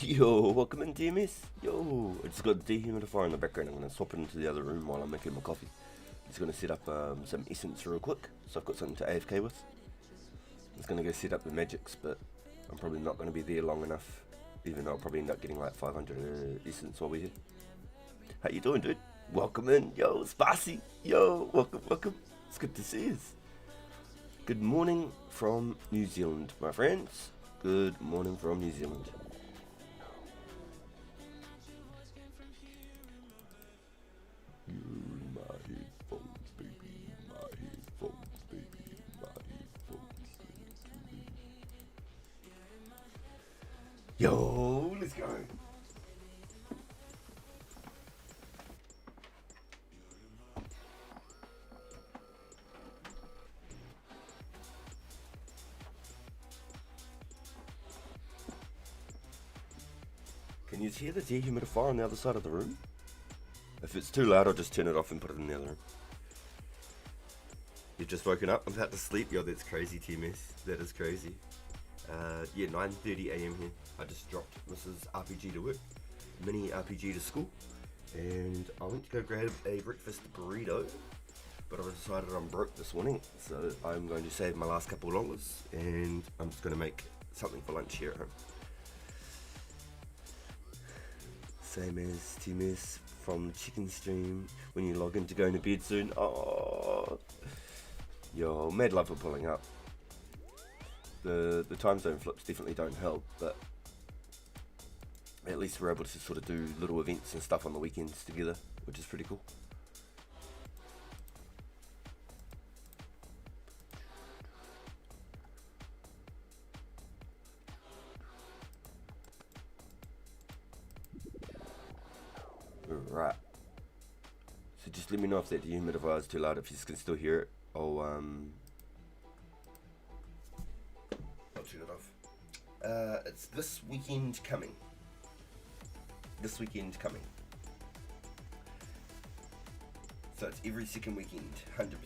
Yo, welcome in DMS. Yo, I just got the dehumidifier in the background. I'm going to swap it into the other room while I'm making my coffee. Just going to set up some essence real quick, so I've got something to AFK with. I'm just going to go set up the magics, but I'm probably not going to be there long enough, even though I'll probably end up getting like 500 essence while we're here. How you doing, dude? Welcome in. Yo, Spicy. Yo, welcome. It's good to see you. Good morning from New Zealand, my friends. Good morning from New Zealand. My headphones, baby, my headphones, baby, my headphones. Yo, let's go. Can you hear the dehumidifier on the other side of the room? If it's too loud, I'll just turn it off and put it in the other room. You've just woken up? I'm about to sleep. Yo, that's crazy, TMS. That is crazy. Yeah, 9:30 AM here. I just dropped Mrs. RPG to work, Mini RPG to school, and I went to go grab a breakfast burrito, but I decided I'm broke this morning, so I'm going to save my last couple of dollars, and I'm just going to make something for lunch here at home. Same as TMS from Chicken Stream when you log in to going to bed soon. Oh, yo, mad love for pulling up. The time zone flips definitely don't help, but at least we're able to sort of do little events and stuff on the weekends together, which is pretty cool. Right. So just let me know if that dehumidifier is too loud. If you can still hear it, I'll turn it off. It's this weekend coming. This weekend coming. So it's every second weekend, 100%.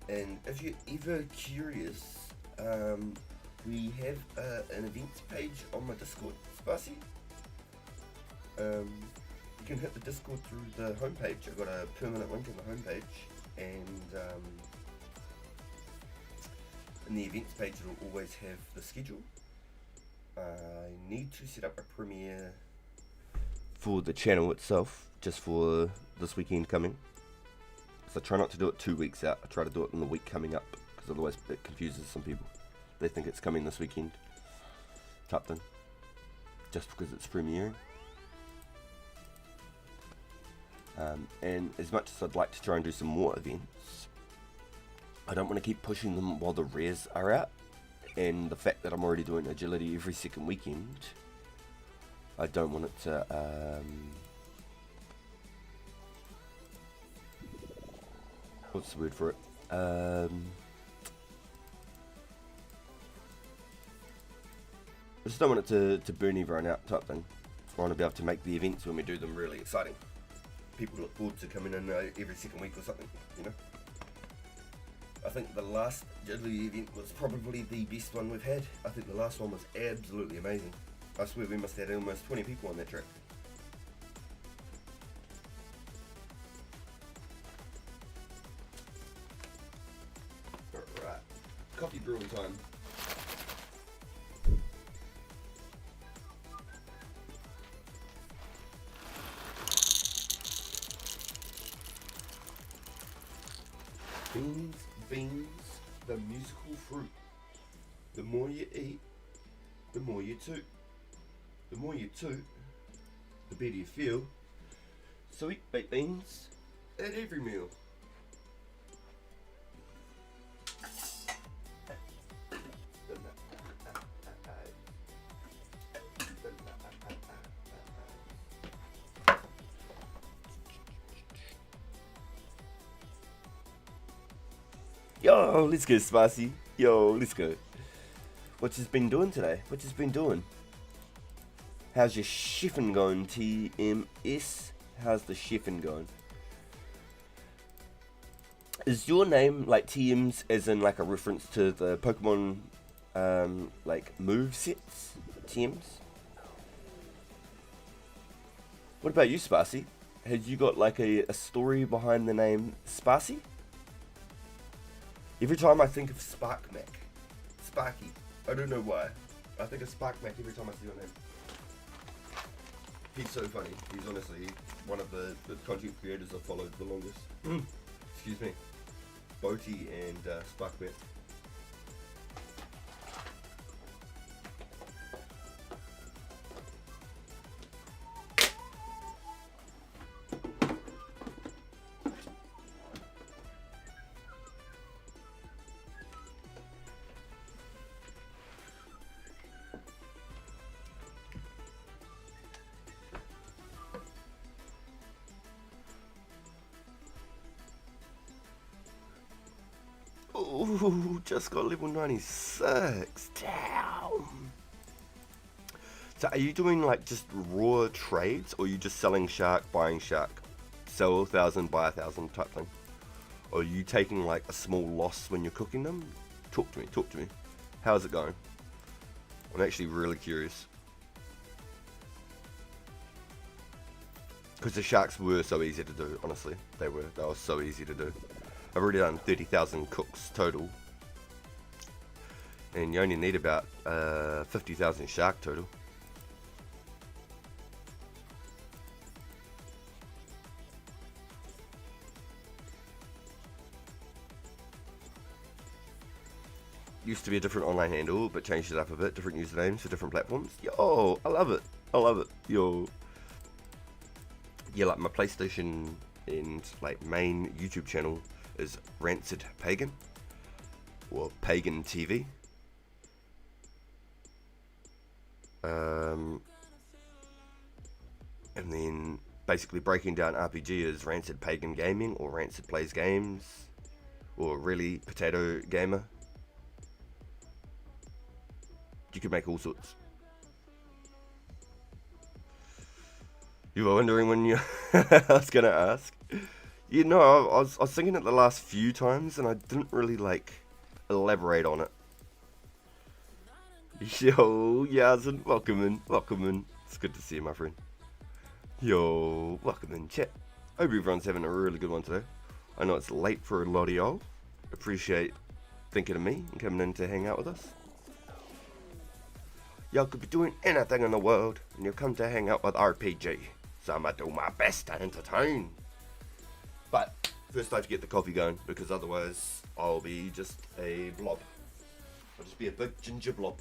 And if you're ever curious, we have an events page on my Discord, Spicy. You can hit the Discord through the homepage. I've got a permanent link in the homepage, and in the events page it'll always have the schedule. I need to set up a premiere for the channel itself, just for this weekend coming. So I try not to do it 2 weeks out. I try to do it in the week coming up, because otherwise it confuses some people. They think it's coming this weekend, type thing, just because it's premiering. And as much as I'd like to try and do some more events, I don't want to keep pushing them while the rares are out, and the fact that I'm already doing agility every second weekend, I don't want it to what's the word for it? I just don't want it to burn everyone out, type thing. I want to be able to make the events when we do them really exciting. People look forward to coming in every second week or something, you know. I think the last agility event was probably the best one we've had. I think the last one was absolutely amazing. I swear we must have had almost 20 people on that track. Alright, coffee brewing time. Beans, the musical fruit. The more you eat, the more you toot. The more you toot, the better you feel. So eat baked beans at every meal. Yo, let's go, Spicy. Yo, let's go. What you been doing today? What you been doing? How's your chefing going, TMS? How's the chefing going? Is your name like TM's as in like a reference to the Pokemon like move sets, TMs. What about you, Sparsy? Had you got like a story behind the name Sparsy? Every time I think of Sparkmac, Sparky, I don't know why. I think of Sparkmac every time I see your name. He's so funny. He's honestly one of the content creators I've followed the longest. Excuse me. Boaty and Sparkmac. Ooh, just got level 96. Damn. So are you doing like just raw trades, or are you just selling shark, buying shark? Sell 1,000, buy 1,000 type thing? Or are you taking like a small loss when you're cooking them? Talk to me. How's it going? I'm actually really curious. Because the sharks were so easy to do, honestly. They were so easy to do. I've already done 30,000 cooks total. And you only need about 50,000 shark total. Used to be a different online handle, but changed it up a bit. Different usernames for different platforms. Yo, I love it. Yo. Yeah, like my PlayStation and like main YouTube channel is Rancid Pagan or Pagan TV. And then basically breaking down RPG is Rancid Pagan Gaming or Rancid Plays Games or Really Potato Gamer. You could make all sorts. You were wondering when you... I was going to ask. You know, I was thinking it the last few times and I didn't really, like, elaborate on it. Yo, Yazin, welcome in. It's good to see you, my friend. Yo, welcome in, chat. Hope everyone's having a really good one today. I know it's late for a lot of y'all. Appreciate thinking of me and coming in to hang out with us. Y'all could be doing anything in the world and you'll come to hang out with RPG. So I'm gonna do my best to entertain. But first I have to get the coffee going because otherwise I'll be just a blob. I'll just be a big ginger blob.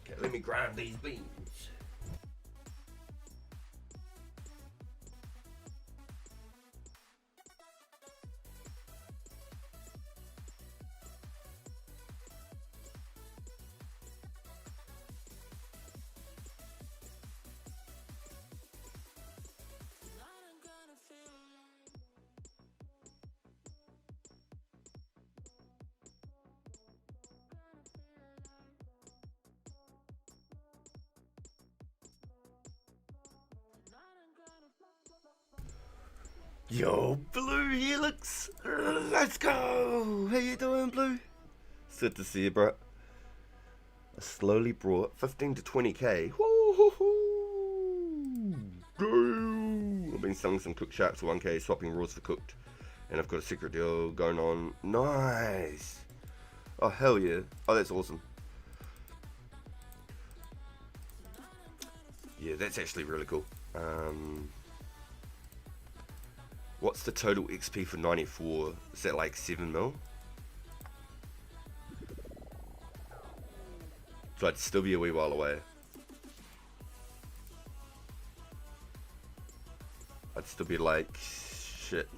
Okay, let me grind these beans. Yo, Blue Helix, let's go! How you doing, Blue? It's good to see you, bro. I slowly brought 15 to 20k. Woo-hoo-hoo! I've been selling some cooked sharks for 1k, swapping raws for cooked. And I've got a secret deal going on. Nice! Oh, hell yeah. Oh, that's awesome. Yeah, that's actually really cool. What's the total XP for 94? Is that like 7 mil? So I'd still be a wee while away. I'd still be like, shit,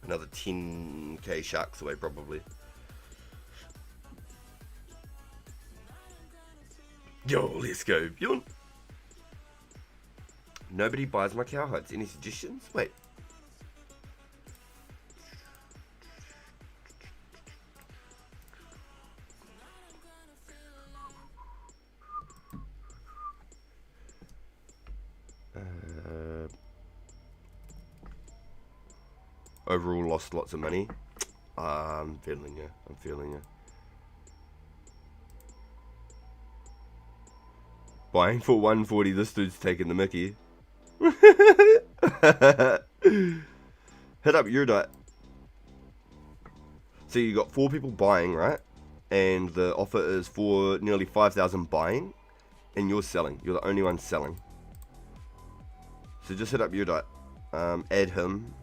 another 10k sharks away probably. Yo, let's go, Bjorn. Nobody buys my cowhides. Any suggestions? Wait. Overall lost lots of money. I'm feeling you. I'm feeling you. Buying for 140. This dude's taking the mickey. Hit up your diet. So you got 4 people buying, right? And the offer is for nearly 5,000 buying, and you're selling. You're the only one selling. So just hit up your diet. Add him.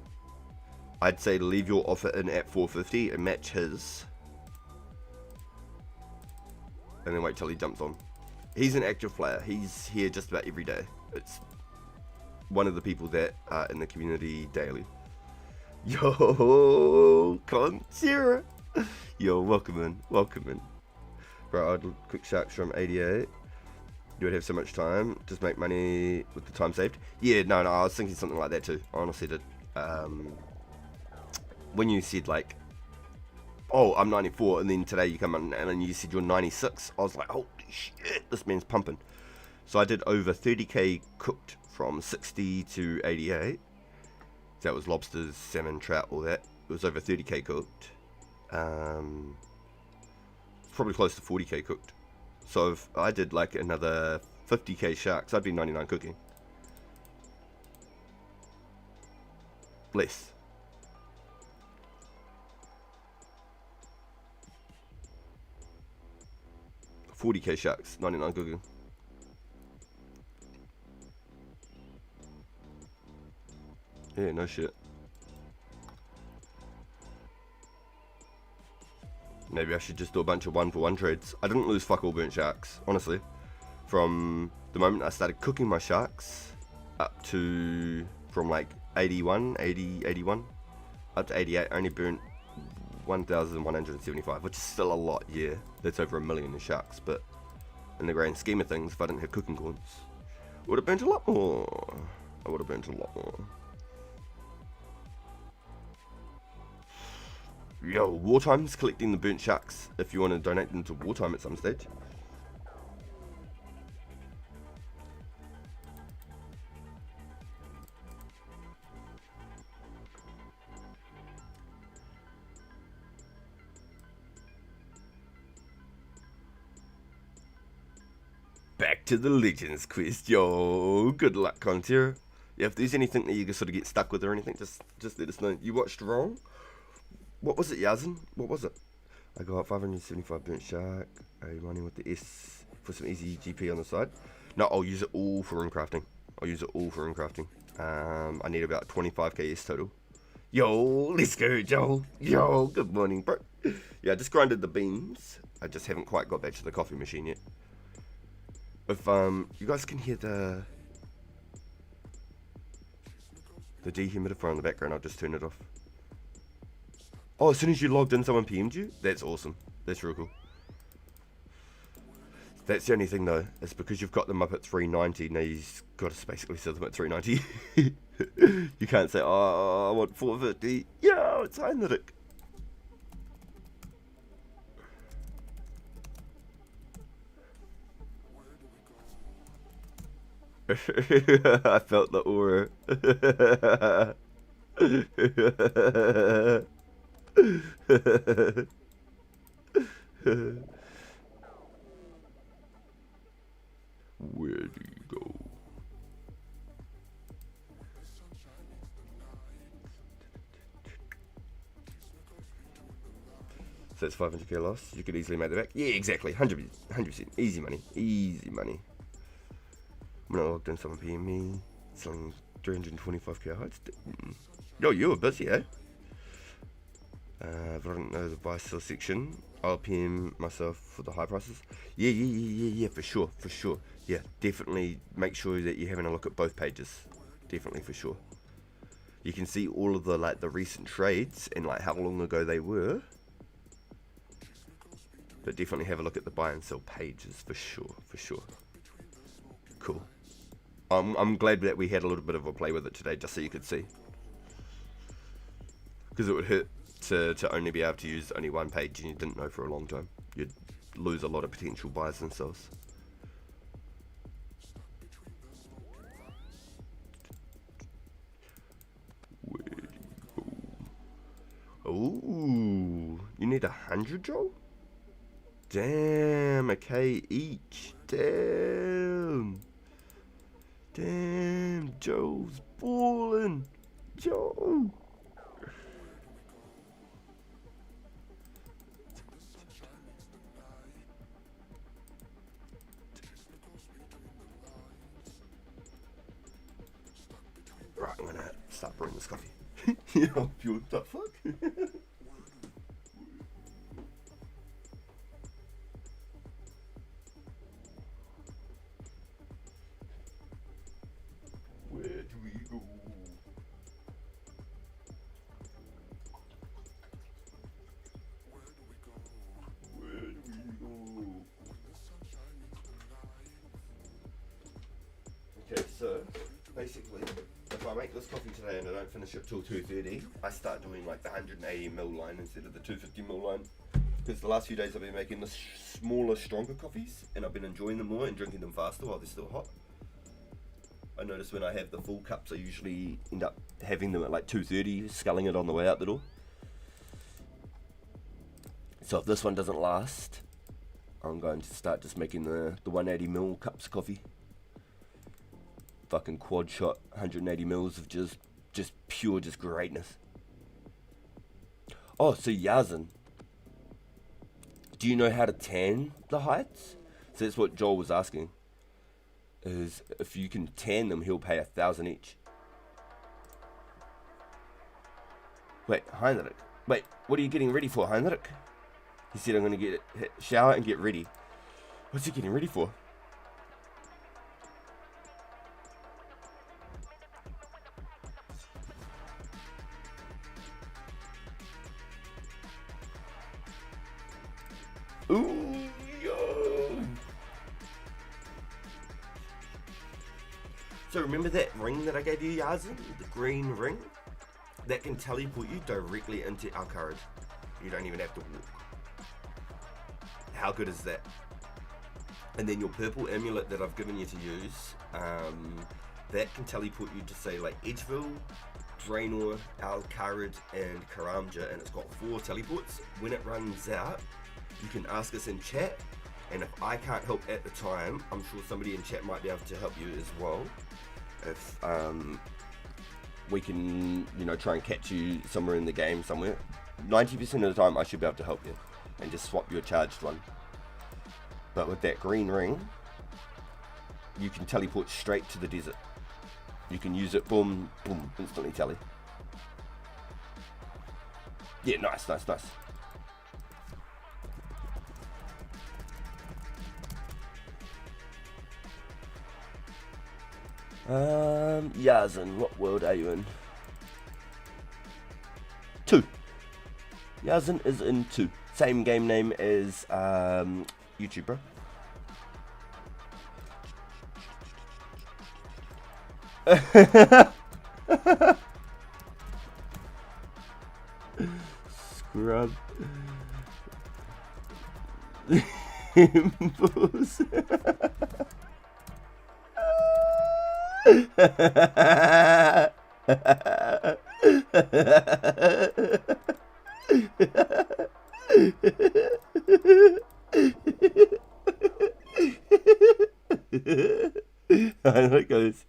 I'd say leave your offer in at 450 and match his. And then wait till he jumps on. He's an active player. He's here just about every day. It's one of the people that are in the community daily. Yo, Conchera. Yo, welcome in. Welcome in. Bro, I'd quick sharks from 88. You would have so much time. Just make money with the time saved. Yeah, no, I was thinking something like that too. I honestly did. When you said like, oh, I'm 94, and then today you come in and you said you're 96, I was like, holy shit, this man's pumping. So I did over 30k cooked from 60 to 88. That was lobsters, salmon, trout, all that. It was over 30k cooked. Probably close to 40k cooked. So if I did like another 50k sharks, I'd be 99 cooking. Less. $40k sharks, 99 cooking. Yeah, no shit. Maybe I should just do a bunch of 1-for-1 trades. I didn't lose fuck all burnt sharks, honestly. From the moment I started cooking my sharks up to, from like 81, up to 88, I only burnt 1,175, which is still a lot, yeah. That's over 1 million in sharks, but in the grand scheme of things, if I didn't have cooking corns, I would have burnt a lot more. I would have burnt a lot more. Yo, Wartime's collecting the burnt sharks if you want to donate them to Wartime at some stage. Back to the Legends quest, yo. Good luck, Contier. Yeah, if there's anything that you can sort of get stuck with or anything, just let us know. You watched wrong? What was it, Yazin? What was it? I got 575 burnt shark. Are you running with the S for some easy GP on the side? No, I'll use it all for rune crafting. I'll use it all for rune crafting. I need about 25k S total. Yo, let's go, Joel. Yo, good morning, bro. Yeah, I just grinded the beans. I just haven't quite got back to the coffee machine yet. If you guys can hear the dehumidifier in the background, I'll just turn it off. Oh, as soon as you logged in, someone PM'd you? That's awesome. That's real cool. That's the only thing, though. It's because you've got them up at 390. Now you've got to basically sell them at 390. You can't say, oh, I want 450. Yo, it's Heinrich. I felt the aura. Where do you go? So it's 500k loss. You could easily make that back. Yeah, exactly. 100%. Easy money. Easy money. When I logged in, someone PM me. Selling 325k heights. Yo, you were busy, eh? If I don't know the buy sell section, I'll PM myself for the high prices. Yeah, for sure. Yeah, definitely make sure that you're having a look at both pages. Definitely, for sure. You can see all of the the recent trades and how long ago they were. But definitely have a look at the buy and sell pages for sure. Cool. I'm glad that we had a little bit of a play with it today, just so you could see. Because it would hurt to only be able to use only one page and you didn't know for a long time. You'd lose a lot of potential buys and sells. Where do you go? Ooh. need 100, Joel? Damn, okay, each. Damn. Damn, Joel's balling. Joel. Right, I'm gonna start brewing this coffee. Yeah, what the fuck? Where do we go? Where do we go? Okay, so basically, if I make this coffee today and I don't finish it till 2:30, I start doing like the 180ml line instead of the 250ml line. Because the last few days I've been making the smaller, stronger coffees, and I've been enjoying them more and drinking them faster while they're still hot. I notice when I have the full cups, I usually end up having them at like 2:30, sculling it on the way out the door. So if this one doesn't last, I'm going to start just making the 180ml cups of coffee. Fucking quad shot 180ml of just pure greatness. Oh, so Yazin, do you know how to tan the heights? So that's what Joel was asking. Is if you can tan them, he'll pay 1,000 each. Wait, Heinrich. Wait, what are you getting ready for, Heinrich? He said I'm gonna shower and get ready. What's he getting ready for? Ooh, yo! So remember that ring that I gave you, Yazin? The green ring? That can teleport you directly into Alcarad. You don't even have to walk. How good is that? And then your purple amulet that I've given you to use, that can teleport you to say like Edgeville, Draenor, Alcarad, and Karamja, and it's got 4 teleports. When it runs out, you can ask us in chat, and if I can't help at the time, I'm sure somebody in chat might be able to help you as well. If we can, try and catch you somewhere in the game somewhere. 90% of the time I should be able to help you and just swap you a charged one. But with that green ring, you can teleport straight to the desert. You can use it, boom, boom, instantly tele. Yeah, nice. Yazin, what world are you in? 2. Yazin is in 2. Same game name as YouTube, bro. Scrub. Impulse. I know it goes.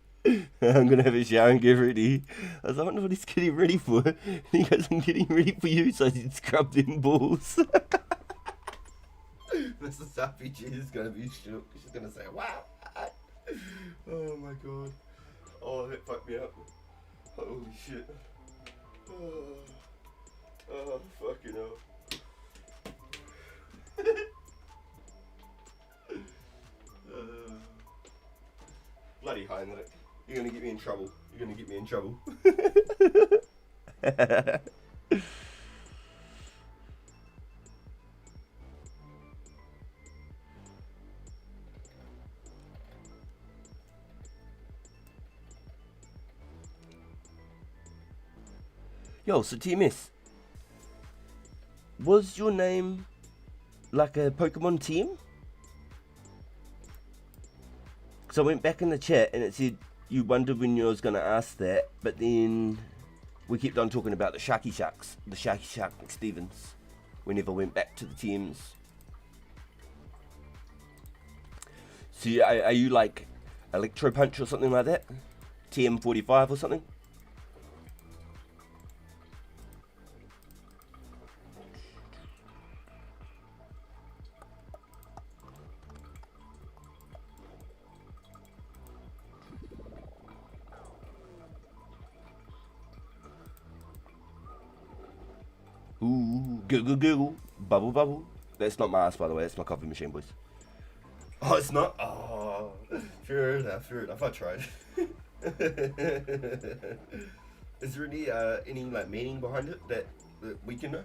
I'm gonna have a shower and get ready. I was like, I wonder what he's getting ready for. And he goes, I'm getting ready for you, so I did scrub them balls. Mrs. RPG is gonna be shook. She's gonna say, wow. Oh my god. Oh, that fucked me up. Holy shit. Oh fucking hell. Bloody Heinrich. You're gonna get me in trouble. Yo, so TMS, was your name like a Pokemon team? So I went back in the chat and it said you wondered when you was going to ask that, but then we kept on talking about the Sharky Sharks, the Sharky Shark Stevens. We never went back to the TMs. So are you like Electro Punch or something like that? TM45 or something? Ooh, giggle giggle, bubble bubble. That's not my ass, by the way. That's my coffee machine, boys. Oh, it's not? Oh, fair enough. I tried. Is there any like meaning behind it that we can know?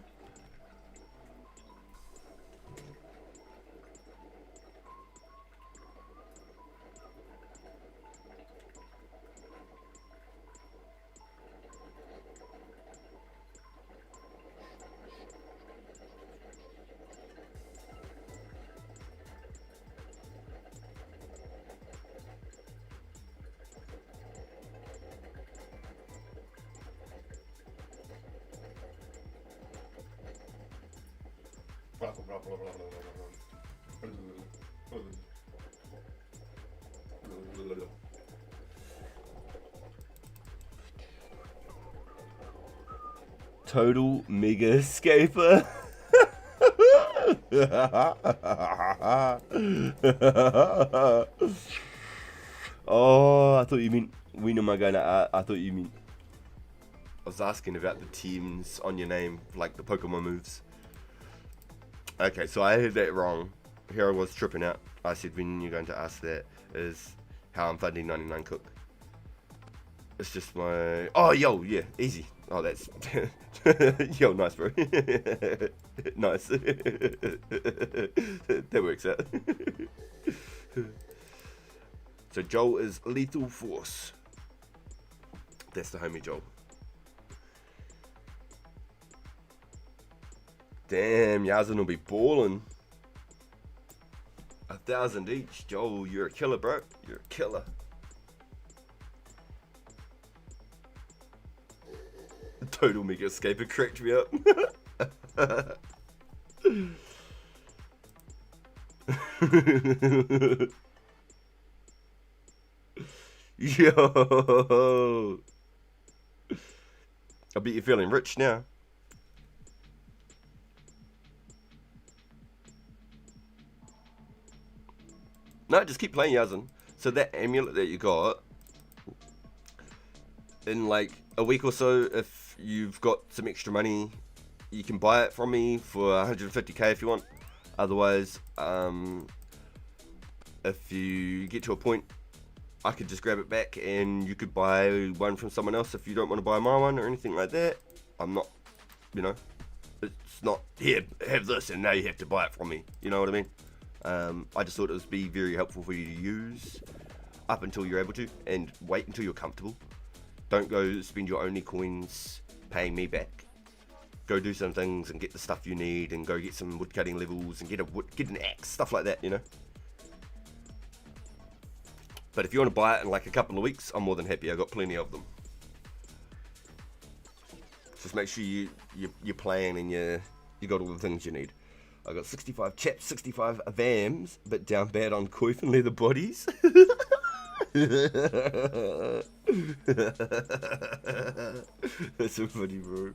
Total mega escaper. Oh, I thought you meant when am I gonna? I thought you meant. I was asking about the teams on your name, like the Pokemon moves. Okay, so I heard that wrong. Here I was tripping out. I said when you're going to ask that is how I'm funding 99 Cook. It's just my... Oh, yo, yeah, easy. Oh, that's... Yo, nice, bro. Nice. That works out. So Joel is Lethal Force. That's the homie Joel. Damn, Yazin will be balling. 1,000 each. Joel, you're a killer, bro. You're a killer. Total Mega Escaper cracked me up. Yo. I bet you're feeling rich now. No, just keep playing, Yazin. So that amulet that you got, in like a week or so, if you've got some extra money, you can buy it from me for 150k if you want. Otherwise, if you get to a point, I could just grab it back and you could buy one from someone else if you don't want to buy my one or anything like that. I'm not, you know, it's not, here, have this and now you have to buy it from me. You know what I mean? I just thought it would be very helpful for you to use up until you're able to, and wait until you're comfortable. Don't go spend your only coins paying me back. Go do some things and get the stuff you need, and go get some woodcutting levels and get an axe, stuff like that, you know. But if you want to buy it in like a couple of weeks, I'm more than happy. I got plenty of them. Just make sure you're playing and you got all the things you need. I got 65 chaps, 65 VAMs, but down bad on coif and leather bodies. That's so funny, bro.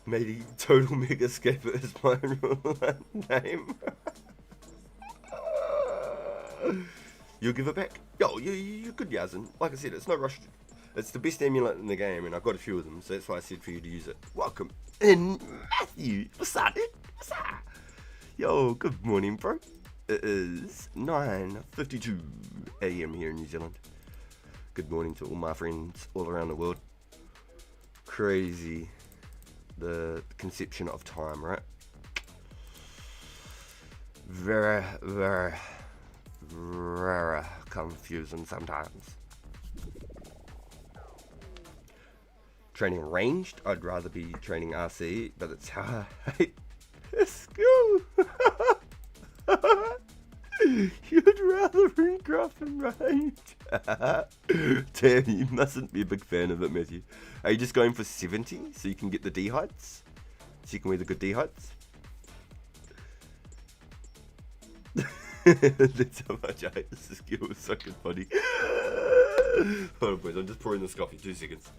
Matey, Total Mega Escaper is my real name. You'll give it back? Yo, you could, Yazin. Like I said, it's no rush. It's the best amulet in the game, and I've got a few of them, so that's why I said for you to use it. Welcome in, Matthew. What's up, dude? What's up? Yo, good morning, bro. It is 9:52 AM here in New Zealand. Good morning to all my friends all around the world. Crazy, the conception of time, right? Very, very, very confusing sometimes. Training ranged, I'd rather be training RC, but it's how I hate skill. You'd rather Runecraft and range. Damn, you mustn't be a big fan of it, Matthew. Are you just going for 70 so you can get the D heights? So you can wear the good D heights. That's how much I hate this skill. It's fucking funny. Hold on, boys. I'm just pouring this coffee. 2 seconds.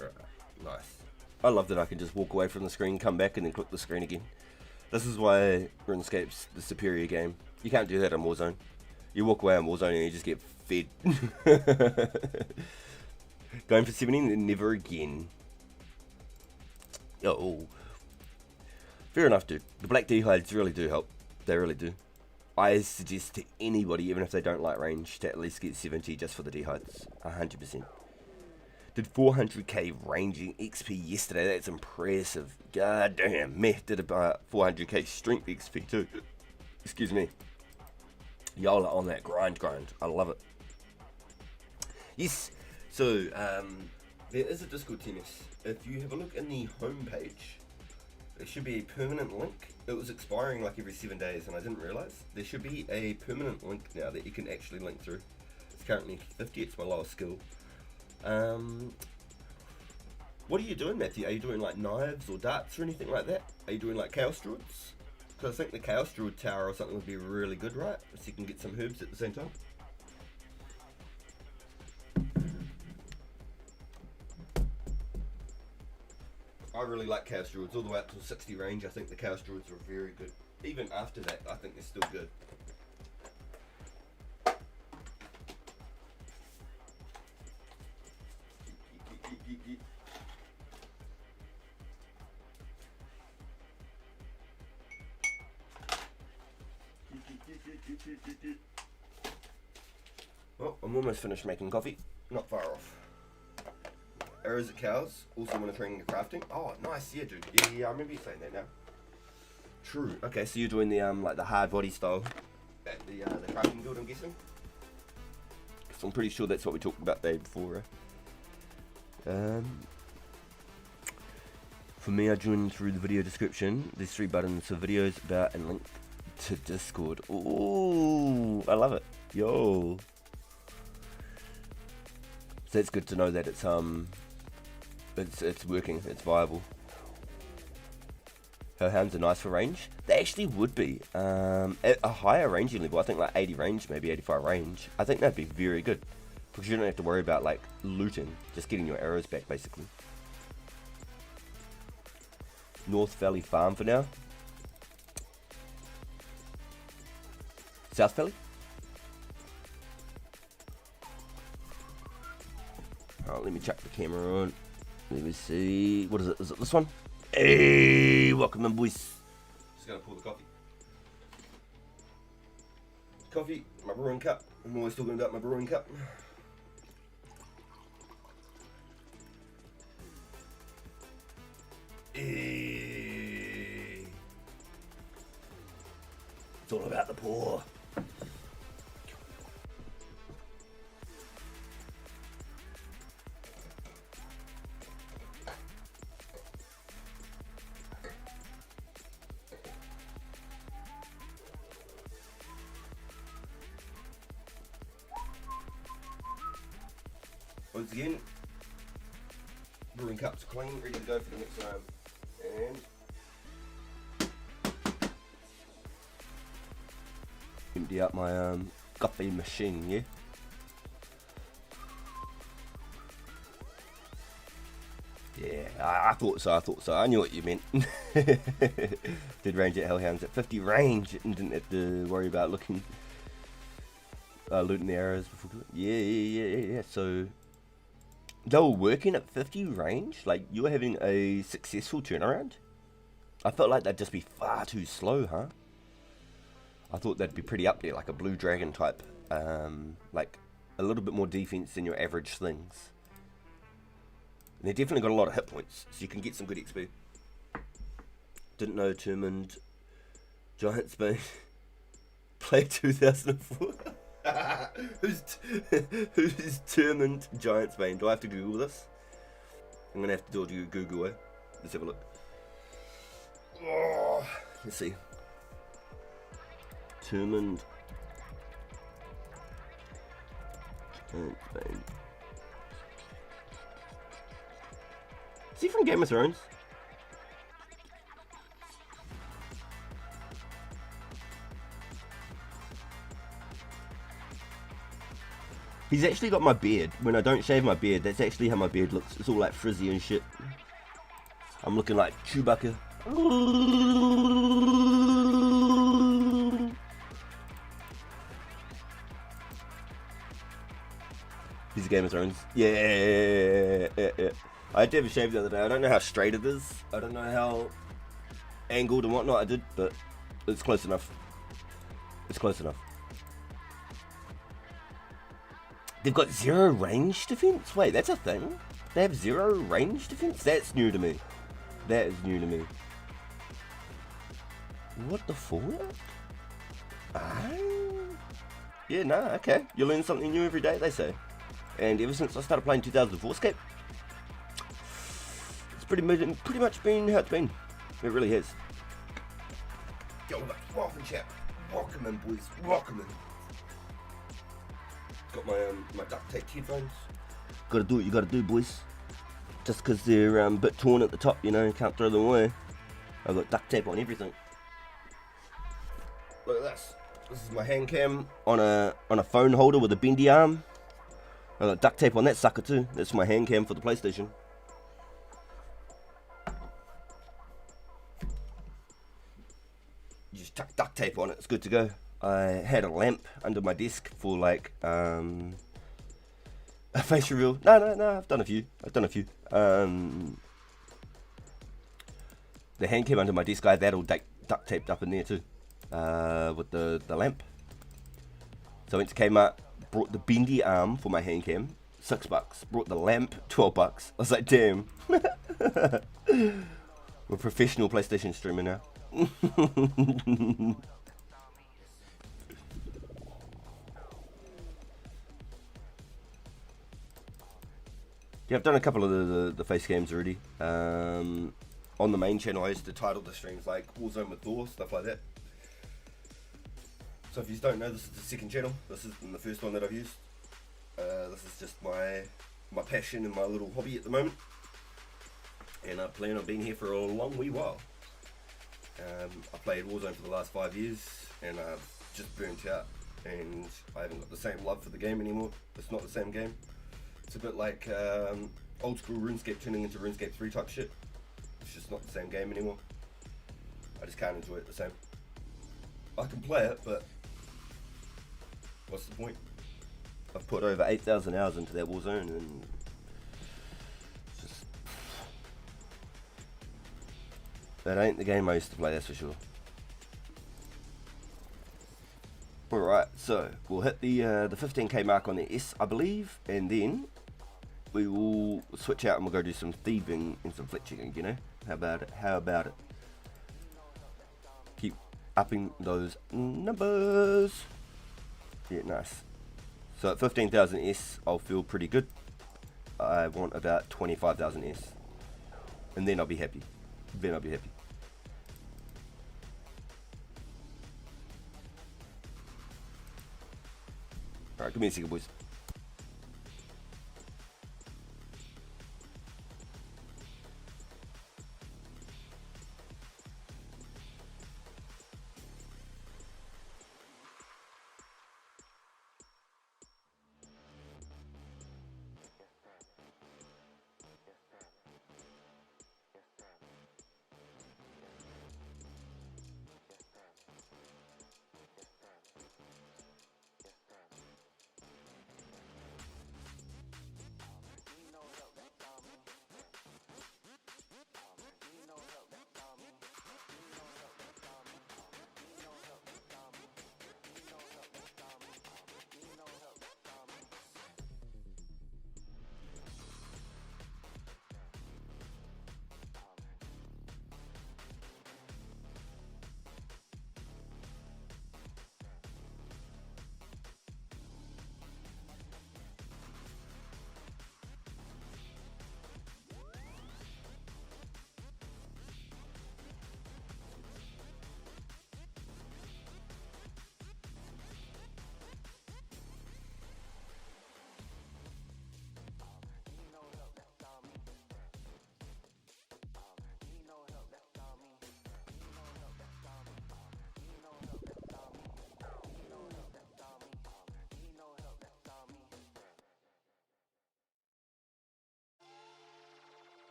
Right, nice. I love that I can just walk away from the screen, come back, and then click the screen again. This is why RuneScape's the superior game. You can't do that in Warzone. You walk away in Warzone and you just get fed. Going for 17 and never again. Oh. Fair enough, dude. The black D-hides really do help. They really do. I suggest to anybody, even if they don't like range, to at least get 70 just for the D-hides. 100%. Did 400k ranging XP yesterday. That's impressive. God damn. Meh did about 400k strength XP too. Excuse me. Y'all are on that grind. I love it. Yes. So, there is a Discord tennis. If you have a look in the home page, there should be a permanent link. It was expiring like every 7 days and I didn't realise. There should be a permanent link now that you can actually link through. It's currently 50, it's my lowest skill. What are you doing, Matthew? Are you doing like knives or darts or anything like that? Are you doing like chaos druids? Because I think the chaos druid tower or something would be really good, right? So you can get some herbs at the same time. I really like chaos druids all the way up to 60 range. I think the chaos druids are very good. Even after that, I think they're still good. Well, I'm almost finished making coffee. Not far off. Arrows at cows. Also monitoring your crafting. Oh, nice. Yeah, dude. Yeah, I remember you saying that now. True. Okay, so you're doing the like the hard body style at the crafting guild, I'm guessing. So I'm pretty sure that's what we talked about there before. For me, I joined through the video description. There's 3 buttons for videos, about, and link to Discord. Ooh, I love it. Yo. So it's good to know that it's working, it's viable. Hellhounds are nice for range. They actually would be. At a higher ranging level, I think like 80 range, maybe 85 range. I think that'd be very good. Because you don't have to worry about like looting, just getting your arrows back basically. North Valley Farm for now. South Valley? Oh, let me check the camera on. Let me see. What is it? Is it this one? Hey, welcome in, boys. Just gonna pour the coffee. Coffee, my brewing cup. I'm always talking about my brewing cup. Hey. It's all about the pour. Once again, brewing cups clean, ready to go for the next round. And empty out my coffee machine, yeah. Yeah, I thought so. I knew what you meant. Did range at Hellhounds at 50 range and didn't have to worry about looting the arrows before. Yeah. So They were working at 50 range? Like, you were having a successful turnaround? I felt like they'd just be far too slow, huh? I thought they'd be pretty up there, like a Blue Dragon type. Like, a little bit more defense than your average slings. And they definitely got a lot of hit points, so you can get some good XP. Didn't know Determined Giant Spain played 2004. Who's Determined Giant Spain? Do I have to Google this? I'm gonna have to do a Google it. Let's have a look. Oh, let's see. Determined Giant Spain. Is he from Game of Thrones? He's actually got my beard. When I don't shave my beard, that's actually how my beard looks. It's all like frizzy and shit. I'm looking like Chewbacca. He's a Game of Thrones. Yeah. I had to have a shave the other day. I don't know how straight it is. I don't know how angled and whatnot I did, but it's close enough. It's close enough. They've got 0 range defense? Wait, that's a thing? They have 0 range defense? That's new to me. That is new to me. What the fuck? Yeah, nah, okay. You learn something new every day, they say. And ever since I started playing 2004 Runescape, it's pretty much been how it's been. It really has. Yo, welcome chat. Welcome in, boys. Welcome in. Got my duct tape headphones. Gotta do what you gotta do, boys. Just because they're a bit torn at the top, you know, you can't throw them away. I've got duct tape on everything. Look at this. This is my hand cam on a phone holder with a bendy arm. I got duct tape on that sucker too. That's my hand cam for the PlayStation. You just tuck duct tape on it, it's good to go. I had a lamp under my desk for like a face reveal. No, I've done a few. The hand cam under my desk, I had that all duct taped up in there too. With the lamp. So I went to Kmart, brought the bendy arm for my hand cam, $6. Brought the lamp, $12. I was like, damn. We're professional PlayStation streamer now. Yeah, I've done a couple of the face cams already. On the main channel, I used to title the streams like Warzone with Thor, stuff like that. So if you don't know, this is the second channel. This isn't the first one that I've used. This is just my passion and my little hobby at the moment. And I plan on being here for a long wee while. I played Warzone for the last 5 years, and I've just burnt out. And I haven't got the same love for the game anymore. It's not the same game. It's a bit like old school RuneScape turning into RuneScape 3 type shit. It's just not the same game anymore. I just can't enjoy it the same. I can play it, but what's the point? I've put over 8,000 hours into that Warzone, and it's just, that ain't the game I used to play, that's for sure. Alright, so we'll hit the 15k mark on the S, I believe, and then we will switch out and we'll go do some thieving and some fletching, you know? How about it? Keep upping those numbers. Yeah, nice. So at 15,000 S, I'll feel pretty good. I want about 25,000 S. And then I'll be happy. Alright, give me a second, boys.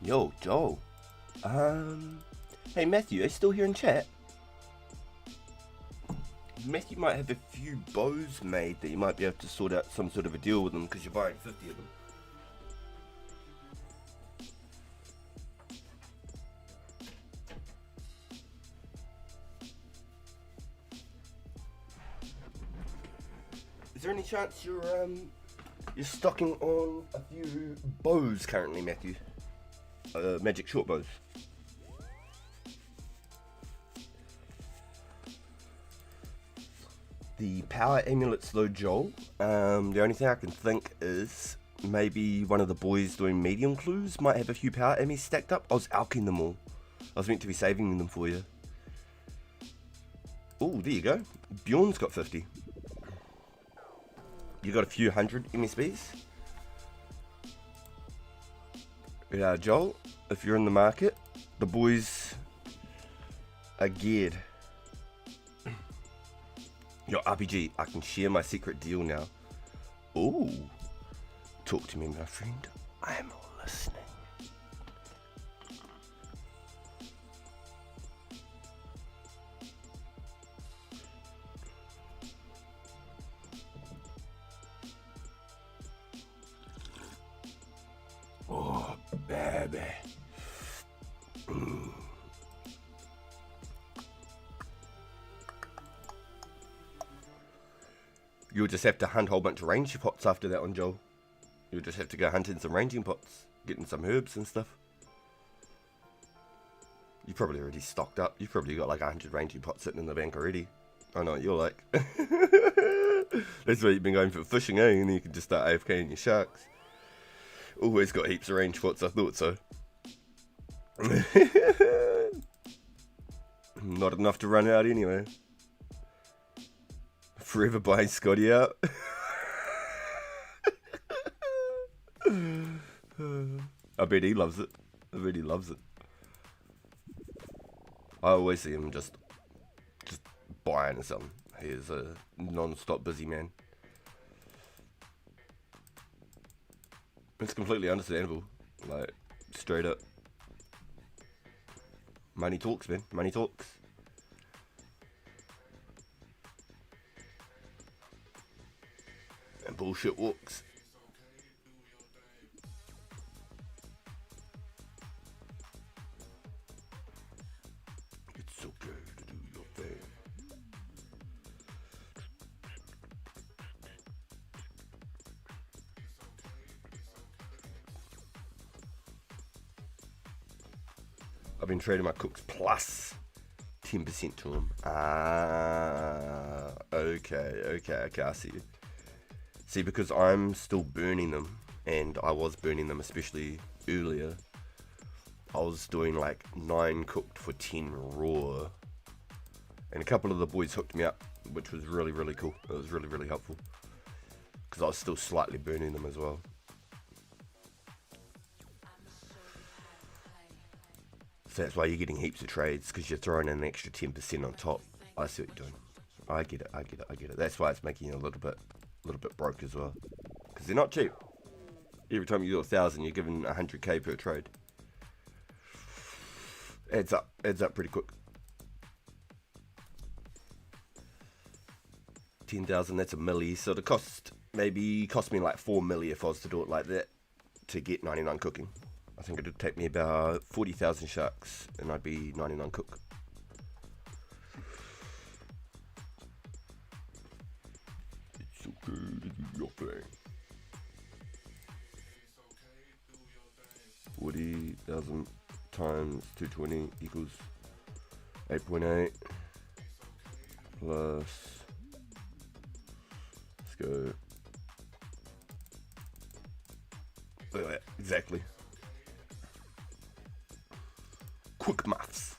Yo, Joel. Hey Matthew, are you still here in chat? Matthew might have a few bows made that you might be able to sort out some sort of a deal with them because you're buying 50 of them. Is there any chance you're stocking on a few bows currently, Matthew? Magic short bows. The power amulets though, Joel, the only thing I can think is maybe one of the boys doing medium clues might have a few power ammies stacked up. I was alking them all. I was meant to be saving them for you. Oh, there you go. Bjorn's got 50. You got a few hundred MSBs. Yeah, Joel, if you're in the market, the boys are geared. Yo, RPG, I can share my secret deal now. Ooh. Talk to me, my friend. I am listening. Oh, baby. You'll just have to hunt a whole bunch of ranging pots after that one, Joel. You'll just have to go hunting some ranging pots, getting some herbs and stuff. You probably already stocked up. You've probably got like 100 ranging pots sitting in the bank already. I know what you're like. That's why you've been going for fishing, eh? And then you can just start AFKing your sharks. Always got heaps of range pots, I thought so. Not enough to run out anyway. Forever buying Scotty out. I bet he loves it. I bet he loves it. I always see him just buying something. He is a non-stop busy man. It's completely understandable. Like, straight up. Money talks, man. Money talks. And bullshit walks. It's okay to do your thing. I've been trading my cooks plus 10% to them. Okay, I see you. See, because I'm still burning them, and I was burning them especially earlier. I was doing like 9 cooked for 10 raw. And a couple of the boys hooked me up, which was really, really cool. It was really, really helpful. Because I was still slightly burning them as well. So that's why you're getting heaps of trades, because you're throwing in an extra 10% on top. I see what you're doing. I get it. That's why it's making you a little bit broke as well. Because they're not cheap. Every time you do 1,000, you're giving 100k per trade. Adds up pretty quick. 10,000, that's a milli. So the cost me like 4 milli if I was to do it like that to get 99 cooking. I think it would take me about 40,000 sharks and I'd be 99 cook. It's okay to do your thing. 40,000 times 220 equals 8.8 plus, let's go, look at that, exactly. Quick maths.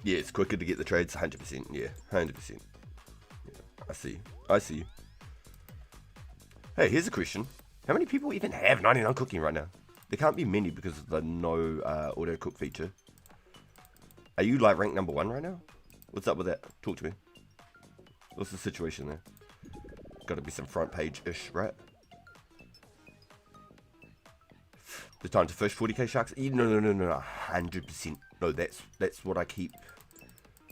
Yeah, it's quicker to get the trades, 100%. Yeah, 100%. Yeah, I see you. Hey, here's a question. How many people even have 99 cooking right now? There can't be many because of the no auto cook feature. Are you like rank number 1 right now? What's up with that? Talk to me. What's the situation there? Gotta be some front page-ish, right? the time to fish 40k sharks. No, 100%. No, that's what I keep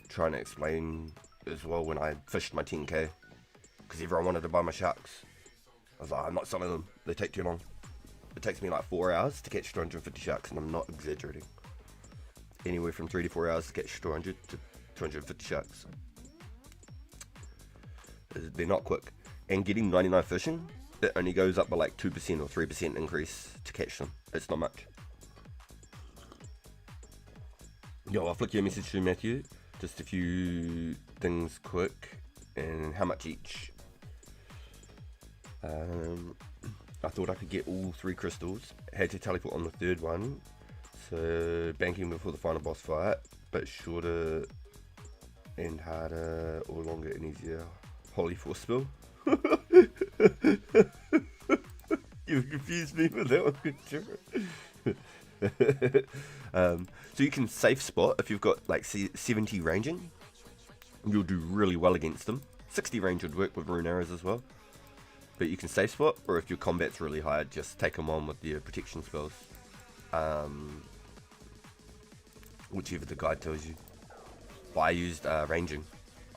trying to explain as well when I fished my 10k. Because everyone wanted to buy my sharks. I was like, I'm not selling them. They take too long. It takes me like 4 hours to catch 250 sharks, and I'm not exaggerating. Anywhere from 3 to 4 hours to catch 200 to 250 sharks. They're not quick. And getting 99 fishing, it only goes up by like 2% or 3% increase to catch them. It's not much. Yo, I'll flick you a message to Matthew. Just a few things quick. And how much each. I thought I could get all 3 crystals. Had to teleport on the 3rd one. So banking before the final boss fight. But shorter and harder or longer and easier. Holy Force spell. You confused me with that one. So you can safe spot if you've got like 70 ranging. You'll do really well against them. 60 range would work with rune arrows as well. But you can safe spot, or if your combat's really high, just take them on with your protection spells. Whichever the guide tells you. But I used ranging.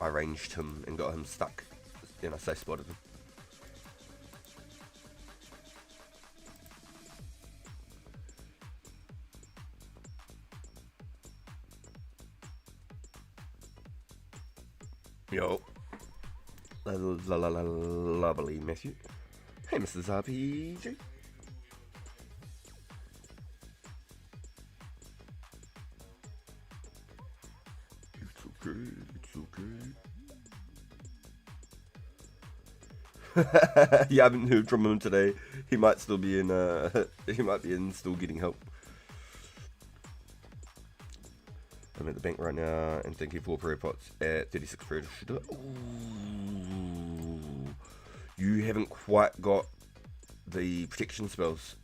I ranged him and got him stuck. Then I safe spotted him. Yo. Lovely Matthew. Hey, Mrs. RPG. It's okay, it's okay. You haven't heard from him today. He might still be in. He might be in, still getting help. I'm at the bank right now and thinking 4 prayer pots at 36 prayer. Ooh, you haven't quite got the protection spells.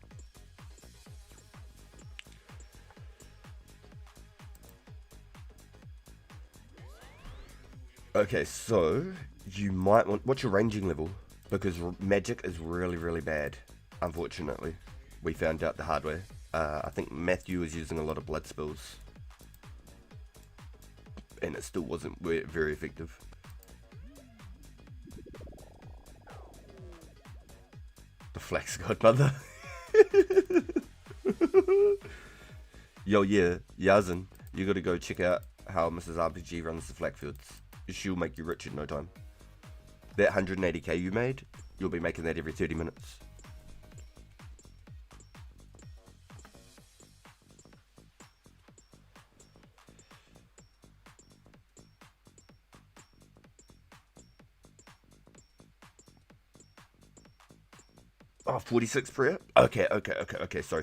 Okay, so you might want. What's your ranging level? Because magic is really bad. Unfortunately, we found out the hard way. I think Matthew was using a lot of blood spells. And it still wasn't very effective. The Flax Godmother. Yo, yeah, Yazin, you gotta go check out how Mrs. RPG runs the flax fields. She'll make you rich in no time. That 180k you made, you'll be making that every 30 minutes. Oh, 46 prayer? Okay. Sorry.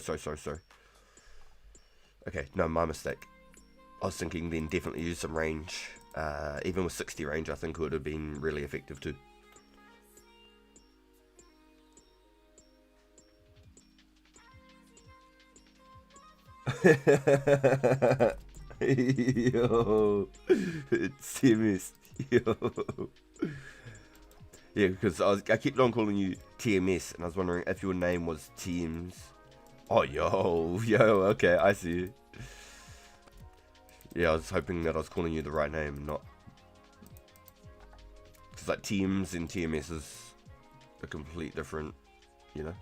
Okay, no, my mistake. I was thinking then definitely use some range. Even with 60 range, I think it would have been really effective too. Yo, it's TMS. Yo. Yeah, because I kept on calling you TMS, and I was wondering if your name was Teams. Oh, yo, okay, I see you. Yeah, I was hoping that I was calling you the right name, not... Because like Teams and TMS is a complete different, you know?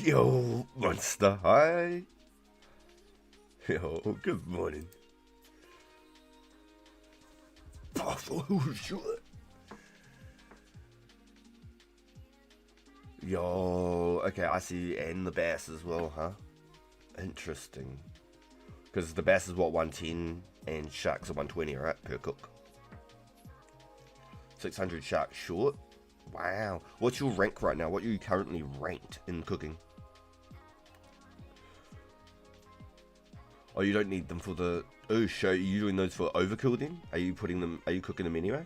Yo, Monster, hi. Yo, good morning. Oh, shit. Yo, okay, I see, and the bass as well, huh? Interesting. Because the bass is what, 110, and sharks are 120, right, per cook. 600 sharks short. Wow. What's your rank right now? What are you currently ranked in cooking? Oh, you don't need them for the... Oh, show. Are you doing those for overkill then? Are you putting them... Are you cooking them anyway?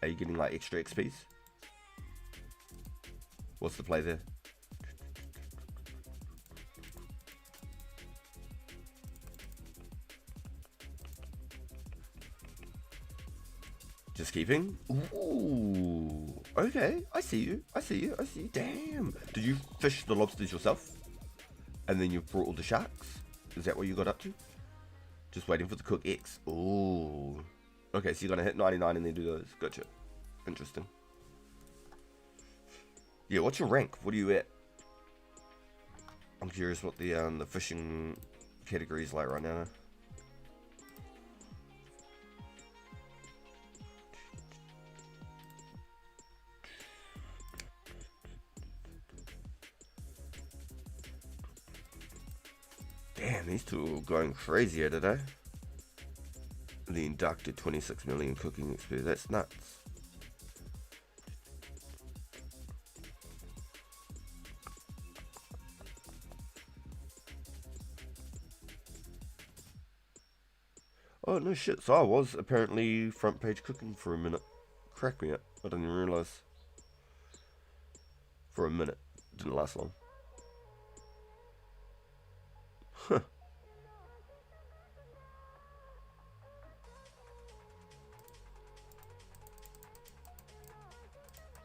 Are you getting like extra XPs? What's the play there? Just keeping? Ooh. Okay. I see you. I see you. I see you. Damn. Did you fish the lobsters yourself? And then you brought all the sharks? Is that what you got up to? Just waiting for the cook X. Ooh. Okay, so you're gonna hit 99 and then do those. Gotcha. Interesting. Yeah, what's your rank? What are you at? I'm curious what the fishing category is like right now. Damn, these two are going crazy here today. The inducted 26 million cooking experience. That's nuts. Oh no shit, so I was apparently front page cooking for a minute. Crack me up. I didn't even realise. For a minute. Didn't last long. Huh.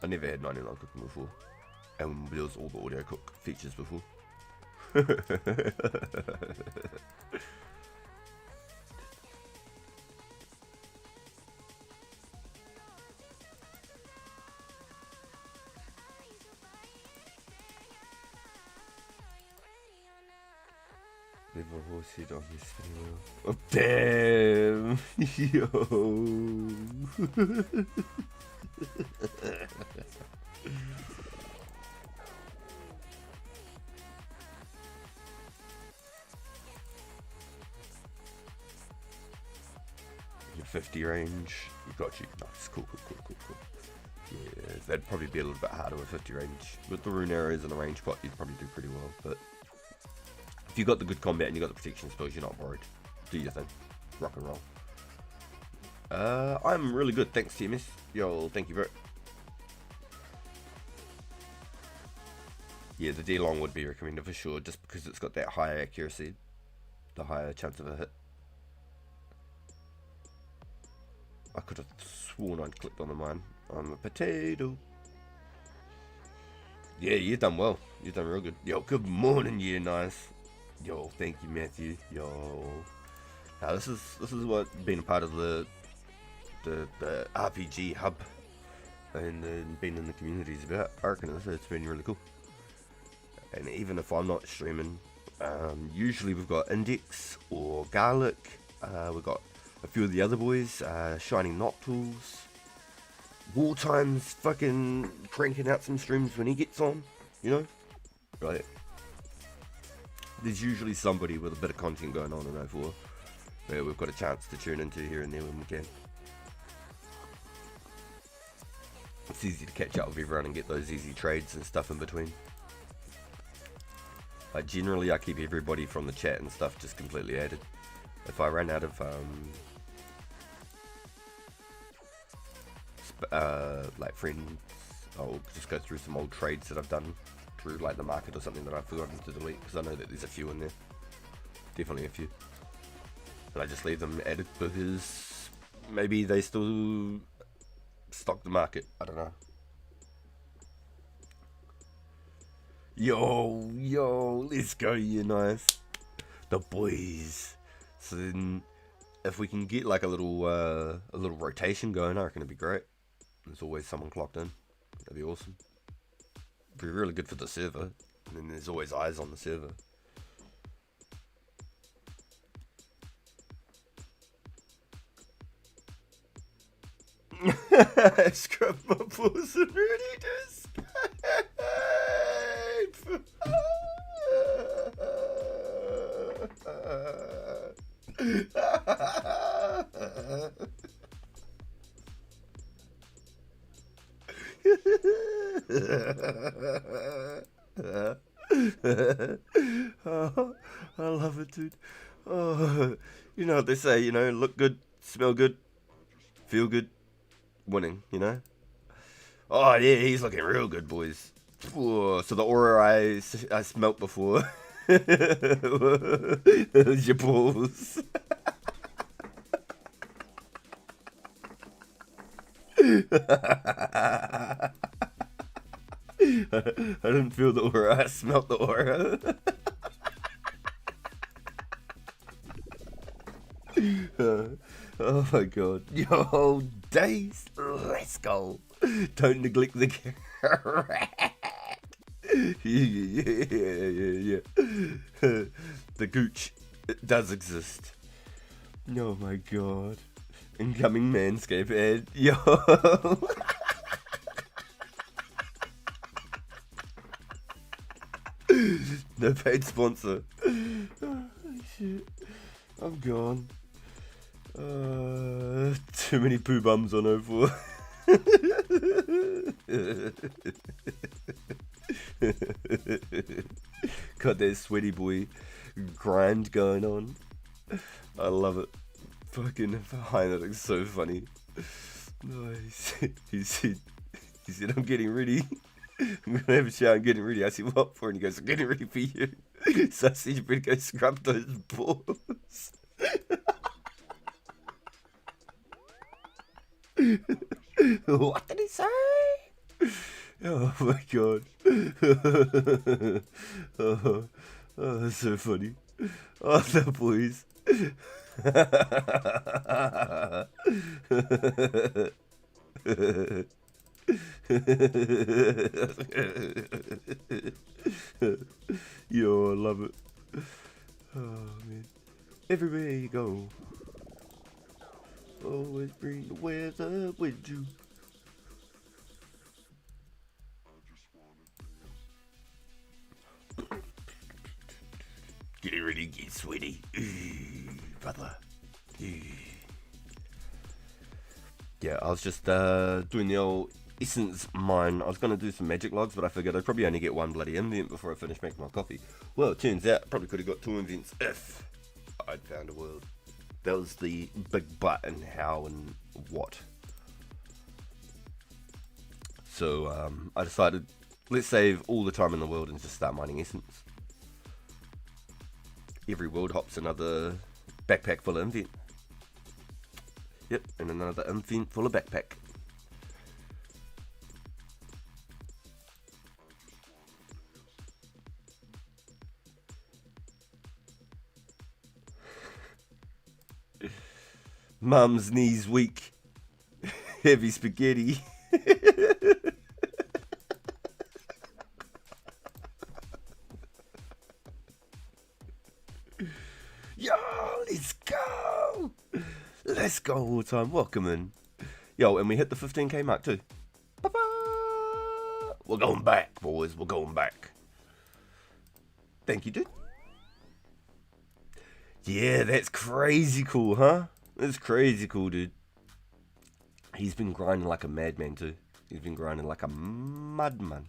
I never had 99 cooking before. And there was all the audio cook features before. Leave a horse head on his finger. Oh, damn! Yo! Your 50 range. You got you. Nice. Cool. Yeah, that'd probably be a little bit harder with 50 range. With the rune arrows and the range pot, you'd probably do pretty well, but if you got the good combat and you got the protection spells, you're not worried. Do your thing. Rock and roll. I'm really good. Thanks, TMS. Yo, thank you, bro. Yeah, the D-Long would be recommended for sure, just because it's got that higher accuracy. The higher chance of a hit. I could have sworn I'd clicked on the mine. I'm a potato. Yeah, you've done well. You've done real good. Yo, good morning, yeah, nice. Yo, thank you, Matthew. Yo, now this is what being a part of the RPG hub and being in the community is about. I reckon it's been really cool. And even if I'm not streaming, usually we've got Index or Garlic. We've got a few of the other boys, Shining Noctules. Wartime's fucking cranking out some streams when he gets on, you know? Right. There's usually somebody with a bit of content going on in 04 where we've got a chance to tune into here and there when we can. It's easy to catch up with everyone and get those easy trades and stuff in between. I keep everybody from the chat and stuff just completely added. If I run out of like friends, I'll just go through some old trades that I've done through like the market or something that I've forgotten to delete, because I know that there's a few in there. Definitely a few. And I just leave them added because maybe they still stock the market. I don't know. Yo, let's go, you nice. The boys. So then, if we can get like a little rotation going, I reckon it'd be great. There's always someone clocked in. That'd be awesome. It'd be really good for the server. And then there's always eyes on the server. Scrub my balls and ready to escape. Oh, I love it, dude. Oh, you know what they say, look good, smell good, feel good, winning, Oh, yeah, he's looking real good, boys. Whoa, so the aura I smelt before. Your balls. I didn't feel the aura, I smelt the aura. Oh my god. Yo, days, let's go. Don't neglect the carrot. Yeah. The gooch, it does exist. Oh my god. Incoming Manscape ad. Yo. No paid sponsor. Oh, shit. I'm gone. Too many poo bums on 04. Got that sweaty boy grind going on. I love it. Fucking Heinrich's so funny. Nice. He said, I'm getting ready. I'm gonna have a shower and getting ready. I said, what for? And he goes, I'm getting ready for you. So I said, you better go scrub those balls. What did he say? Oh my god. Oh, that's so funny. Oh, the boys. Yo, I love it. Oh man. Everywhere you go, always bring the weather with you. Get ready, get sweaty, brother. Yeah, I was just doing the old essence mine. I was going to do some magic logs, but I figured I'd probably only get one bloody invent before I finish making my coffee. Well, it turns out I probably could have got 2 invents if I'd found a world. That was the big but and how and what. So I decided, let's save all the time in the world and just start mining essence. Every world hop's another backpack full of invent. Yep, and another invent full of backpack. Mum's knees weak. Heavy spaghetti. Yo, let's go. Let's go all the time. Welcome in. Yo, and we hit the 15k mark too. Ba-ba! We're going back, boys. We're going back. Thank you, dude. Yeah, that's crazy cool, huh? That's crazy cool, dude. He's been grinding like a madman too. He's been grinding like a madman.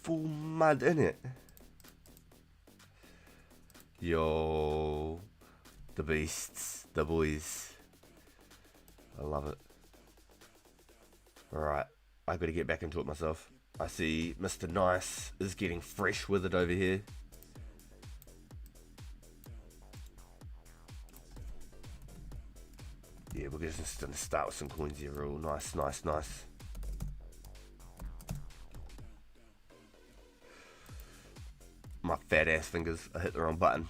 Full mud in it. Yo, the beasts, the boys. I love it. Alright, I gotta get back into it myself. I see Mr. Nice is getting fresh with it over here. Yeah, we're just gonna start with some coins here. Real nice. My fat ass fingers, I hit the wrong button.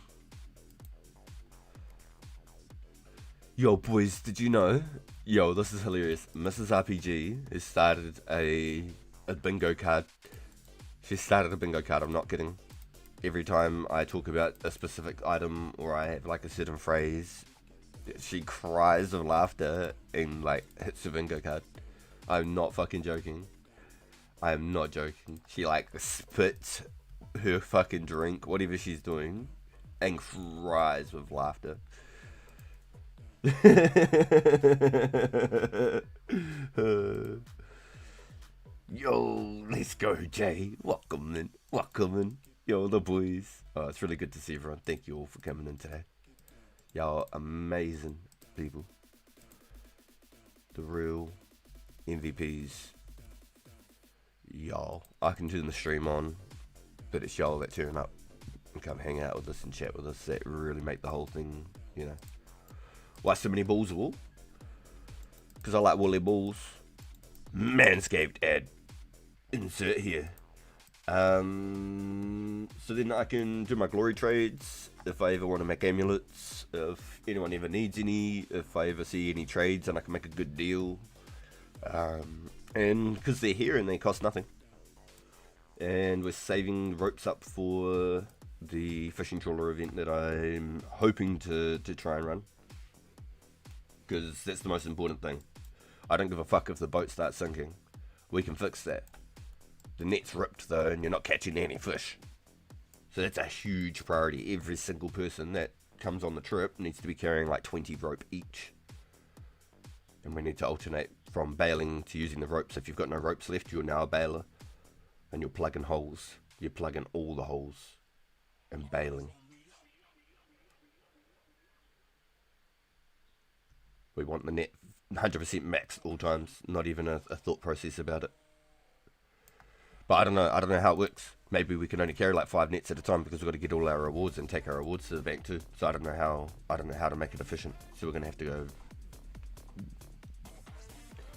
Yo, boys, did you know? Yo, this is hilarious. Mrs. RPG has started a bingo card. She started a bingo card, I'm not kidding. Every time I talk about a specific item or I have like a certain phrase, she cries of laughter and like hits the bingo card. I'm not fucking joking. I am not joking. She like spits her fucking drink, whatever she's doing, and cries with laughter. Yo, let's go, Jay. Welcome in. Yo, the boys. Oh, it's really good to see everyone. Thank you all for coming in today. Y'all amazing people. The real MVPs. Y'all. I can turn the stream on, but it's y'all that turn up and come hang out with us and chat with us that really make the whole thing, you know. Why so many balls of wool? Because I like woolly balls. Manscaped ad. Insert here. So then I can do my glory trades if I ever want to make amulets, if anyone ever needs any, if I ever see any trades and I can make a good deal. And because they're here and they cost nothing. And we're saving ropes up for the fishing trawler event that I'm hoping to try and run. Because that's the most important thing. I don't give a fuck if the boat starts sinking. We can fix that. The net's ripped though and you're not catching any fish. So that's a huge priority. Every single person that comes on the trip needs to be carrying like 20 rope each. And we need to alternate from bailing to using the ropes. If you've got no ropes left, you're now a bailer. And you're plugging holes. You're plugging all the holes. And bailing. We want the net 100% max at all times. Not even a thought process about it. But I don't know how it works. Maybe we can only carry like 5 nets at a time because we've got to get all our rewards and take our rewards to the bank too. So I don't know how to make it efficient. So we're gonna have to go.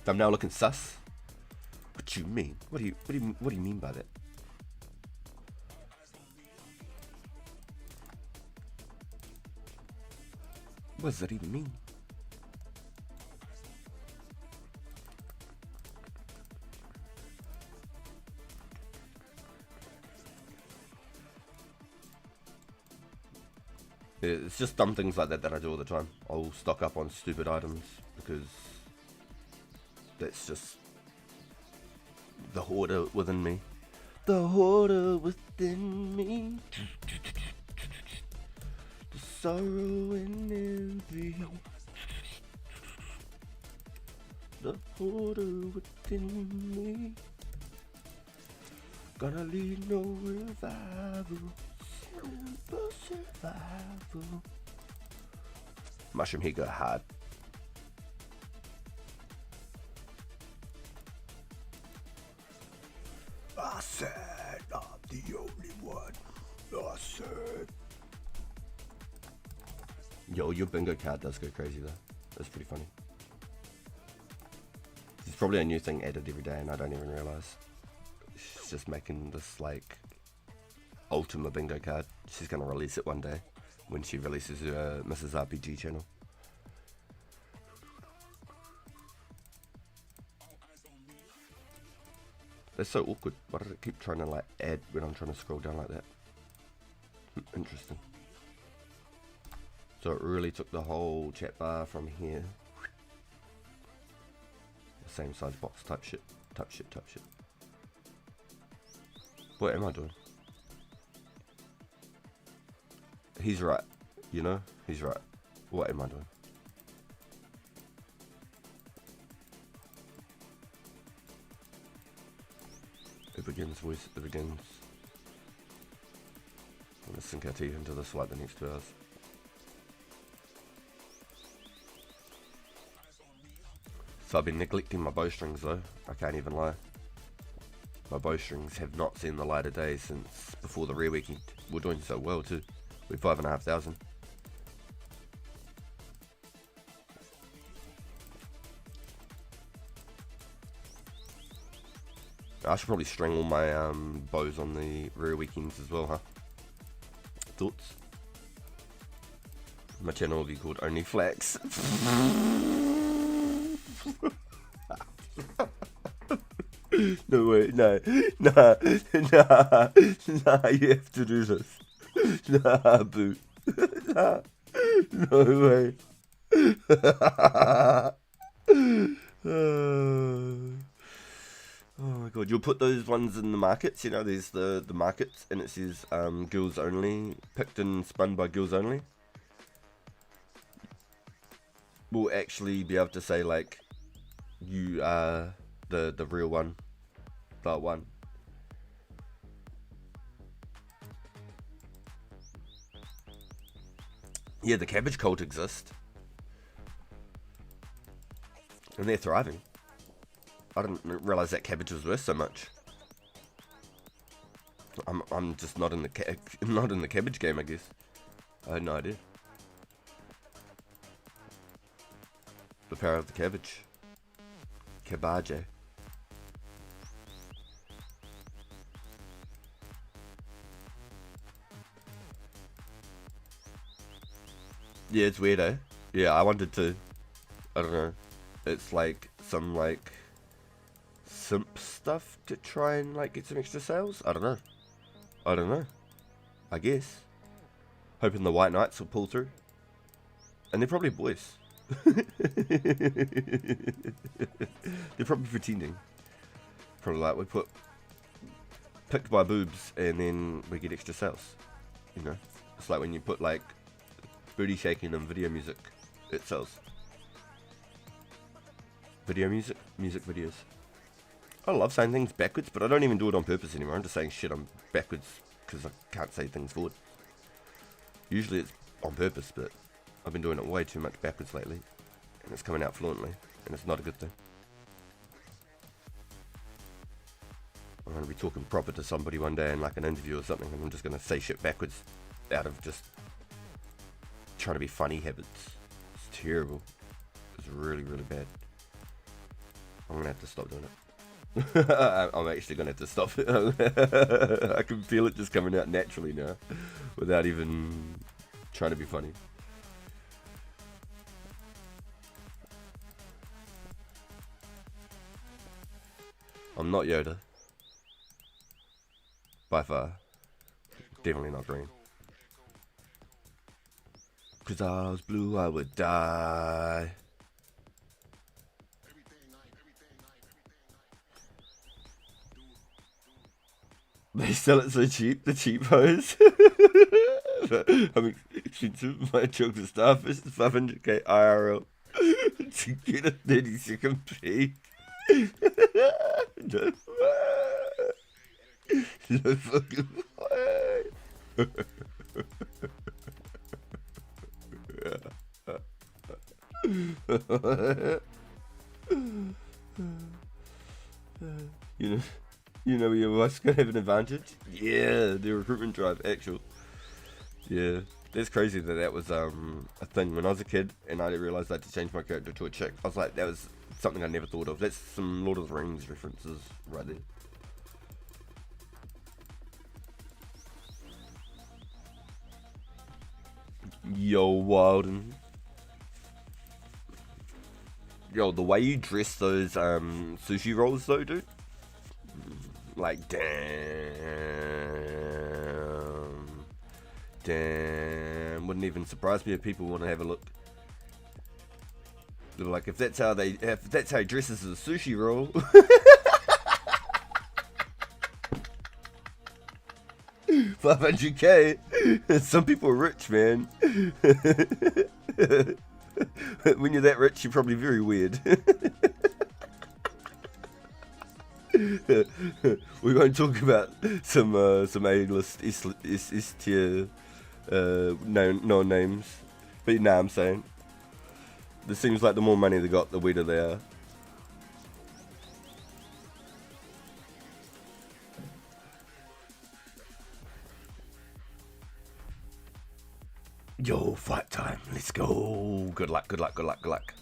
I'm now looking sus. What do you mean? What do you mean by that? What does that even mean? It's just dumb things like that I do all the time. I'll stock up on stupid items because that's just the hoarder within me. The hoarder within me. The sorrow and envy. The hoarder within me. Gonna lead no revival. Simple survival. Mushroom here go hard. I said I'm the only one. I said. Yo, your bingo card does go crazy though. That's pretty funny. There's probably a new thing added every day and I don't even realise. She's just making this like Ultima bingo card. She's gonna release it one day when she releases her Mrs. RPG channel. That's so awkward. Why does it keep trying to like add when I'm trying to scroll down like that? Interesting. So it really took the whole chat bar from here. The same size box type shit. Type shit. What am I doing? He's right. You know? He's right. What am I doing? It begins, voice. It begins. I'm gonna sink our teeth into this like the next 2 hours. So I've been neglecting my bowstrings though. I can't even lie. My bowstrings have not seen the light of day since before the rare weekend. We're doing so well too. We're 5,500. I should probably string all my bows on the rare weekends as well, huh? Thoughts? My channel will be called Only Flax. No way, no, nah, you have to do this. Nah, boo. Nah, no way. Oh my god, you'll put those ones in the markets, you know, there's the markets and it says girls only, picked and spun by girls only. We'll actually be able to say like, you are the real one, the one. Yeah, the cabbage cult exist. And they're thriving. I didn't realise that cabbage was worth so much. I'm just not in the cabbage game, I guess. I had no idea. The power of the cabbage. Cabbage. Yeah, it's weird, eh? Yeah, I wanted to. I don't know. It's like some like simp stuff to try and like get some extra sales. I don't know. I guess. Hoping the White Knights will pull through. And they're probably boys. They're probably pretending. Probably like we put picked by boobs and then we get extra sales. You know? It's like when you put like booty shaking and video music, it sells. Video music videos. I love saying things backwards, but I don't even do it on purpose anymore. I'm just saying shit on backwards because I can't say things forward. Usually it's on purpose, but I've been doing it way too much backwards lately, and it's coming out fluently, and it's not a good thing. I'm going to be talking proper to somebody one day in like an interview or something, and I'm just going to say shit backwards out of just trying to be funny habits. It's terrible. It's really, really bad. I'm going to have to stop doing it. I'm actually going to have to stop it. I can feel it just coming out naturally now, without even trying to be funny. I'm not Yoda. By far. Definitely not green. Cause I was blue, I would die. They sell it so cheap, the cheap hose. I'm expensive. My chocolate starfish is 500k IRL to get a 30-second peek. No way. No fucking way. You know your wife's gonna have an advantage? Yeah, the recruitment drive, actual. Yeah, that's crazy that was a thing when I was a kid, and I didn't realise I had to change my character to a chick. I was like, that was something I never thought of. That's some Lord of the Rings references right there. Yo, Wilden. Yo, the way you dress those sushi rolls though, dude. Like, damn. Wouldn't even surprise me if people want to have a look. They're like, if that's how he dresses as a sushi roll. $500k. Some people are rich, man. When you're that rich, you're probably very weird. We won't talk about some A-list S tier no names, but you know what I'm saying. It seems like the more money they got, the weirder they are. Yo, fight time. Let's go. Good luck, good luck, good luck, good luck.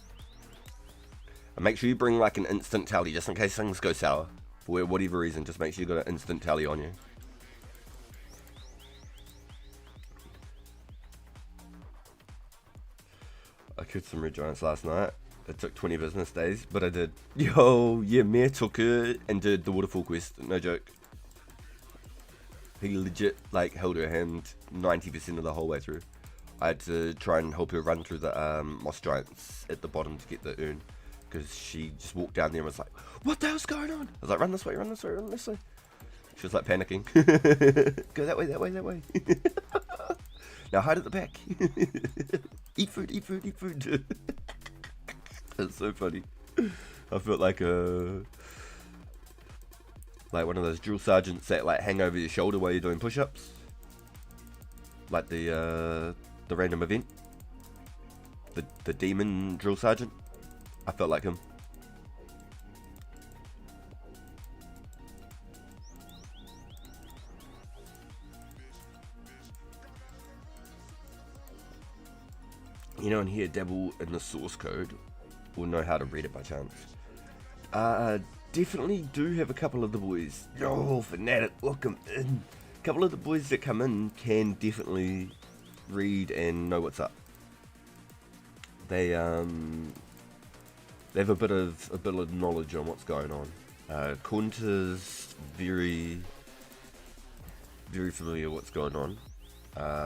And make sure you bring like an instant tally just in case things go sour. For whatever reason, just make sure you got an instant tally on you. I killed some red giants last night. It took 20 business days, but I did. Yo, yeah, Mare took her and did the waterfall quest. No joke. He legit like held her hand 90% of the whole way through. I had to try and help her run through the moss giants at the bottom to get the urn, because she just walked down there and was like, what the hell's going on? I was like, run this way, run this way, run this way. She was like panicking. Go that way, that way, that way. Now hide at the back. Eat food, eat food, eat food. That's so funny. I felt like one of those drill sergeants that like hang over your shoulder while you're doing push-ups. Like the random event. the demon drill sergeant. I felt like him. Anyone here dabble in the source code or know how to read it by chance? Definitely do have a couple of the boys. Oh, Fanatic, look 'em in. A couple of the boys that come in can definitely read and know what's up. They have a bit of knowledge on what's going on. Kunta's very familiar with what's going on.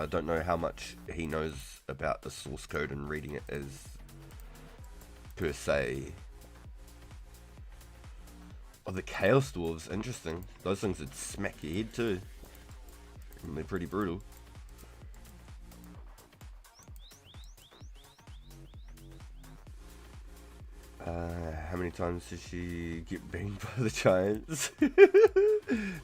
Don't know how much he knows about the source code and reading it is per se. Oh, the Chaos Dwarves, interesting. Those things would smack your head too. And they're pretty brutal. How many times did she get banged by the giants?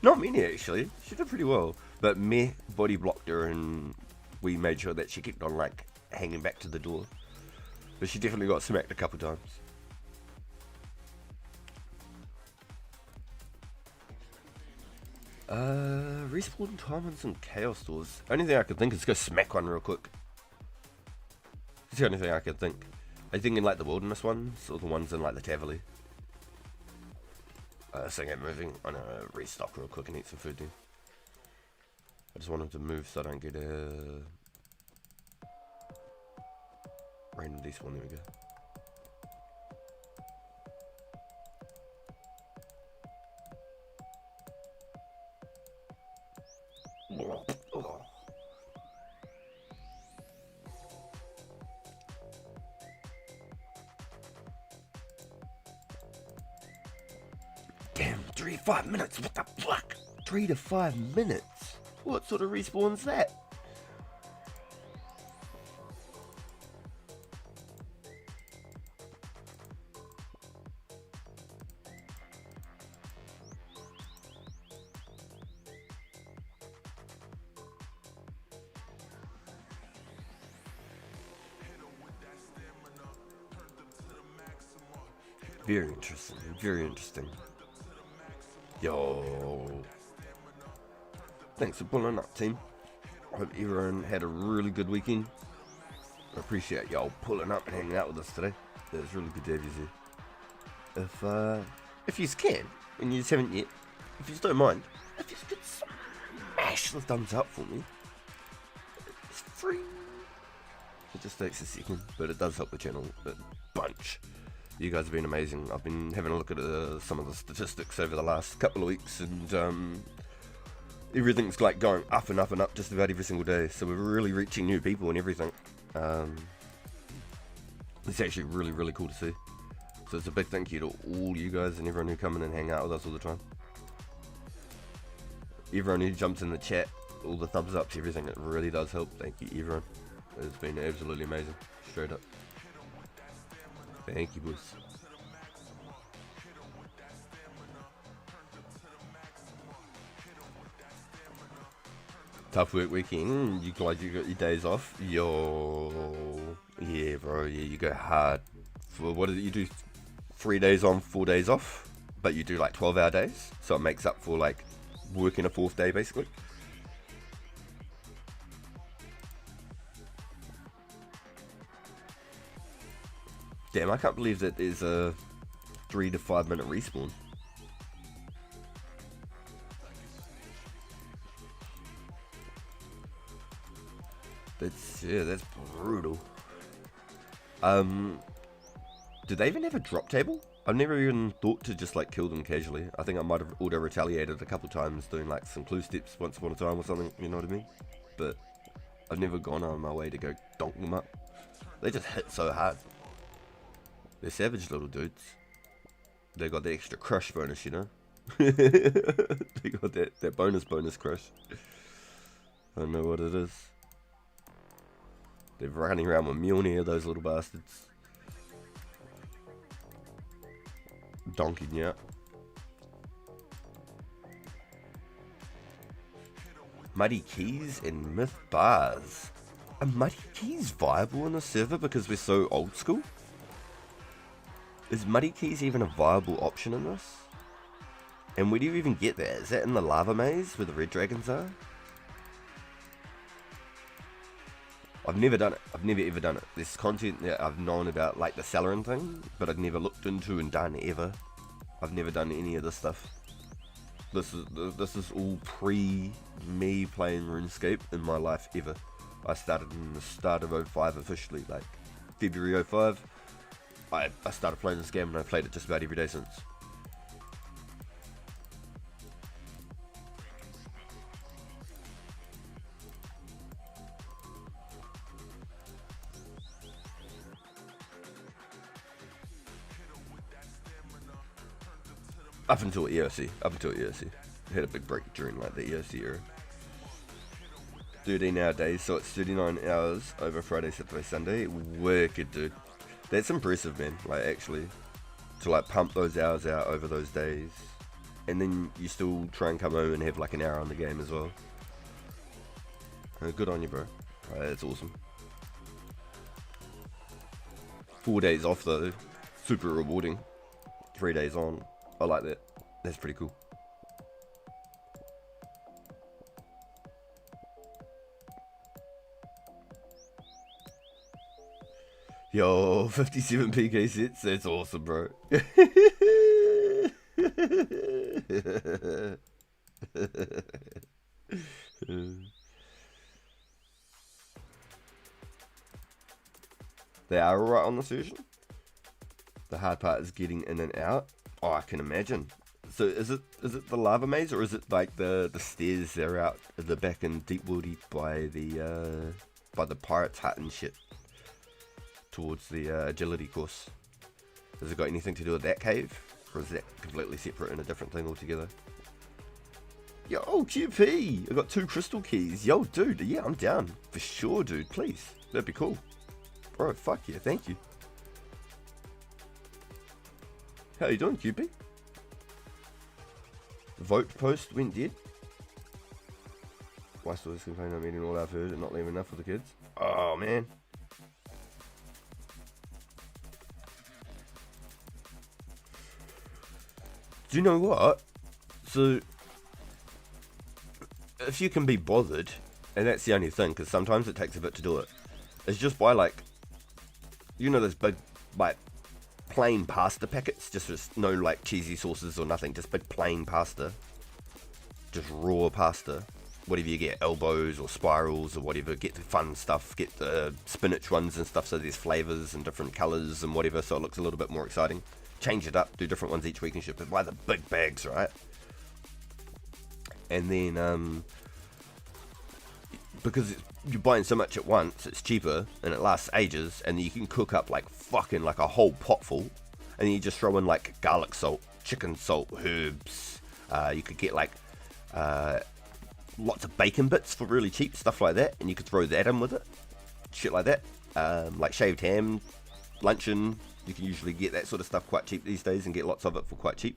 Not many actually. She did pretty well. But Meh body blocked her and we made sure that she kept on like hanging back to the door. But she definitely got smacked a couple times. Respawn time on some Chaos Doors. Only thing I could think is go smack one real quick. That's the only thing I could think. Are you thinking like the wilderness ones or the ones in like the Tavily? So get moving. I'm gonna restock real quick and eat some food then. I just want him to move so I don't get a random despawn. There we go. Damn, 3 to 5 minutes, what the fuck? 3 to 5 minutes? What sort of respawn's that? Very interesting, very interesting. Yo. Thanks for pulling up, team. Hope everyone had a really good weekend. I appreciate y'all pulling up and hanging out with us today. It's really good to have you here. If you can, and you just haven't yet, if you just don't mind, if you could smash the thumbs up for me. It's free. It just takes a second, but it does help the channel a bunch. You guys have been amazing. I've been having a look at some of the statistics over the last couple of weeks, and everything's like going up and up and up just about every single day. So we're really reaching new people and everything. It's actually really, really cool to see. So it's a big thank you to all you guys and everyone who come in and hang out with us all the time. Everyone who jumps in the chat, all the thumbs ups, everything, it really does help. Thank you, everyone. It's been absolutely amazing. Straight up. Thank you, boys. Tough work weekend. You glad you got your days off? Yo, yeah, bro. Yeah, you go hard. For what is it? You do 3 days on, 4 days off, but you do like 12-hour days, so it makes up for like working a 4th day, basically. Damn, I can't believe that there's a 3 to 5 minute respawn. That's brutal. Did they even have a drop table? I've never even thought to just like kill them casually. I think I might have auto retaliated a couple times doing like some clue steps once upon a time or something, you know what I mean? But I've never gone on my way to go donk them up. They just hit so hard. They're savage little dudes. They got the extra crush bonus, you know? They got that bonus crush. I don't know what it is. They're running around with Mjolnir, those little bastards. Donking you out. Muddy Keys and Myth Bars. Are Muddy Keys viable on the server because we're so old school? Is Muddy Keys even a viable option in this? And where do you even get that? Is that in the lava maze where the red dragons are? I've never done it. I've never ever done it. There's content that I've known about, like the Celerin thing, but I've never looked into and done ever. I've never done any of this stuff. This is all pre me playing RuneScape in my life ever. I started in the start of 05 officially, like February 05. I started playing this game and I played it just about every day since. Up until EOC. I had a big break during like the EOC era. 13 hour days, so it's 39 hours over Friday, Saturday, Sunday. Wicked, dude. That's impressive, man. Like, actually, to like pump those hours out over those days, and then you still try and come home and have like an hour on the game as well. Good on you, bro. That's awesome. 4 days off though, super rewarding. 3 days on. I like that. That's pretty cool. Yo, 57 PK sets. That's awesome, bro. They are alright on this version. The hard part is getting in and out. Oh, I can imagine. So is it the lava maze, or is it like the stairs that are out at the back in Deep Woody by the pirate's hut and shit, towards the agility course? Has it got anything to do with that cave, or is that completely separate and a different thing altogether? Yo, QP! I got 2 crystal keys. Yo, dude, yeah, I'm down for sure, dude. Please, that'd be cool, bro. Fuck yeah, thank you. How you doing, QP? The vote post went dead. Why still this complaint I'm eating all our food and not leaving enough for the kids? Oh man. Do you know what? So, if you can be bothered, and that's the only thing, because sometimes it takes a bit to do it, it's just buy like, you know, those big, like, plain pasta packets, just no like cheesy sauces or nothing, just big plain pasta, just raw pasta, whatever you get, elbows or spirals or whatever. Get the fun stuff, get the spinach ones and stuff, so there's flavors and different colors and whatever, so it looks a little bit more exciting. Change it up, do different ones each week and shit, but buy the big bags, right? And then because you're buying so much at once, it's cheaper and it lasts ages, and you can cook up like fucking like a whole pot full, and then you just throw in like garlic salt, chicken salt, herbs. You could get like lots of bacon bits for really cheap, stuff like that, and you could throw that in with it, shit like that. Like shaved ham, luncheon, you can usually get that sort of stuff quite cheap these days and get lots of it for quite cheap,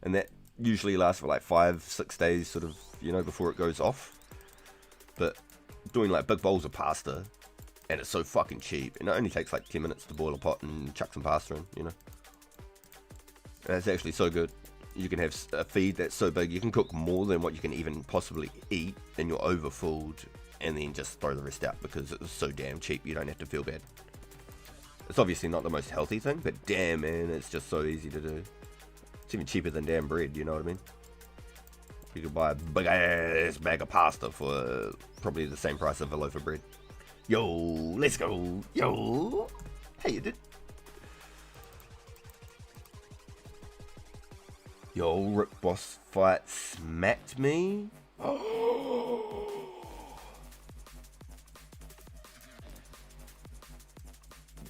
and that usually lasts for like 5-6 days, sort of, you know, before it goes off. But doing like big bowls of pasta, and it's so fucking cheap, and it only takes like 10 minutes to boil a pot and chuck some pasta in, you know. And it's actually so good. You can have a feed that's so big, you can cook more than what you can even possibly eat, and you're overfulled, and then just throw the rest out because it's so damn cheap, you don't have to feel bad. It's obviously not the most healthy thing, but damn man, it's just so easy to do. It's even cheaper than damn bread, you know what I mean? You could buy a big ass bag of pasta for probably the same price of a loaf of bread. Yo, let's go. Yo, how you did? Yo, Rip Boss Fight smacked me.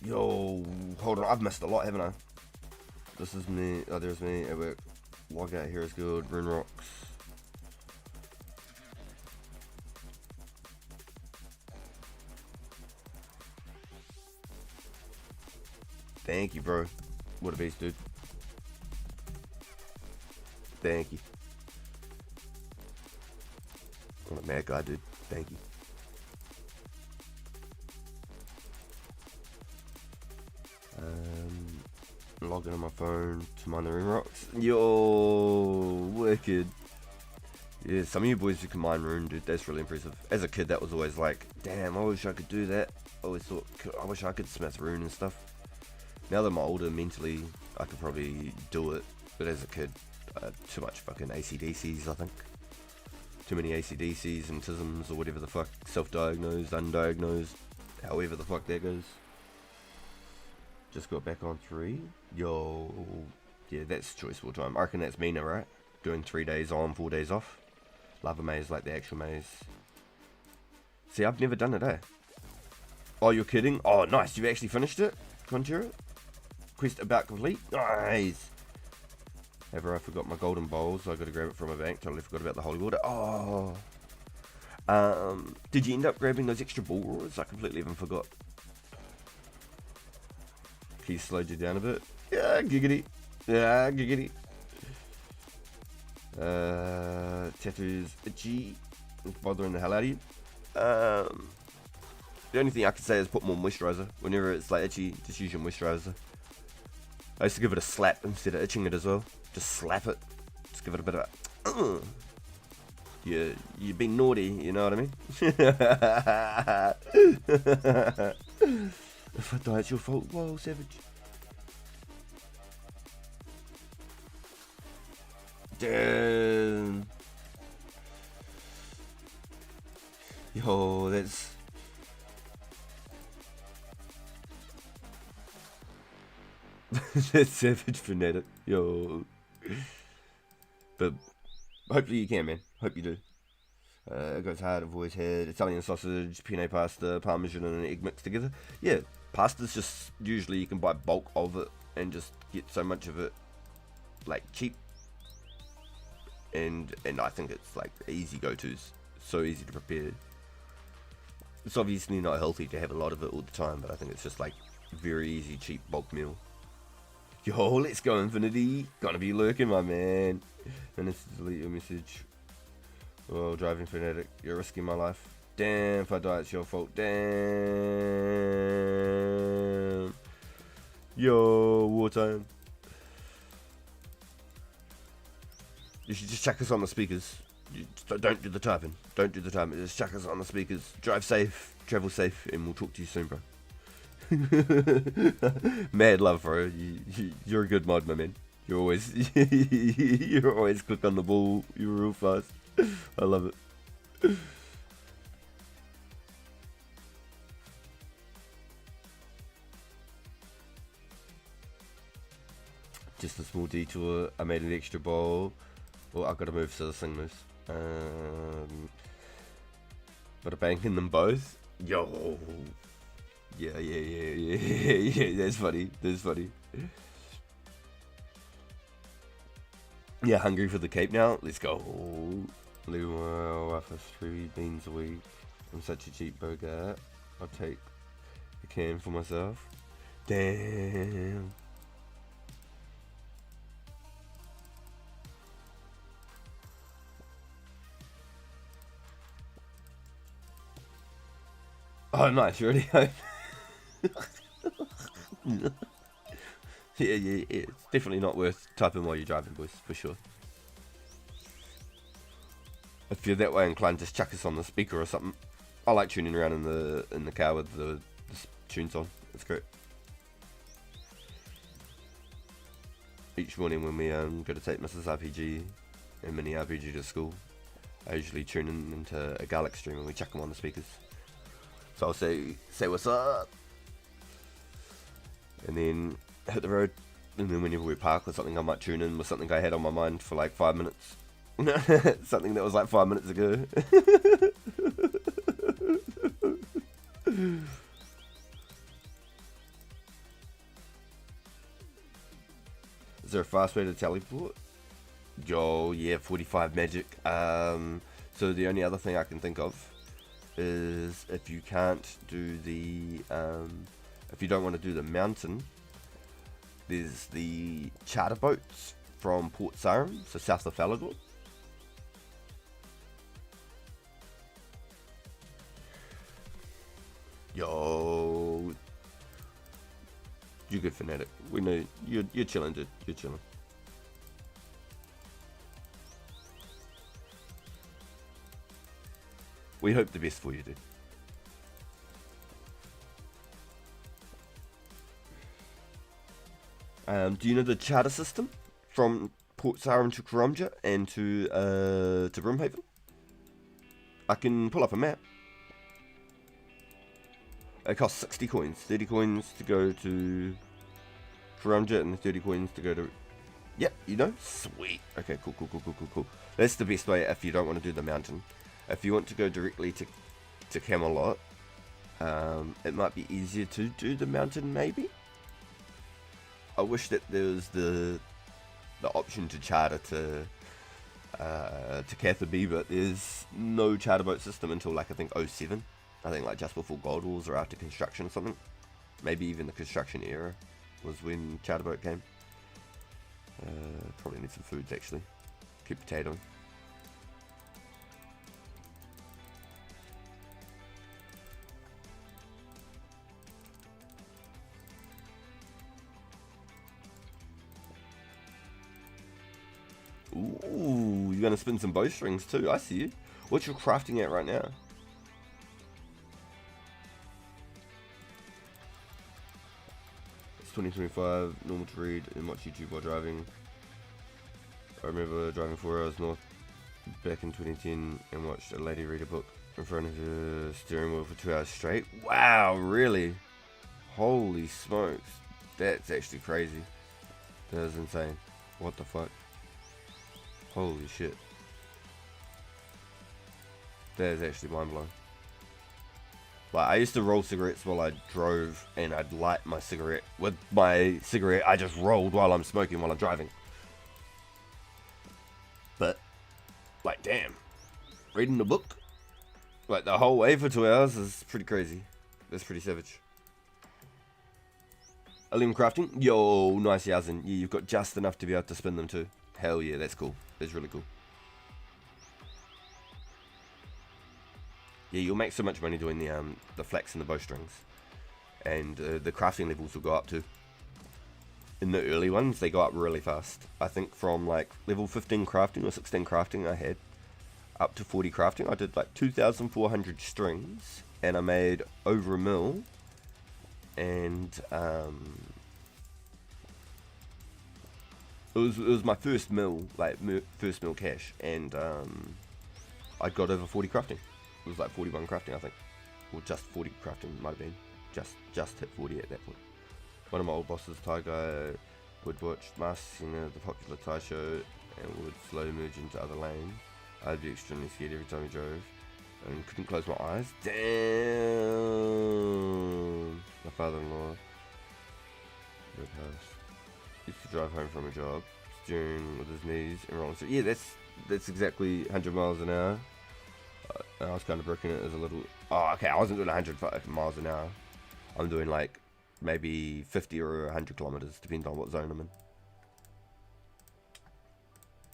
Yo, hold on, I've missed a lot, haven't I? This is me. Oh, there's me at work. Log out, Heroes Guild, Rune Rocks. Thank you, bro. What a beast, dude. Thank you. What a mad guy, dude. Thank you. Log in on my phone to mine the rune rocks. Yo, wicked. Yeah, some of you boys who can mine rune, dude, that's really impressive. As a kid, that was always like, damn, I wish I could do that. I always thought, I wish I could smith rune and stuff. Now that I'm older, mentally, I could probably do it. But as a kid, too much fucking ACDCs, I think. Too many ACDCs and tisms or whatever the fuck. Self-diagnosed, undiagnosed, however the fuck that goes. Just got back on 3. Yo, yeah, that's choiceful time. I reckon that's Mina, right? Doing 3 days on, 4 days off. Love a maze like the actual maze. See, I've never done it, eh? Oh, you're kidding? Oh, nice. You've actually finished it? Conjure? Quest about complete? Nice. Ever I forgot my golden bowls, so I got to grab it from my bank. Totally forgot about the holy water. Oh. Did you end up grabbing those extra bull roars? I completely even forgot. He slowed you down a bit. Yeah, giggity. Yeah, giggity. Tattoos itchy. It's bothering the hell out of you. The only thing I can say is put more moisturizer. Whenever it's like itchy, just use your moisturizer. I used to give it a slap instead of itching it as well. Just slap it. Just give it a bit of a... You've been naughty, you know what I mean? If I die, it's your fault. Whoa, savage. Damn. Yo, that's... That's savage fanatic. Yo. But hopefully you can, man. Hope you do. It goes hard. I've always had Italian sausage, penne pasta, parmesan and an egg mixed together. Yeah, pasta's just usually you can buy bulk of it and just get so much of it like cheap. And I think it's like easy go-tos. So easy to prepare. It's obviously not healthy to have a lot of it all the time, but I think it's just like very easy, cheap bulk meal. Yo, let's go Infinity. Gonna be lurking, my man. And this is delete your message. Oh, driving fanatic. You're risking my life. Damn, if I die, it's your fault. Damn. Yo, wartime. You should just chuck us on the speakers. Don't do the typing. Don't do the typing. Just chuck us on the speakers. Drive safe, travel safe, and we'll talk to you soon, bro. Mad love, bro. You're a good mod, my man. You're always you're always quick on the ball. You're real fast. I love it. Just a small detour. I made an extra bowl. Well, I've got to move so this thing moves. But a bank in them both. Yo. Yeah. That's funny. That's funny. Yeah, hungry for the cape now. Let's go. Leave my wife for 3 beans a week. I'm such a cheap burger. I'll take a can for myself. Damn. Oh, nice. You ready? Yeah. It's definitely not worth typing while you're driving, boys, for sure. If you're that way inclined, just chuck us on the speaker or something. I like tuning around in the car with the tunes on. It's great. Each morning when we go to take Mrs. RPG and Mini RPG to school, I usually tune into a Garlic stream and we chuck them on the speakers. So I'll say what's up, and then hit the road, and then whenever we park or something, I might tune in with something I had on my mind for like 5 minutes. Something that was like 5 minutes ago. Is there a fast way to teleport? Yo, yeah, 45 magic. So the only other thing I can think of is if you can't do the if you don't want to do the mountain, there's the charter boats from Port Sarum, so south of Falador. Yo, You're good, Fanatic. We know you're chilling, dude. You're chilling. We hope the best for you, dude. Do you know the charter system from Port Sarum to Karumja and to Brimhaven? I can pull up a map. It costs 60 coins. 30 coins to go to Karumja and 30 coins to go to... Yep, you know? Sweet. Okay, cool. That's the best way if you don't want to do the mountain. If you want to go directly to Camelot, it might be easier to do the mountain, maybe? I wish that there was the option to charter to Catherby, but there's no charter boat system until like I think 07. I think like just before Gold Wars or after construction or something. Maybe even the construction era was when charter boat came. Probably need some foods actually. Keep potatoing. Ooh, you're gonna spin some bowstrings too. I see you. What's your crafting at right now? It's 2025. Normal to read and watch YouTube while driving. I remember driving 4 hours north back in 2010 and watched a lady read a book in front of her steering wheel for 2 hours straight. Wow, really? Holy smokes. That's actually crazy. That is insane. What the fuck? Holy shit. That is actually mind blowing. Like, I used to roll cigarettes while I drove, and I'd light my cigarette. With my cigarette, I just rolled while I'm smoking while I'm driving. But, like, damn. Reading the book, like, the whole way for 2 hours is pretty crazy. That's pretty savage. Alien crafting? Yo, nice Yazin. Yeah, you've got just enough to be able to spin them too. Hell yeah, that's cool. That's really cool. Yeah, you'll make so much money doing the flax and the bowstrings. And the crafting levels will go up too. In the early ones, they go up really fast. I think from like level 15 crafting or 16 crafting I had up to 40 crafting. I did like 2,400 strings and I made over $1 million. And it was my first mill, like first mill cash, and I got over 40 crafting. It was like 41 crafting, I think, or just 40 crafting might have been. Just hit 40 at that point. One of my old bosses, Thai guy, would watch Mask Singer, the popular Thai show, and would slow merge into other lanes. I'd be extremely scared every time he drove, and couldn't close my eyes. Damn. My father-in-law, red house, used to drive home from a job, steering with his knees and rolling. So yeah, that's exactly 100 miles an hour. I was kind of breaking it as a little. Oh, okay, I wasn't doing 100 miles an hour. I'm doing like maybe 50 or 100 kilometers, depending on what zone I'm in.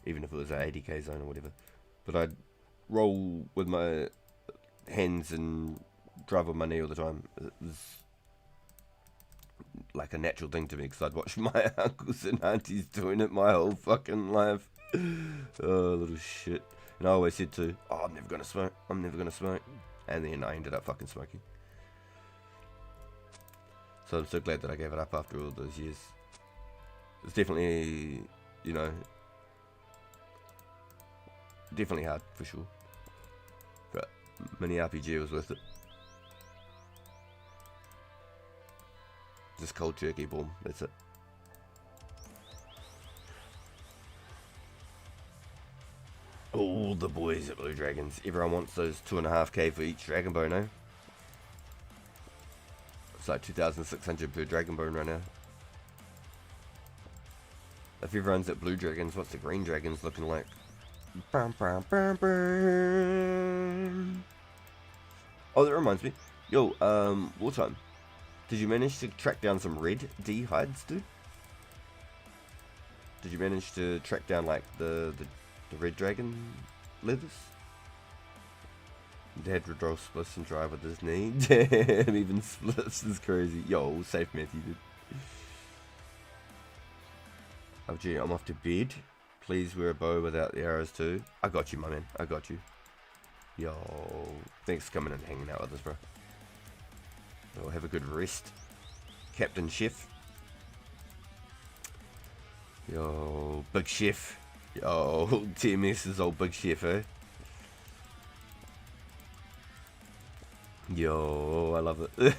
Even if it was an 80k zone or whatever. But I'd roll with my hands and drive with my knee all the time. It was like a natural thing to me because I'd watched my uncles and aunties doing it my whole fucking life. Oh, little shit. And I always said to, oh, I'm never gonna smoke. And then I ended up fucking smoking. So I'm so glad that I gave it up after all those years. It's definitely, you know, definitely hard for sure. But mini RPG was worth it. Just cold turkey, boom, that's it. All the boys at Blue Dragons. Everyone wants those 2.5k for each dragon bone, eh? It's like 2,600 per dragon bone right now. If everyone's at Blue Dragons, what's the Green Dragons looking like? Bum, bum, bum, bum. Oh, that reminds me. Yo, Wartime. Did you manage to track down some red D hides, dude? Did you manage to track down like the red dragon leathers? Dad would roll splits and drive with his knee. Damn, even splits is crazy. Yo, safe Matthew, dude. Oh gee, I'm off to bed. Please wear a bow without the arrows too. I got you, my man. I got you. Yo, thanks for coming and hanging out with us, bro. We'll have a good rest. Captain Chef. Yo, Big Chef. Yo, TMS's old Big Chef, eh? Yo, I love it.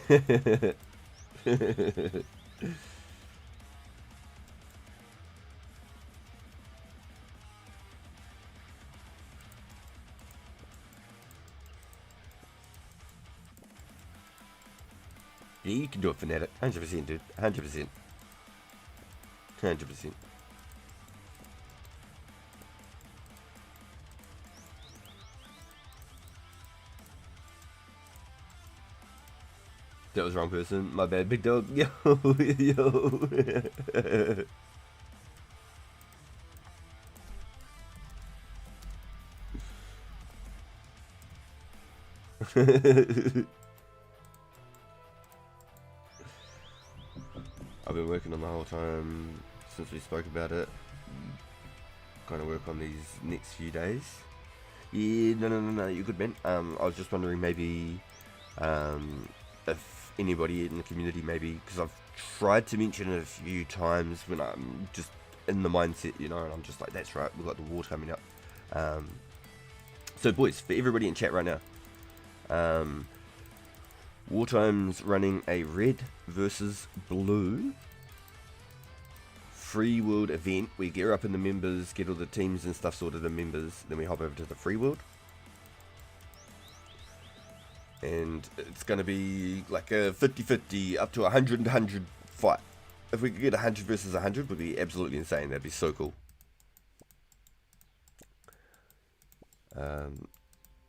Yeah, you can do it, Fnatic. 100%, dude. 100%. 100%. That was the wrong person. My bad, big dog. Yo, yo. I've been working on the whole time since we spoke about it. Kind of work on these next few days. Yeah, no, you're good, man. I was just wondering maybe if anybody in the community maybe, because I've tried to mention it a few times when I'm just in the mindset, you know, and I'm just like, that's right, we've got the war coming up. So boys, for everybody in chat right now, Wartime's running a red versus blue free world event. We gear up in the members, get all the teams and stuff sorted in members, then we hop over to the free world. And it's going to be like a 50-50 up to 100 fight. If we could get 100 versus 100, would be absolutely insane. That'd be so cool.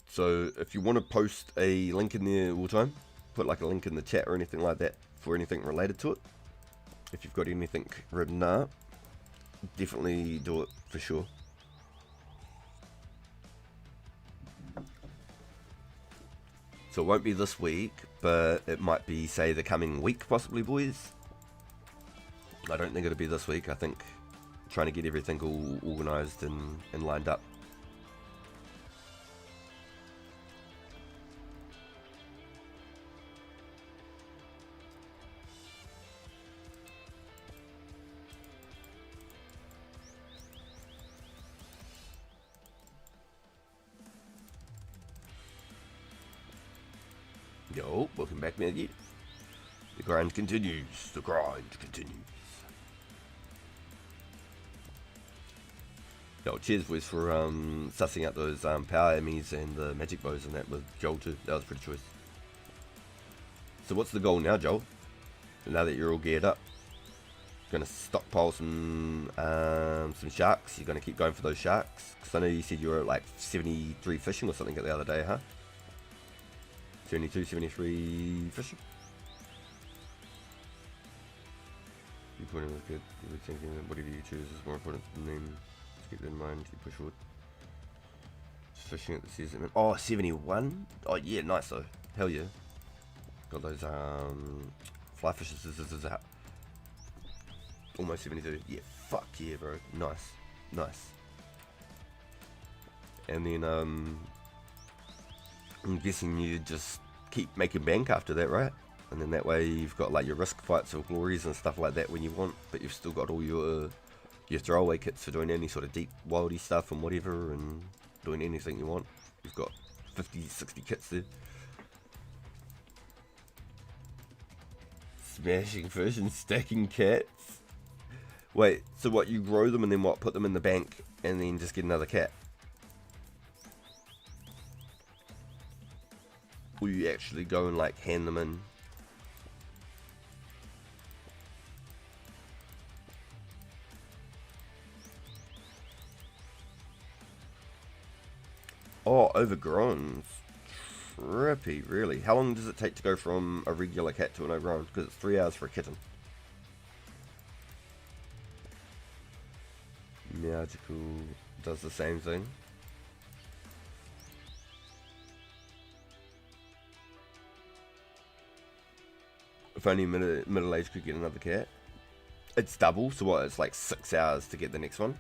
So if you want to post a link in there all the time, put like a link in the chat or anything like that for anything related to it. If you've got anything written up, definitely do it for sure. So it won't be this week, but it might be, say, the coming week possibly, boys. I don't think it'll be this week. I think trying to get everything all organised and lined up. Yo, welcome back, Maggie. The grind continues. The grind continues. Yo, cheers, boys, for sussing out those power enemies and the magic bows and that with Joel too. That was a pretty choice. So what's the goal now, Joel? Now that you're all geared up, gonna stockpile some sharks. You're gonna keep going for those sharks, because I know you said you were at like 73 fishing or something the other day, huh? 72, 73 fishing. You put in a good. You're thinking that whatever you choose is more important than the name. Just keep that in mind. You push forward. Fishing at the season. Oh, 71. Oh yeah, nice though. Hell yeah. Got those fly fishes. Almost 72. Yeah, fuck yeah, bro. Nice, nice. And then I'm guessing you just keep making bank after that, right? And then that way you've got like your risk fights or glories and stuff like that when you want, but you've still got all your throwaway kits for doing any sort of deep wildy stuff and whatever, and doing anything you want. You've got 50, 60 kits there. Smashing fish and stacking cats. Wait, so what, you grow them and then what, put them in the bank and then just get another cat? Or you actually go and like hand them in? Oh, overgrown. Trippy, really. How long does it take to go from a regular cat to an overgrown? Because it's 3 hours for a kitten. Magical does the same thing. If only middle age could get another cat. It's double, so what? It's like 6 hours to get the next one.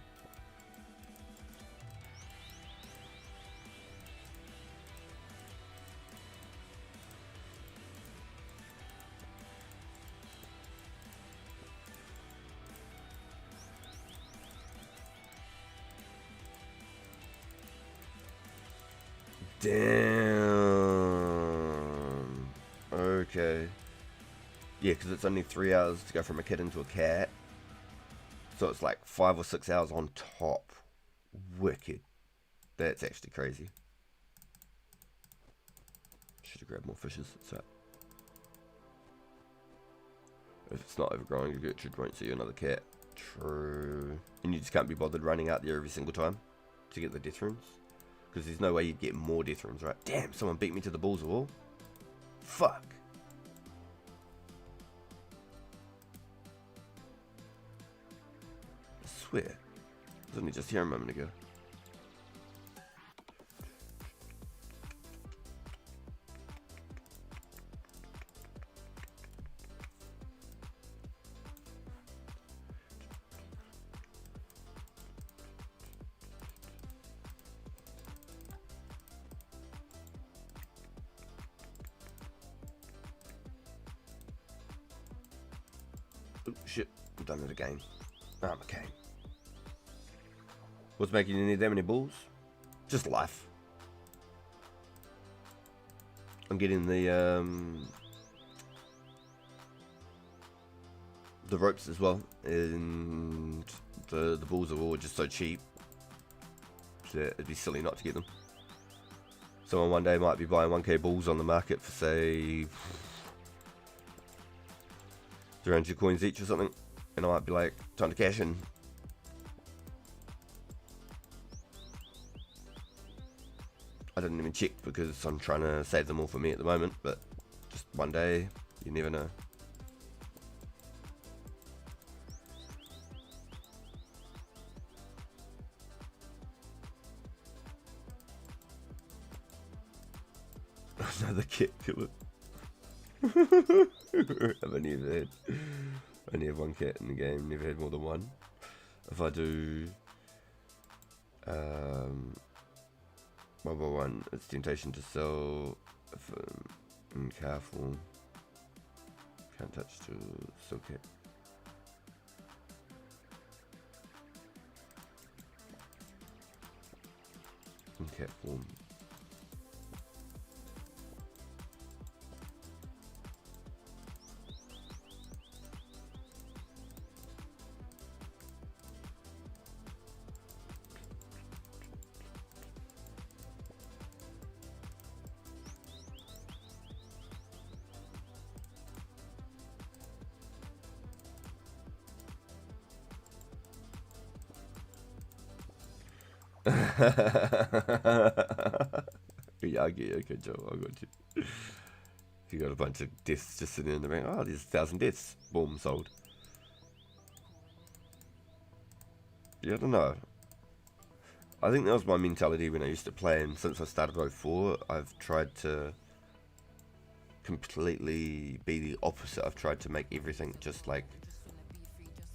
Damn. Okay. Yeah, because it's only 3 hours to go from a kitten to a cat. So it's like 5 or 6 hours on top. Wicked. That's actually crazy. Should have grabbed more fishes. So if it's not overgrowing, you won't see another cat. True. And you just can't be bothered running out there every single time to get the death runes. Because there's no way you'd get more death runes, right? Damn, someone beat me to the balls wall. Fuck. I swear. I was only just here a moment ago. Oh shit, I've done it again. Oh, okay. What's making you need that many balls? Just life. I'm getting the ropes as well, and the balls are all just so cheap. So it'd be silly not to get them. Someone one day might be buying 1k balls on the market for say around 2 coins each or something, and I might be like, time to cash in. I didn't even check because I'm trying to save them all for me at the moment, but just one day, you never know. Another cat killer. I've only have one cat in the game, never had more than one. If I do 1x1, it's temptation to sell if in careful. Can't touch to sell cat. In cat form. Yeah, I get you. Okay, Joe, I got you. You got a bunch of deaths just sitting in the bank. Oh, there's 1,000 deaths. Boom, sold. Yeah, I don't know. I think that was my mentality when I used to play, and since I started 04, I've tried to completely be the opposite. I've tried to make everything just like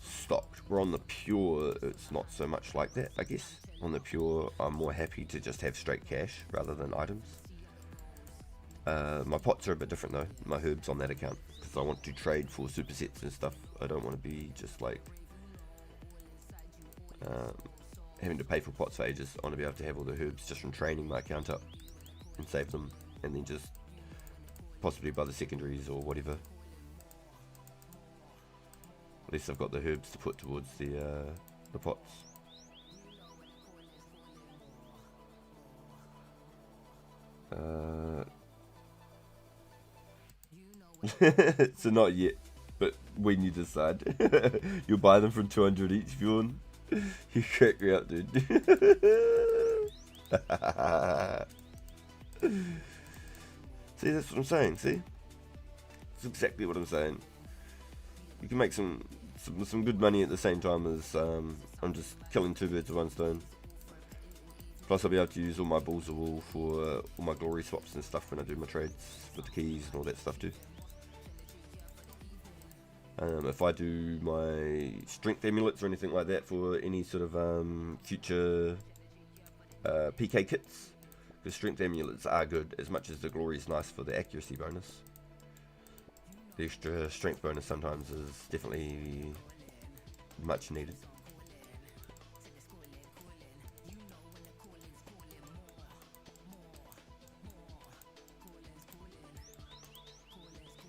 stocked. Where on the pure, it's not so much like that, I guess. On the pure, I'm more happy to just have straight cash rather than items. My pots are a bit different though, my herbs on that account, because I want to trade for supersets and stuff. I don't want to be just like having to pay for pots for ages. I want to be able to have all the herbs just from training my account up and save them, and then just possibly buy the secondaries or whatever. At least I've got the herbs to put towards the pots. So not yet, but when you decide, you'll buy them from 200 each if you want. You crack me up, dude. See, that's what I'm saying. See, that's exactly what I'm saying. You can make some good money at the same time as I'm just killing 2 birds with 1 stone. Plus I'll be able to use all my balls of wool for all my glory swaps and stuff when I do my trades with the keys and all that stuff too. If I do my strength amulets or anything like that for any sort of future PK kits, the strength amulets are good, as much as the glory is nice for the accuracy bonus. The extra strength bonus sometimes is definitely much needed.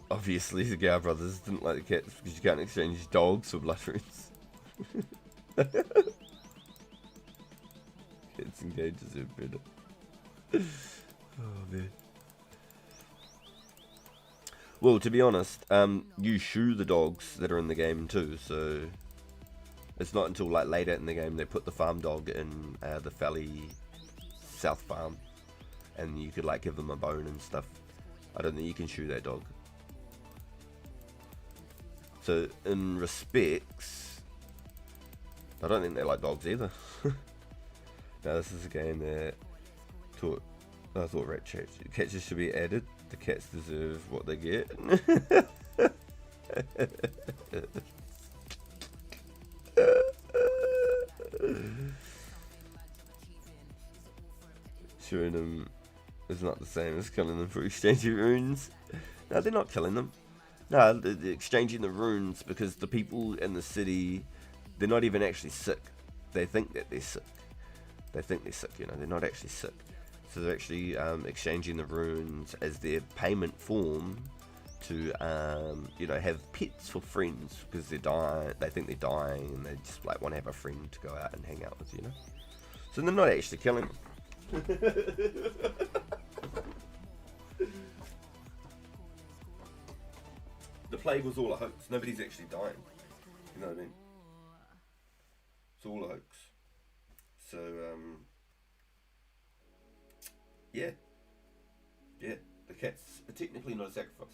Obviously, the Gow brothers didn't like the cats because you can't exchange dogs for blood runes. Cats and cages are better. Oh man. Well, to be honest, you shoe the dogs that are in the game too, so it's not until like later in the game they put the farm dog in the Valley South farm, and you could like give them a bone and stuff. I don't think you can shoe that dog. So in respects, I don't think they like dogs either. Now this is a game that I thought rat catches should be added. The cats deserve what they get. Shooting them is not the same as killing them for exchanging runes. No, they're not killing them. No, they're exchanging the runes because the people in the city, they're not even actually sick. They think that they're sick. They think they're sick, you know, they're not actually sick. So they're actually exchanging the runes as their payment form to, you know, have pets for friends because they think they're dying and they just like want to have a friend to go out and hang out with, you know. So they're not actually killing them. The plague was all a hoax. Nobody's actually dying. You know what I mean? It's all a hoax. So, yeah. Yeah, the cats are technically not a sacrifice.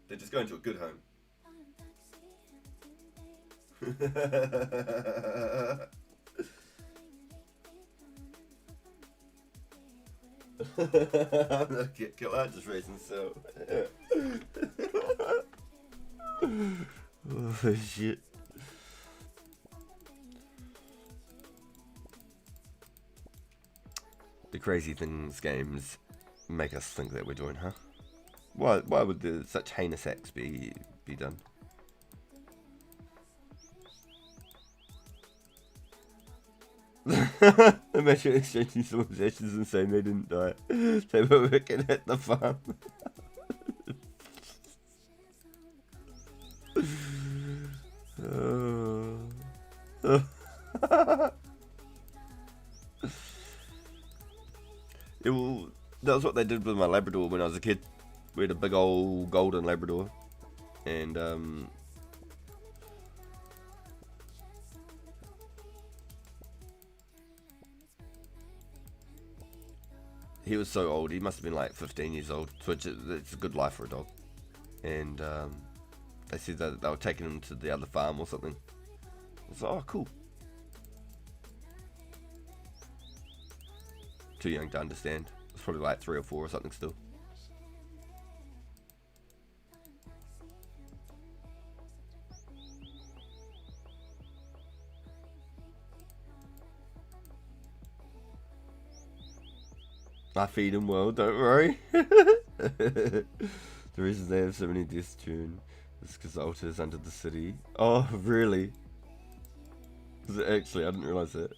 They're just going to a good home. I'm not a killer, I'm just raising so. Oh shit. The crazy things games make us think that we're doing, huh? Why would such heinous acts be done? Imagine exchanging someone's ashes and saying they didn't die. They were working at the farm. That was what they did with my Labrador when I was a kid. We had a big old golden Labrador, and he was so old. He must have been like 15 years old, which it's a good life for a dog. And they said that they were taking him to the other farm or something. I was like, oh, cool. Too young to understand. It was probably like 3 or 4 or something still. I feed him well, don't worry. The reason they have so many deaths tuned is because the altar is under the city. Oh, really? Is it actually? I didn't realise that.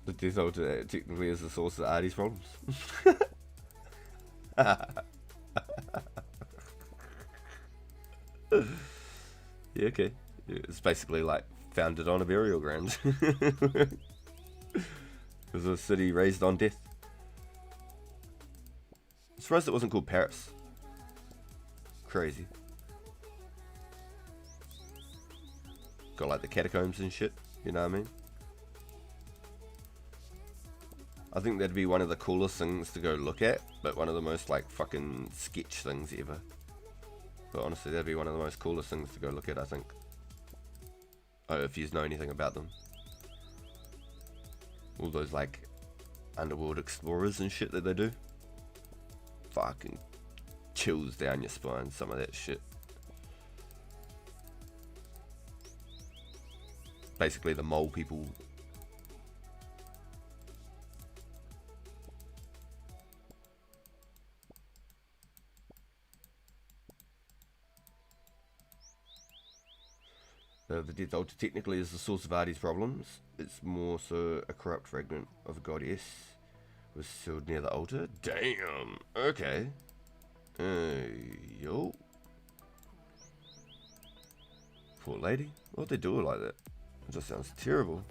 The death altar technically is the source of Artie's problems. Yeah, okay. It's basically like founded on a burial ground. It was a city raised on death. I'm surprised it wasn't called Paris. Crazy. Got like the catacombs and shit, you know what I mean? I think that'd be one of the coolest things to go look at, but one of the most like fucking sketch things ever. But honestly, that'd be one of the most coolest things to go look at, I think. Oh, if you know anything about them. All those like underworld explorers and shit that they do. fucking chills down your spine, some of that shit. Basically the mole people. The death altar technically is the source of Artie's problems. It's more so a corrupt fragment of a goddess was sealed near the altar. Damn. Okay. Yo. Poor lady. Why'd they do it like that? It just sounds terrible.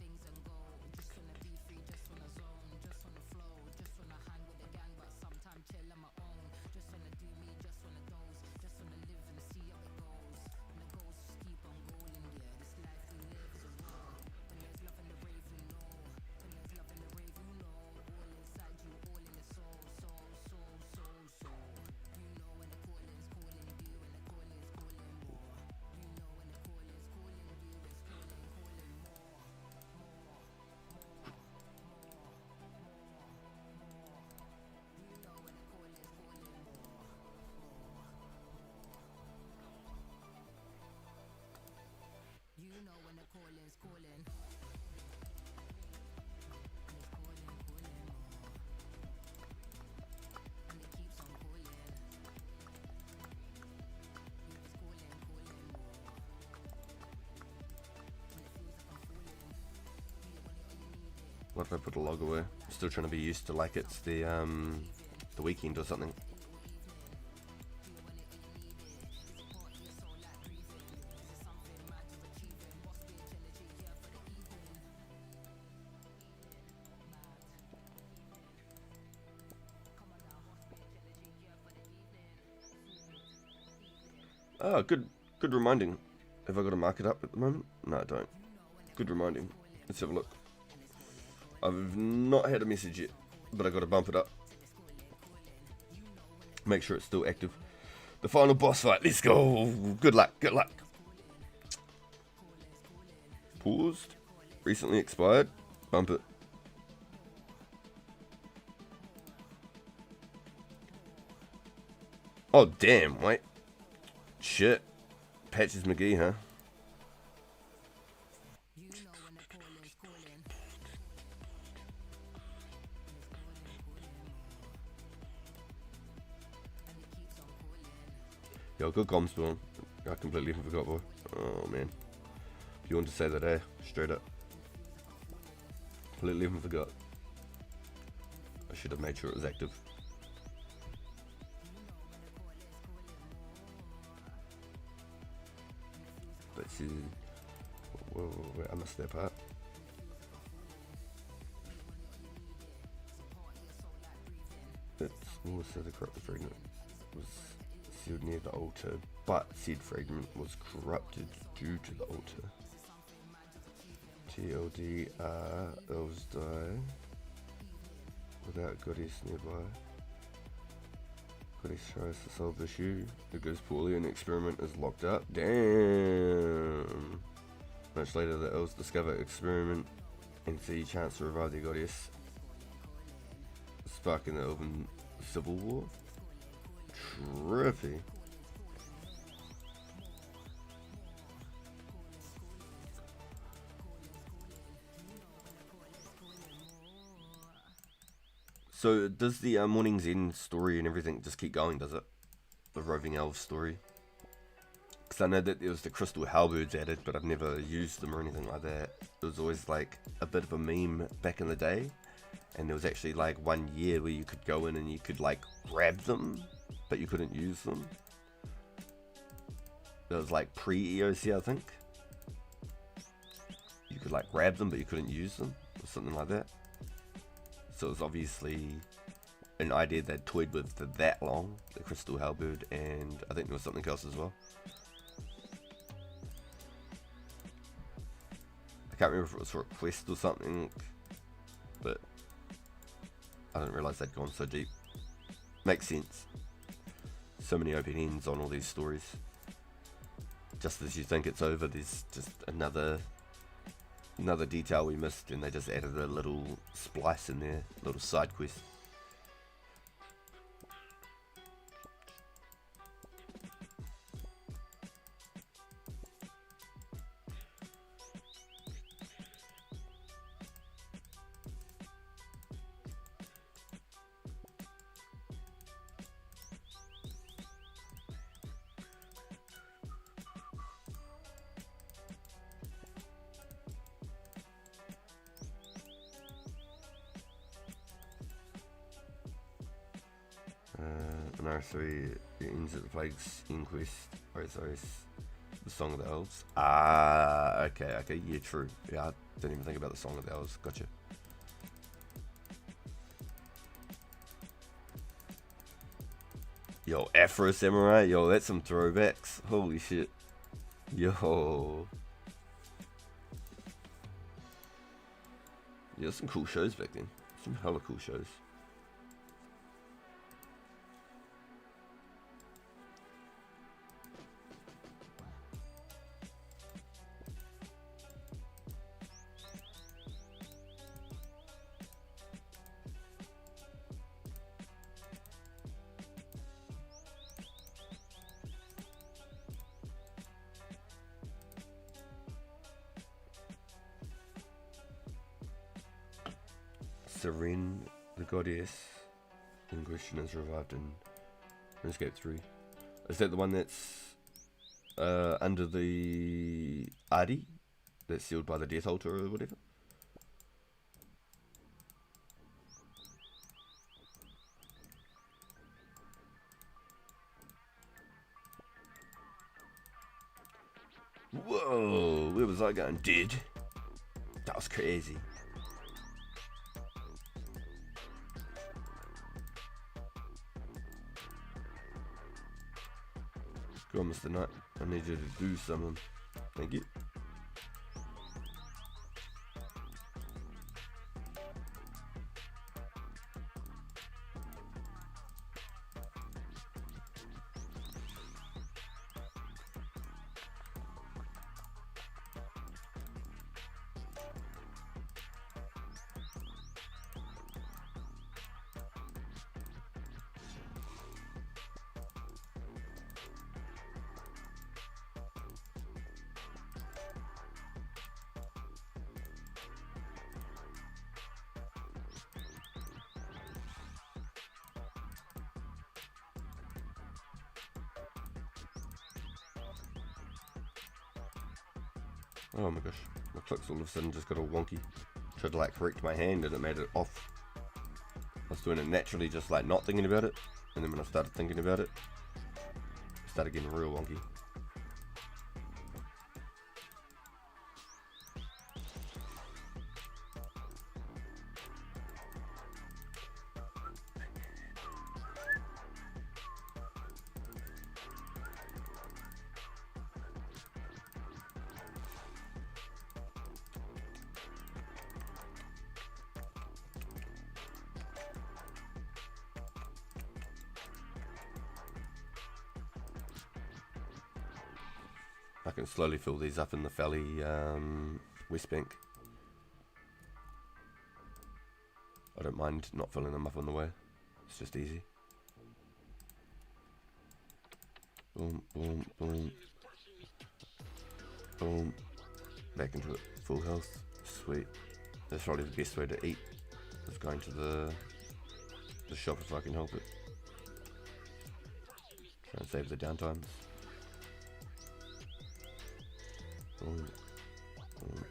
What if I put a log away? I'm still trying to be used to like it's the weekend or something. Oh, good reminding. Have I got to mark it up at the moment? No, I don't. Good reminding. Let's have a look. I've not had a message yet, but I got to bump it up. Make sure it's still active. The final boss fight. Let's go. Good luck. Good luck. Paused. Recently expired. Bump it. Oh, damn. Wait. Shit. Patches McGee, huh? Yo, good comms, Spawn. I completely forgot, boy. Oh, man. You want to say that, eh? Straight up. Completely forgot. I should have made sure it was active. But see... Wait, I missed that part. It's also the corrupted fragment was sealed near the altar, but said fragment was corrupted due to the altar. TLDR, elves die without goddess nearby. Goddess tries to solve the issue. It goes poorly and the experiment is locked up. Damn! Much later, the elves discover experiment and see a chance to revive the goddess, sparking the elven civil war. Trippy. So does the Morning's End story and everything just keep going, does it? The roving elves story? Because I know that there was the crystal halberds added, but I've never used them or anything like that. It was always like a bit of a meme back in the day. And there was actually like 1 year where you could go in and you could like grab them, but you couldn't use them. That was like pre-EOC, I think. You could like grab them, but you couldn't use them, or something like that. So it was obviously an idea they'd toyed with for that long, the crystal halberd, and I think there was something else as well. I can't remember if it was for a quest or something, but I didn't realise they'd gone so deep. Makes sense. So many open ends on all these stories. Just as you think it's over, there's just another detail we missed, and they just added a little splice in there, little side quest. An R3 ends at the Plague's Inquest. The Song of the Elves. Ah, okay, yeah, true. Yeah, I didn't even think about the Song of the Elves. Gotcha. Yo, Afro Samurai. Yo, that's some throwbacks. Holy shit. Yo. Yeah, some cool shows back then. Some hella cool shows. Serene, the goddess in question, is revived in Runescape 3. Is that the one that's under the Adi? That's sealed by the Death Altar or whatever? Whoa, where was I going? Dead? That was crazy. Go on, Mr. Knight. I need you to do something. Thank you. Oh my gosh, my clicks all of a sudden just got all wonky. Tried to like correct my hand and it made it off. I was doing it naturally, just like not thinking about it, and then when I started thinking about it, it started getting real wonky. I can slowly fill these up in the Valley West Bank. I don't mind not filling them up on the way. It's just easy. Boom, boom, boom. Boom. Back into it. Full health. Sweet. That's probably the best way to eat. Is going to the shop if I can help it. Try and save the downtimes. Boom. Boom.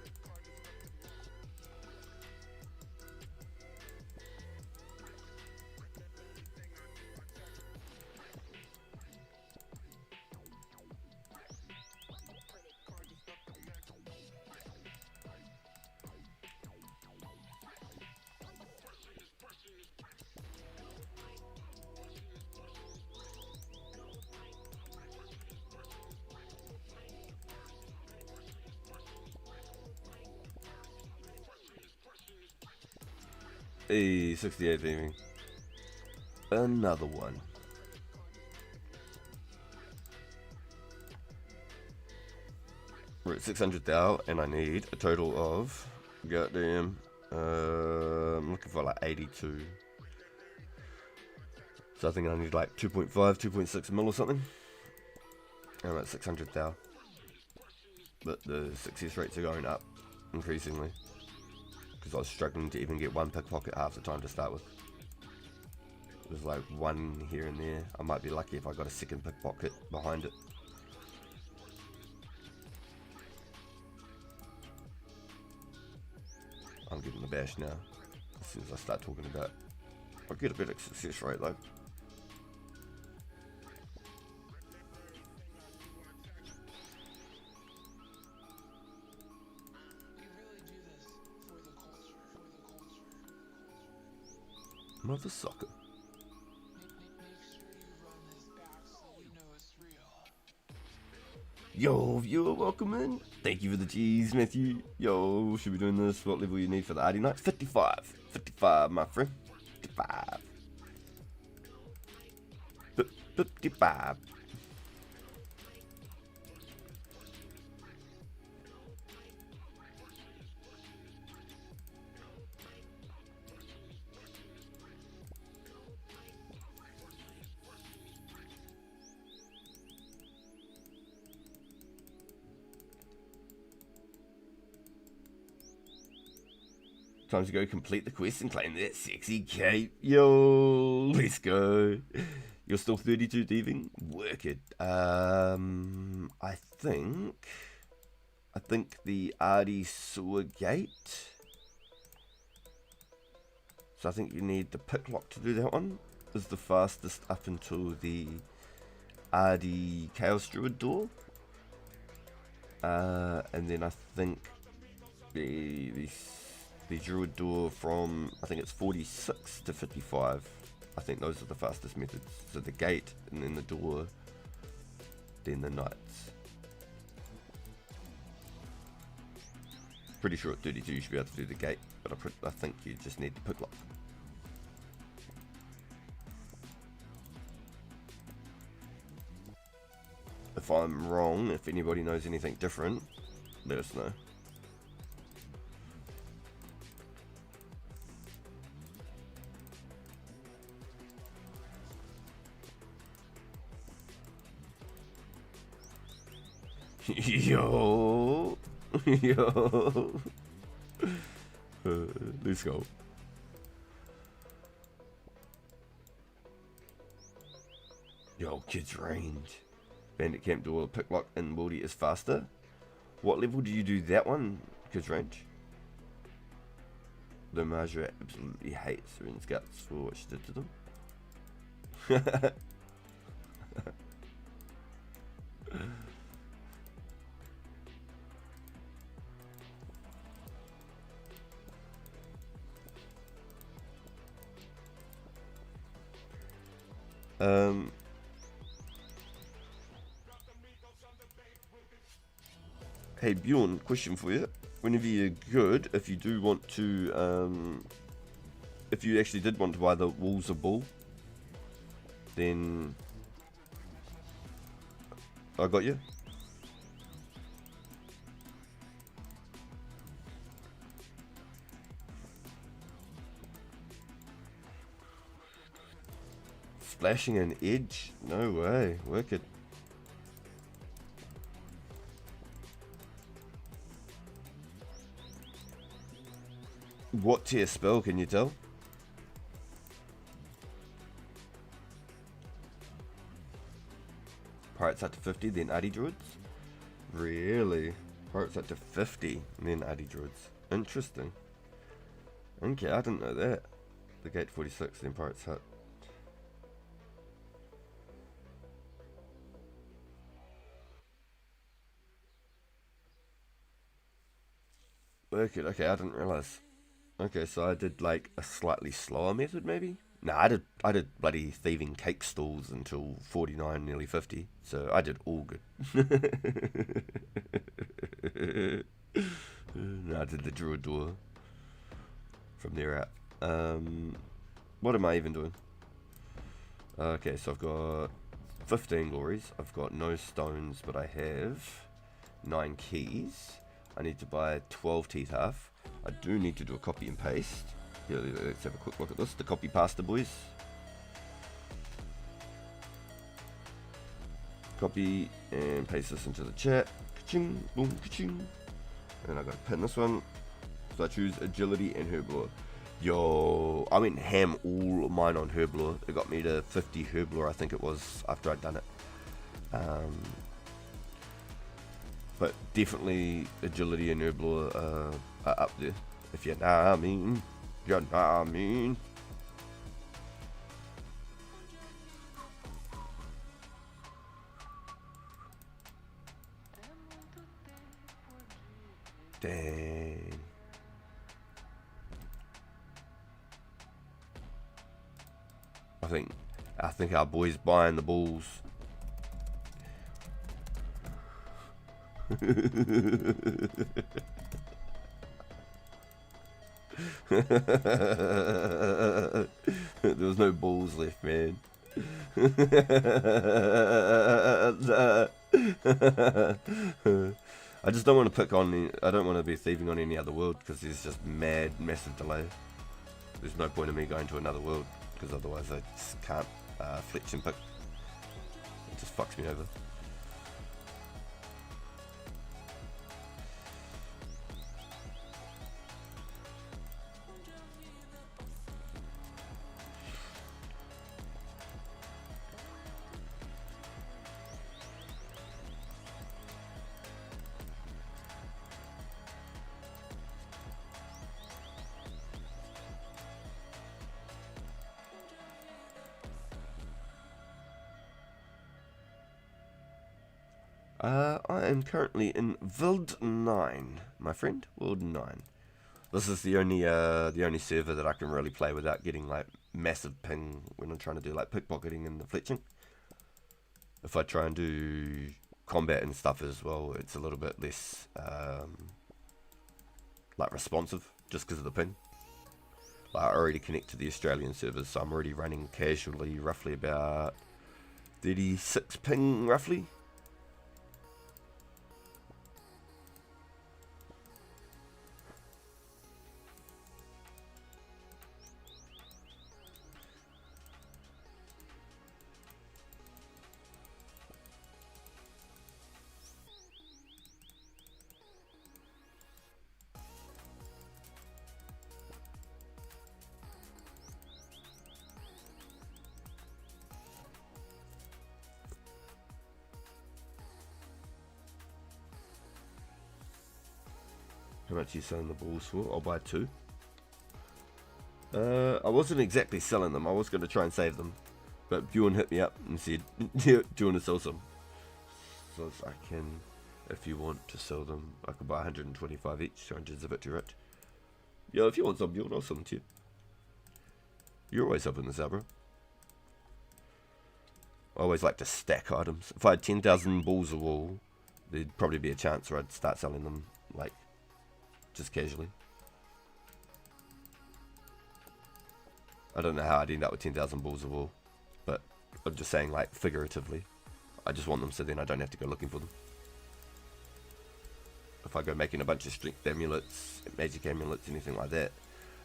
Hey, 68 thieving. Another one. We're at 600 thou, and I need a total of, goddamn, I'm looking for like 82. So I think I need like 2.5, 2.6 mil or something. And I'm at 600 thou. But the success rates are going up increasingly. Because I was struggling to even get one pickpocket half the time to start with. It was like one here and there. I might be lucky if I got a second pickpocket behind it. I'm getting the bash now. As soon as I start talking about, I'll get a better success rate though. Mother sucker. Yo, viewer, welcome in. Thank you for the G's, Matthew. Yo, should be doing this. What level you need for the Arty Night? 55. 55, my friend. 55. 55. Time to go complete the quest and claim that sexy cape. Yo, let's go. You're still 32 thieving? Work it. I think the Arty sewer gate. So I think you need the picklock to do that one. Is the fastest up until the Arty Chaos Druid door. And then I think the Druid door from, I think it's 46 to 55. I think those are the fastest methods. So the gate, and then the door, then the knights. Pretty sure at 32 you should be able to do the gate, but I think you just need the picklock. If I'm wrong, if anybody knows anything different, let us know. Yo, yo, let's go. Yo, kids range. Bandit camp door, picklock and Wildy is faster. What level do you do that one, kids range? The Marja absolutely hates Runescape for what she did to them. Hey Bjorn, question for you. Whenever you're good, if you do want to, if you actually did want to buy the Walls of Bull, then I got you. Splashing an edge? No way. Work it. What tier spell can you tell? Pirates up to 50, then Arty Druids? Really? Pirates up to 50, and then Arty Druids. Interesting. Okay, I didn't know that. The gate 46, then Pirates Hut. Work it. Okay, I didn't realize. Okay, so I did like a slightly slower method, maybe. Nah, I did bloody thieving cake stalls until 49, nearly 50. So I did all good. No, I did the Druid door from there out. What am I even doing? Okay, so I've got 15 glories. I've got no stones, but I have 9 keys. I need to buy 12 teeth half. I do need to do a copy and paste. Yeah, let's have a quick look at this. The copy pasta, boys. Copy and paste this into the chat. Ka-ching, boom, ka-ching. And I gotta pin this one. So I choose agility and herblore. Yo, I went ham all of mine on herblore. It got me to 50 herblore, I think it was, after I'd done it. But definitely agility and herblore are up there. If you know what I mean. You know what I mean. Dang. I think our boy's buying the bulls. There was no balls left, man. I just don't want to pick on. I don't want to be thieving on any other world because there's just massive delay. There's no point in me going to another world because otherwise I just can't fletch and pick. It just fucks me over. I am currently in World 9, my friend. World 9. This is the only server that I can really play without getting like massive ping when I'm trying to do like pickpocketing and the fletching. If I try and do combat and stuff as well, it's a little bit less like responsive just because of the ping. Like, I already connect to the Australian servers, so I'm already running casually roughly about 36 ping roughly. How much are you selling the balls for? I'll buy 2. I wasn't exactly selling them. I was going to try and save them. But Bjorn hit me up and said, do you want to sell some? So I can, if you want to sell them, I could buy 125 each. 100's a bit too rich. Yeah, if you want some Bjorn, I'll sell them to you. You're always helping this out, bro. I always like to stack items. If I had 10,000 balls of wool, there'd probably be a chance where I'd start selling them, like, just casually. I don't know how I'd end up with 10,000 balls of wool, but I'm just saying, like, figuratively. I just want them so then I don't have to go looking for them. If I go making a bunch of strength amulets, magic amulets, anything like that,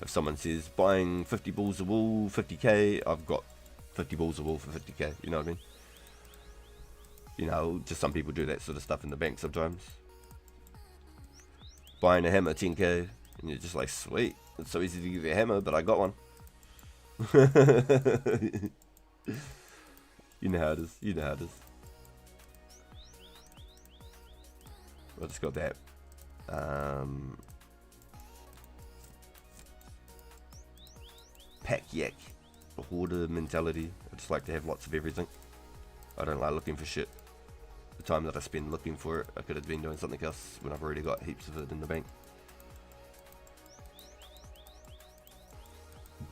if someone says buying 50 balls of wool, 50k, I've got 50 balls of wool for 50k, you know what I mean? You know, just some people do that sort of stuff in the bank sometimes. Buying a hammer 10k, and you're just like, sweet, it's so easy to give you a hammer, but I got one. You know how it is, you know how it is. I just got that pack yak, a hoarder mentality. I just like to have lots of everything. I don't like looking for shit. The time that I spend looking for it, I could have been doing something else when I've already got heaps of it in the bank.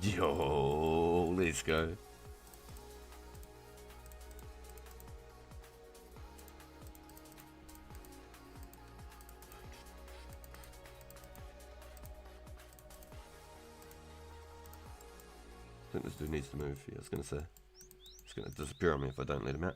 Yo, let's go. I think this dude needs to move. Yeah, I was gonna say. He's gonna disappear on me if I don't let him out.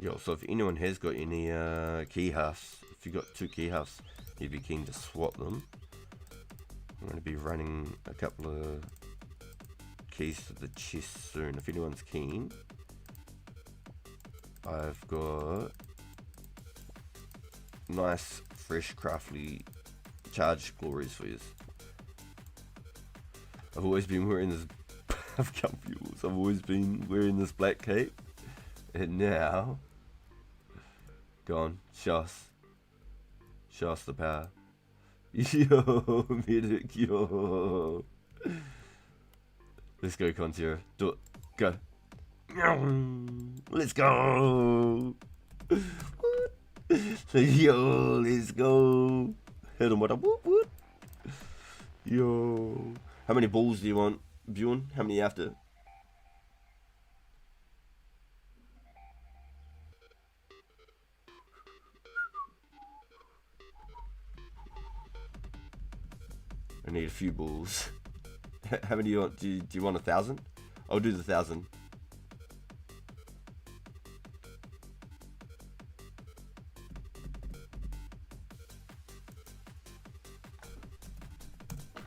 Yo, so if anyone has got any key halves, if you've got 2 key halves, you'd be keen to swap them. I'm going to be running a couple of keys to the chest soon. If anyone's keen, I've got nice fresh, craftly, charged glories for you. I've always been wearing this. I've always been wearing this black cape, and now, go on, show us the power. Yo, medic, yo. Let's go, Contier. Do it. Go. Let's go. Yo, let's go. Hit him with a whoop whoop. Yo. How many balls do you want, Bjorn? How many after? I need a few balls. How many do you want? Do you want 1,000? I'll do the 1,000.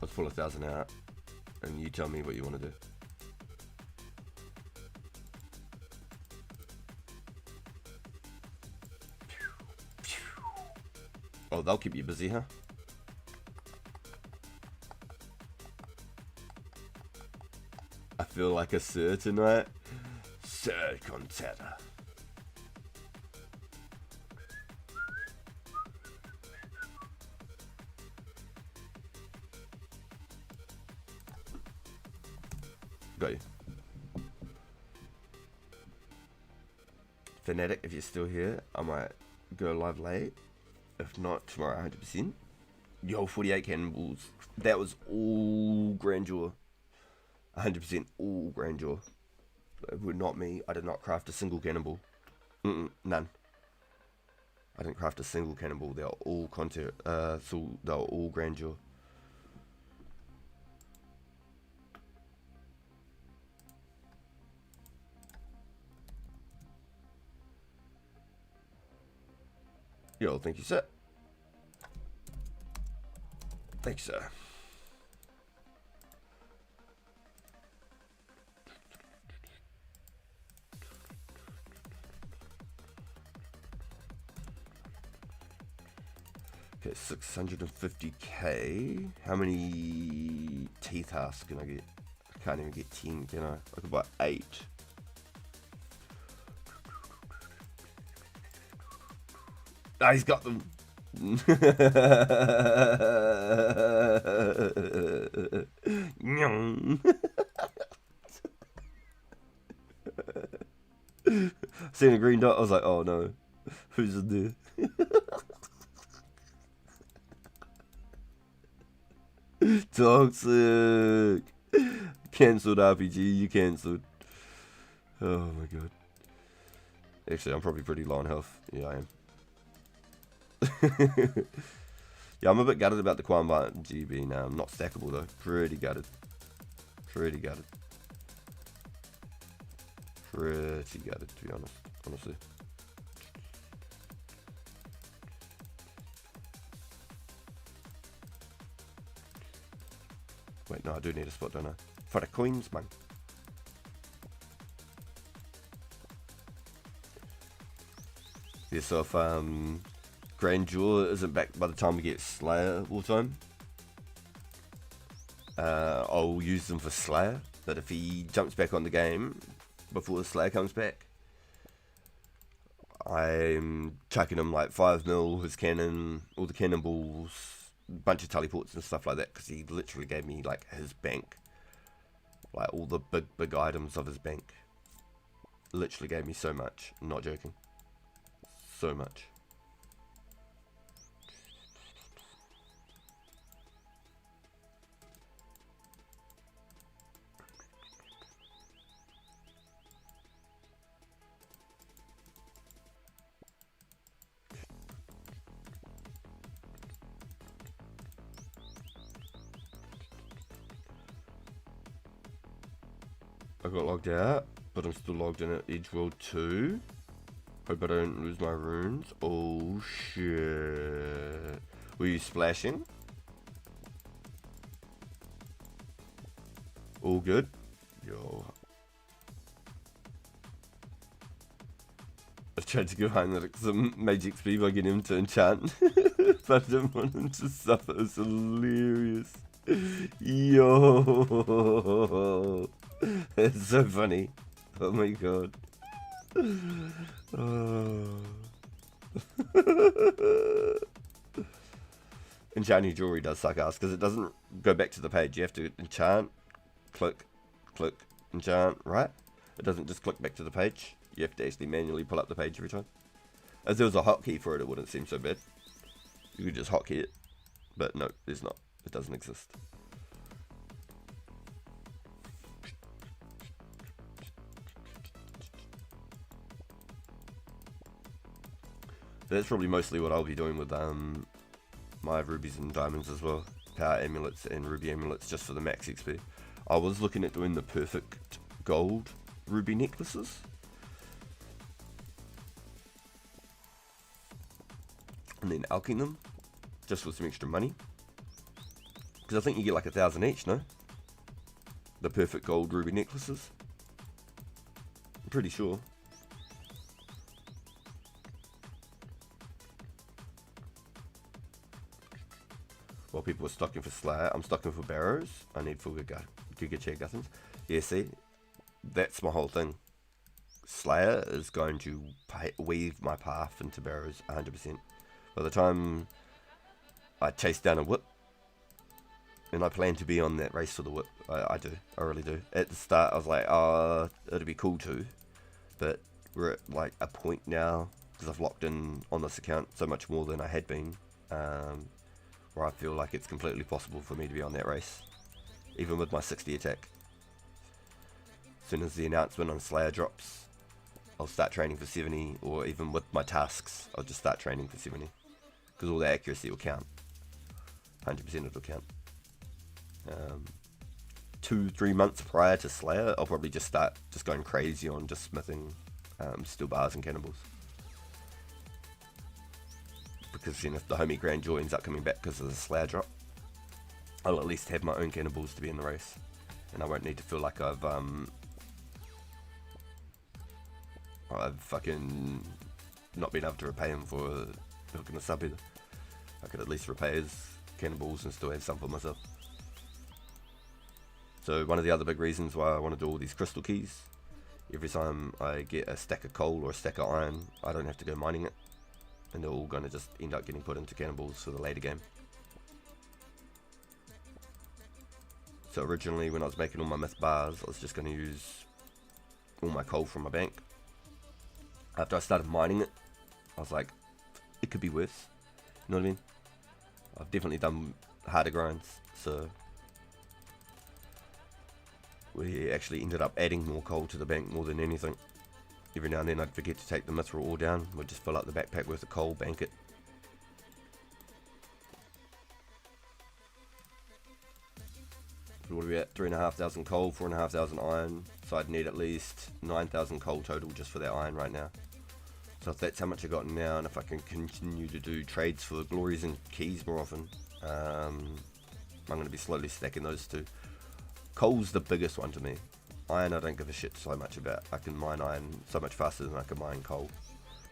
Let's pull 1,000 out, and you tell me what you want to do. Oh, they'll keep you busy, huh? I feel like a sir tonight. Sir Contetta. Got you. Fanatic, if you're still here, I might go live late. If not, tomorrow 100%. Yo, 48 cannonballs. That was all grandeur. 100% all grandeur. It would not me. I did not craft a single cannonball. None. I didn't craft a single cannonball. They are all content. So they were all grandeur. Yo, thank you, sir. Thanks, sir. Okay, 650k. How many teeth husks can I get? I can't even get 10, can I? I could buy 8. Ah, he's got them. Seeing a green dot, I was like, oh no, who's in there? Toxic. Cancelled RPG, you cancelled. Oh my god. Actually, I'm probably pretty low on health. Yeah, I am. Yeah, I'm a bit gutted about the Quanbite GB now. I'm not stackable though. Pretty gutted. Pretty gutted. Pretty gutted, to be honest. Honestly. Wait, no, I do need a spot, don't I? For the coins, man. Yeah, so if Grandeur isn't back by the time we get Slayer all time, I'll use them for Slayer. But if he jumps back on the game before the Slayer comes back, I'm chucking him like 5 mil, his cannon, all the cannonballs, bunch of teleports and stuff like that, because he literally gave me like his bank, like all the big items of his bank. Literally gave me so much. I'm not joking. So much. I got logged out, but I'm still logged in at Edge World 2. Hope I don't lose my runes. Oh shit. Were you splashing? All good? Yo. tried to give Heinrich some magic XP by getting him to enchant, but I didn't want him to suffer. It was hilarious. Yo, it's so funny. Oh my god. Oh. Enchanting jewelry does suck ass because it doesn't go back to the page. You have to enchant, click, click, enchant, right? It doesn't just click back to the page. You have to actually manually pull up the page every time. As there was a hotkey for it, it wouldn't seem so bad. You could just hotkey it. But no, there's not. It doesn't exist. That's probably mostly what I'll be doing with my rubies and diamonds as well. Power amulets and ruby amulets just for the max XP. I was looking at doing the perfect gold ruby necklaces. And then alching them just for some extra money. Because I think you get like 1,000 each, no? The perfect gold ruby necklaces. I'm pretty sure. While people are stocking for Slayer, I'm stocking for Barrows. I need full Giga Chair Guthans. Yeah, see? That's my whole thing. Slayer is going to weave my path into Barrows 100%. By the time I chase down a whip, and I plan to be on that race for the whip, I do, I really do. At the start I was like, oh, it'd be cool too, but we're at like a point now, because I've locked in on this account so much more than I had been, where I feel like it's completely possible for me to be on that race, even with my 60 attack. As soon as the announcement on Slayer drops, I'll start training for 70, or even with my tasks, I'll just start training for 70, because all the accuracy will count. 100% it'll count. 2-3 months prior to Slayer, I'll probably just start going crazy on just smithing steel bars and cannibals. Because then if the homie Grand Joy ends up coming back because of the Slayer drop, I'll at least have my own cannibals to be in the race, and I won't need to feel like I've fucking not been able to repay him for hooking us up either. I could at least repay his cannibals and still have some for myself. So one of the other big reasons why I want to do all these crystal keys, every time I get a stack of coal or a stack of iron, I don't have to go mining it, and they're all going to just end up getting put into cannibals for the later game. So originally when I was making all my myth bars, I was just going to use all my coal from my bank. After I started mining it, I was like, it could be worse. You know what I mean? I've definitely done harder grinds, so we actually ended up adding more coal to the bank more than anything. Every now and then I'd forget to take the mithril ore down, we'd just fill up the backpack with the coal, bank it. So what are we at? 3,500 coal, 4,500 iron, so I'd need at least 9,000 coal total just for that iron right now. So if that's how much I got now, and if I can continue to do trades for glories and keys more often, I'm going to be slowly stacking those two. Coal's the biggest one to me. Iron I don't give a shit so much about. I can mine iron so much faster than I can mine coal.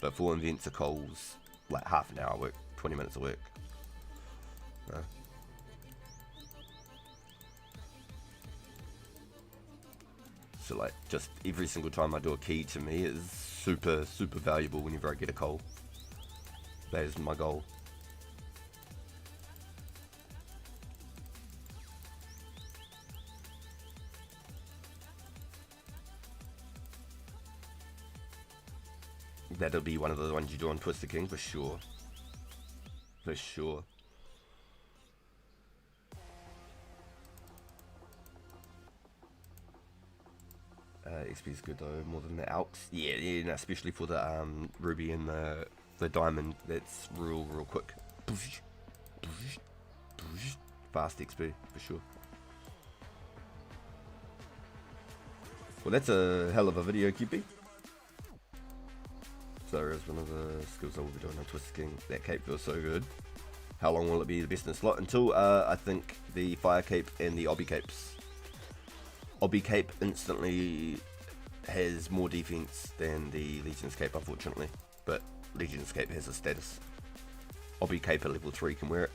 But 4 invents of coal's like half an hour work, 20 minutes of work. So like just every single time I do a key to me is super valuable whenever I get a coal. That is my goal. That'll be one of the ones you do on Twister King for sure. For sure. XP is good though, more than the alks. Yeah, no, especially for the ruby and the diamond. That's real quick. Fast XP for sure. Well, that's a hell of a video, QP. So there's one of the skills I will be doing on Twister King. That cape feels so good. How long will it be the best in the slot? Until I think the fire cape and the obby capes. Obby cape instantly has more defense than the Legion's cape, unfortunately. but Runescape has a status. Obby Caper level 3 can wear it.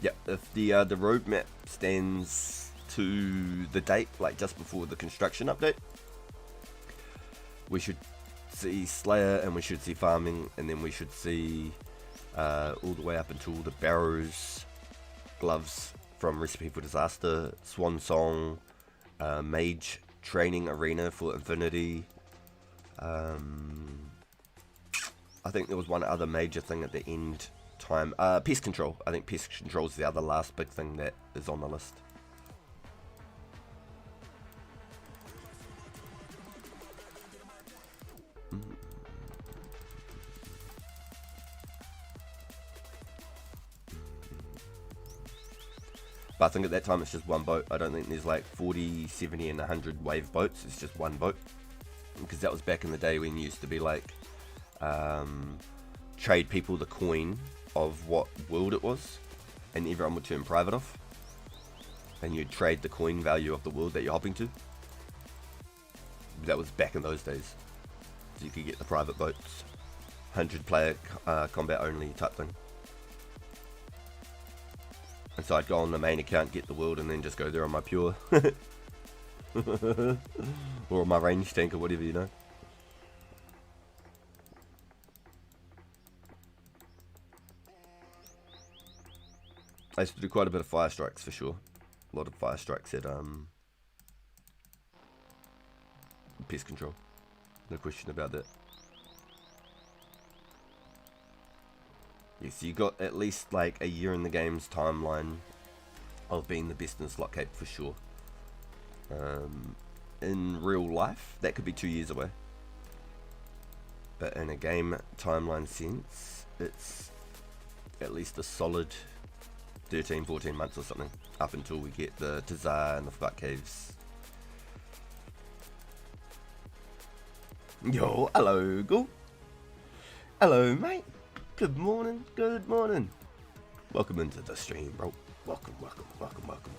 Yeah, if the roadmap stands to the date, like just before the construction update, we should see Slayer and we should see farming, and then we should see all the way up until the Barrows gloves from Recipe for Disaster, Swan Song, Mage Training Arena for Infinity. I think there was one other major thing at the end time. Pest Control. I think Pest Control is the other last big thing that is on the list. But I think at that time it's just one boat. I don't think there's like 40, 70 and 100 wave boats. It's just one boat. Because that was back in the day when you used to be like trade people the coin of what world it was, and everyone would turn private off, and you'd trade the coin value of the world that you're hopping to. That was back in those days. So you could get the private boats, 100 player combat only type thing. And so I'd go on the main account, get the world, and then just go there on my pure. Or on my range tank or whatever, you know. I used to do quite a bit of fire strikes for sure. A lot of fire strikes at Pest Control. No question about that. Yes, you got at least like a year in the game's timeline of being the best in Slotcape for sure. In real life, that could be 2 years away. But in a game timeline sense, it's at least a solid 13, 14 months or something, up until we get the Tazar and the Flat Caves. Yo, hello, Ghoul. Hello, mate. Good morning, good morning. Welcome into the stream, bro. Welcome, welcome, welcome, welcome.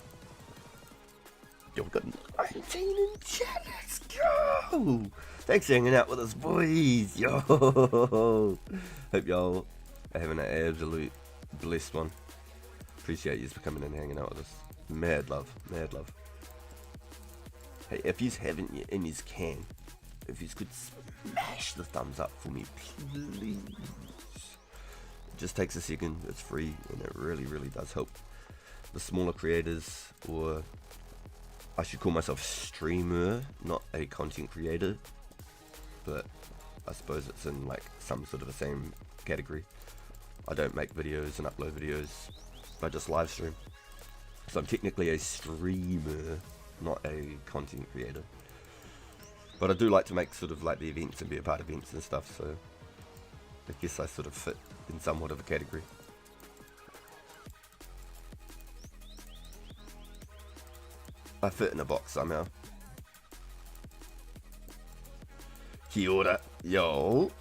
Yo, we got 19 in chat, let's go! Thanks for hanging out with us, boys. Yo! Hope y'all are having an absolute blessed one. Appreciate you for coming and hanging out with us. Mad love, mad love. Hey, if you haven't yet and you can, if you could smash the thumbs up for me, please. It just takes a second, it's free, and it really, really does help the smaller creators, or I should call myself streamer, not a content creator, but I suppose it's in like some sort of the same category. I don't make videos and upload videos, I just live stream. So I'm technically a streamer, not a content creator. But I do like to make sort of like the events and be a part of events and stuff, so I guess I sort of fit in somewhat of a category. I fit in a box somehow. Kia ora. Yo.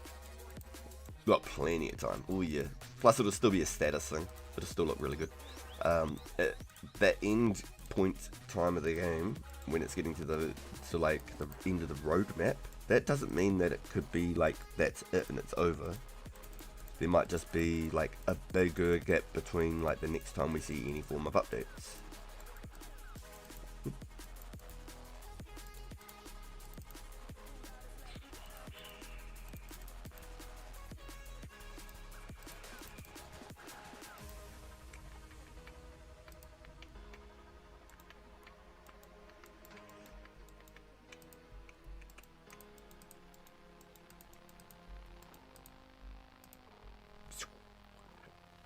Got plenty of time. Oh yeah. Plus it'll still be a status thing. It'll still look really good. At that end point time of the game, when it's getting to the end of the roadmap, that doesn't mean that it could be like that's it and it's over. There might just be like a bigger gap between like the next time we see any form of updates.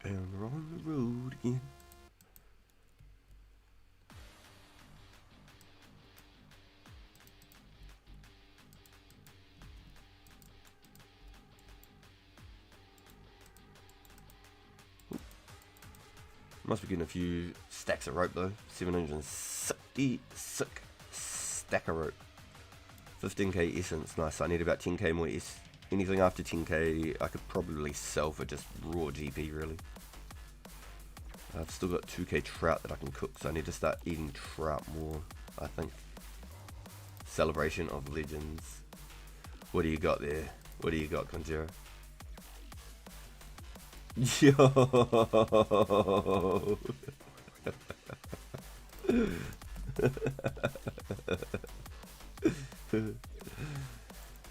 And we're on the road again. Must be getting a few stacks of rope though. 766 stack of rope. 15k essence, nice. I need about 10k more anything after 10k I could probably sell for just raw GP really. I've still got 2k trout that I can cook, so I need to start eating trout more. I think. Celebration of Legends. What do you got there? What do you got, Conjura? Yo!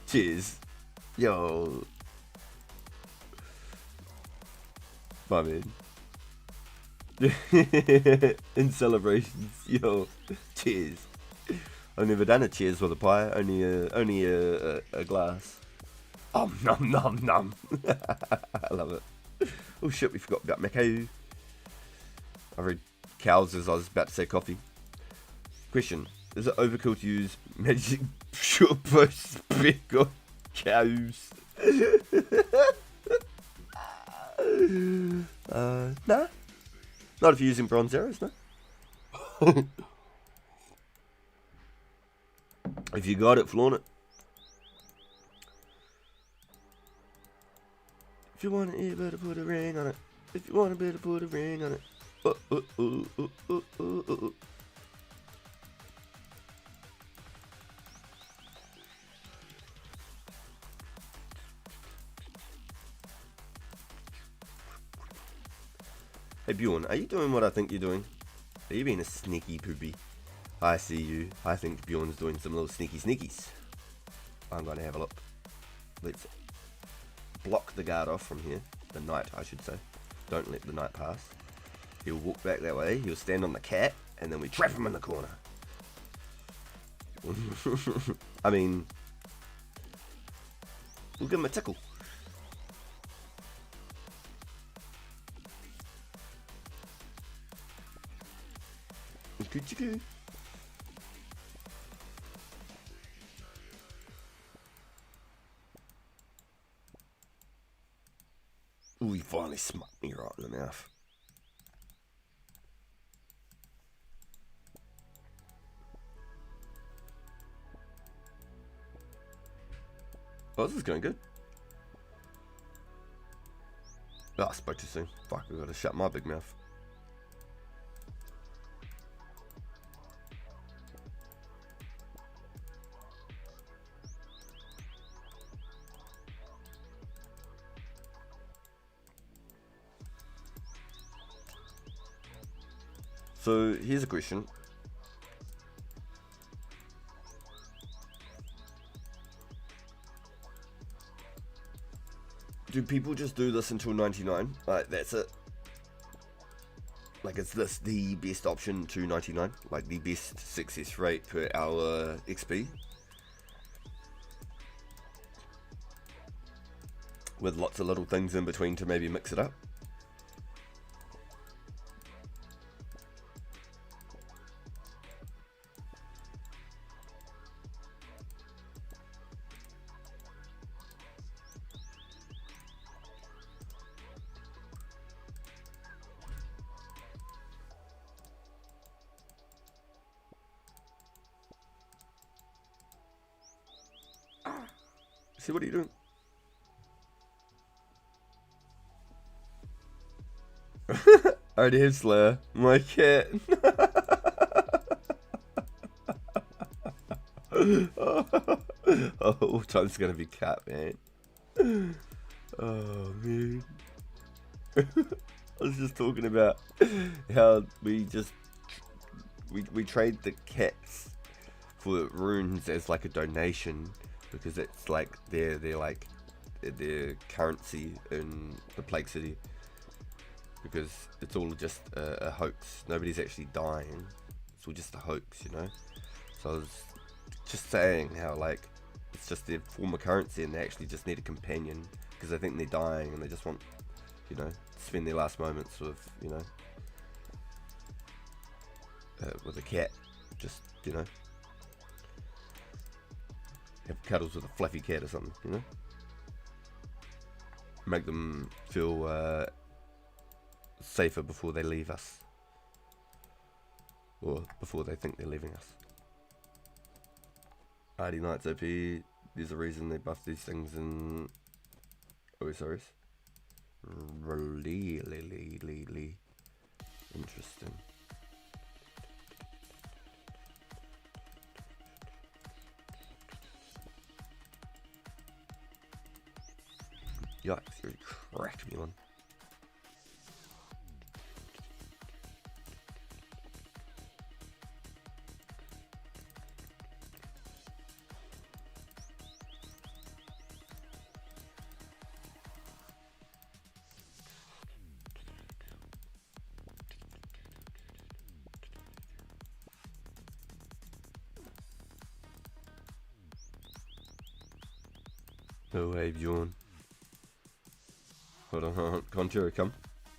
Cheers. Yo. My man. In celebrations. Yo. Cheers. I've never done a cheers with a pie. Only a glass. Nom nom nom. I love it. Oh shit, we forgot about Macau. I read cows as I was about to say coffee. Question. Is it overkill to use magic super spec on cows? Nah. Not if you're using bronze arrows, no. If you got it, flaunt it. If you want it, you better put a ring on it. If you want it, better put a ring on it. Hey Bjorn, are you doing what I think you're doing? Are you being a sneaky poopy? I see you. I think Bjorn's doing some little sneaky sneakies. I'm going to have a look. Let's block the guard off from here. The knight, I should say. Don't let the knight pass. He'll walk back that way. He'll stand on the cat, and then we trap him in the corner. I mean, we'll give him a tickle. Ooh, he finally smacked me right in the mouth. Oh, this is going good. Oh, I spoke too soon. Fuck, I gotta shut my big mouth. So here's a question. Do people just do this until 99? Like, that's it? Like, is this the best option to 99? Like, the best success rate per hour XP? With lots of little things in between to maybe mix it up? See, what are you doing? I already have Slayer. My cat. Oh, all time's gonna be cat, man. Oh, man. I was just talking about how we trade the cats for runes as like a donation, because it's like they're like their currency in the Plague City, because it's all just a hoax. Nobody's actually dying. It's all just a hoax, you know. So I was just saying how like it's just their form of currency, and they actually just need a companion because they think they're dying and they just want, you know, to spend their last moments with, you know, with a cat. Just, you know, have cuddles with a fluffy cat or something, you know. Make them feel safer before they leave us, or before they think they're leaving us. Hardy Knights OP. There's a reason they buff these things in OSRS. Really interesting. Yikes, you cracked me one. No way, Bjorn. Hold on, Conjuro, come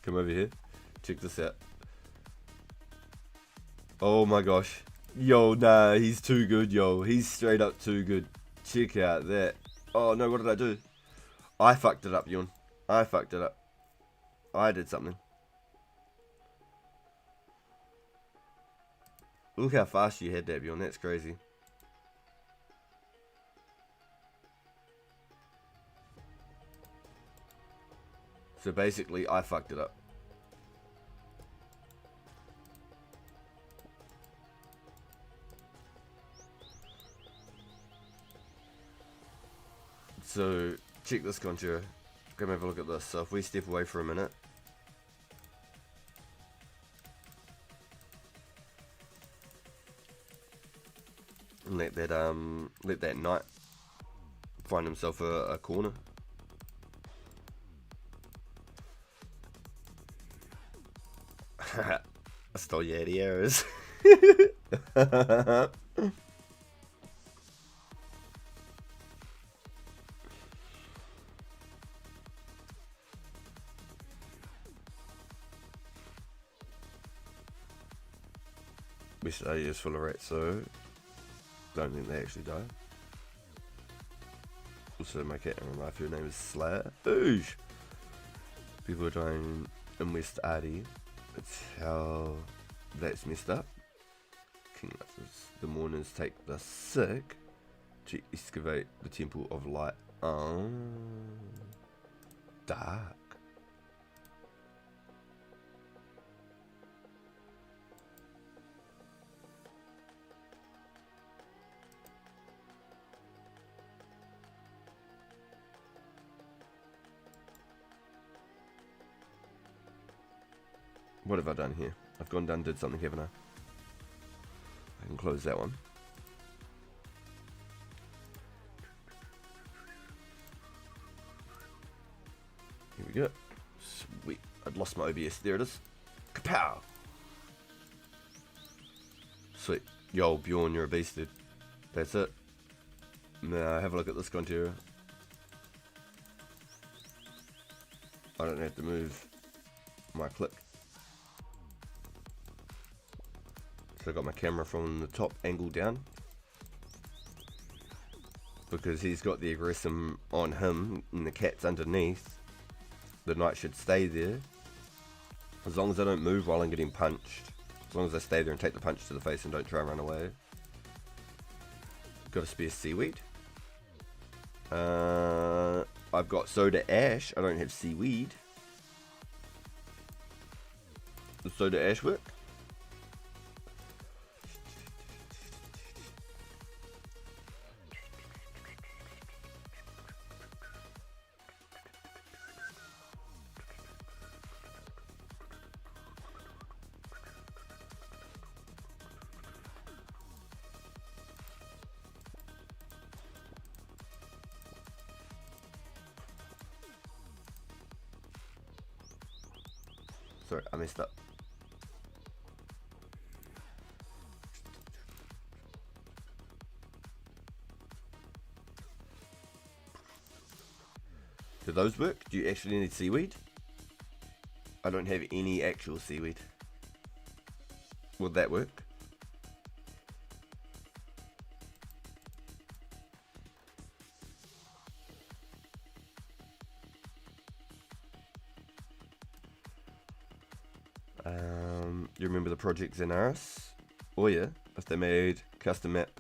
over here. Check this out. Oh my gosh. Yo, nah, he's too good, yo. He's straight up too good. Check out that. Oh no, what did I do? I fucked it up, Bjorn. I fucked it up. I did something. Look how fast you had that, Bjorn. That's crazy. So basically, I fucked it up. So, check this, Conjuro. Come have a look at this. So if we step away for a minute. And let that knight find himself a corner. I stole your Eddie arrows. Which are used full of rats, so don't think they actually die. Also, my cat in real life, her name is Slayer. Oosh! People are dying in West Arty. It's how that's messed up. King Arthur's. The mourners take the sick to excavate the Temple of Light. Oh, dark. What have I done here? I've gone down and did something, haven't I? I can close that one. Here we go. Sweet. I'd lost my OBS. There it is. Kapow! Sweet. Yo, Bjorn, you're a beast, dude. That's it. Now, have a look at this contour. I don't have to move my click. So I got my camera from the top angle down. Because he's got the aggressor on him and the cat's underneath. The knight should stay there. As long as I don't move while I'm getting punched. As long as I stay there and take the punch to the face and don't try and run away. Got a spare seaweed. I've got soda ash. I don't have seaweed. Does soda ash work? Sorry, I messed up. Do those work? Do you actually need seaweed? I don't have any actual seaweed. Would that work? You remember the project Zenaris? Oh yeah, if they made custom map.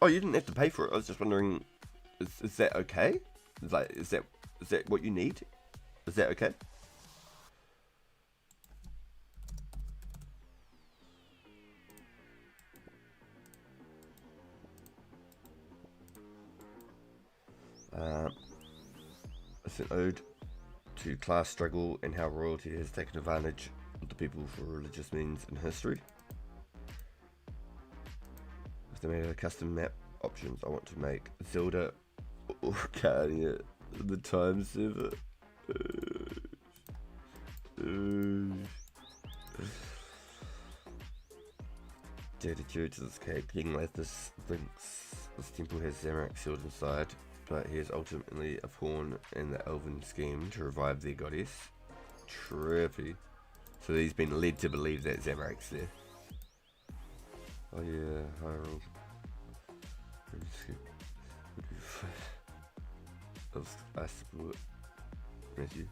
Oh, you didn't have to pay for it. I was just wondering, is that okay? Is that what you need? Is that okay? It's an ode to class struggle and how royalty has taken advantage of the people for religious means in history. If they made a custom map options, I want to make Zelda Ocarina of the Time server. Dedicated to this cake, King Lathis thinks this temple has Zamorak sealed inside, but he is ultimately a pawn in the elven scheme to revive their goddess. Trippy. So he's been led to believe that Zamorak's there. Oh yeah, Hyrule. I support Matthew.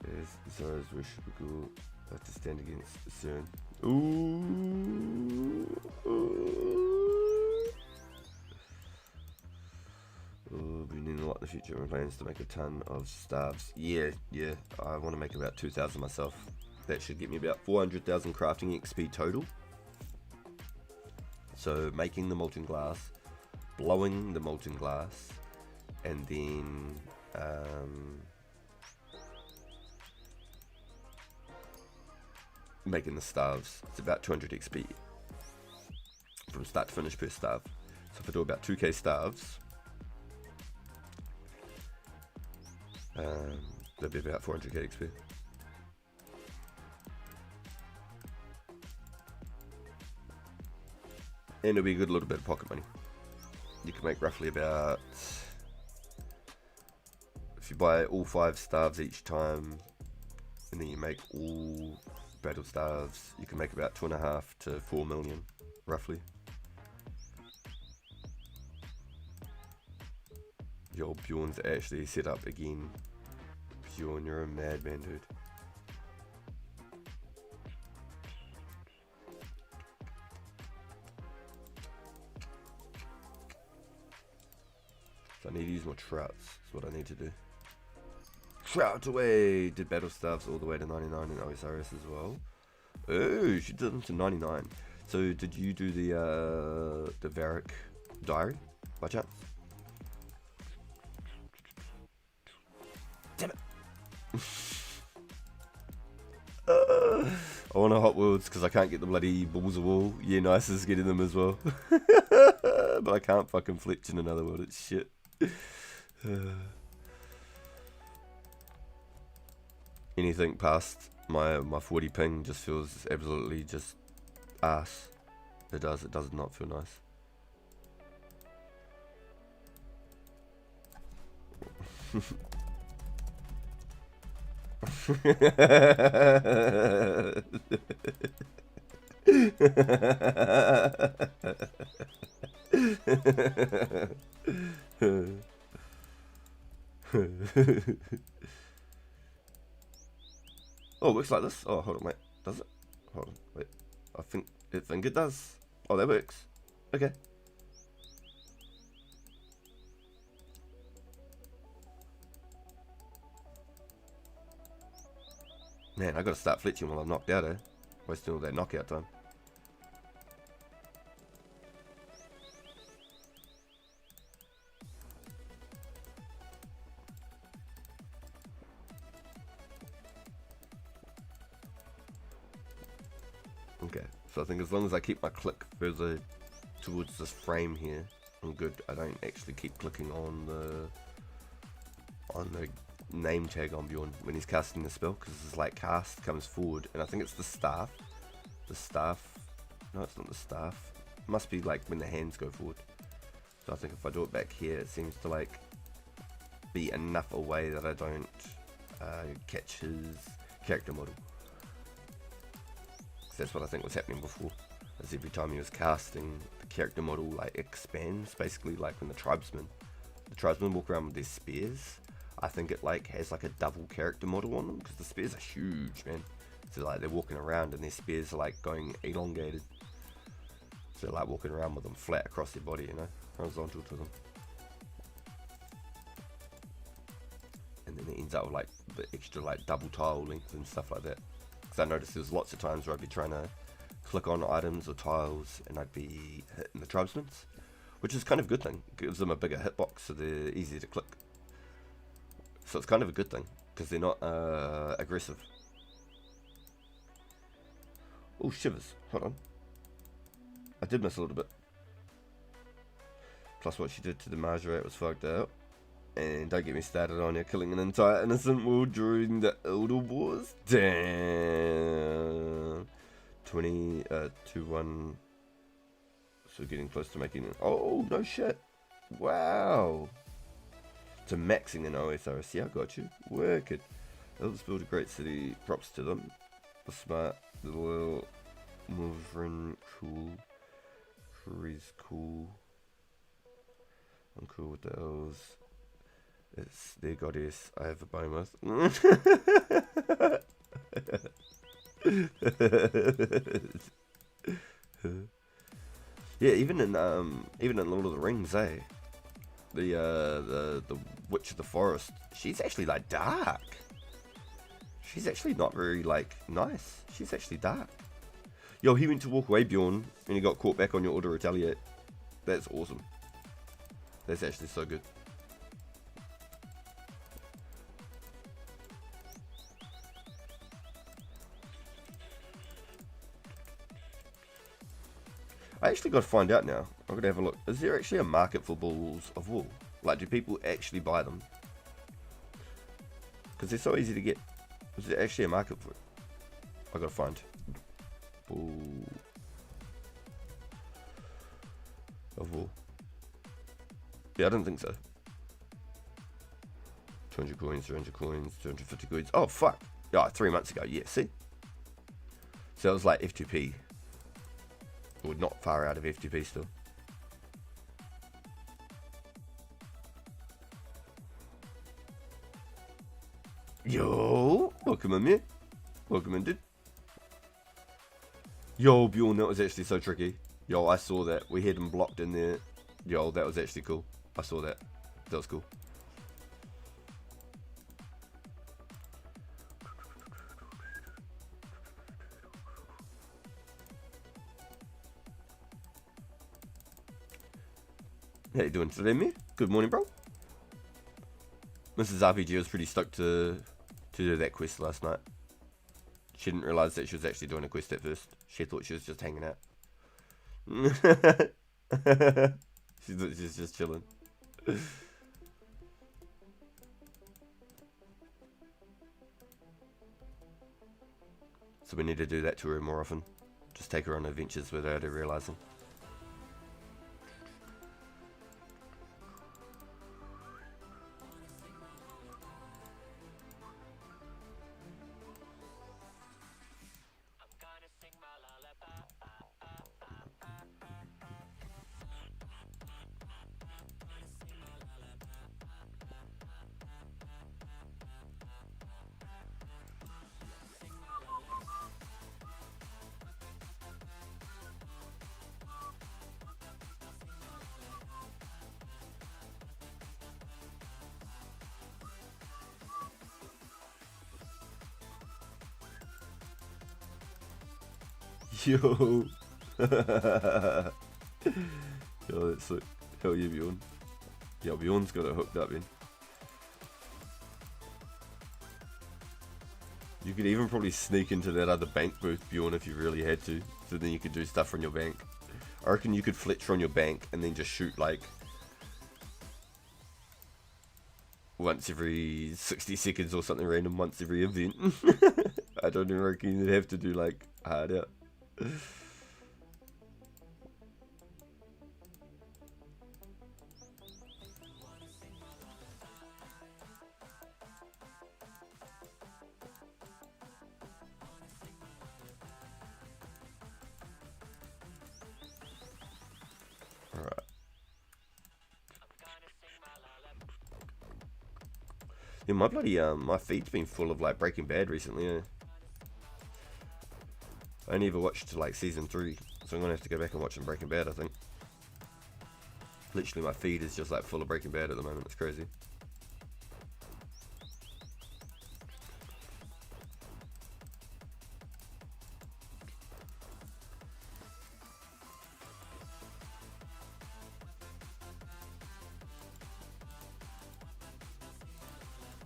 As Zara's worshipable, I have to stand against CERN. Ooh. Oh, we need a lot in the future. My plans to make a ton of staves. Yeah. I want to make about 2,000 myself. That should get me about 400,000 crafting XP total. So making the molten glass, blowing the molten glass, and then making the staves. It's about 200 XP from start to finish per stave. So if I do about 2k staves, that'd be about 400k XP. And it'll be a good little bit of pocket money. You can make roughly about, if you buy all 5 staves each time, and then you make all battle staves, you can make about 2.5 to 4 million, roughly. Yo, Bjorn's actually set up again. Bjorn, you're a madman, dude. So I need to use more trouts, is what I need to do. Trout away! Did battle staves all the way to 99 in Osiris as well. Oh, she did them to 99. So did you do the Varric diary by chance? Damn it! I want a Hot Worlds because I can't get the bloody balls of wool. Yeah, nice is getting them as well. But I can't fucking Fletch in another world, it's shit. Anything past my 40 ping just feels absolutely just ass. It does not feel nice. Oh, it looks like this. Oh, hold on, wait. Does it? Hold on, wait. I think it does. Oh, that works. Okay. Man, I gotta start fletching while I'm knocked out, eh? Wasting all that knockout time. Okay, so I think as long as I keep my click further towards this frame here, I'm good. I don't actually keep clicking on the name tag on Bjorn when he's casting the spell, because his like cast comes forward, and I think it's the staff. No, it's not the staff. It must be like when the hands go forward. So I think if I do it back here, it seems to like be enough away that I don't catch his character model. That's what I think was happening before, as every time he was casting, the character model like expands, basically like when the tribesmen walk around with their spears. I think it like has like a double character model on them, because the spears are huge, man. So like they're walking around and their spears are like going elongated, so like walking around with them flat across their body, you know, horizontal to them. And then it ends up with like the extra like double tile length and stuff like that. I noticed there's lots of times where I'd be trying to click on items or tiles and I'd be hitting the tribesmen, which is kind of a good thing. It gives them a bigger hitbox, so they're easier to click. So it's kind of a good thing, because they're not aggressive. Oh, shivers. Hold on. I did miss a little bit. Plus what she did to the Marjorie was fucked up. And don't get me started on her killing an entire innocent world during the Elder Wars. Damn. 2-1. So getting close to making it. Oh, no shit. Wow. To maxing an OSRC, I got you. Work it. Elders build a great city. Props to them. The smart, the loyal, moving, cool. Curry's cool. I'm cool with the elves. It's their goddess. I have a bone with. Yeah, even in Lord of the Rings, the Witch of the Forest, she's actually like dark. She's actually not very like nice. She's actually dark. Yo, he went to walk away, Bjorn, and he got caught back on your auto retaliate. That's awesome. That's actually so good. I actually got to find out now. I'm going to have a look. Is there actually a market for balls of wool? Like, do people actually buy them? Because they're so easy to get. Is there actually a market for it? I got to find. Ball of wool. Yeah, I don't think so. 200 coins, 300 coins, 250 coins. Oh, fuck. Yeah, 3 months ago. Yeah, see? So it was like F2P. Or not far out of F2P still. Yo! Welcome in, man. Welcome in, dude. Yo, Bjorn, that was actually so tricky. Yo, I saw that. We had him blocked in there. Yo, that was actually cool. I saw that. That was cool. How you doing today, mate? Good morning, bro. Mrs. RPG was pretty stoked to do that quest last night. She didn't realise that she was actually doing a quest at first. She thought she was just hanging out. She's just chilling. So we need to do that to her more often. Just take her on adventures without her realising. Yo. Yo, that's sick. Hell yeah, Bjorn. Yeah, Bjorn's got it hooked up, man. You could even probably sneak into that other bank booth, Bjorn, if you really had to. So then you could do stuff from your bank. I reckon you could fletch from your bank and then just shoot like once every 60 seconds or something random, once every event. I don't even reckon you'd have to do like hard out. Yeah, my bloody my feed's been full of like Breaking Bad recently. Yeah. I only ever watched like season 3, so I'm gonna have to go back and watch some Breaking Bad. I think. Literally, my feed is just like full of Breaking Bad at the moment. It's crazy.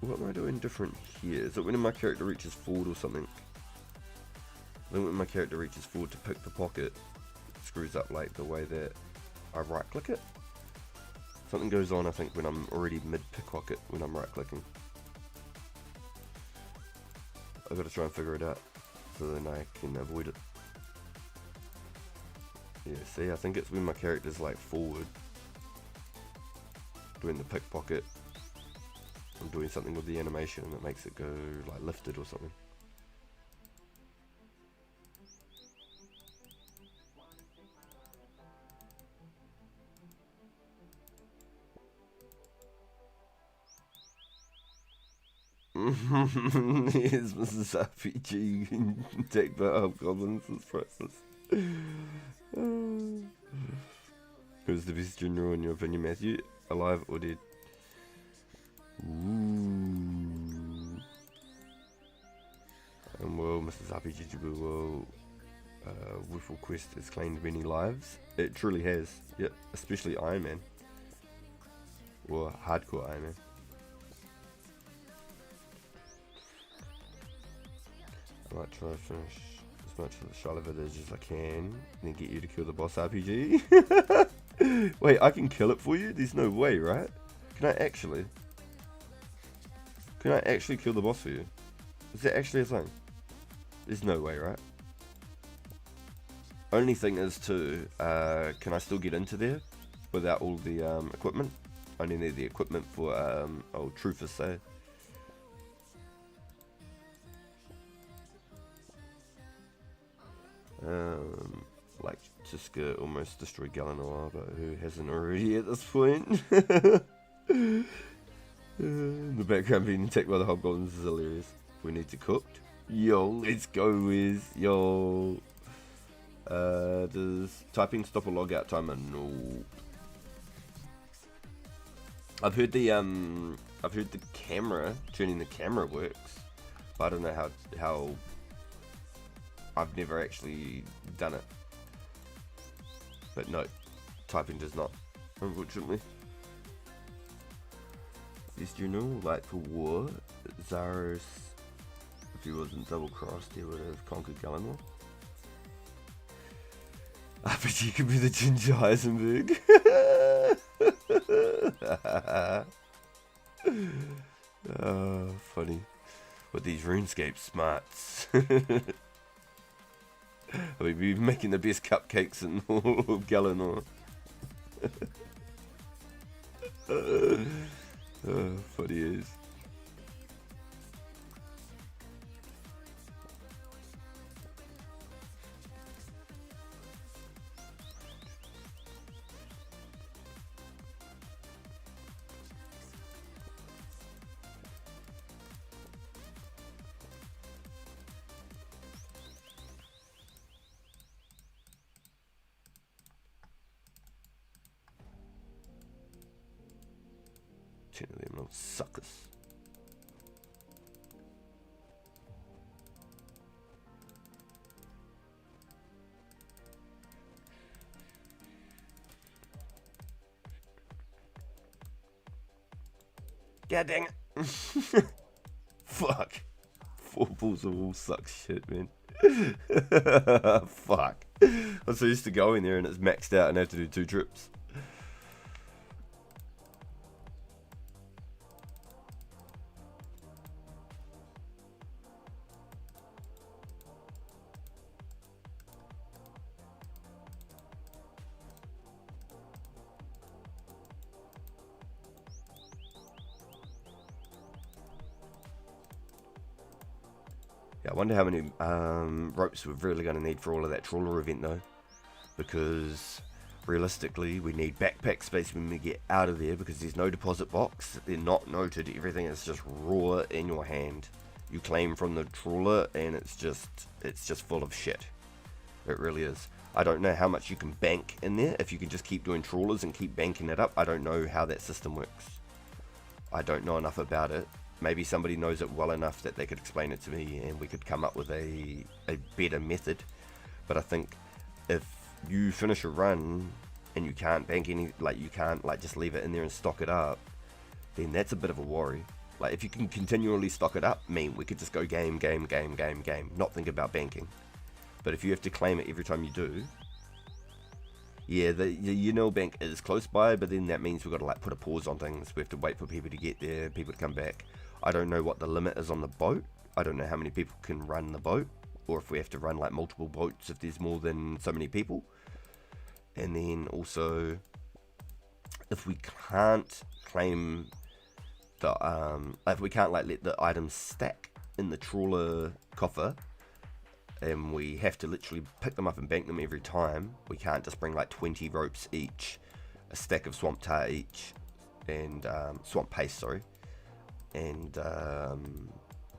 What am I doing different here? Is it when my character reaches forward or something? I think when my character reaches forward to pick the pocket, it screws up like the way that I right click it. Something goes on, I think, when I'm already mid pickpocket when I'm right clicking. I've got to try and figure it out so then I can avoid it. Yeah, see, I think it's when my character's like forward doing the pickpocket. I'm doing something with the animation that makes it go like lifted or something. Here's Mrs. RPG take by hobgoblins as priceless. Who's the best general in your opinion, Matthew? Alive or dead? Ooh. And well, Mrs. RPG will Wiffle Quest has claimed many lives. It truly has. Yep, especially Iron Man. Or hardcore Iron Man. I might try to finish as much of the shot of it as I can, and then get you to kill the boss RPG. Wait, I can kill it for you? There's no way, right? Can I actually? Can I actually kill the boss for you? Is that actually a thing? There's no way, right? Only thing is too, can I still get into there without all the equipment? I only need the equipment for old Truthers say. Like Jiska almost destroyed Galanor, but who hasn't already at this point? The background being attacked by the hobgoblins is hilarious. We need to cook. Yo, let's go with yo. Does typing stop a logout timer? No. I've heard the camera, turning the camera works, but I don't know how. I've never actually done it. But no, typing does not, unfortunately. Yes, you know, like for war, Zaros, if he wasn't double crossed, he would have conquered Galanor. But you could be the Ginger Heisenberg. Oh, funny. With these RuneScape smarts. We'd be making the best cupcakes in all of Galanor. Oh, funny is. Ten of them little suckers. God dang it. Fuck. 4 balls of wool sucks shit, man. Fuck. I'm so used to going there and it's maxed out and I have to do 2 trips. Yeah, I wonder how many ropes we're really going to need for all of that trawler event though, because realistically we need backpack space when we get out of there, because there's no deposit box, they're not noted, everything is just raw in your hand. You claim from the trawler and it's just full of shit. It really is. I don't know how much you can bank in there, if you can just keep doing trawlers and keep banking it up. I don't know how that system works. I don't know enough about it. Maybe somebody knows it well enough that they could explain it to me and we could come up with a better method. But I think if you finish a run and you can't bank any, like you can't like just leave it in there and stock it up, then that's a bit of a worry. Like, if you can continually stock it up, we could just go game, not think about banking. But if you have to claim it every time you do, yeah, the bank is close by, but then that means we've got to like put a pause on things. We have to wait for people to get there, people to come back. I don't know what the limit is on the boat. I don't know how many people can run the boat, or if we have to run like multiple boats if there's more than so many people. And then also, if we can't claim the if we can't like let the items stack in the trawler coffer, and we have to literally pick them up and bank them every time, we can't just bring like 20 ropes each, a stack of swamp tar each, and swamp paste, sorry, and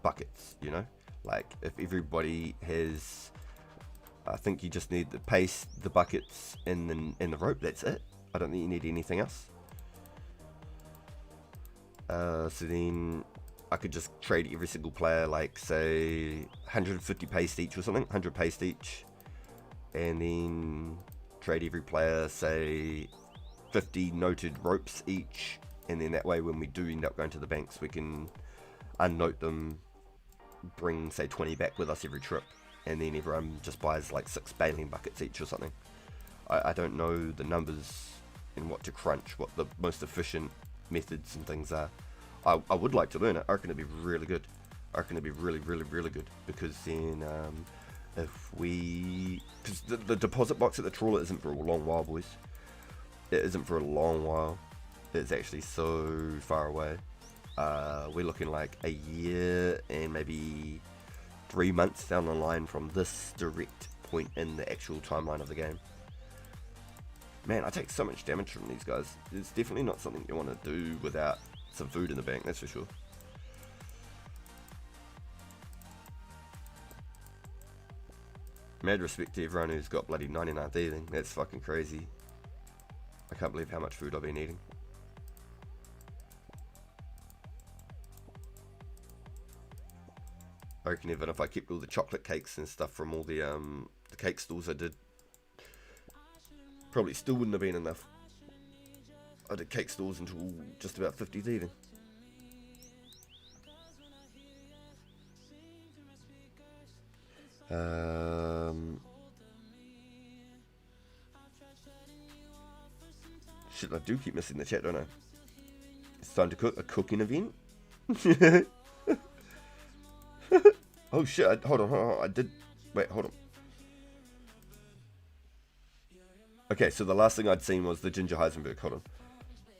buckets, you know. Like, if everybody has, I think you just need the paste, the buckets, and the rope. That's it. I don't think you need anything else. So then I could just trade every single player, like, say 150 paste each or something, 100 paste each, and then trade every player, say 50 noted ropes each, and then that way when we do end up going to the banks, we can unnote them, bring say 20 back with us every trip, and then everyone just buys like 6 baling buckets each or something. I don't know the numbers and what to crunch, what the most efficient methods and things are. I would like to learn it. I reckon it'd be really good. I reckon it'd be really good, because then if we, because the deposit box at the trawler isn't for a long while, boys. It isn't for a long while. It's actually so far away. We're looking like a year and maybe 3 months down the line from this direct point in the actual timeline of the game. Man, I take so much damage from these guys. It's definitely not something you want to do without some food in the bank, that's for sure. Mad respect to everyone who's got bloody 99 thieving. That's fucking crazy. I can't believe how much food I've been eating. I reckon even if I kept all the chocolate cakes and stuff from all the cake stalls I did, probably still wouldn't have been enough. I did cake stalls until just about 50 thieving. Shit, I do keep missing the chat, don't I? It's time to cook. A cooking event? Oh shit, hold on, I did, wait, hold on. Okay, so the last thing I'd seen was the Ginger Heisenberg, hold on.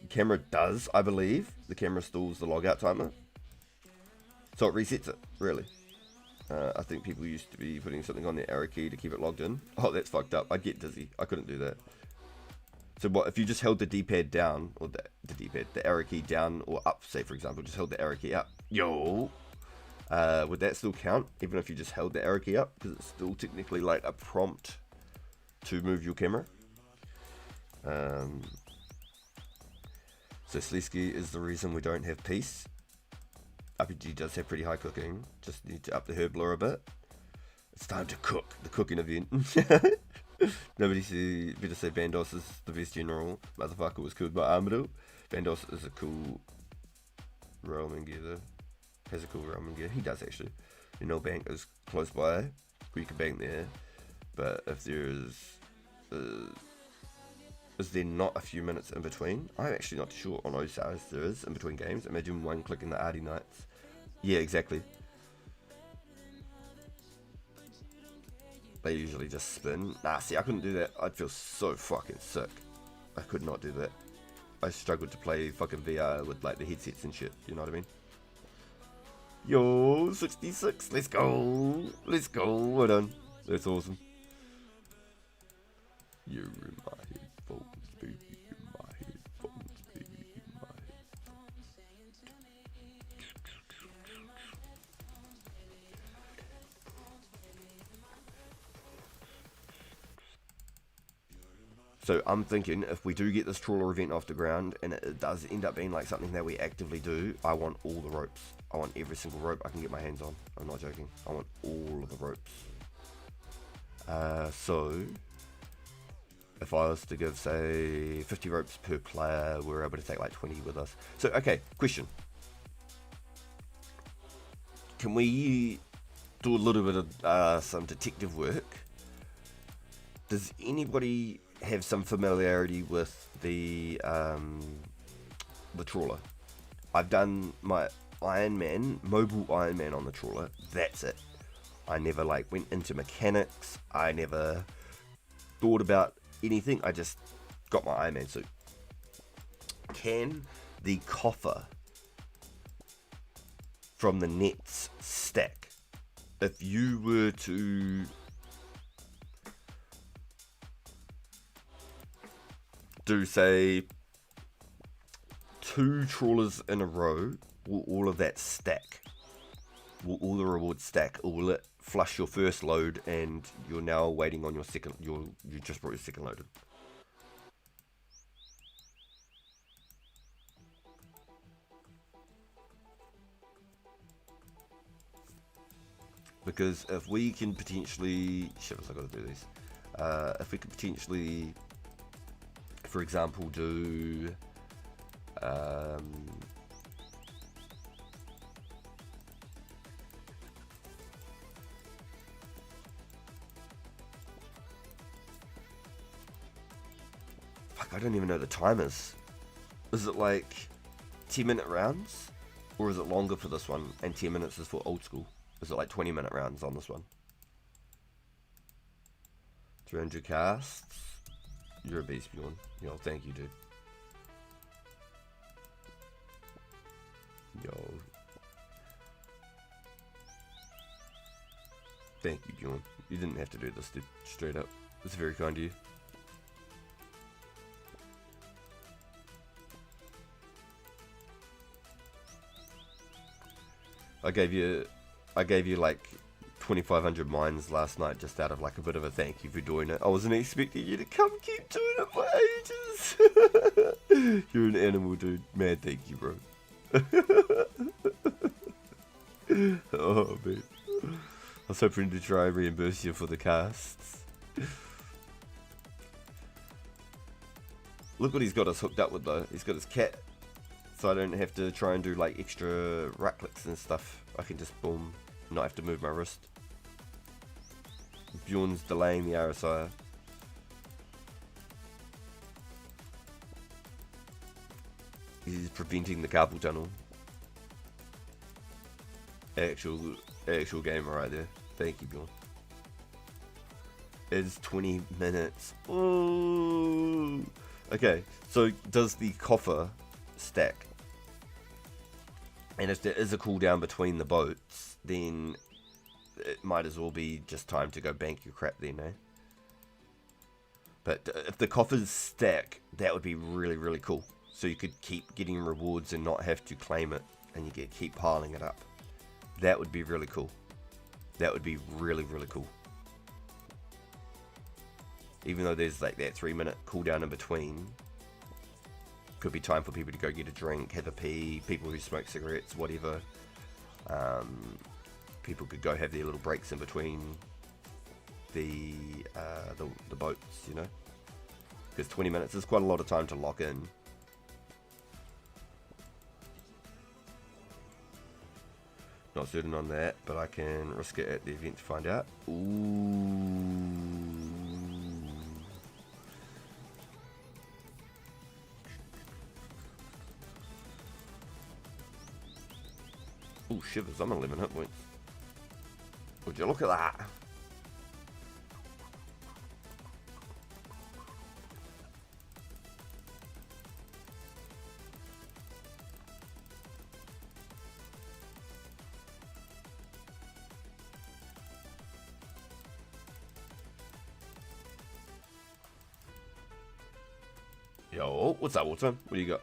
The camera does, I believe, the camera stalls the logout timer. So it resets it, really. I think people used to be putting something on their arrow key to keep it logged in. Oh, that's fucked up, I'd get dizzy, I couldn't do that. So what, if you just held the D-pad down, or the D-pad, the arrow key down or up, say for example, just held the arrow key up, yo, would that still count, even if you just held the arrow key up? Because it's still technically like a prompt to move your camera. So Slisky is the reason we don't have peace. RPG does have pretty high cooking, just need to up the herb lore a bit. It's time to cook, the cooking event. Nobody better say Bandos is the best general. Motherfucker was killed by Armadillo. Bandos is a cool Roman gear though. Has a cool Roman gear. He does actually. You know, bank is close by. We can bank there. But if there is there not a few minutes in between? I'm actually not sure on Osiris there is in between games. Imagine one clicking the Arty Knights. Yeah, exactly. They usually just spin. Nah, see, I couldn't do that. I'd feel so fucking sick. I could not do that. I struggled to play fucking VR with like the headsets and shit. You know what I mean? Yo, 66. Let's go. Let's go. Well done. That's awesome. You're in my headphones, baby. In my headphones, baby. In my headphones. So I'm thinking if we do get this trawler event off the ground and it does end up being like something that we actively do, I want all the ropes. I want every single rope I can get my hands on. I'm not joking. I want all of the ropes. So if I was to give, say, 50 ropes per player, we're able to take like 20 with us. So, okay, question. can we do a little bit of some detective work? Does anybody have some familiarity with the trawler? I've done my mobile Iron Man on the trawler. That's it. I never went into mechanics. I never thought about anything. I just got my Iron Man suit. Can the coffer from the nets stack? If you were to do, say, 2 trawlers in a row, will all of that stack? Will all the rewards stack, or will it flush your first load and you're now waiting on your second? You just brought your second loaded. Because if we can potentially, I gotta do these. If we could potentially, for example, do fuck, I don't even know the timers. Is it 10-minute rounds, or is it longer for this one? And 10 minutes is for old school. Is it 20-minute rounds on this one? 300 casts. You're a beast, Bjorn. Yo, thank you, dude. Yo. Thank you, Bjorn. You didn't have to do this, dude. Straight up. It's very kind of you. I gave you 2,500 mines last night just out of a bit of a thank you for doing it. I wasn't expecting you to come keep doing it for ages. You're an animal, dude. Mad thank you, bro. Oh, man. I was hoping to try and reimburse you for the casts. Look what he's got us hooked up with, though. He's got his cat. So I don't have to try and do extra right clicks and stuff. I can just boom, not have to move my wrist. Bjorn's delaying the RSI. He's preventing the carpal tunnel. Actual gamer right there. Thank you, Bjorn. It's 20 minutes. Ooh. Okay, so does the coffer stack? And if there is a cooldown between the boats, then it might as well be just time to go bank your crap then, eh? But if the coffers stack, that would be really, really cool. So you could keep getting rewards and not have to claim it, and you get keep piling it up. That would be really cool. That would be really, really cool. Even though there's that 3-minute cooldown in between. Could be time for people to go get a drink, have a pee, people who smoke cigarettes, whatever. People could go have their little breaks in between the boats, you know? Because 20 minutes is quite a lot of time to lock in. Not certain on that, but I can risk it at the event to find out. Ooh. Oh, shivers, I'm 11 hit points. Would you look at that? Yo, what's up, Water? What do you got?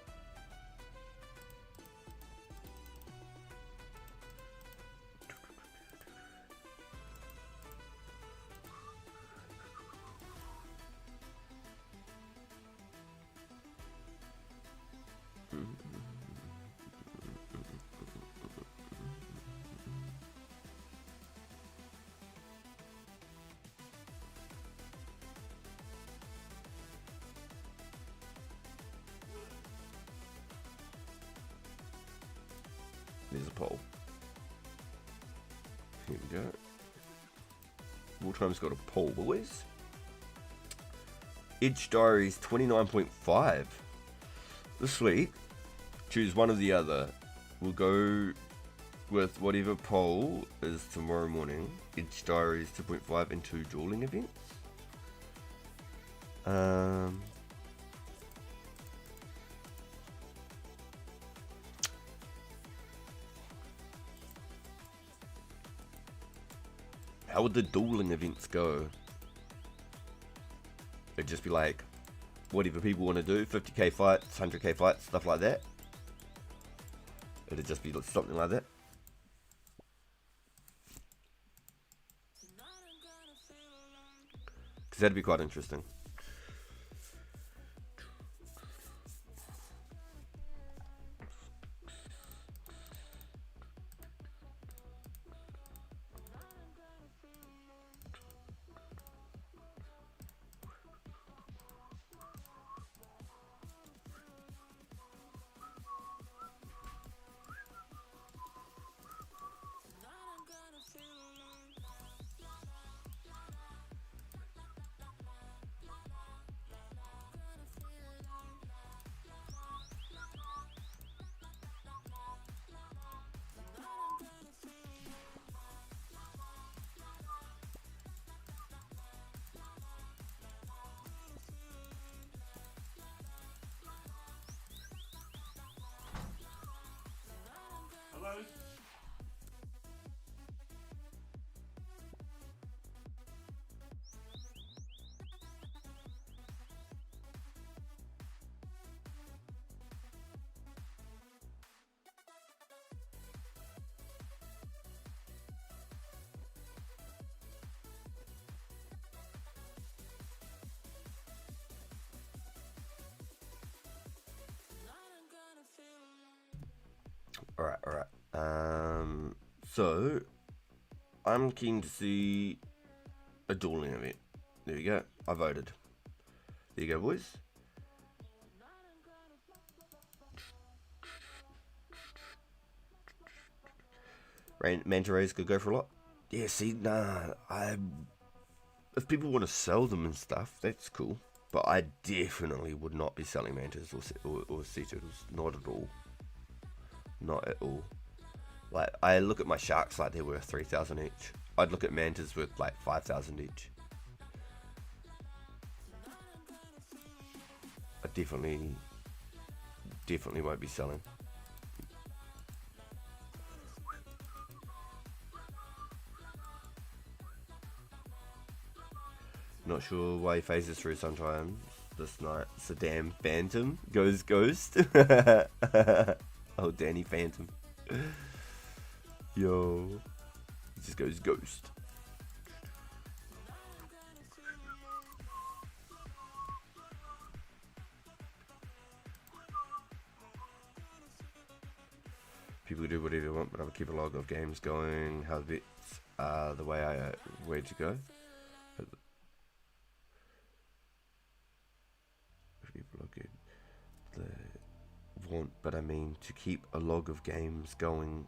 There's a poll. Here we go. Wartime's got a poll, boys. Edge Diaries 29.5. This week, choose one or the other. We'll go with whatever poll is tomorrow morning. Edge Diaries 2.5 and 2 dueling events. How would the dueling events go? It'd just be like, whatever people want to do, 50k fights, 100k fights, stuff like that. It'd just be something like that. Because that'd be quite interesting. Alright. So I'm keen to see a dueling event. There you go. I voted. There you go, boys. Manta rays could go for a lot. Yeah, see, nah, if people want to sell them and stuff, that's cool. But I definitely would not be selling mantas or sea turtles. Not at all. Not at all. Like, I look at my sharks like they're worth 3,000 each. I'd look at mantas worth like 5,000 each. I definitely won't be selling. Not sure why he phases through sometimes. This night, it's a damn phantom. Goes ghost. Oh, Danny Phantom. Yo. He just goes ghost. People can do whatever they want, but I will keep a log of games going. How the bits are the way to go. People are good. But I mean, to keep a log of games going,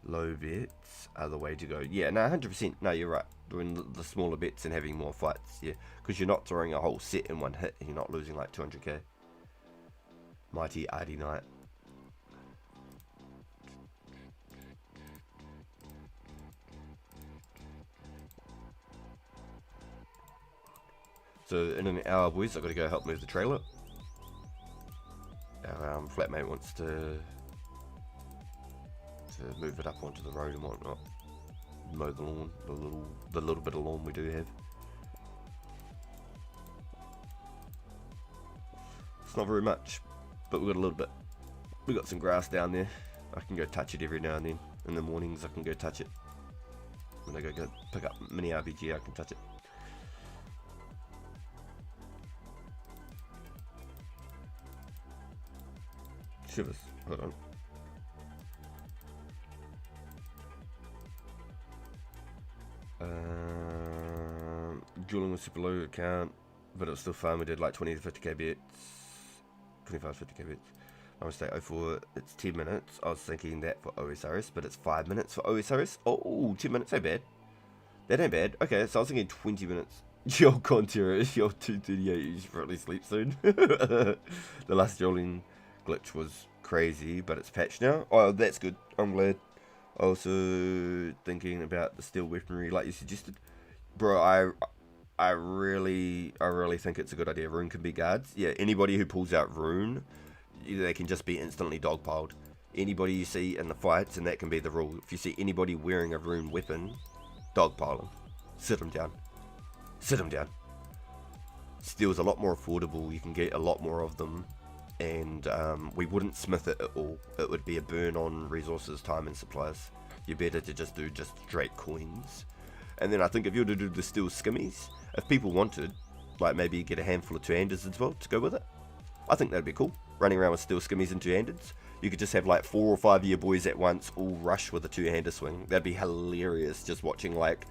low bits are the way to go. Yeah, no, 100%. No, you're right. Doing the smaller bits and having more fights, yeah. Because you're not throwing a whole set in one hit and you're not losing like 200k. Mighty Artie Knight. So in an hour, boys, I've got to go help move the trailer. Our flatmate wants to move it up onto the road and whatnot. Mow the lawn, the little bit of lawn we do have. It's not very much, but we've got a little bit. We've got some grass down there. I can go touch it every now and then. In the mornings I can go touch it. When I go pick up mini RPG, I can touch it. Shivers. Hold on. Dueling was super low account, but it was still fun. We did like 20 to 50k bits, 25 to 50k bits. I would say 04, it's 10 minutes. I was thinking that for OSRS, but it's 5 minutes for OSRS. Oh, 10 minutes, ain't bad. That ain't bad. Okay, so I was thinking 20 minutes. Yo, Contera, yo, 2:38, you should probably sleep soon. The last jolling glitch was crazy, but it's patched now. Oh, that's good. I'm glad. Also thinking about the steel weaponry like you suggested. Bro, I really think it's a good idea. Rune can be guards. Yeah, anybody who pulls out Rune, they can just be instantly dogpiled. Anybody you see in the fights, and that can be the rule. If you see anybody wearing a Rune weapon, dogpile them. Sit them down. Sit them down. Steel's a lot more affordable. You can get a lot more of them. And we wouldn't smith it at all. It would be a burn on resources, time and supplies. You're better to just do just straight coins. And then I think if you were to do the steel skimmies, if people wanted, like maybe get a handful of two-handers as well to go with it, I think that'd be cool. Running around with steel skimmies and two-handers. You could just have like 4 or 5 of your boys at once all rush with a two-hander swing. That'd be hilarious, just watching like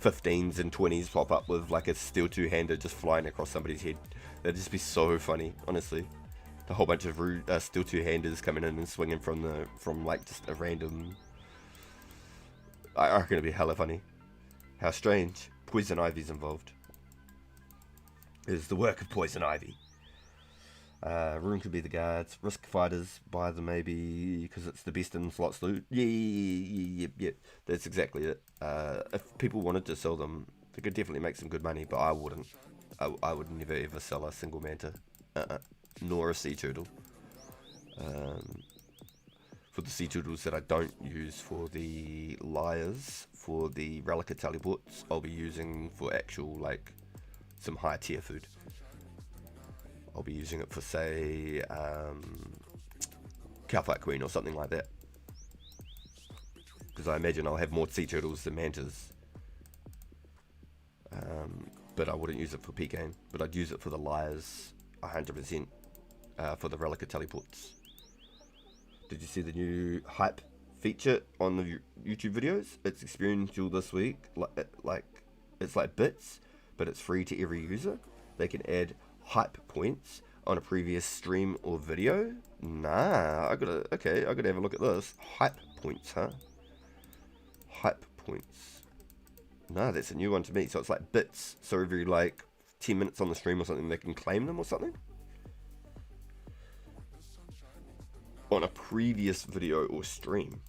15s and 20s pop up with like a steel two-hander just flying across somebody's head. That'd just be so funny, honestly. A whole bunch of steel two-handers coming in and swinging from like just a random... I reckon it'd be hella funny. How strange. Poison Ivy's involved. It is the work of Poison Ivy. Rune could be the guards. Risk fighters, buy them maybe because it's the best in slots loot. Yeah. That's exactly it. If people wanted to sell them, they could definitely make some good money, but I wouldn't. I would never ever sell a single manta. Nor a sea turtle. For the sea turtles that I don't use for the liars, for the relica teleports, I'll be using for actual, like, some high tier food. I'll be using it for, say, Cowfight Queen or something like that. Because I imagine I'll have more sea turtles than mantas. But I wouldn't use it for PKing. But I'd use it for the liars 100%, for the relica teleports. Did you see the new hype feature on the YouTube videos? It's experiential this week. Like it's like bits, but it's free to every user. They can add hype points on a previous stream or video. Nah, I gotta have a look at this. Hype points, huh? Hype points. Nah, that's a new one to me. So it's like bits. So every like 10 minutes on the stream or something, they can claim them or something. On a previous video or stream.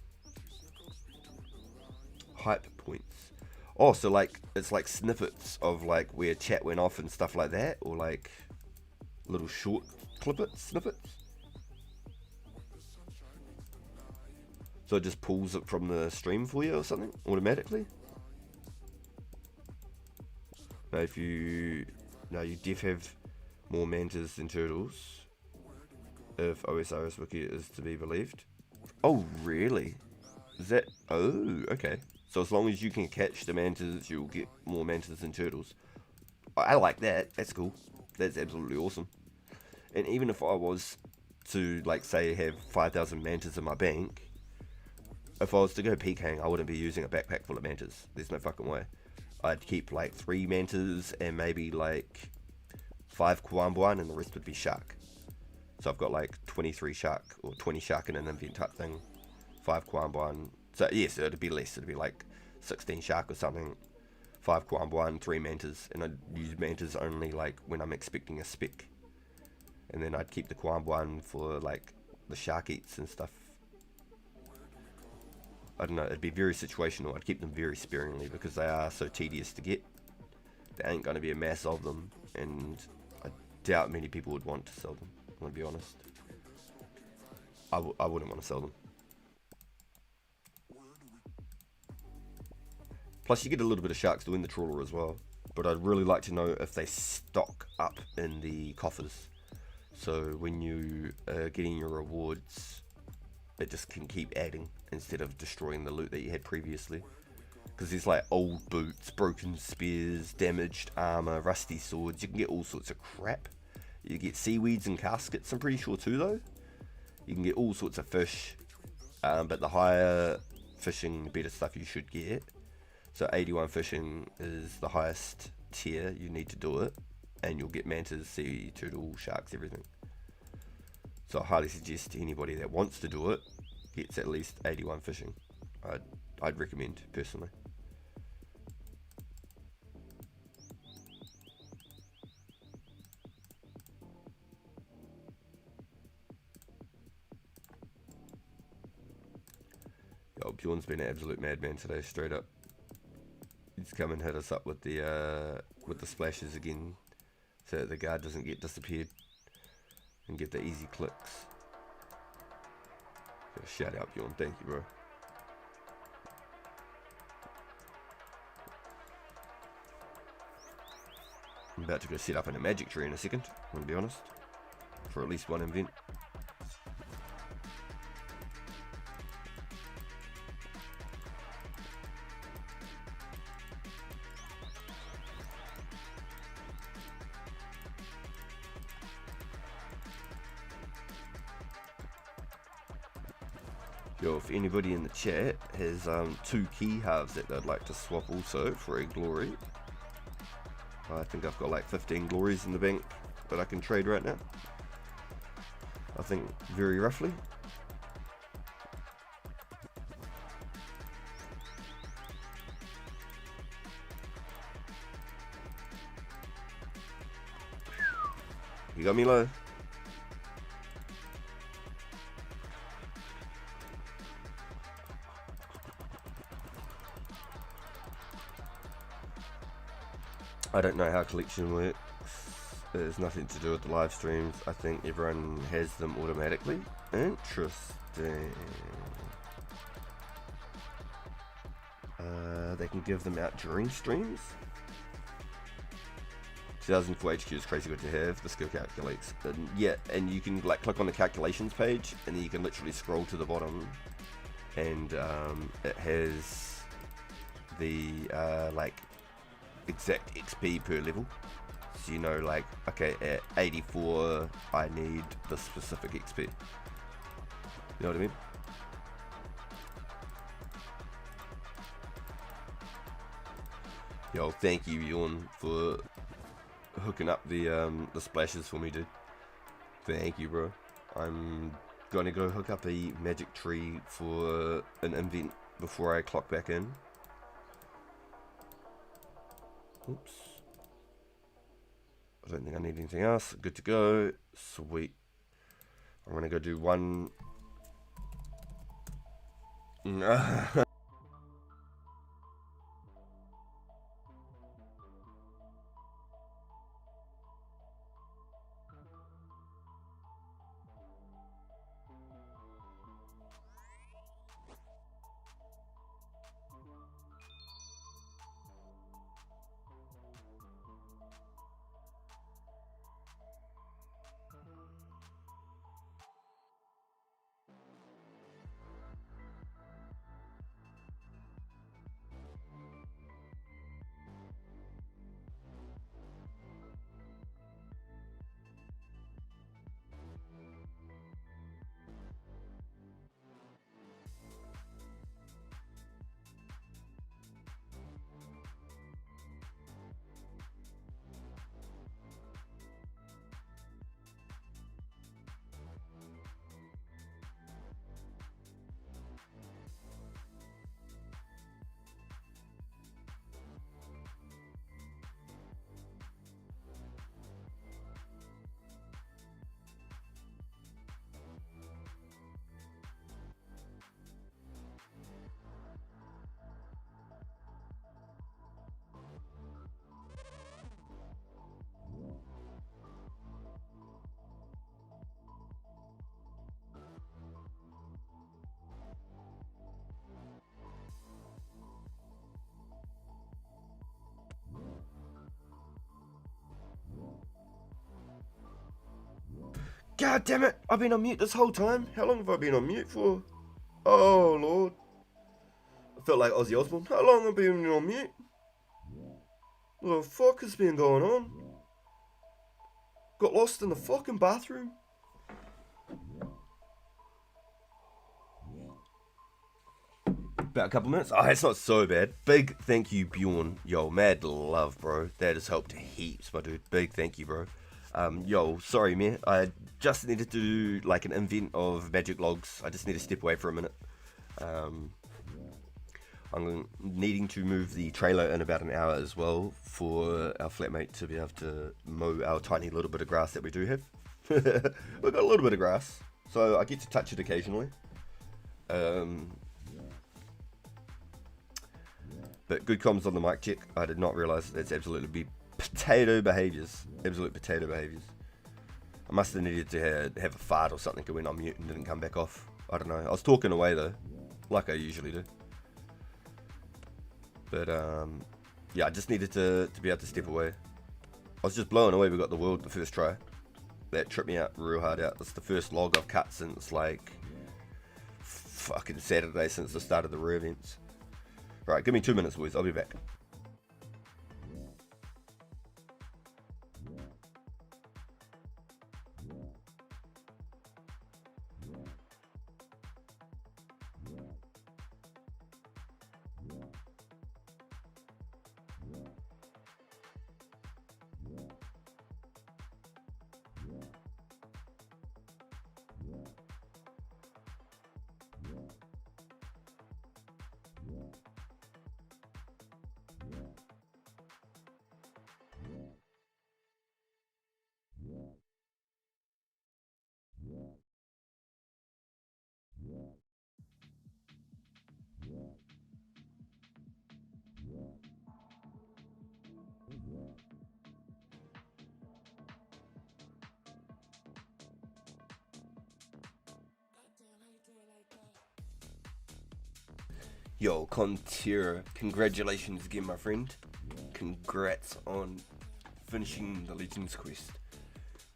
Hype points. Oh, so like it's like snippets of like where chat went off and stuff like that, or like little short snippets. So it just pulls it from the stream for you or something automatically. Now you def have more mantas than turtles. If OSRS Wiki is to be believed. Oh, really? Is that... Oh, okay. So as long as you can catch the mantas, you'll get more mantas than turtles. I like that. That's cool. That's absolutely awesome. And even if I was to, like, say, have 5,000 mantas in my bank, if I was to go PKing, I wouldn't be using a backpack full of mantas. There's no fucking way. I'd keep, like, 3 mantas and maybe, like, 5 Kwambuan, and the rest would be shark. So I've got like 23 shark or 20 shark in an invent type thing, 5 Kwambuan. So yes, it'd be less. It'd be like 16 shark or something, 5 Kwambuan, 3 mantas, and I'd use mantas only like when I'm expecting a spec. And then I'd keep the Kwambuan for like the shark eats and stuff. I don't know. It'd be very situational. I'd keep them very sparingly because they are so tedious to get. There ain't gonna be a mass of them, and I doubt many people would want to sell them. I'm gonna be honest. I wouldn't want to sell them. Plus you get a little bit of sharks doing the trawler as well. But I'd really like to know if they stock up in the coffers. So when you are getting your rewards, it just can keep adding instead of destroying the loot that you had previously. Because there's like old boots, broken spears, damaged armor, rusty swords. You can get all sorts of crap. You get seaweeds and caskets, I'm pretty sure too though. You can get all sorts of fish, but the higher fishing, the better stuff you should get. So 81 fishing is the highest tier, you need to do it. And you'll get mantas, sea turtle, sharks, everything. So I highly suggest to anybody that wants to do it gets at least 81 fishing. I'd recommend personally. Yo, Bjorn's been an absolute madman today, straight up. He's come and hit us up with the splashes again, so that the guard doesn't get disappeared and get the easy clicks. Shout out, Bjorn. Thank you, bro. I'm about to go set up in a magic tree in a second, I'm gonna be honest, for at least one event. Yo, if anybody in the chat has 2 key halves that they'd like to swap also for a glory, I think I've got like 15 glories in the bank that I can trade right now. I think very roughly. You got me low. I don't know how collection works. There's nothing to do with the live streams. I think everyone has them automatically. Interesting. They can give them out during streams. 2004 HQ is crazy good to have. The skill calculates. And yeah, and you can like click on the calculations page, and then you can literally scroll to the bottom, and it has the like exact XP per level. So you know, like, okay, at 84 I need the specific XP. You know what I mean? Yo, thank you, Yawn, for hooking up the splashes for me, dude. Thank you, bro. I'm gonna go hook up a magic tree for an event before I clock back in. Oops. I don't think I need anything else. Good to go. Sweet. I'm gonna go do one. God damn it! I've been on mute this whole time. How long have I been on mute for? Oh lord. I felt like Ozzy Osbourne. How long have I been on mute? What the fuck has been going on? Got lost in the fucking bathroom. About a couple minutes. Oh, it's not so bad. Big thank you, Bjorn. Yo, mad love, bro. That has helped heaps, my dude. Big thank you, bro. Yo, sorry man, I just needed to do like an invent of magic logs. I just need to step away for a minute. I'm needing to move the trailer in about an hour as well for our flatmate to be able to mow our tiny little bit of grass that we do have. We've got a little bit of grass, so I get to touch it occasionally. But good comms on the mic check. I did not realise that's absolutely potato behaviours. Absolute potato behaviours. I must have needed to have a fart or something. It went on mute and didn't come back off. I don't know. I was talking away though, like I usually do. But yeah, I just needed to be able to step away. I was just blown away. We got the world the first try. That tripped me out real hard out. It's the first log I've cut since like fucking Saturday, since the start of the rare events. Right, give me 2 minutes, boys. I'll be back. Yo, Contira, congratulations again, my friend. Congrats on finishing the Legends quest.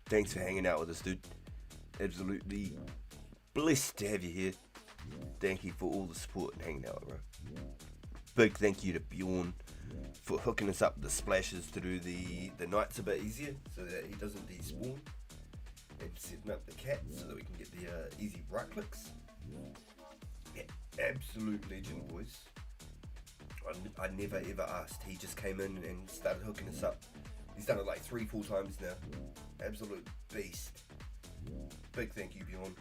Thanks for hanging out with us, dude. Absolutely blessed to have you here. Thank you for all the support and hanging out, bro. Big thank you to Bjorn for hooking us up with the splashes to do the nights a bit easier so that he doesn't despawn. And setting up the cat so that we can get the easy right clicks. Yeah, absolute legend, boys. I never ever asked. He just came in and started hooking us up. He's done it like 3-4 times now. Absolute beast. Big thank you, Bjorn.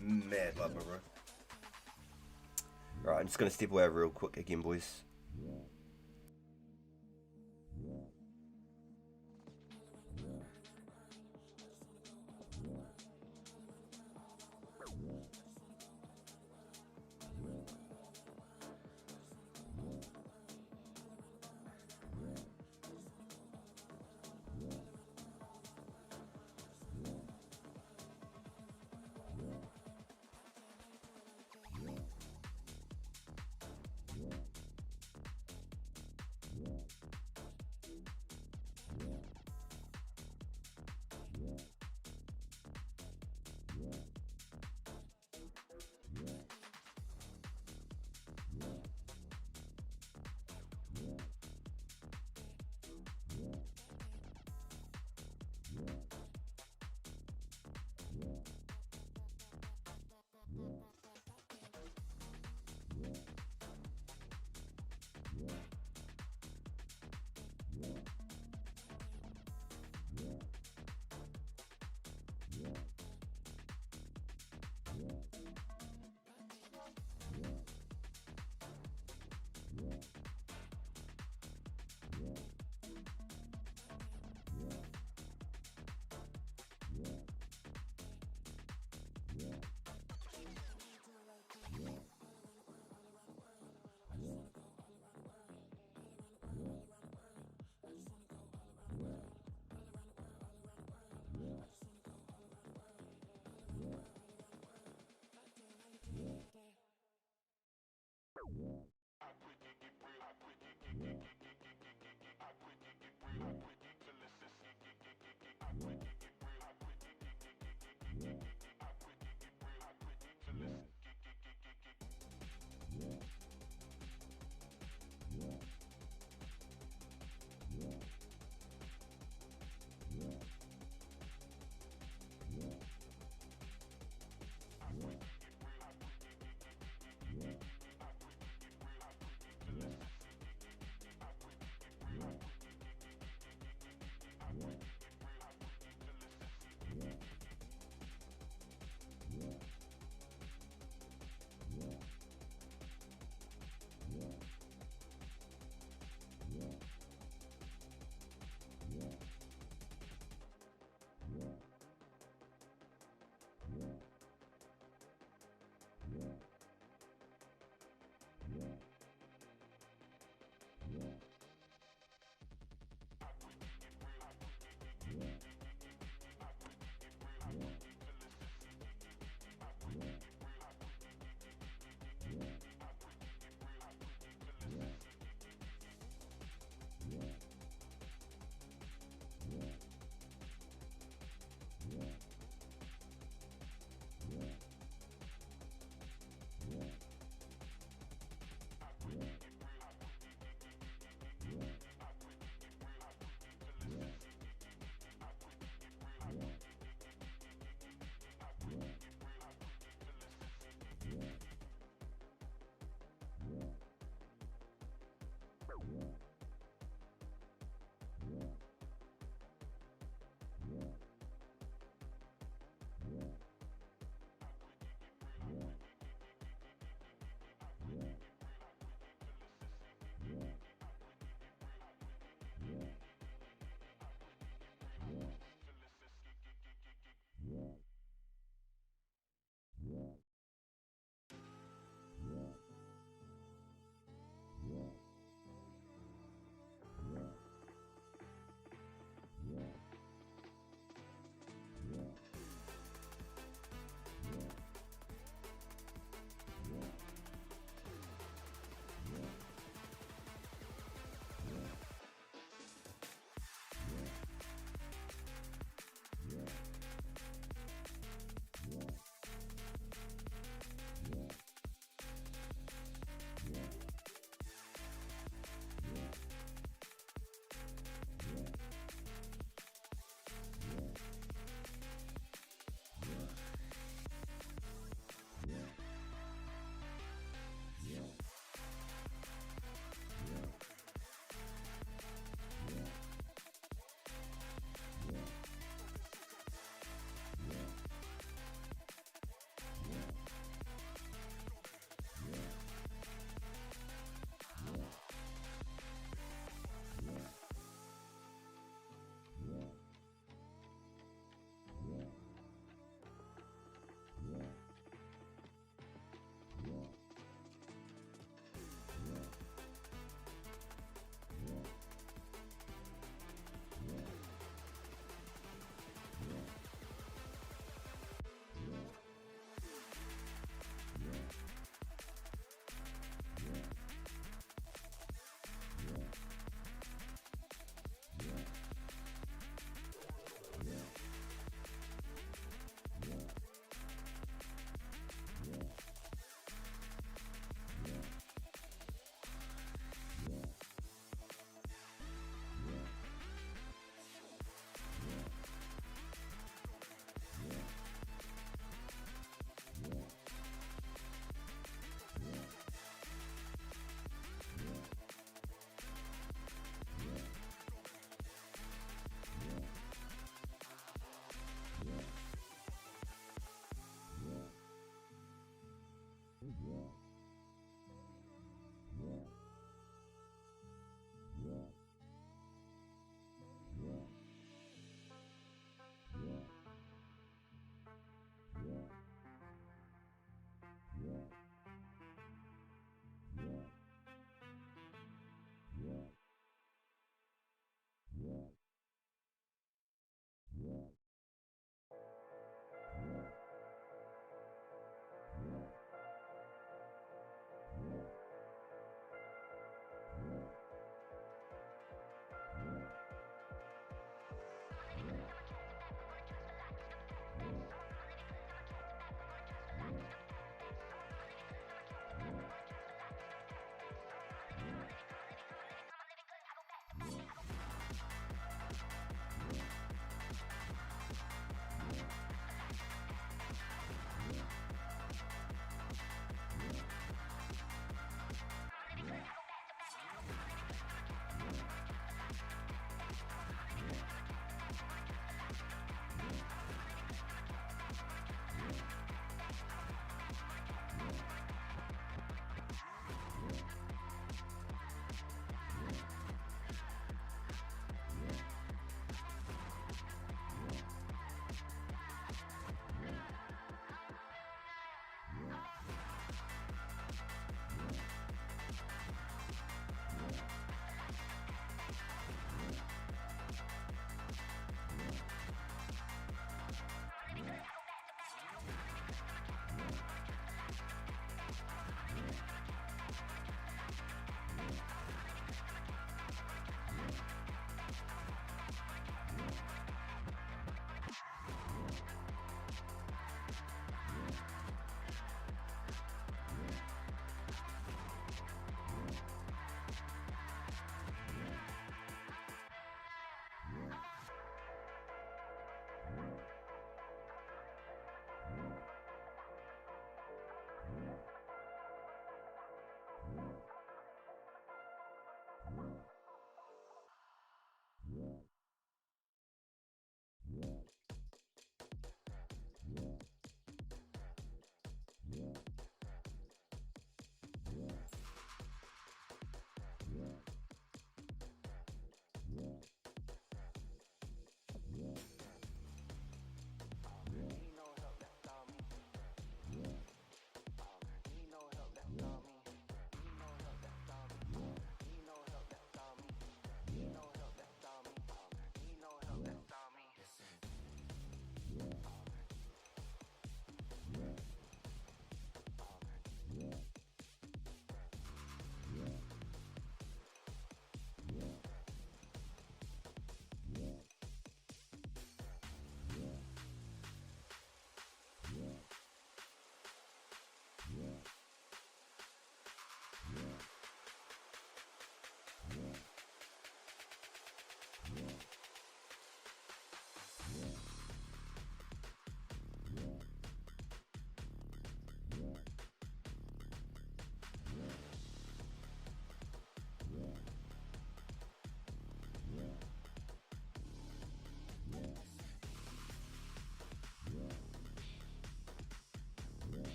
Mad love, my bro. Alright, I'm just going to step away real quick again, boys.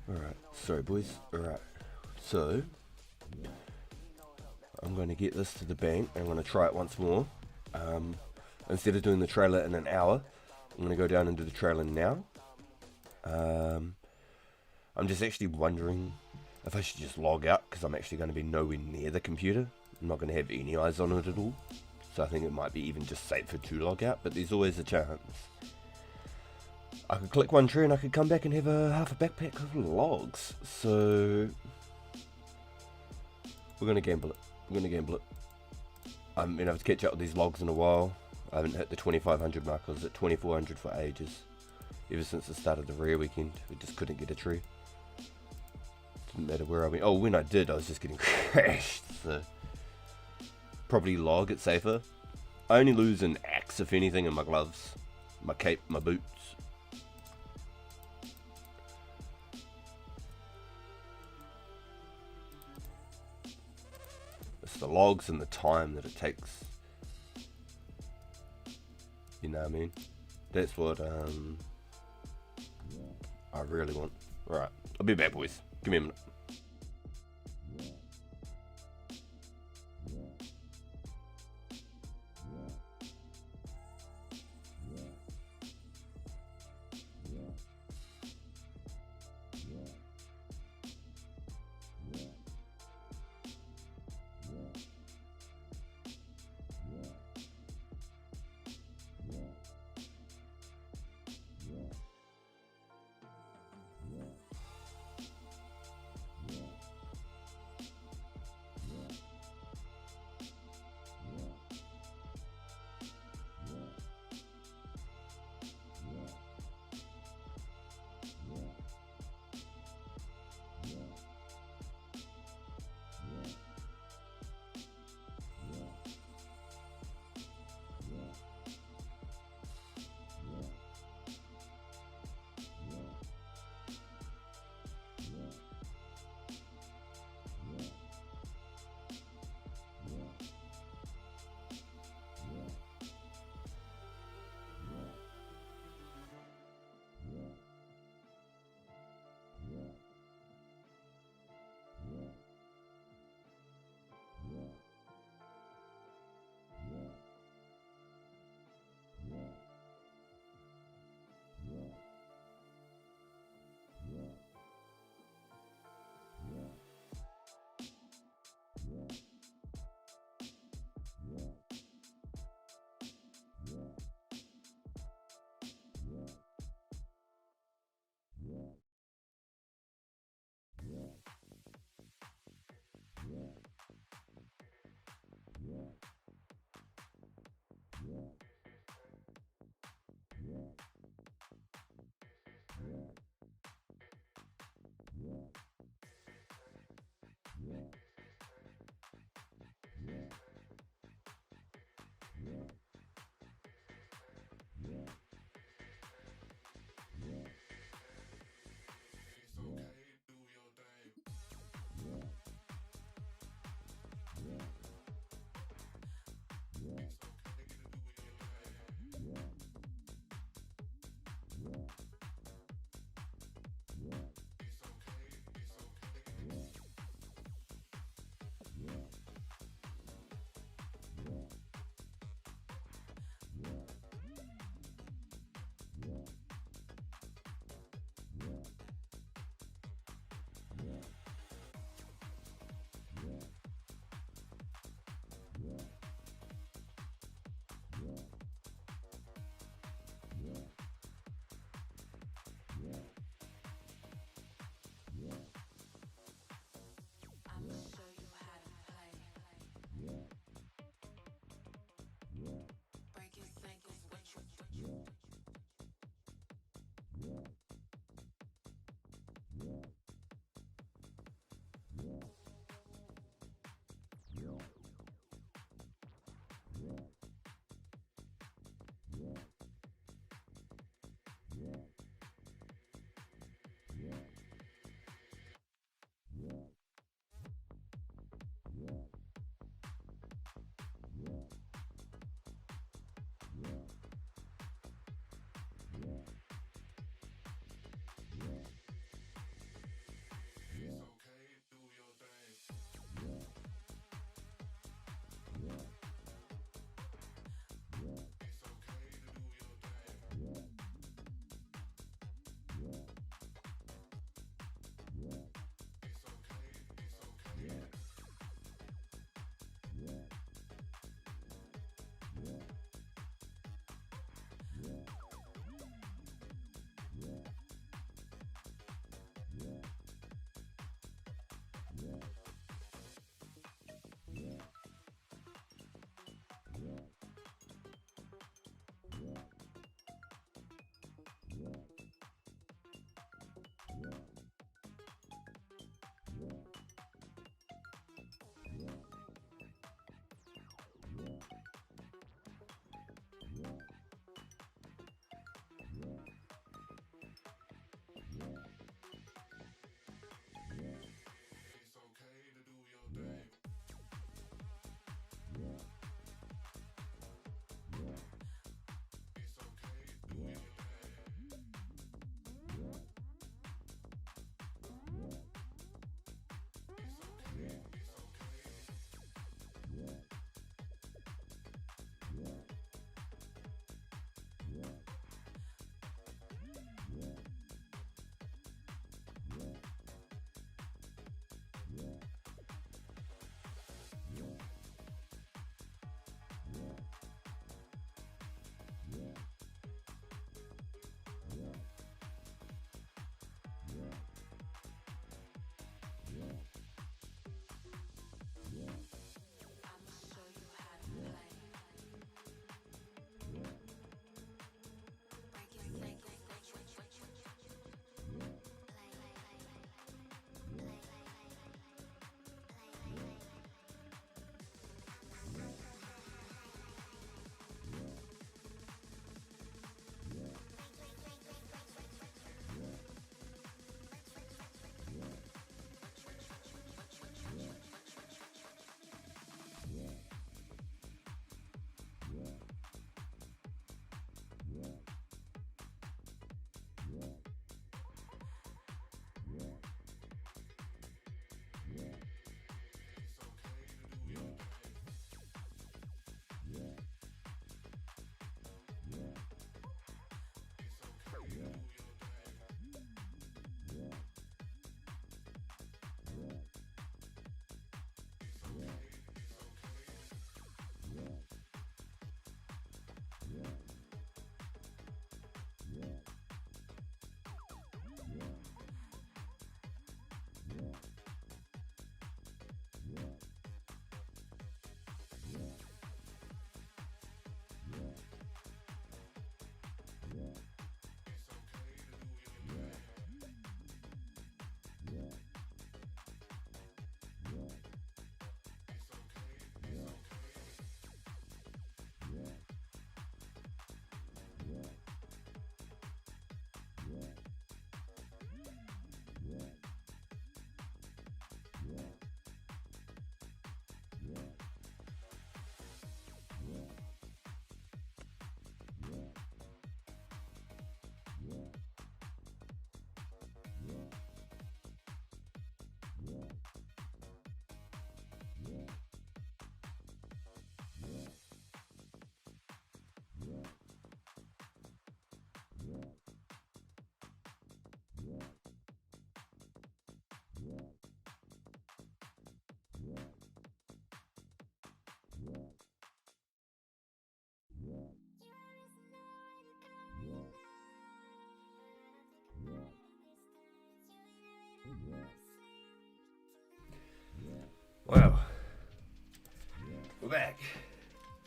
Alright, sorry boys. Alright, so I'm going to get this to the bank. I'm going to try it once more. Instead of doing the trailer in an hour, I'm going to go down and do the trailer now. I'm just actually wondering if I should just log out, because I'm actually going to be nowhere near the computer. I'm not going to have any eyes on it at all. So I think it might be even just safer to log out, but there's always a chance. I could click one tree and I could come back and have half a backpack of logs. So we're going to gamble it. I mean, I have to catch up with these logs in a while. I haven't hit the 2500 mark. I was at 2400 for ages. Ever since the start of the rare weekend, we just couldn't get a tree. Didn't matter where I went. Oh, when I did, I was just getting crashed. So probably log, it's safer. I only lose an axe, if anything, and my gloves, my cape, my boots. It's the logs and the time that it takes. You know what I mean? That's what I really want. Alright, I'll be back, boys. Give me a minute.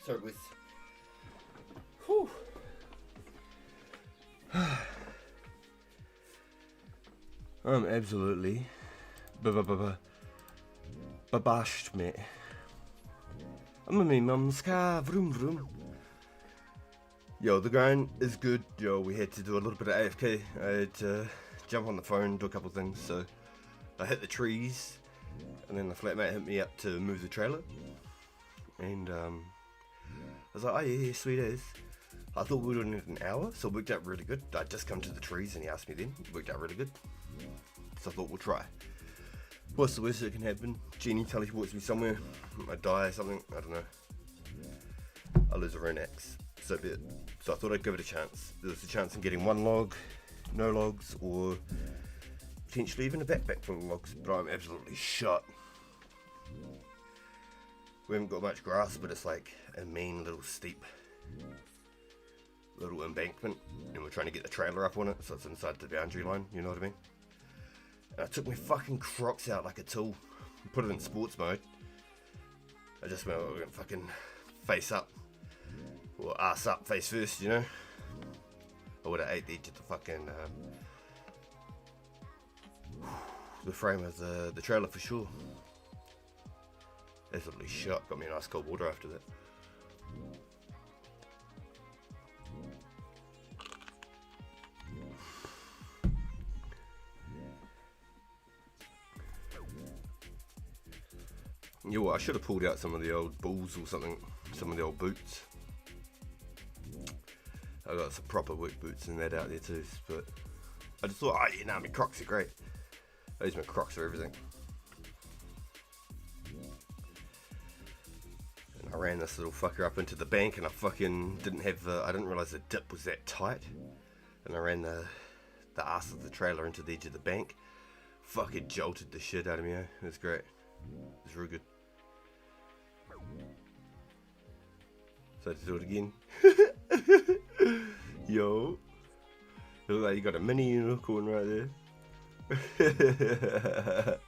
Sorry, boys. Whew. I'm absolutely babashed, mate. I'm in my mum's car, vroom vroom. Yo, the grind is good. Yo, we had to do a little bit of AFK. I had to jump on the phone, do a couple things. So I hit the trees, and then the flatmate hit me up to move the trailer. And I was like, oh yeah, sweet as. I thought we were doing it in an hour, so it worked out really good. I'd just come to the trees and he asked me then. It worked out really good. So I thought we'll try. What's the worst that can happen? Genie teleports me somewhere. I die or something. I don't know. I lose a rune axe. So be it. So I thought I'd give it a chance. There was a chance in getting one log, no logs, or potentially even a backpack full of logs. But I'm absolutely shot. We haven't got much grass, but it's like a mean little steep little embankment, and we're trying to get the trailer up on it, so it's inside the boundary line, you know what I mean? And I took my fucking Crocs out like a tool, put it in sports mode. I just went, we're gonna fucking face up, or ass up, face first, you know? I would have ate the edge of the fucking, the frame of the trailer for sure. Absolutely shot, got me a nice cold water after that. Yo, I should have pulled out some of the old bulls or something, some of the old boots. I got some proper work boots and that out there too, but I just thought, oh yeah, nah, my Crocs are great. I use my Crocs for everything. And I ran this little fucker up into the bank, and I fucking didn't have the, I didn't realise the dip was that tight. And I ran the ass of the trailer into the edge of the bank. Fucking jolted the shit out of me, eh? It was great. It was real good. So I had to do it again. Yo. It looks like you got a mini unicorn right there.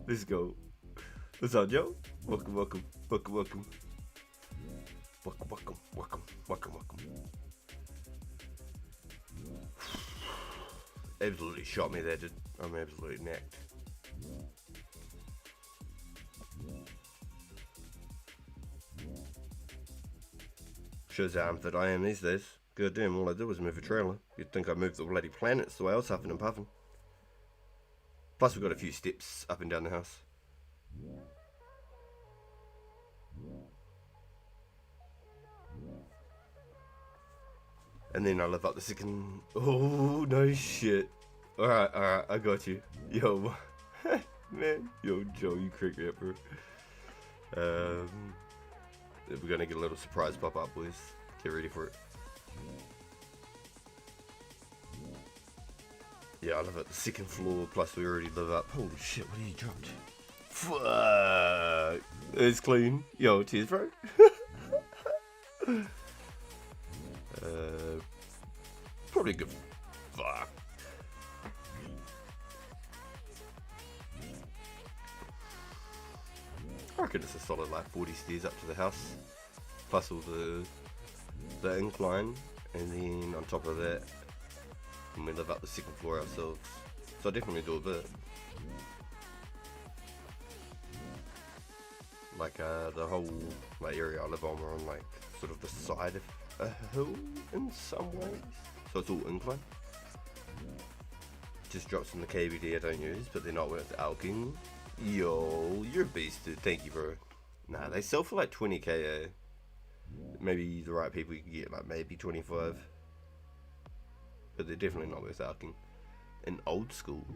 Let's go. What's up, Joe? Welcome, welcome, welcome, welcome. Welcome, welcome, welcome, welcome, welcome. Absolutely shot me there, dude. I'm absolutely nacked. Shows how unfit I am these days. God damn, all I did was move a trailer. You'd think I moved the bloody planets the way I was huffing and puffing. Plus we've got a few steps up and down the house. And then I live up the second... Oh, no shit. Alright, I got you. Yo, man. Yo, Joe, you crack me up, bro. We're gonna get a little surprise pop up, boys. Get ready for it. Yeah, I live at the second floor, plus we already live up. Holy shit, what have you dropped? Fuck. It's clean. Yo, cheers, bro. Probably good. Fuck. I reckon it's a solid like 40 stairs up to the house, plus all the incline, and then on top of that, and we live up the second floor ourselves. So I definitely do a bit. Like the whole like area I live on, we're on like sort of the side of a hill in some ways, so it's all incline. Just drops in the KBD I don't use, but they're not worth alking. Yo, you're a beast, dude. Thank you, bro. Nah, they sell for like 20k. Eh? Maybe the right people you can get like maybe 25, but they're definitely not worth alking. In old school,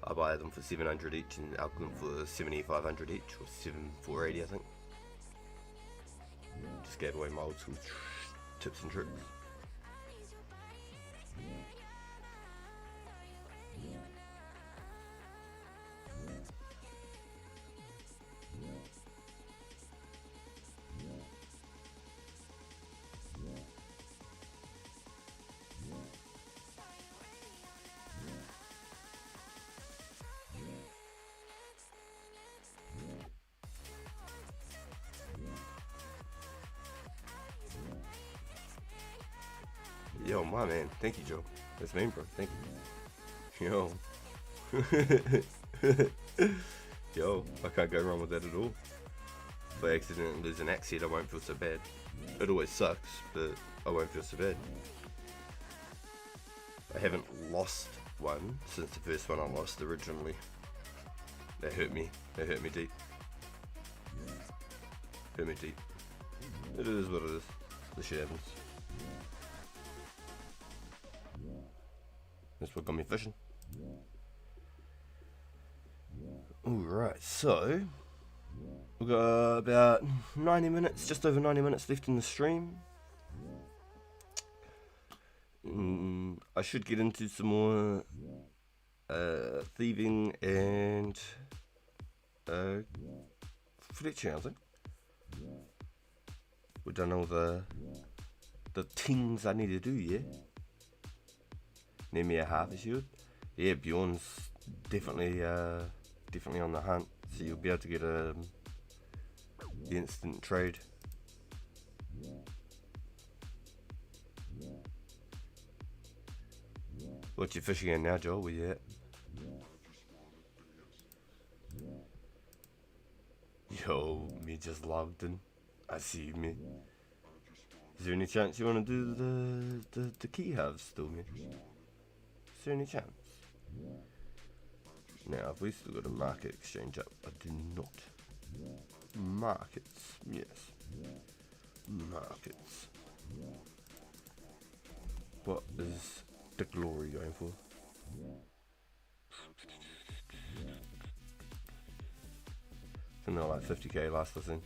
I buy them for 700 each and alk them for 7,500 each, or 7,480 I think. Just gave away my old school tips and tricks. Yo, my man. Thank you, Joe. That's mean, bro. Thank you. Yo. Yo, I can't go wrong with that at all. If I accidentally lose an axe head, I won't feel so bad. It always sucks, but I won't feel so bad. I haven't lost one since the first one I lost originally. That hurt me. That hurt me deep. Hurt me deep. It is what it is. This shit happens. That's what got me fishing. Alright, so we've got about 90 minutes, just over 90 minutes left in the stream. I should get into some more thieving and fletching, I think. We've done all the things I need to do, yeah? Need me a half shield. Yeah, Bjorn's definitely on the hunt, so you'll be able to get the instant trade. What you fishing in now, Joel? Where you at? Yo, me just logged in. I see you, man. Is there any chance you want to do the key halves still, man? Is there any chance? Now, have we still got a market exchange up? I do not. Markets, yes. Markets. What is the glory going for? I think they're like 50k last I seen.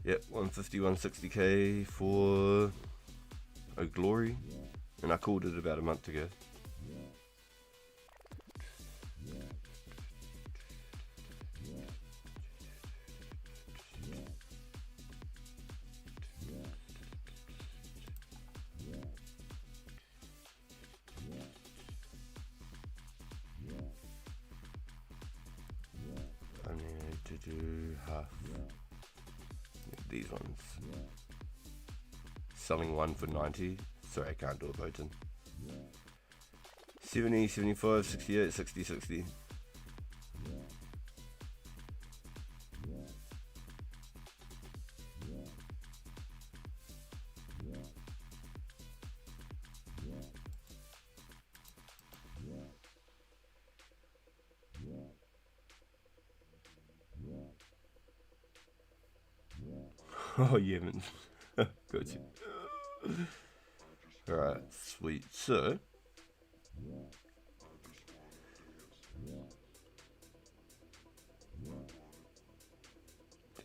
Yep, 150, 160k for a glory, and I called it about a month ago. I need to do half. These ones. Selling one for 90. Sorry, I can't do a Botan. 70, 75, 68, 60, 60. Oh, yeah, man. Got you. Alright, sweet. So,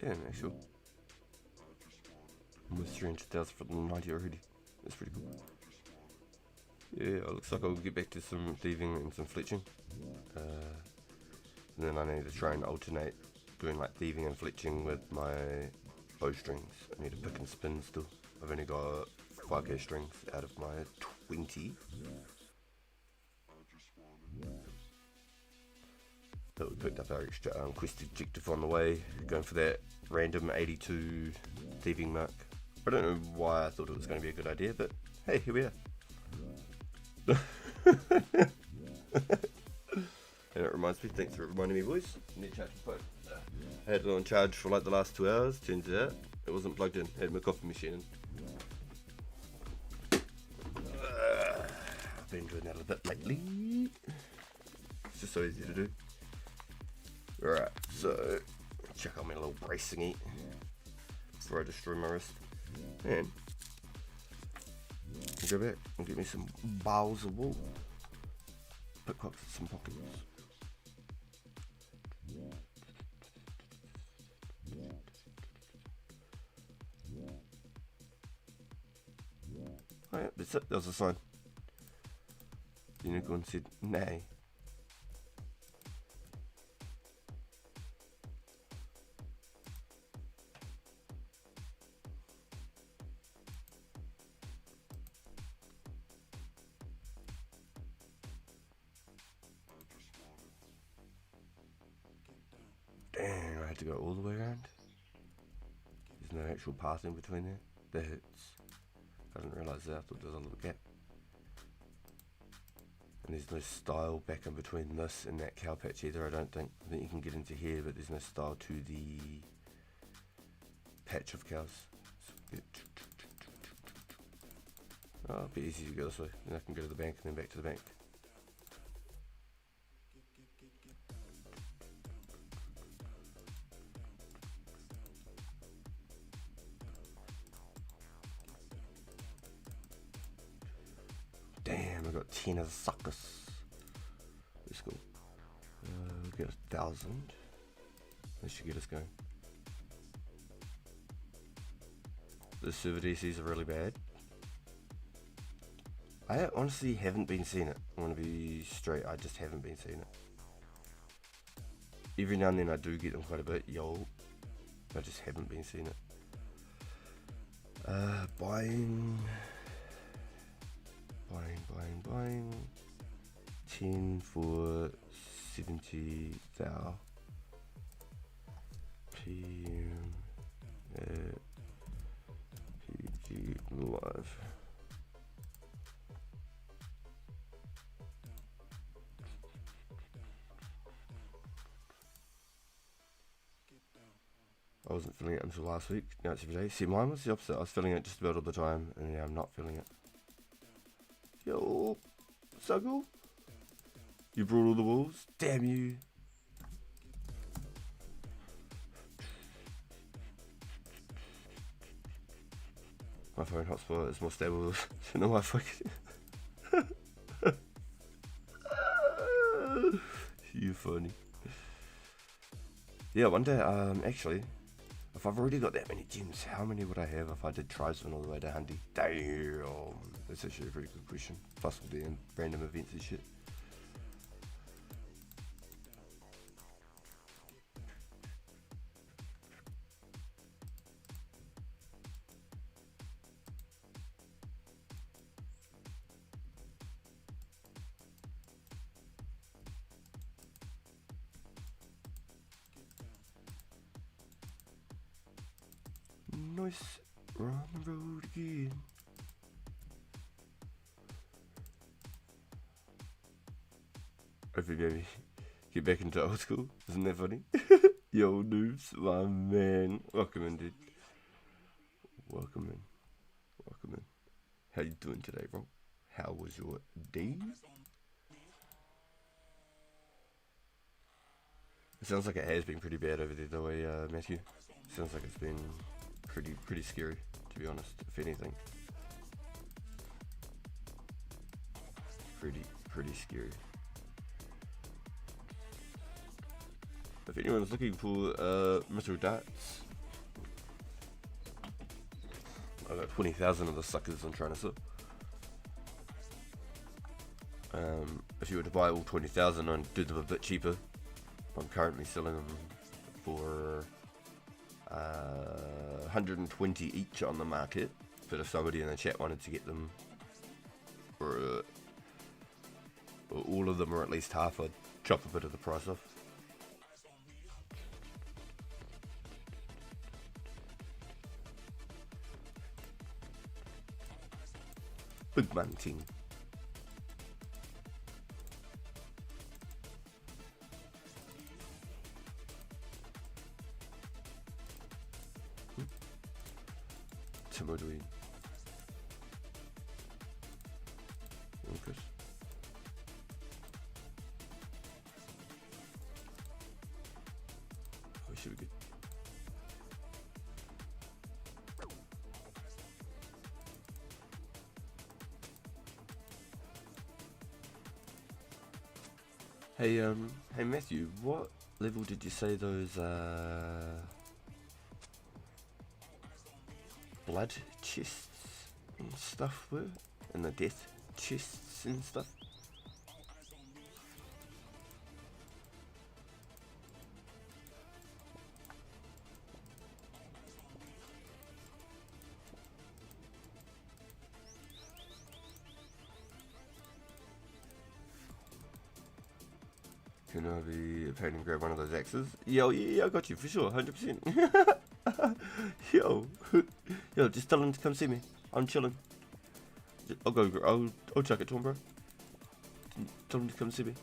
damn, actually, almost 300,000 for the 90 already. That's pretty cool. Yeah, it looks like I'll get back to some thieving and some fletching. And then I need to try and alternate doing like thieving and fletching with my bowstrings. I need to pick and spin still. I've only got 5k strings out of my 20. But we picked up our extra quest objective on the way, going for that random 82 thieving mark. I don't know why I thought it was going to be a good idea, but hey, here we are. And it reminds me, thanks for reminding me, boys. Need to charge my phone. I had it on charge for like the last 2 hours. Turns out it wasn't plugged in. I had my coffee machine in. I've been doing that a bit lately. It's just so easy to do. Alright, so check out my little brace thingy before I destroy my wrist. And go back and get me some bowls of wool. Pickpocks and some pockets. Oh yeah, that's it, that was a sign. The unicorn said nay. Dang, I had to go all the way around. There's no actual path in between there. That hurts. I didn't realise that. I thought there was a little gap. And there's no style back in between this and that cow patch either, I don't think. I think you can get into here, but there's no style to the patch of cows. Oh, it'll be easy to go this way. Then I can go to the bank and then back to the bank. Damn, I got 10 of the suckers. Let's go. We'll get 1,000. That should get us going. The server DCs are really bad. I honestly haven't been seeing it. I want to be straight, I just haven't been seeing it. Every now and then I do get them quite a bit, yo. I just haven't been seeing it. Buying. 10 for 70,000 PM at PG Live. I wasn't feeling it until last week. Now it's every day. See, mine was the opposite. I was feeling it just about all the time, and now I'm not feeling it. Yo, Suggle, you brought all the wolves? Damn you. My phone hotspot is more stable than the Wi-Fi. You funny. Yeah, one day, actually, if I've already got that many gems, how many would I have if I did Trisman all the way to Hundy? Damn, that's actually a pretty good question. Plus all the random events and shit. Nice, we're on the road again. Hopefully maybe get back into old school, isn't that funny? Yo noobs, my man. Welcome in, dude. Welcome in. Welcome in. How you doing today, bro? How was your day? It sounds like it has been pretty bad over there though, Matthew. Sounds like it's been pretty scary, to be honest, if anything. Pretty scary. If anyone's looking for metal darts, I got 20,000 of the suckers I'm trying to sell. If you were to buy all 20,000 and do them a bit cheaper, I'm currently selling them for 120 each on the market. But if somebody in the chat wanted to get them for all of them or at least half, I'd chop a bit of the price off. Big man thing. Timodween. Okay. Oh, should we get? Hey Matthew, what level did you say those blood chests and stuff were? And the death chests and stuff? Can I be a pain and grab one of those axes? Yeah, I got you for sure, 100%. Yo, yo, just tell him to come see me. I'm chilling. I'll go. I'll chuck it to him, bro. Tell him to come see me.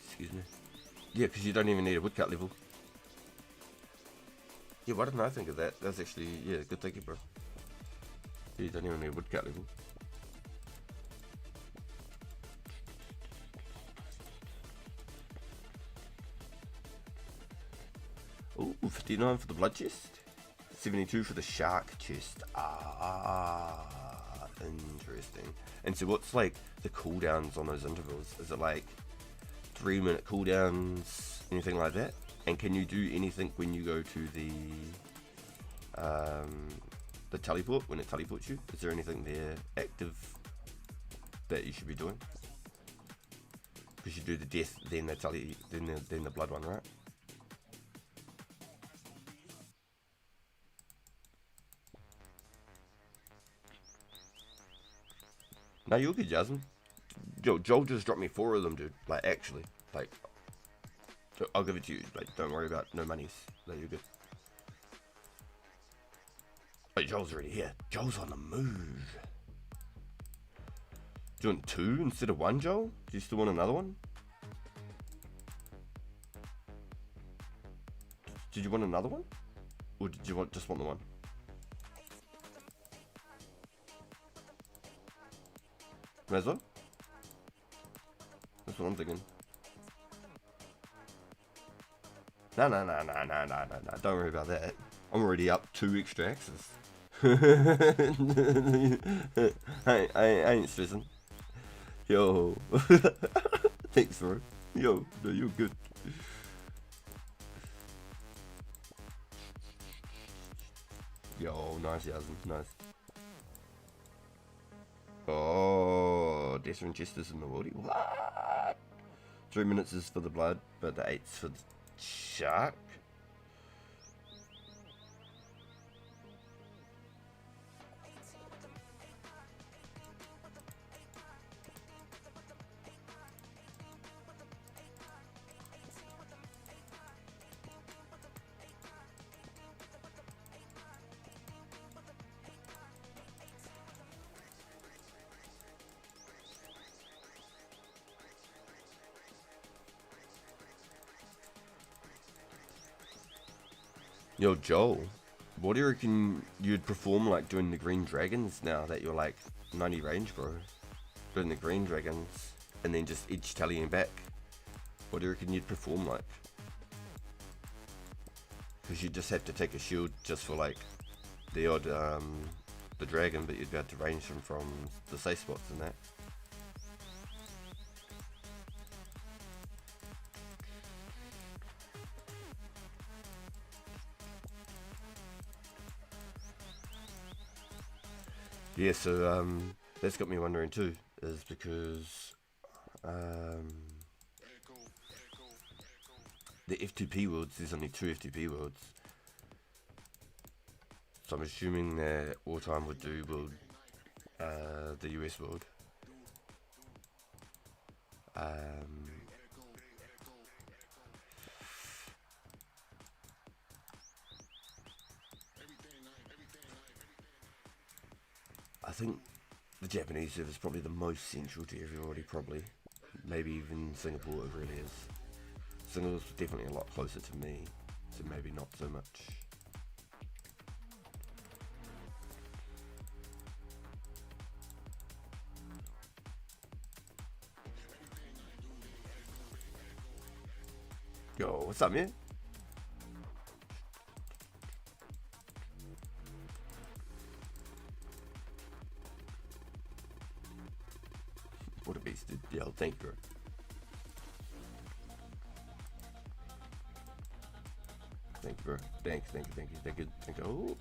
Excuse me. Yeah, because you don't even need a woodcut level. Yeah, why didn't I think of that? That's actually, yeah, good thinking, bro. Yeah, you don't even need a woodcut level. Ooh, 59 for the blood chest. 72 for the shark chest. Ah, interesting. And so what's like the cooldowns on those intervals? Is it like 3-minute cooldowns, anything like that? And can you do anything when you go to the teleport, when it teleports you? Is there anything there active that you should be doing? Because you do the death, then the blood one, right? No, you're good, Jasmine. Yo, Joel just dropped me 4 of them, dude. Like, actually. Like, so I'll give it to you. Like, don't worry about no monies. Like, you're good. Wait, Joel's already here. Joel's on the move. Doing 2 instead of 1, Joel? Do you still want another one? Did you want another one? Or did you just want the one? May as well? That's what I'm thinking. No. Don't worry about that. I'm already up 2 extra axes. I ain't stressing. Yo. Thanks, bro. Yo, no, you're good. Yo, nice, Yasmin. Nice. Oh, Death and Chester's in the worldie. What? 3 minutes is for the blood, but the 8's for the shark. Yo, Joel, what do you reckon you'd perform like doing the green dragons now that you're like 90 range, bro? Doing the green dragons and then just edge tallying back. What do you reckon you'd perform like? Because you'd just have to take a shield just for like the odd the dragon, but you'd be able to range them from the safe spots and that. Yeah, so that's got me wondering too, is because the F2P worlds, there's only 2 F2P worlds. So I'm assuming that Wartime would do world, the US world. I think the Japanese server is probably the most central to everybody, probably. Maybe even Singapore, it really is. Singapore's definitely a lot closer to me, so maybe not so much. Yo, what's up, man? What a beast, dude. Yo, thank you, bro. Thank you, bro. Thank you. Oh.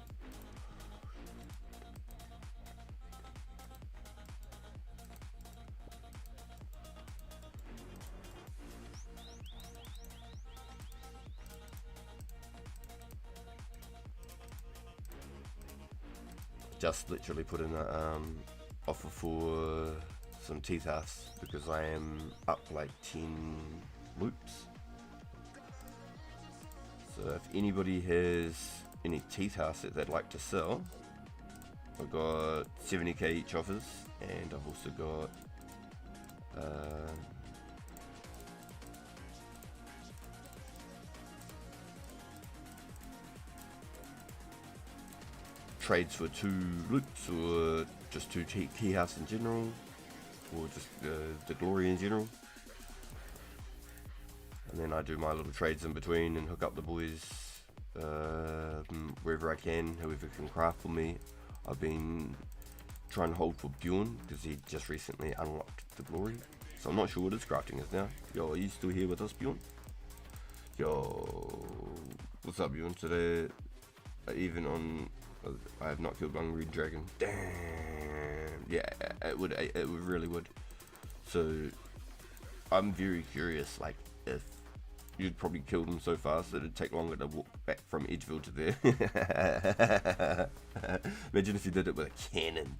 Just literally put in a offer for some teeth house because I am up like 10 loops So if anybody has any teeth house that they'd like to sell, I've got 70k each offers, and I've also got trades for 2 loops, or just 2 tea house in general, or just the glory in general. And then I do my little trades in between and hook up the boys wherever I can, whoever can craft for me. I've been trying to hold for Bjorn because he just recently unlocked the glory, so I'm not sure what his crafting is now. Yo, are you still here with us, Bjorn? Yo, what's up, Bjorn? Today, even on, I have not killed one red dragon. Damn. Yeah, it would really would. So I'm very curious, like, if you'd probably killed him so fast that it'd take longer to walk back from Edgeville to there. Imagine if you did it with a cannon.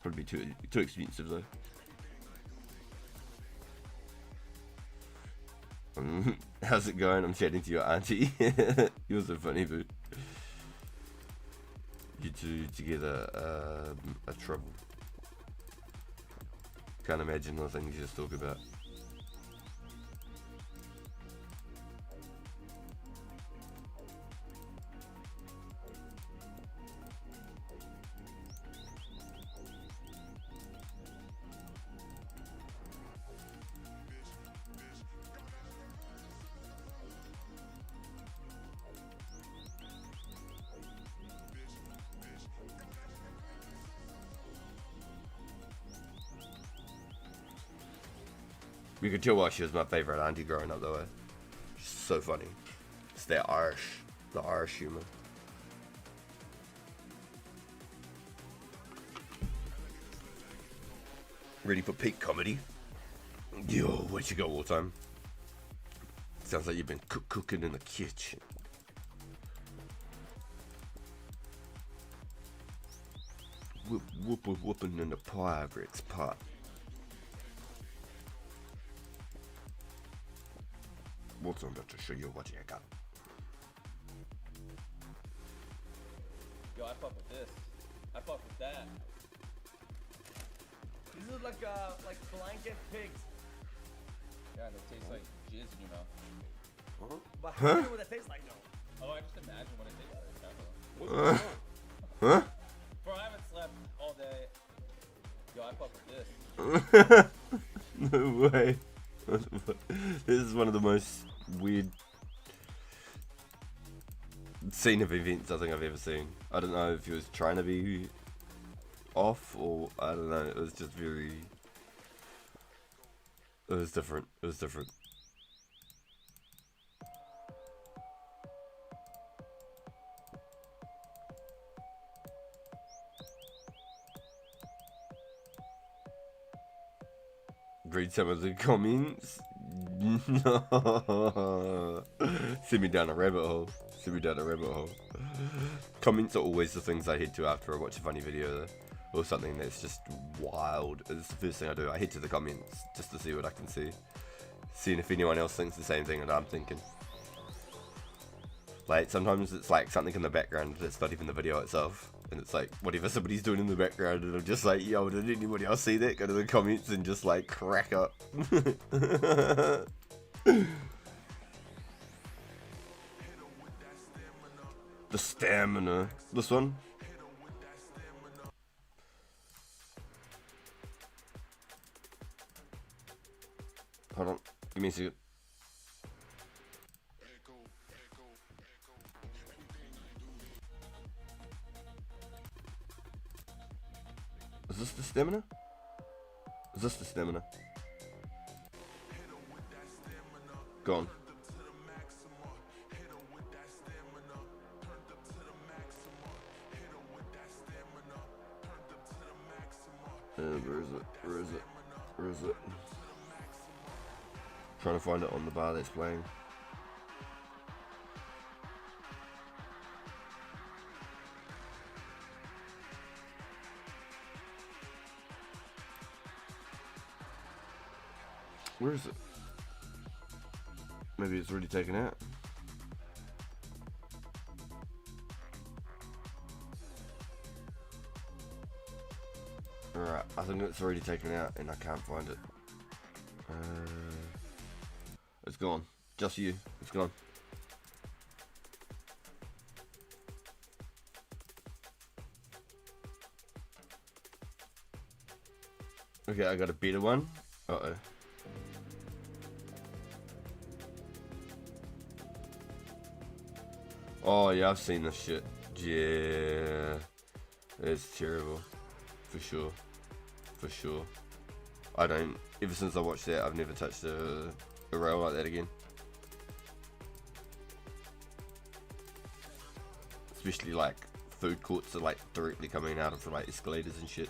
Probably be too expensive though. How's it going? I'm chatting to your auntie. You're so funny, dude. You two together are trouble. Can't imagine the things you just talk about. You could tell why she was my favourite auntie growing up though. She's so funny. It's the Irish humour. Ready for peak comedy? Yo, what you got all time? Sounds like you've been cooking in the kitchen. Whooping in the Pyrex pot. What's I'm about to show you what you got. Yo, I fuck with this. I fuck with that. These are like blanket pigs. Yeah, they taste like jizz in your mouth. Huh? But how do you know what it tastes like though? Oh, I just imagine what it tastes like. Huh? Bro, I haven't slept all day. Yo, I fuck with this. No way. This is one of the most weird scene of events I think I've ever seen. I don't know if he was trying to be off or I don't know. It was just very. It was different. It was different. Read some of the comments. No. Send me down a rabbit hole. Send me down a rabbit hole. Comments are always the things I head to after I watch a funny video or something that's just wild. It's the first thing I do. I head to the comments just to see what I can see. Seeing if anyone else thinks the same thing that I'm thinking. Like sometimes it's like something in the background that's not even the video itself. And it's like, whatever somebody's doing in the background, and I'm just like, yo, did anybody else see that? Go to the comments and just like crack up. The stamina. This one? Hold on, give me a second. Is this the stamina? Is this the stamina? Gone. Where is it? Where is it? Where is it? Trying to find it on the bar that's playing. Where is it? Maybe it's already taken out. think it's already taken out and I can't find it. It's gone. Just you. It's gone. Okay, I got a better one. Uh-oh. Oh yeah, I've seen this shit. Yeah. It's terrible. For sure. For sure. I don't, ever since I watched that, I've never touched a rail like that again. Especially like food courts are like directly coming out of like escalators and shit.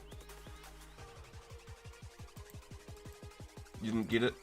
You didn't get it?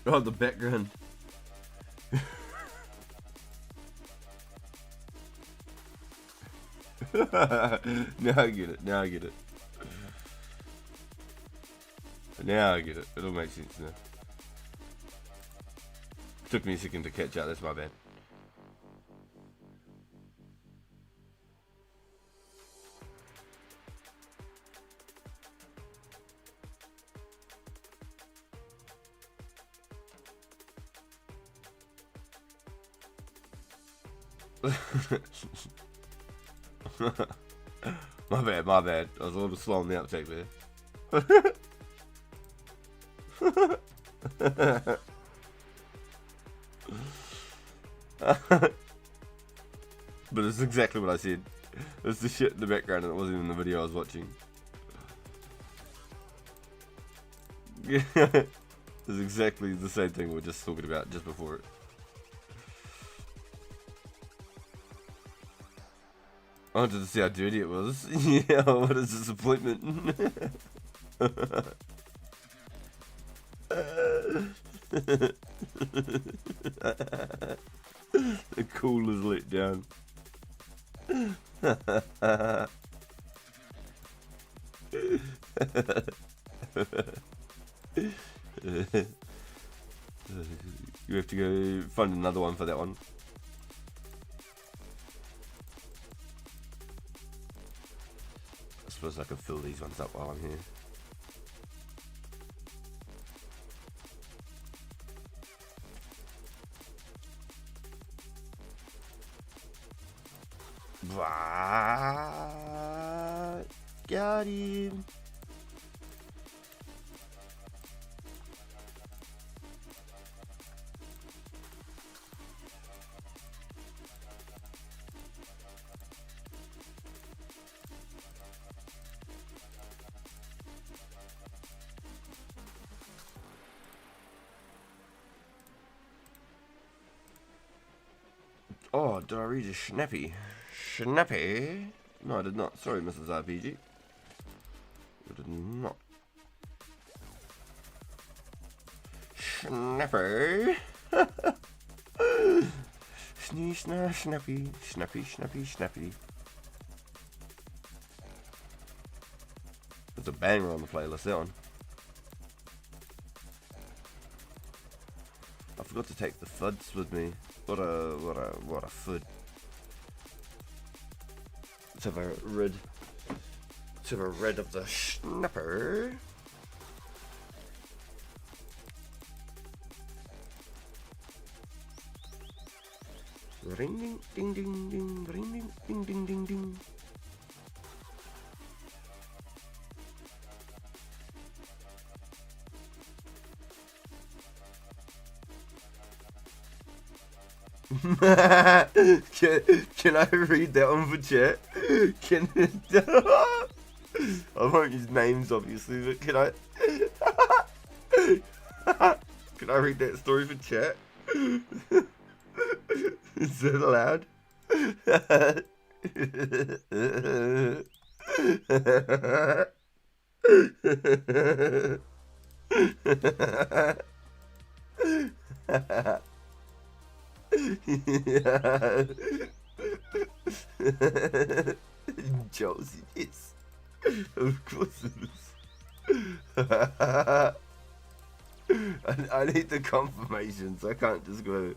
Oh, the background. Now I get it. Now I get it. Now I get it. It'll make sense now. Took me a second to catch up. That's my bad. My bad, my bad. I was a little slow on the uptake there. But it's exactly what I said. It's the shit in the background and it wasn't even the video I was watching. Yeah, it's exactly the same thing we were just talking about just before it. I wanted to see how dirty it was. Yeah, what a disappointment. The cool is let down. You have to go find another one for that one. I suppose I can fill these ones up while I'm here. What? Got him. Oh, did I read a snappy? Snappy? No, I did not. Sorry, Mrs. RPG. I did not. Snapper. Snappy. Snappy. There's a banger on the playlist, that one. I forgot to take the fuds with me. What a fud. Let's have a red. Let's have a red of the snapper. Ring ding ding ding ring ding ding ding ding. Can I read that one for chat? Can I won't use names obviously, but can I? Can I read that story for chat? Is that allowed? Josie, yes. Of course it is. I need the confirmations. I can't just go.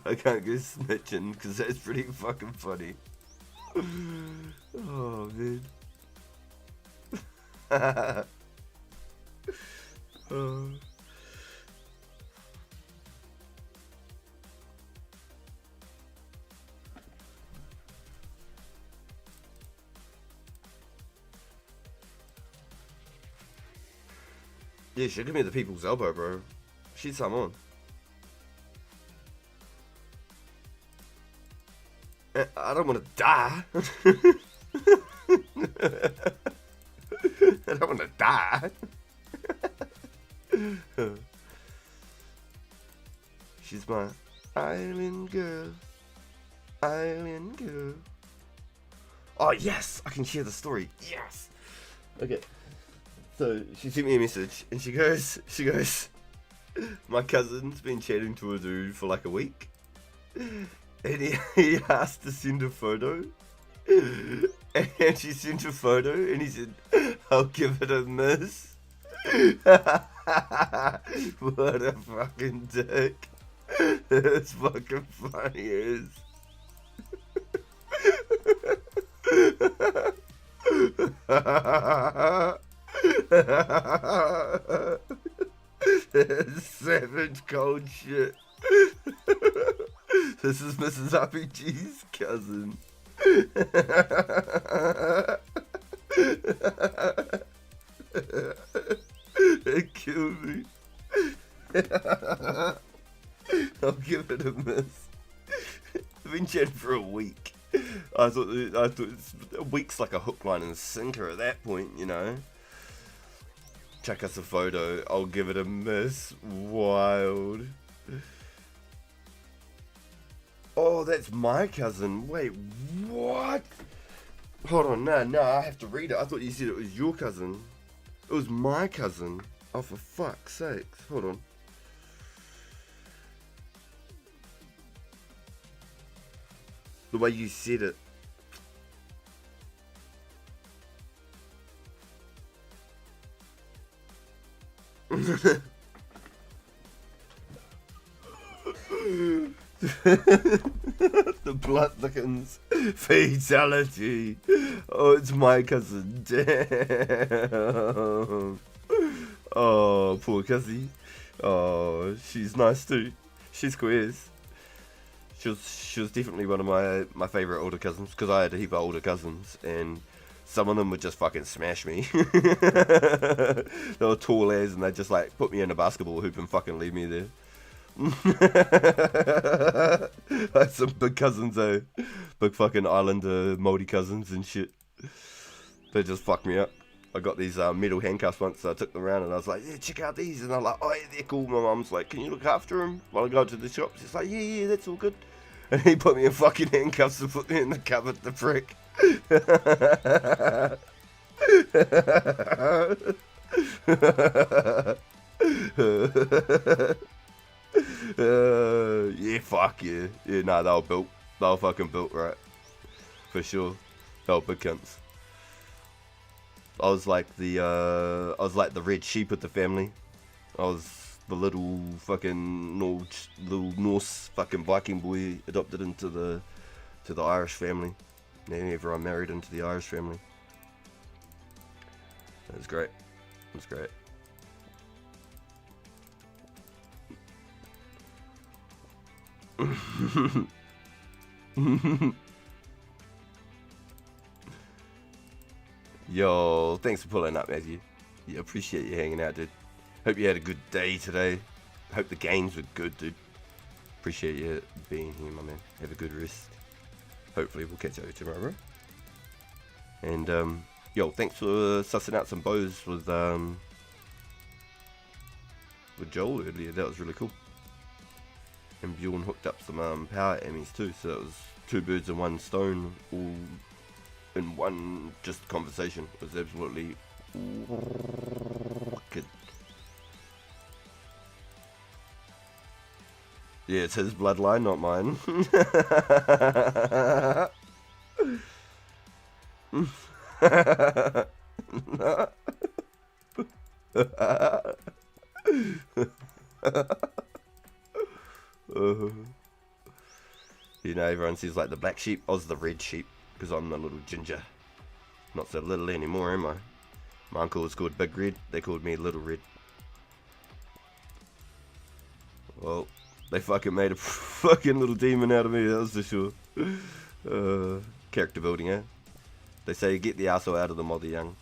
I can't go snitching because that's pretty fucking funny. Oh man. Oh. Yeah, she'll give me the people's elbow, bro. She's someone. I don't want to die. I don't want to die. She's my island girl. Island girl. Oh, yes! I can share the story. Yes! Okay. So she sent me a message and she goes, my cousin's been chatting to a dude for like a week and he asked to send a photo and she sent a photo and he said, I'll give it a miss. What a fucking dick. That's fucking funny as. Savage cold shit. This is Mrs. RPG's cousin. It killed me. I'll give it a miss. I've been chatting for a week. I thought a week's like a hook, line, and sinker at that point, you know. Check us a photo. I'll give it a miss. Wild. Oh, that's my cousin. Wait, what? Hold on, no, I have to read it. I thought you said it was your cousin. It was my cousin. Oh, for fuck's sakes. Hold on. The way you said it. The blood thickens. Fatality. Oh, it's my cousin. Damn. Oh, poor cousin. Oh, she's nice too. She's queers. She was definitely one of my favourite older cousins, because I had a heap of older cousins, and some of them would just fucking smash me. They were tall as, and they'd just like put me in a basketball hoop and fucking leave me there. I had some big cousins though. Big fucking Islander Māori cousins and shit. They just fucked me up. I got these metal handcuffs once, so I took them around and I was like, yeah, check out these. And I'm like, oh yeah, they're cool. My mum's like, can you look after them while I go to the shop? She's like, yeah, that's all good. And he put me in fucking handcuffs and put me in the cupboard, the prick. Yeah, fuck yeah. Yeah, nah, they were built. They were fucking built right. For sure. They were big cunts. I was like the red sheep of the family. I was the little fucking Norse fucking Viking boy adopted into the Irish family. And everyone married into the Irish family. It was great. It was great. Yo, thanks for pulling up, Matthew. Yeah, appreciate you hanging out, dude. Hope you had a good day today. Hope the games were good, dude. appreciate you being here, my man. Have a good rest. Hopefully we'll catch you tomorrow. And yo, thanks for sussing out some bows with Joel earlier. That was really cool. And Bjorn hooked up some power ammies too, so that was 2 birds and 1 stone, all in one just conversation. It was absolutely wicked. Yeah, it's his bloodline, not mine. You know, everyone says like the black sheep. I was the red sheep because I'm the little ginger. Not so little anymore, am I? My uncle was called Big Red. They called me Little Red. Well, they fucking made a fucking little demon out of me, that was for sure. Character building, eh? They say get the arsehole out of them while they're young.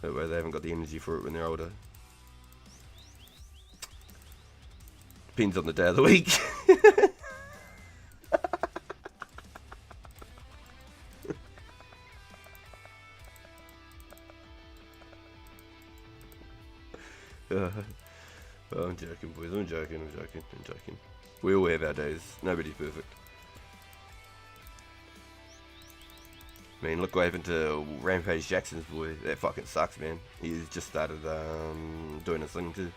That way they haven't got the energy for it when they're older. Depends on the day of the week. I'm joking, boys. I'm joking. We all have our days. Nobody's perfect. I mean, look what happened to Rampage Jackson's boy. That fucking sucks, man. He's just started doing his thing too.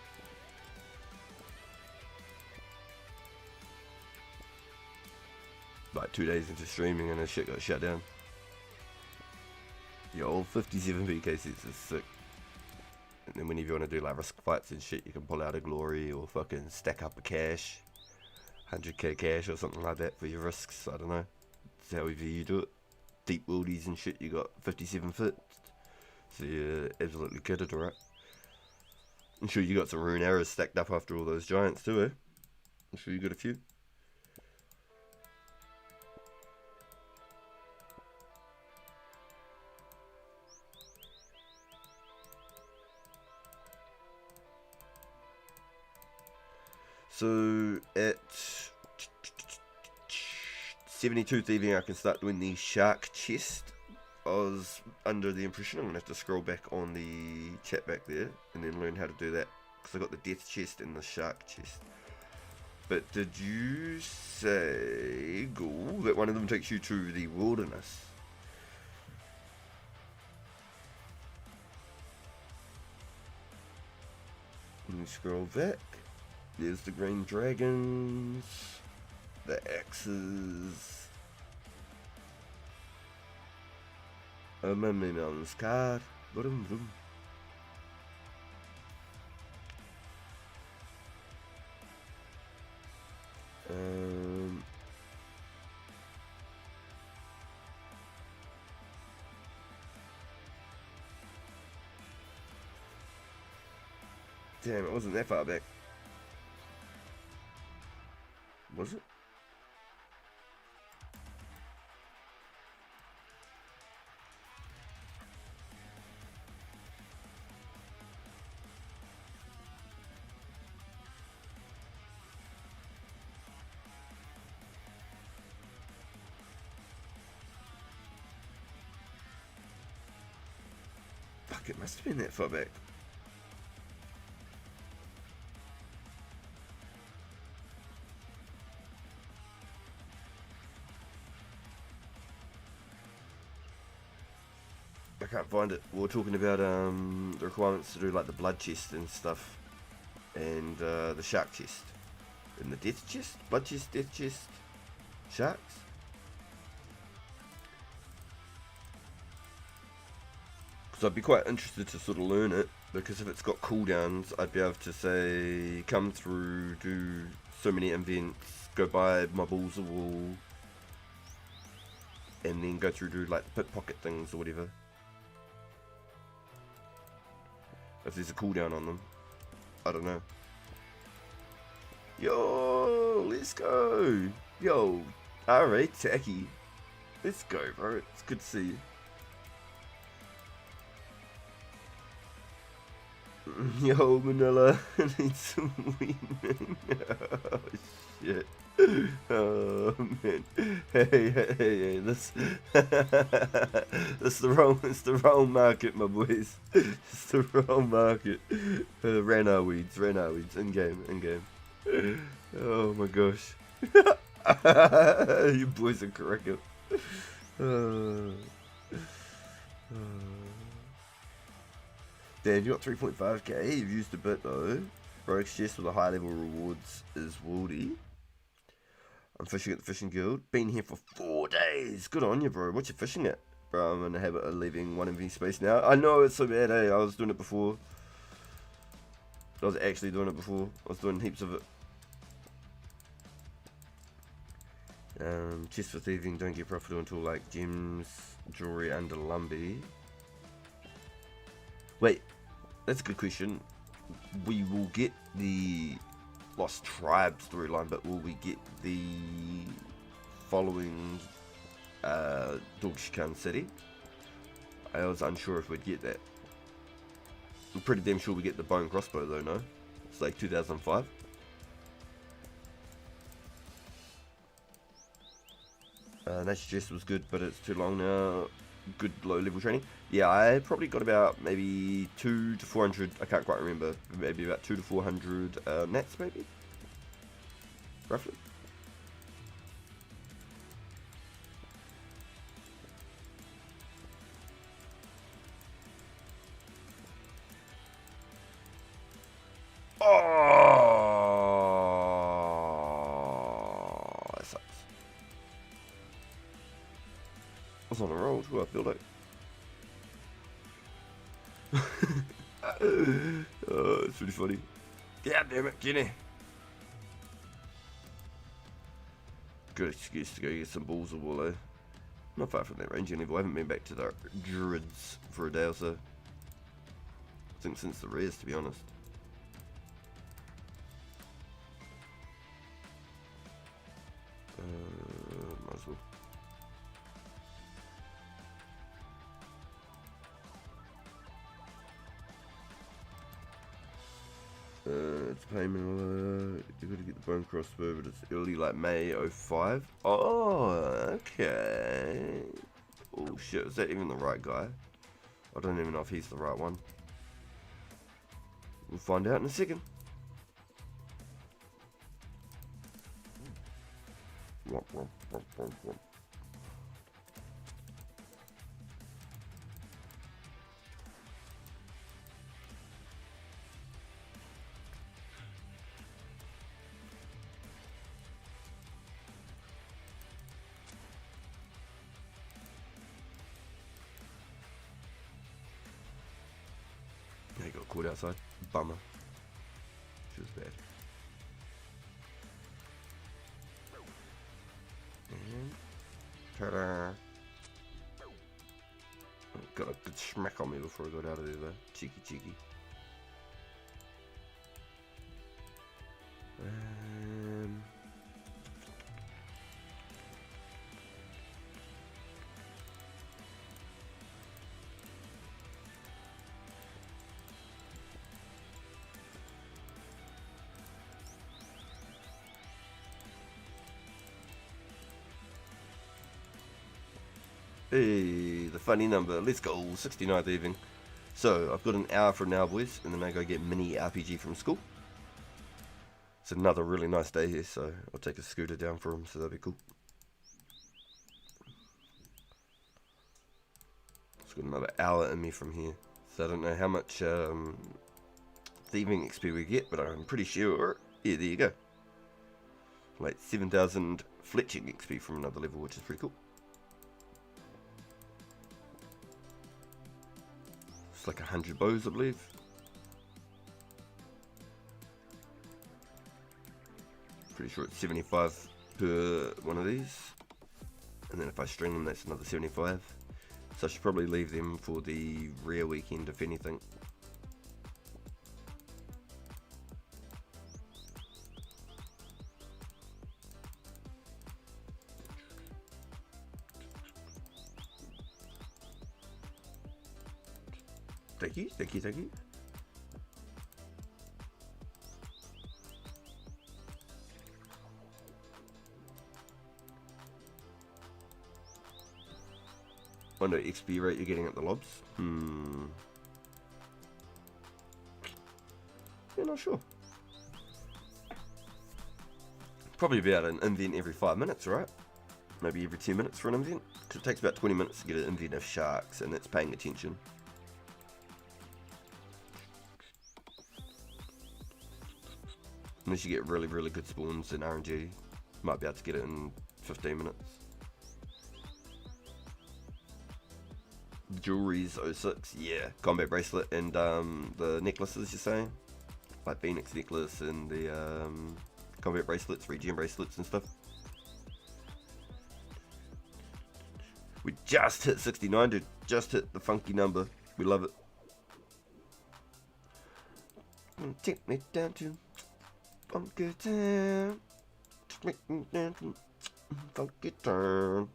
Like 2 days into streaming and his shit got shut down. Your old 57p cassettes is sick. And then whenever you want to do like risk fights and shit, you can pull out a glory or fucking stack up a cash. 100k cash or something like that for your risks. I don't know. It's however you do it. Deep worldies and shit, you got 57 fit. So you're absolutely kitted, alright. I'm sure you got some rune arrows stacked up after all those giants too, eh? I'm sure you got a few. So at 72 thieving I can start doing the shark chest. I was under the impression I'm going to have to scroll back on the chat back there and then learn how to do that, because I got the death chest and the shark chest. But did you say, Ghoul, that one of them takes you to the wilderness? Let me scroll back. There's the green dragons, the axes, a memory mountain's card. Boom, boom. Damn, it wasn't that far back. Was it? Fuck, it must have been that far back. I can't find it. We were talking about the requirements to do like the blood chest and stuff, and the shark chest, and the death chest, blood chest, death chest, sharks. Because I'd be quite interested to sort of learn it, because if it's got cooldowns, I'd be able to say come through, do so many events, go buy my balls of wool, and then go through do like the pickpocket things or whatever. If there's a cooldown on them. I don't know. Yo, let's go. Yo, alright, Tacky. Let's go, bro. It's good to see you. Yo, Manila, I need some women. Oh, shit. Oh, man. Hey, this... it's the wrong market, my boys. It's the wrong market. Rana weeds, in-game. Oh, my gosh. You boys are correct. Damn, you got 3.5k. You've used a bit though. Rogue's chest with the high level rewards is Wooldy. I'm fishing at the fishing guild. Been here for 4 days. Good on you, bro. What you fishing at? Bro, I'm in the habit of leaving 1MV space now. I know it's so bad, eh? I was doing it before. I was actually doing it before. I was doing heaps of it. Chest for thieving, don't get profit until like gems, jewelry, under Lumbee. Wait, that's a good question. We will get the Lost Tribe storyline, but will we get the following Dorkshan City? I was unsure if we'd get that. I'm pretty damn sure we get the bone crossbow though, no? It's like 2005. That suggest was good, but it's too long now. Good low level training. Yeah, I probably got about maybe 2 to 400. I can't quite remember. Maybe about 2 to 400 nats, maybe, roughly. Oh, that sucks. I was on a roll too, I feel like. Oh, it's really funny. Yeah, damn it, Kenny. Good excuse to go get some balls of wool, though. Not far from that range anymore. I haven't been back to the Druids for a day or so. I think since the rares, to be honest. Might as well. It's payment. You gotta get the bone crossbow, but it's early like May 05. Oh, okay. Oh shit, is that even the right guy? I don't even know if he's the right one. We'll find out in a second. Womp, womp, womp, womp, womp. Yeah, he got caught outside. Bummer. She was bad. And ta-da! Got a good smack on me before I got out of there though. Cheeky. Hey, the funny number. Let's go. 69th evening. So, I've got an hour from now, boys, and then I go get mini RPG from school. It's another really nice day here, so I'll take a scooter down for him, so that'll be cool. It's got another hour in me from here, so I don't know how much thieving XP we get, but I'm pretty sure. Yeah, there you go. Like 7,000 fletching XP from another level, which is pretty cool. It's like 100 bows, I believe. Pretty sure it's 75 per one of these. And then if I string them, that's another 75. So I should probably leave them for the rare weekend, if anything. Thank you. Wonder XP rate you're getting at the lobs. Yeah, not sure. Probably about an invent every 5 minutes, right? Maybe every 10 minutes for an invent. Because it takes about 20 minutes to get an invent of sharks, and it's paying attention. Unless you get really, really good spawns in RNG, might be able to get it in 15 minutes. Jewelry's 06, yeah. Combat bracelet and the necklaces you're saying? Like Phoenix necklace and the combat bracelets, regen bracelets and stuff. We just hit 69, dude. Just hit the funky number. We love it. Take me down to funky town. Take me down to funky town.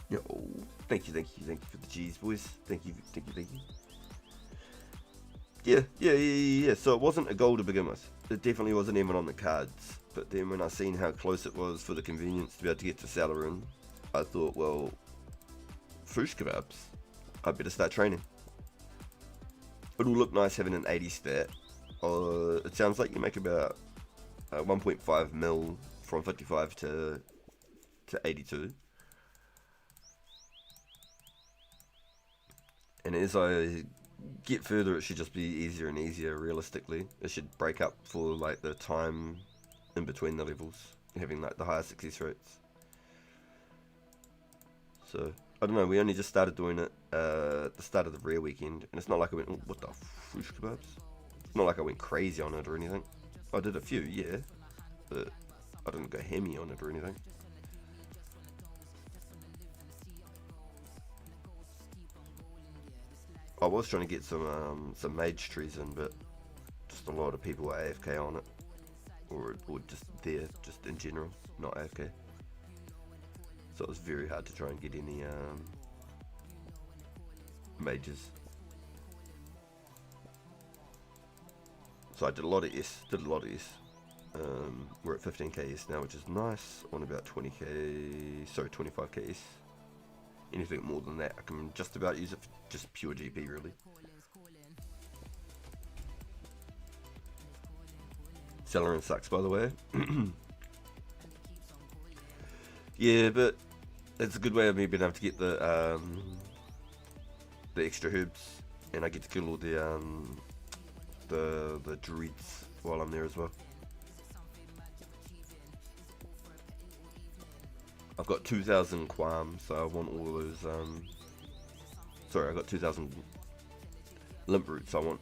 Yo, thank you for the G's, boys. Thank you. Yeah. So it wasn't a goal to begin with. It definitely wasn't even on the cards. But then when I seen how close it was for the convenience to be able to get to Salarin, I thought, well, Fush kebabs, I better start training. It'll look nice having an 80 stat. It sounds like you make about 1.5 mil from 55 to 82. And as I get further, it should just be easier and easier, realistically. It should break up for like the time in between the levels, having like the higher success rates. So, I don't know, we only just started doing it at the start of the rare weekend, and it's not like I went, oh, what the fush kebabs? It's not like I went crazy on it or anything. I did a few, yeah, but I didn't go hammy on it or anything. I was trying to get some mage trees in, but just a lot of people were AFK on it, or just there, just in general, not AFK. So it was very hard to try and get any mages. So I did a lot of S. We're at 15k S now, which is nice. On about 25k S. Anything more than that, I can just about use it for just pure GP, really. Celerin sucks, by the way. Yeah, but it's a good way of me being able to get the extra herbs, and I get to kill all the druids while I'm there as well. I've got 2,000 quam, so I want all those, sorry, I got 2,000 limp roots, so I want,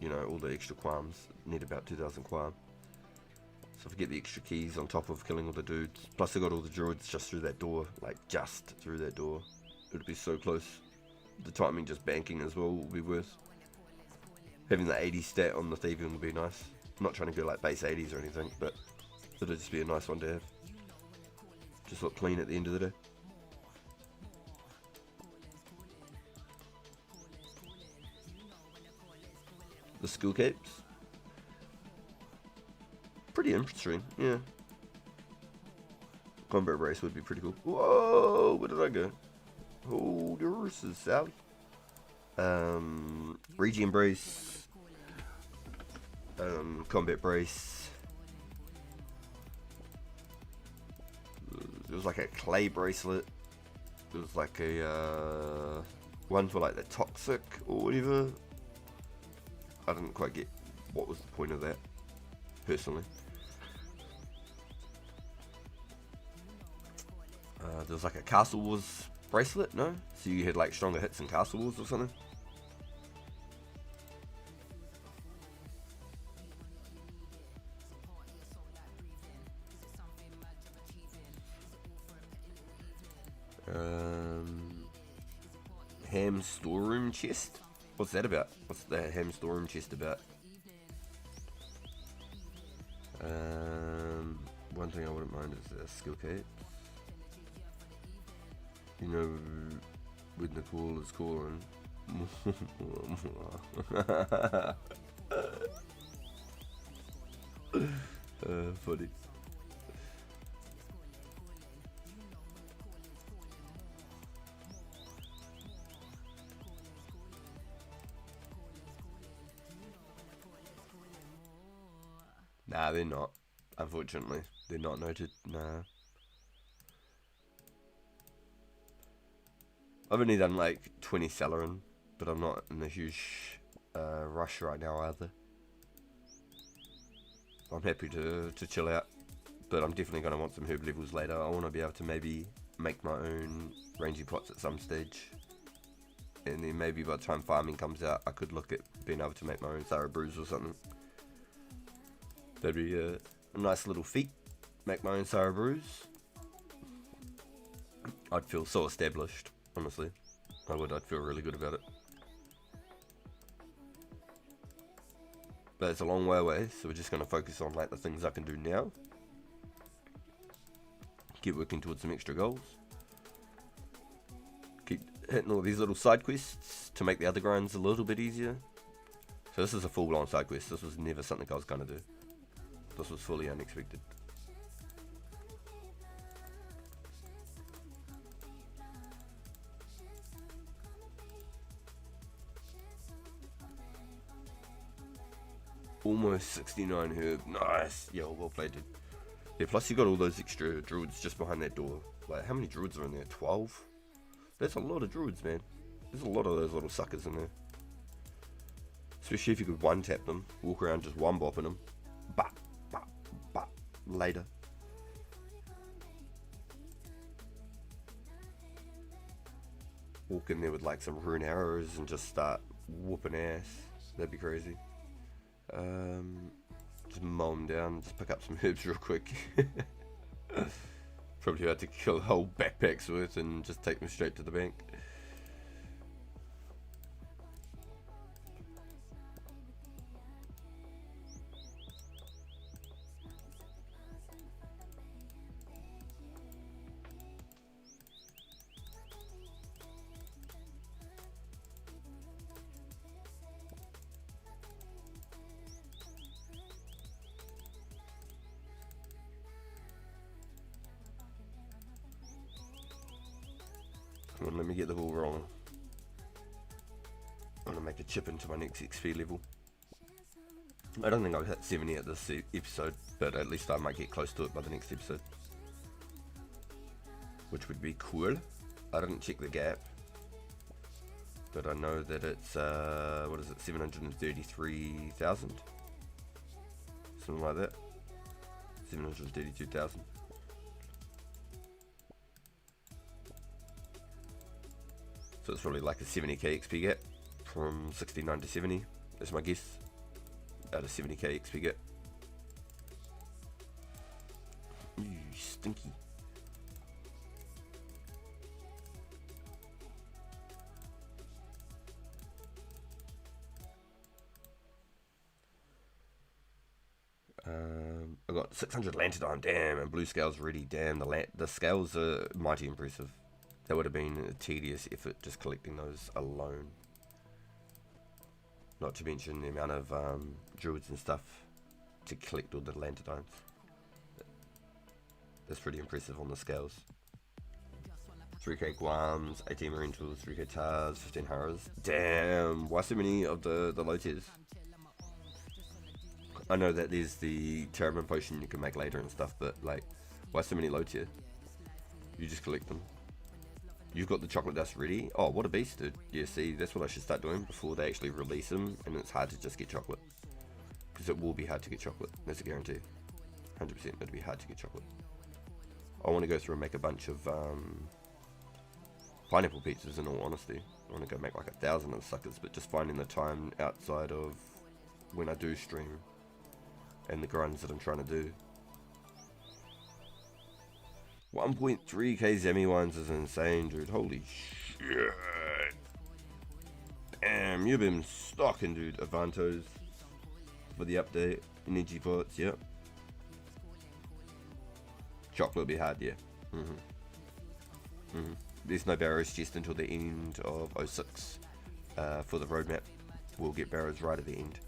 you know, all the extra quams. Need about 2,000 quam. So if I get the extra keys on top of killing all the dudes, plus I got all the druids just through that door, like just through that door, it would be so close. The timing just banking as well will be worth. Having the 80 stat on the thieving would be nice. I'm not trying to go like base 80s or anything, but it'll just be a nice one to have. Just look clean at the end of the day. The skill capes, pretty interesting, yeah. Combat race would be pretty cool. Whoa, where did I go? Oh, yours is Sally. Regen brace, combat brace. There was like a clay bracelet. There was like a one for like the toxic or whatever. I didn't quite get what was the point of that, personally. There was like a Castle Wars bracelet, no? So you had like stronger hits in Castle Wars or something? Ham storeroom chest? What's that about? What's the ham storeroom chest about? One thing I wouldn't mind is skill capes. You know, when the call is calling. Funny. Nah, they're not. Unfortunately, they're not noted. Nah. I've only done like 20 cellaring, but I'm not in a huge rush right now either. I'm happy to chill out, but I'm definitely going to want some herb levels later. I want to be able to maybe make my own rangy pots at some stage, and then maybe by the time farming comes out, I could look at being able to make my own sour brews or something. That'd be a nice little feat. Make my own sour brews. I'd feel so established, honestly. I would. I'd feel really good about it. But it's a long way away, so we're just going to focus on like the things I can do now. Keep working towards some extra goals. Keep hitting all these little side quests to make the other grinds a little bit easier. So this is a full-blown side quest. This was never something I was going to do. This was fully unexpected. Almost 69 herb. Nice. Yeah, well played, dude. Yeah, plus you got all those extra druids just behind that door. Like, how many druids are in there? 12? That's a lot of druids, man. There's a lot of those little suckers in there. Especially if you could one-tap them. Walk around just one-bopping them. Bop, bop, bop. Later. Walk in there with like some rune arrows and just start whooping ass. That'd be crazy. Just mow them down, just pick up some herbs real quick. Probably had to kill a whole backpack's worth and just take them straight to the bank. Come on, let me get the ball rolling. I'm gonna make a chip into my next XP level. I don't think I'll hit 70 at this episode, but at least I might get close to it by the next episode, which would be cool. I didn't check the gap, but I know that it's what is it, 733,000, something like that. 732,000. So it's probably like a 70k XP gap from 69 to 70. That's my guess. About a 70k XP gap. Ooh, stinky. I got 600 lantern, damn, and blue scales ready, damn. The scales are mighty impressive. That would have been a tedious effort just collecting those alone. Not to mention the amount of druids and stuff to collect all the lanternines. That's pretty impressive on the scales. 3k guams, 18 marine tools, 3k tars, 15 haras. Damn, why so many of the low tiers? I know that there's the Terramin potion you can make later and stuff, but like, why so many low tier? You just collect them. You've got the chocolate dust ready. Oh, what a beast, dude. Yeah, see, that's what I should start doing before they actually release them, and it's hard to just get chocolate. Because it will be hard to get chocolate. That's a guarantee. 100% it'll be hard to get chocolate. I want to go through and make a bunch of pineapple pizzas, in all honesty. I want to go make like 1,000 of the suckers, but just finding the time outside of when I do stream and the grinds that I'm trying to do. 1.3k Zemi wines is insane, dude. Holy shit. Damn, you've been stocking, dude. Avantos for the update. Energy pots, yep. Chocolate will be hard, yeah. There's no barrows just until the end of 06 for the roadmap. We'll get barrows right at the end.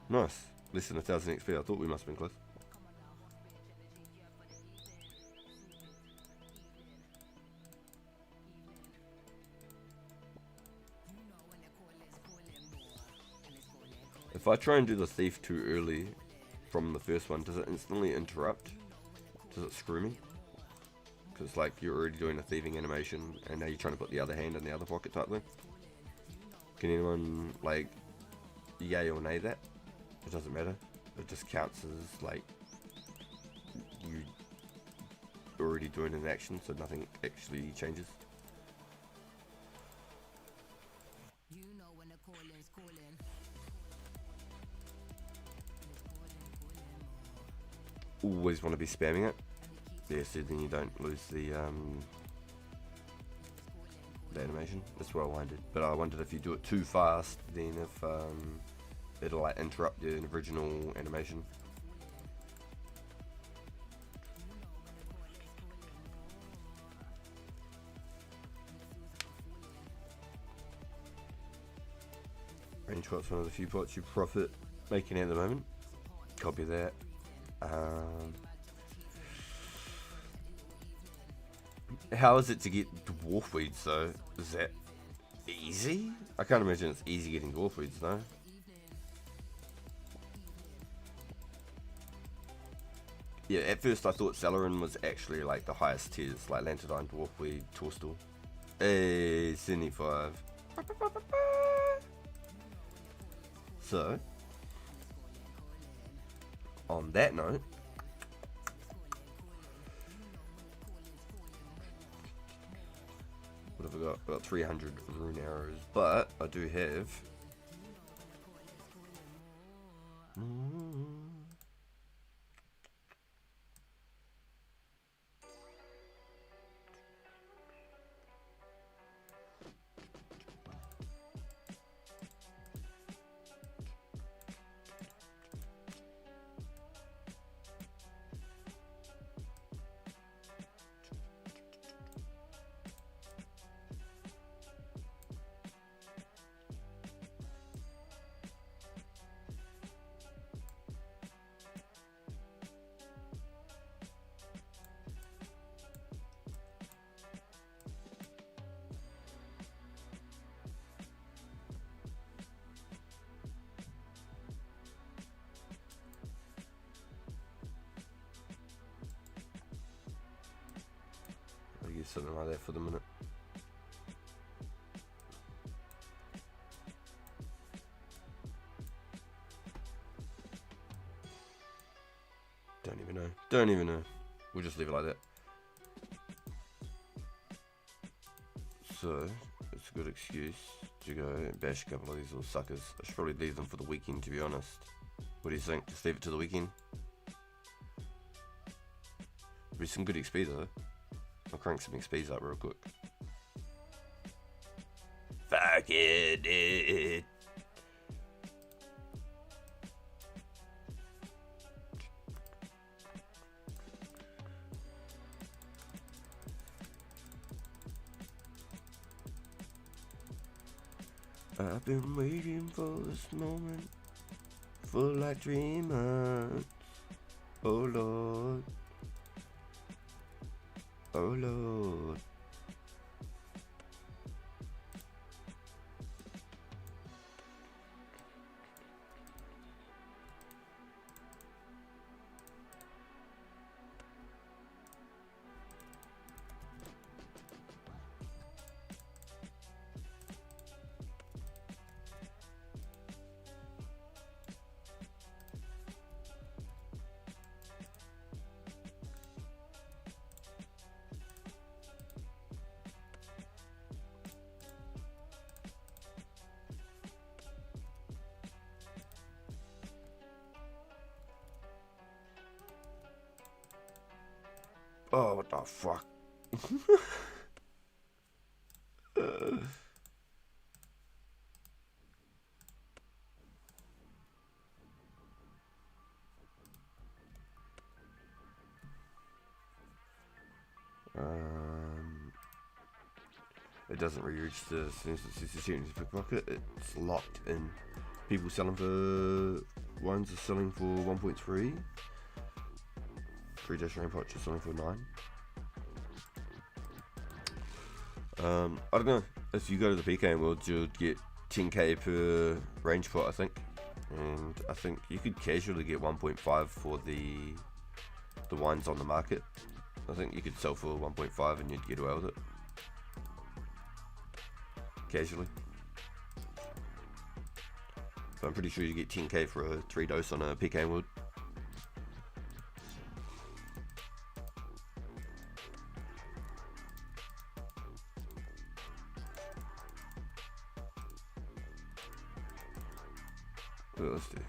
Nice. Less than 1,000 XP. I thought we must have been close. If I try and do the thief too early from the first one, does it instantly interrupt? Does it screw me? Because like you're already doing a thieving animation and now you're trying to put the other hand in the other pocket type thing. Can anyone like yay or nay that? It doesn't matter. It just counts as like you already doing an action, so nothing actually changes. Always want to be spamming it. Yeah, so then you don't lose the animation. That's what I wondered. But I wondered if you do it too fast, then if it'll like interrupt the original animation. Range pot's one of the few pots you profit making at the moment. Copy that. How is it to get dwarf weeds though? Is that easy? I can't imagine it's easy getting dwarf weeds though. Yeah, at first I thought Celerin was actually like the highest tiers, like Lantodine, Dwarfweed, Torstal. Hey, E95. So, on that note, what have I got? I've got 300 rune arrows, but I do have... something like that for the minute. Don't even know. We'll just leave it like that. So, it's a good excuse to go and bash a couple of these little suckers. I should probably leave them for the weekend, to be honest. What do you think? Just leave it to the weekend? Be some good XP though. I'll crank some XPs up real quick. Fuck it, dude. I've been waiting for this moment for like 3 months. Oh Lord. Oh Lord. Oh, what the fuck? it doesn't re-register as soon as it says the shooting pickpocket. It's locked in. People selling for ones are selling for 1.3. 3-dash rain potch is selling for 9. I don't know. If you go to the PK world, you'll get 10k per range pot, I think. And I think you could casually get 1.5 for the wines on the market. I think you could sell for 1.5 and you'd get away with it. Casually. But I'm pretty sure you get 10k for a 3 dose on a PK wood. What else do?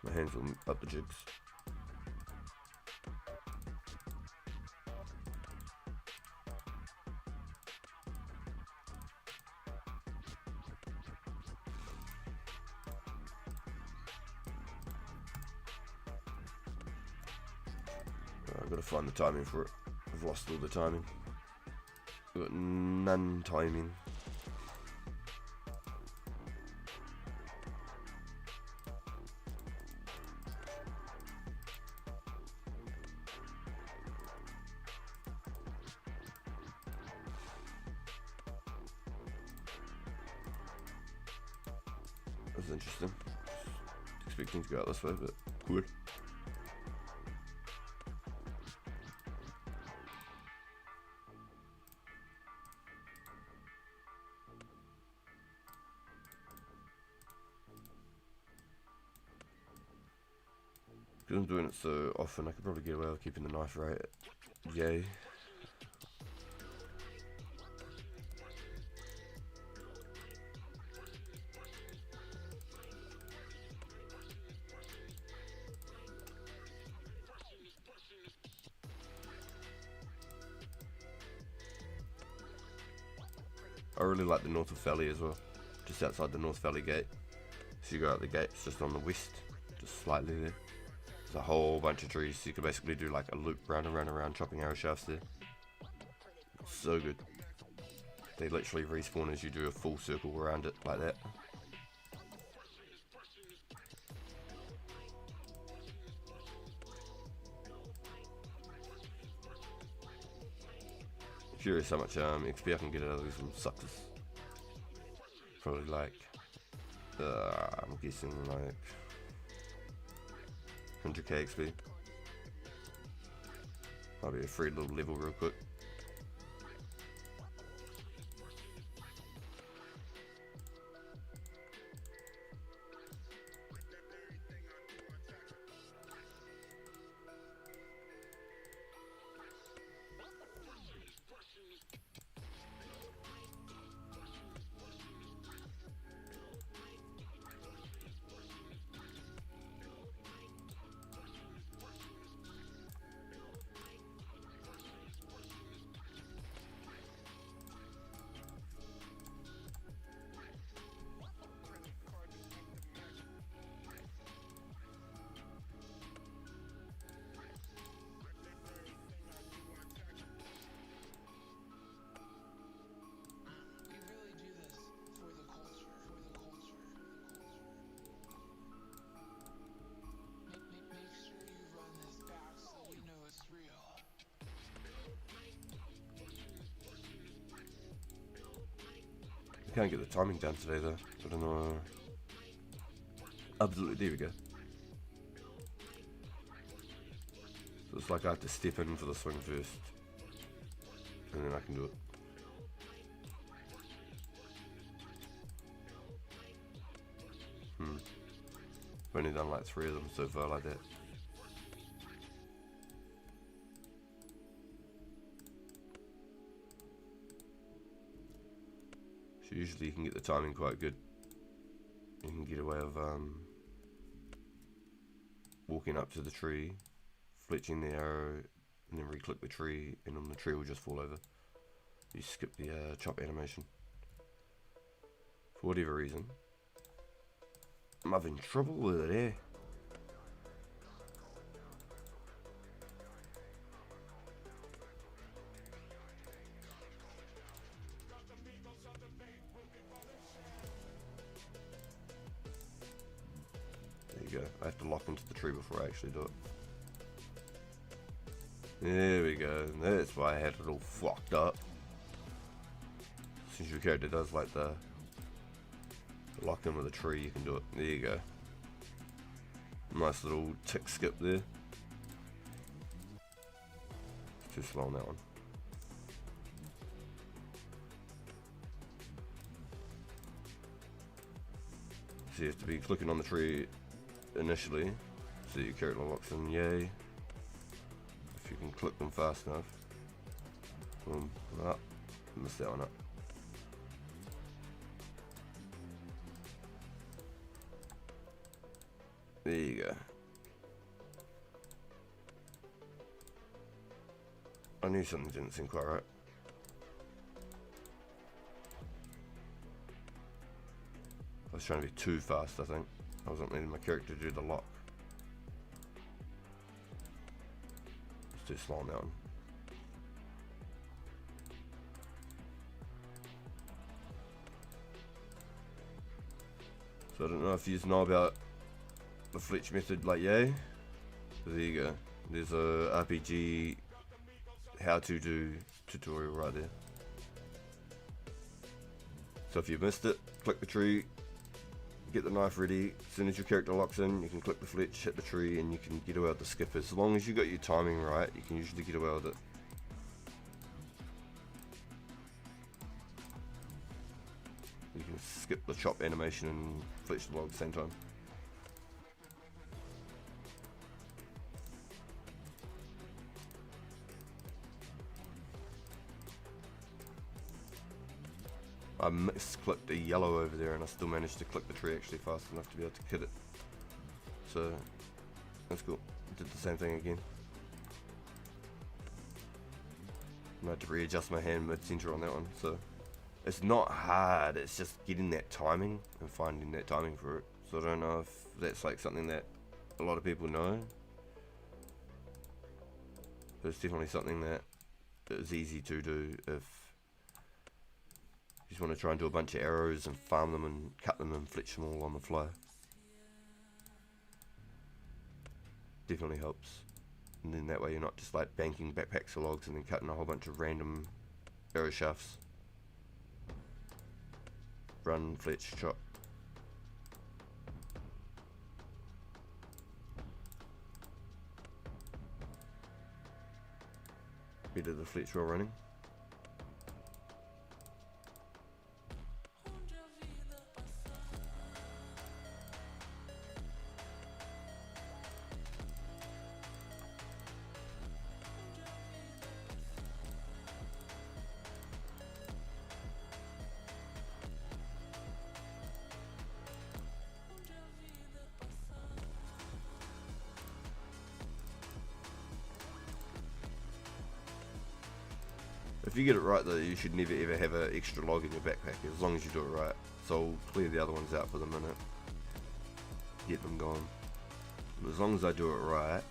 My hands will up the jigs. I've got to find the timing for it. I've lost all the timing. I've got none timing. That's interesting. Expecting to go out this way, but cool. Because I'm doing it so often, I could probably get away with keeping the knife right. Yay. I really like the North Valley as well, just outside the North Valley gate. So you go out the gate, it's just on the west, just slightly there. There's a whole bunch of trees, so you can basically do like a loop round and round and round, chopping arrow shafts there. So good. They literally respawn as you do a full circle around it like that. Curious how much XP I can get out of these suckers. Probably like, I'm guessing like 100k XP. Might be a free little level real quick. Can't get the timing down today though. I don't know. Absolutely, there we go. So it's like I have to step in for the swing first, and then I can do it. I've only done like 3 of them so far like that. So usually you can get the timing quite good. You can get away with walking up to the tree, fletching the arrow, and then re-click the tree, and then the tree will just fall over. You skip the chop animation. For whatever reason. I'm having trouble with it, eh? go. I have to lock into the tree before I actually do it. There we go. That's why I had it all fucked up. Since your character does like the lock in with a tree, you can do it. There you go. Nice little tick skip there. It's too slow on that one. So you have to be clicking on the tree initially, so your character locks in, yay. If you can click them fast enough. Boom, up, missed that one up. There you go. I knew something didn't seem quite right. I was trying to be too fast, I think. I wasn't letting my character do the lock. It's too slow on that one. So I don't know if you know about the Fletch method like yay. There you go. There's a RPG how to do tutorial right there. So if you missed it, click the tree, get the knife ready. As soon as your character locks in, you can click the Fletch, hit the tree, and you can get away with the skip. As long as you got your timing right, you can usually get away with it. You can skip the chop animation and Fletch the log at the same time. I misclicked a yellow over there and I still managed to click the tree actually fast enough to be able to hit it. So that's cool. Did the same thing again. I had to readjust my hand mid-center on that one. So it's not hard, it's just getting that timing and finding that timing for it. So I don't know if that's like something that a lot of people know, but it's definitely something that is easy to do if you just want to try and do a bunch of arrows and farm them and cut them and fletch them all on the fly. Definitely helps. And then that way you're not just like banking backpacks of logs and then cutting a whole bunch of random arrow shafts. Run, fletch, chop. Better the fletch while running. If you get it right though, you should never ever have an extra log in your backpack, as long as you do it right. So I'll clear the other ones out for the minute. Get them going. But as long as I do it right.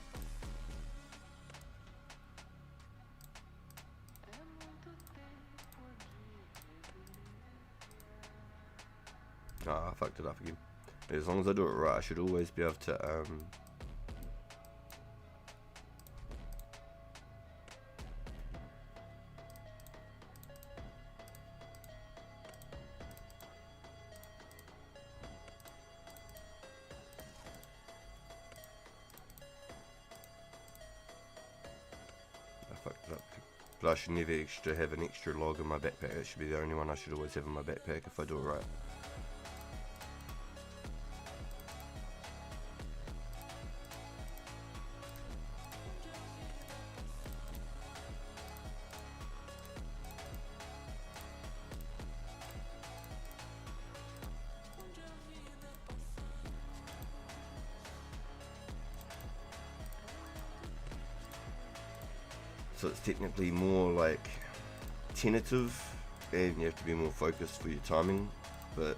Ah, I fucked it up again. As long as I do it right, I should always be able to but I should never have an extra log in my backpack. It should be the only one I should always have in my backpack if I do it right. So it's technically more like tentative and you have to be more focused for your timing, but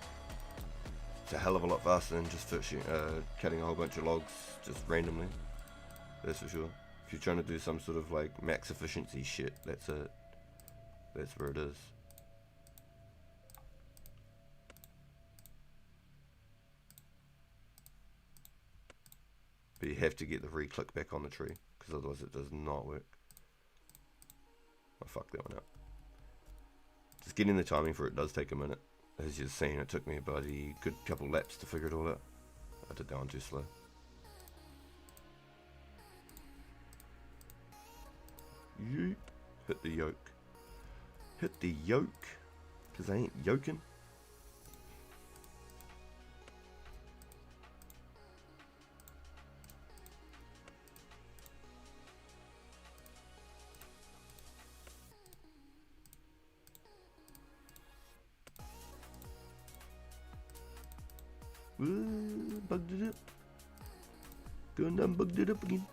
it's a hell of a lot faster than just fishing, cutting a whole bunch of logs just randomly, that's for sure. If you're trying to do some sort of like max efficiency shit, that's it, that's where it is. have to get the re-click back on the tree, because otherwise it does not work. I fucked that one up. Just getting the timing for it does take a minute. As you've seen, it took me about a good couple laps to figure it all out. I did that one too slow. Yeet. Hit the yoke. Hit the yoke, because I ain't yoking. Bugged it up. Going down, bugged it up again.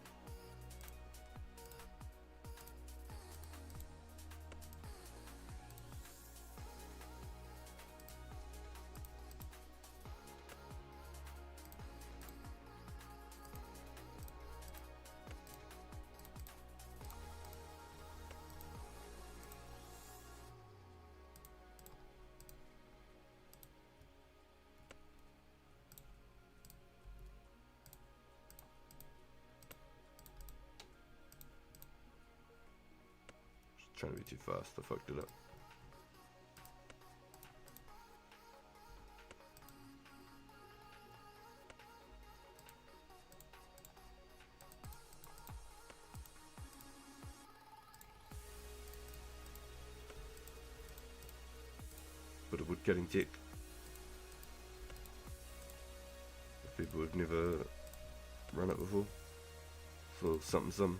Trying to be too fast, I fucked it up. Bit of wood cutting tech. If people have never run it before. So something.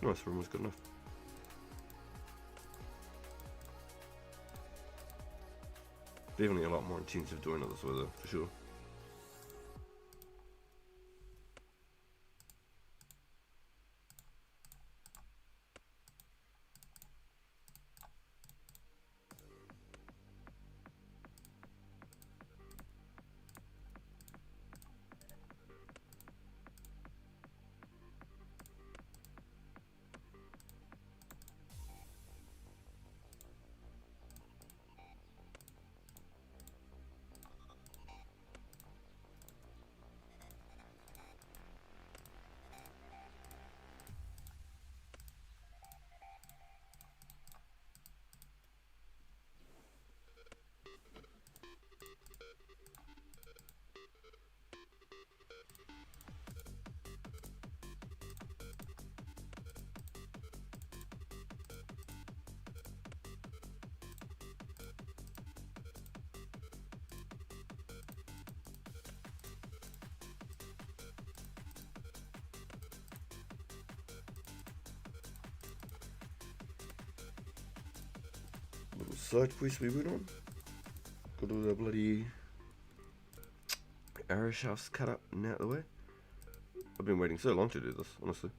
Nice, we're almost good enough. Definitely a lot more intensive doing it this weather, for sure. Little side quest we went on. Got all the bloody arrow shafts cut up and out of the way. I've been waiting so long to do this, honestly.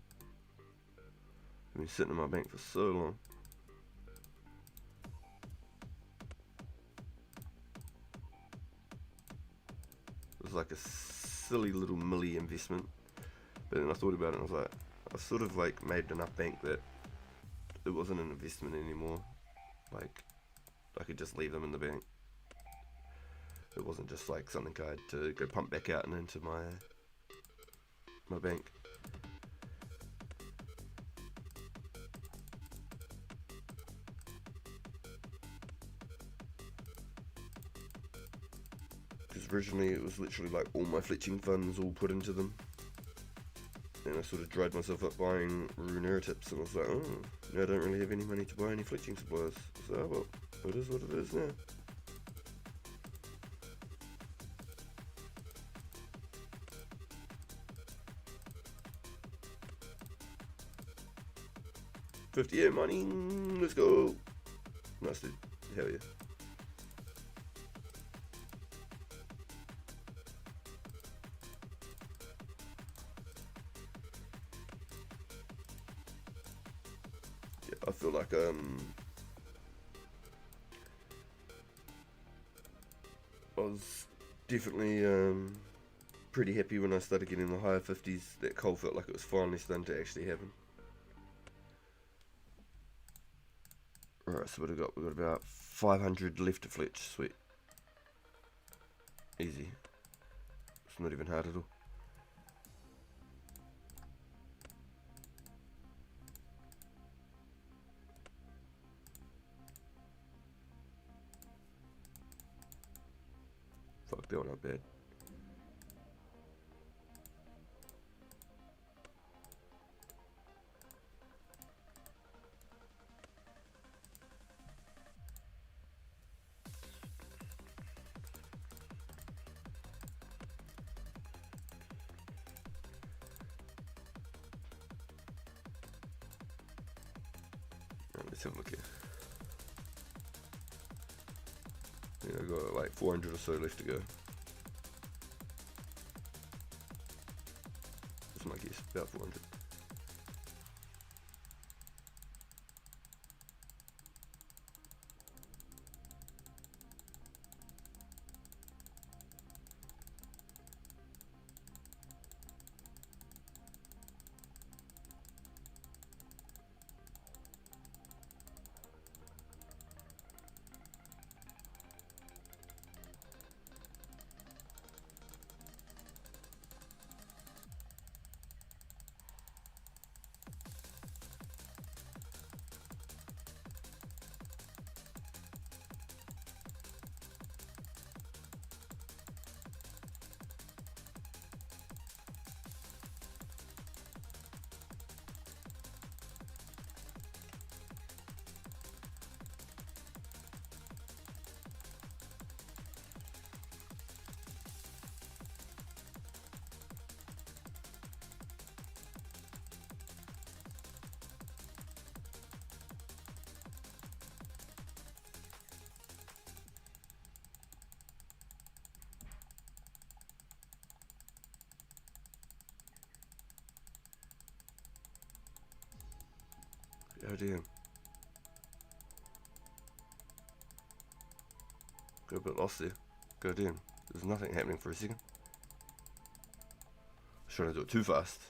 I've been sitting in my bank for so long. It was like a silly little milli investment, but then I thought about it and I was like, I sort of like made enough bank that it wasn't an investment anymore. Like, I could just leave them in the bank. It wasn't just like something I had to go pump back out and into my bank. Because originally it was literally like all my fletching funds all put into them. And I sort of dried myself up buying Runescape tips, and I was like, oh, now I don't really have any money to buy any fletching supplies. So, oh, well, it is what it is now. 58 mining. Let's go. Nice, dude. Hell yeah. I feel like I was definitely pretty happy when I started getting the higher 50s. That coal felt like it was finally starting to actually happen. Alright, so what have we got? We've got about 500 left to fletch. Sweet. Easy. It's not even hard at all. Fuck, that one not bad. Right, let's have a look here. Yeah, I've got like 400 or so left to go. That's my guess, about 400. Oh damn. Got a bit lost there. God damn. There's nothing happening for a second. I was trying to do it too fast.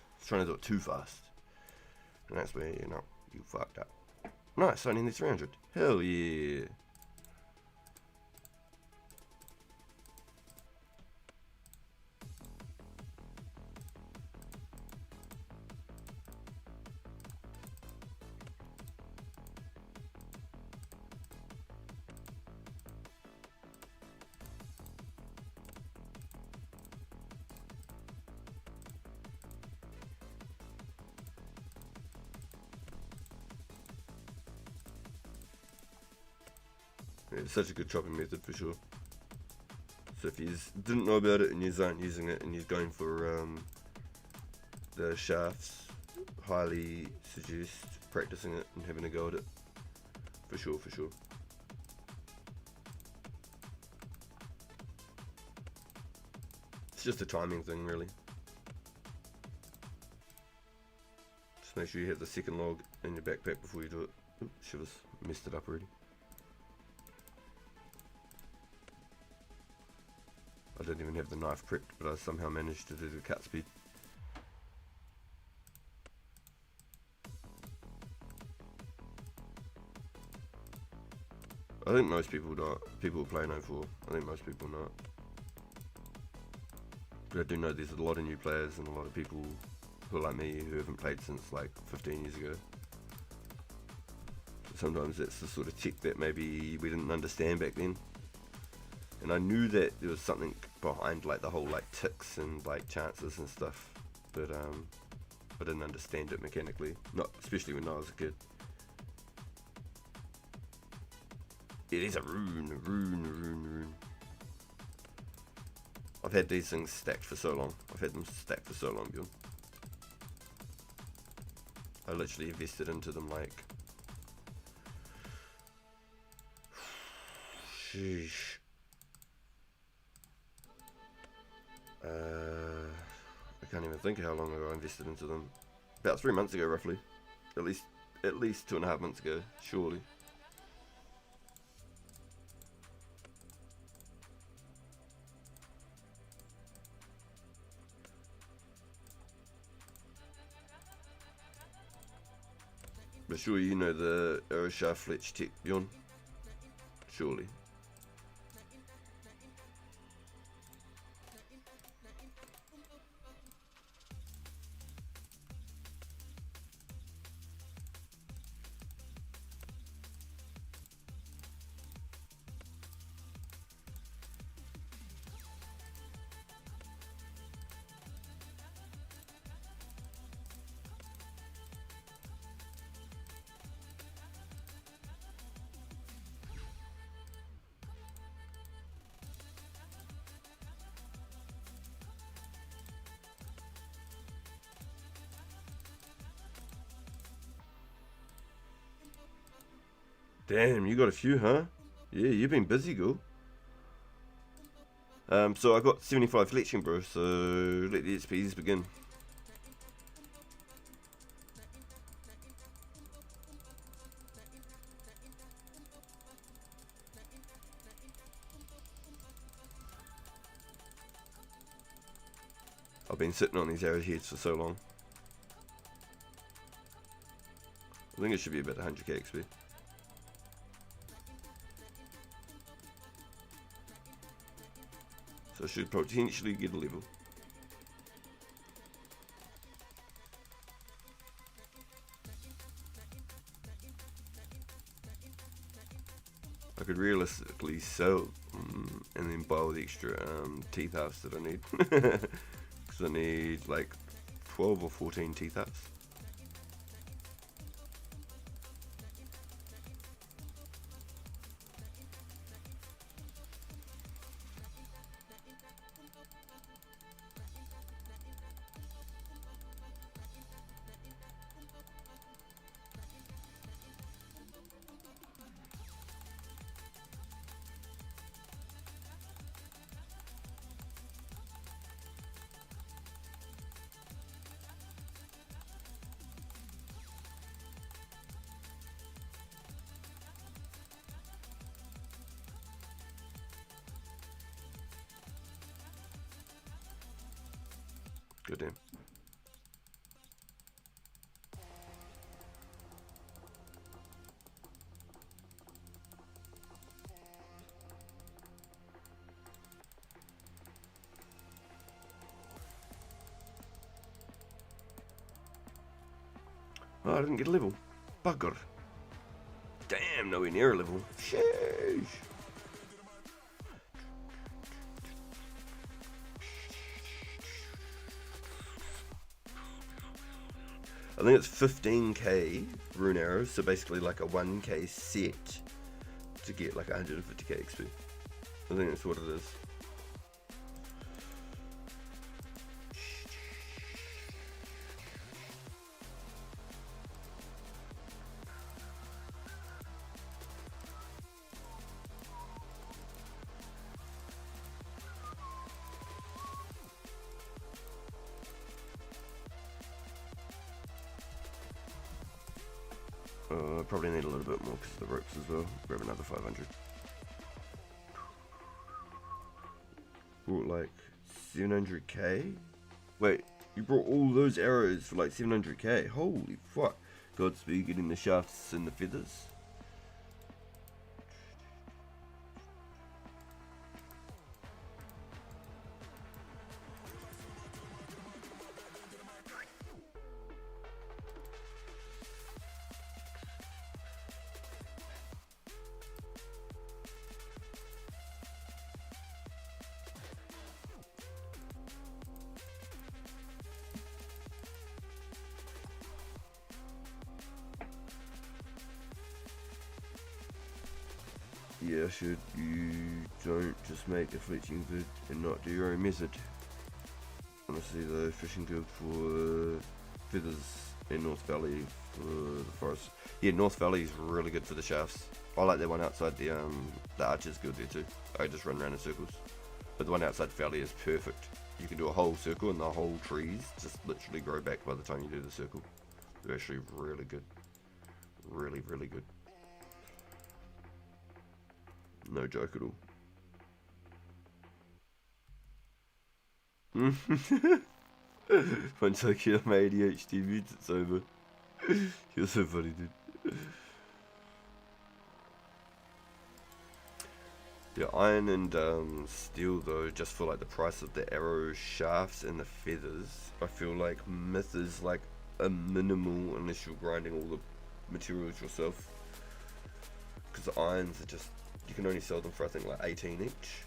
And that's where, you know, you fucked up. Nice, I need 300. Hell yeah. Yeah, it's such a good chopping method for sure. So if you didn't know about it and you aren't using it and you're going for the shafts, highly suggest practicing it and having a go at it. For sure, for sure. It's just a timing thing really. Just make sure you have the second log in your backpack before you do it. Oops, should have messed it up already. I didn't even have the knife prepped, but I somehow managed to do the cut speed. I think most people don't. People who play E94. I think most people know it. But I do know there's a lot of new players and a lot of people who are like me who haven't played since like 15 years ago. So sometimes that's the sort of tech that maybe we didn't understand back then. And I knew that there was something behind like the whole like ticks and like chances and stuff, but I didn't understand it mechanically, not especially when I was a kid. It is a rune. I've had these things stacked for so long. Bjorn. I literally invested into them like, sheesh. I can't even think of how long ago I invested into them. About 3 months ago, roughly. At least 2.5 months ago, surely. But sure, you know the Aeroshaft Fletch tech, Bjorn? Surely. Damn, you got a few, huh? Yeah, you've been busy, girl. So I got 75 fletching, bro, so let the XPs begin. I've been sitting on these arrowheads for so long. I think it should be about 100k XP. So I should potentially get a level. I could realistically sell and then buy all the extra teeth halves that I need. Because I need like 12 or 14 teeth halves. Good damn. Oh, I didn't get a level. Bugger. Damn, nowhere near a level. Sheesh. I think it's 15k rune arrows, so basically like a 1k set to get like 150k XP. I think that's what it is. Probably need a little bit more because of the ropes as well. Grab another 500. Brought like 700k? Wait, you brought all those arrows for like 700k? Holy fuck. Godspeed getting the shafts and the feathers. Yeah, should you don't just make a fletching vid and not do your own method. Honestly though, fishing guild for feathers in North Valley for the forest. Yeah, North Valley is really good for the shafts. I like that one outside the Archers Guild there too. I just run around in circles. But the one outside Valley is perfect. You can do a whole circle and the whole trees just literally grow back by the time you do the circle. They're actually really good. Really, really good. No joke at all. Once I kill my ADHD meds, it's over. You're so funny, dude. Yeah, iron and steel though, just for like the price of the arrow shafts and the feathers, I feel like myth is like a minimal unless you're grinding all the materials yourself. Because the irons are just, you can only sell them for I think like 18 each.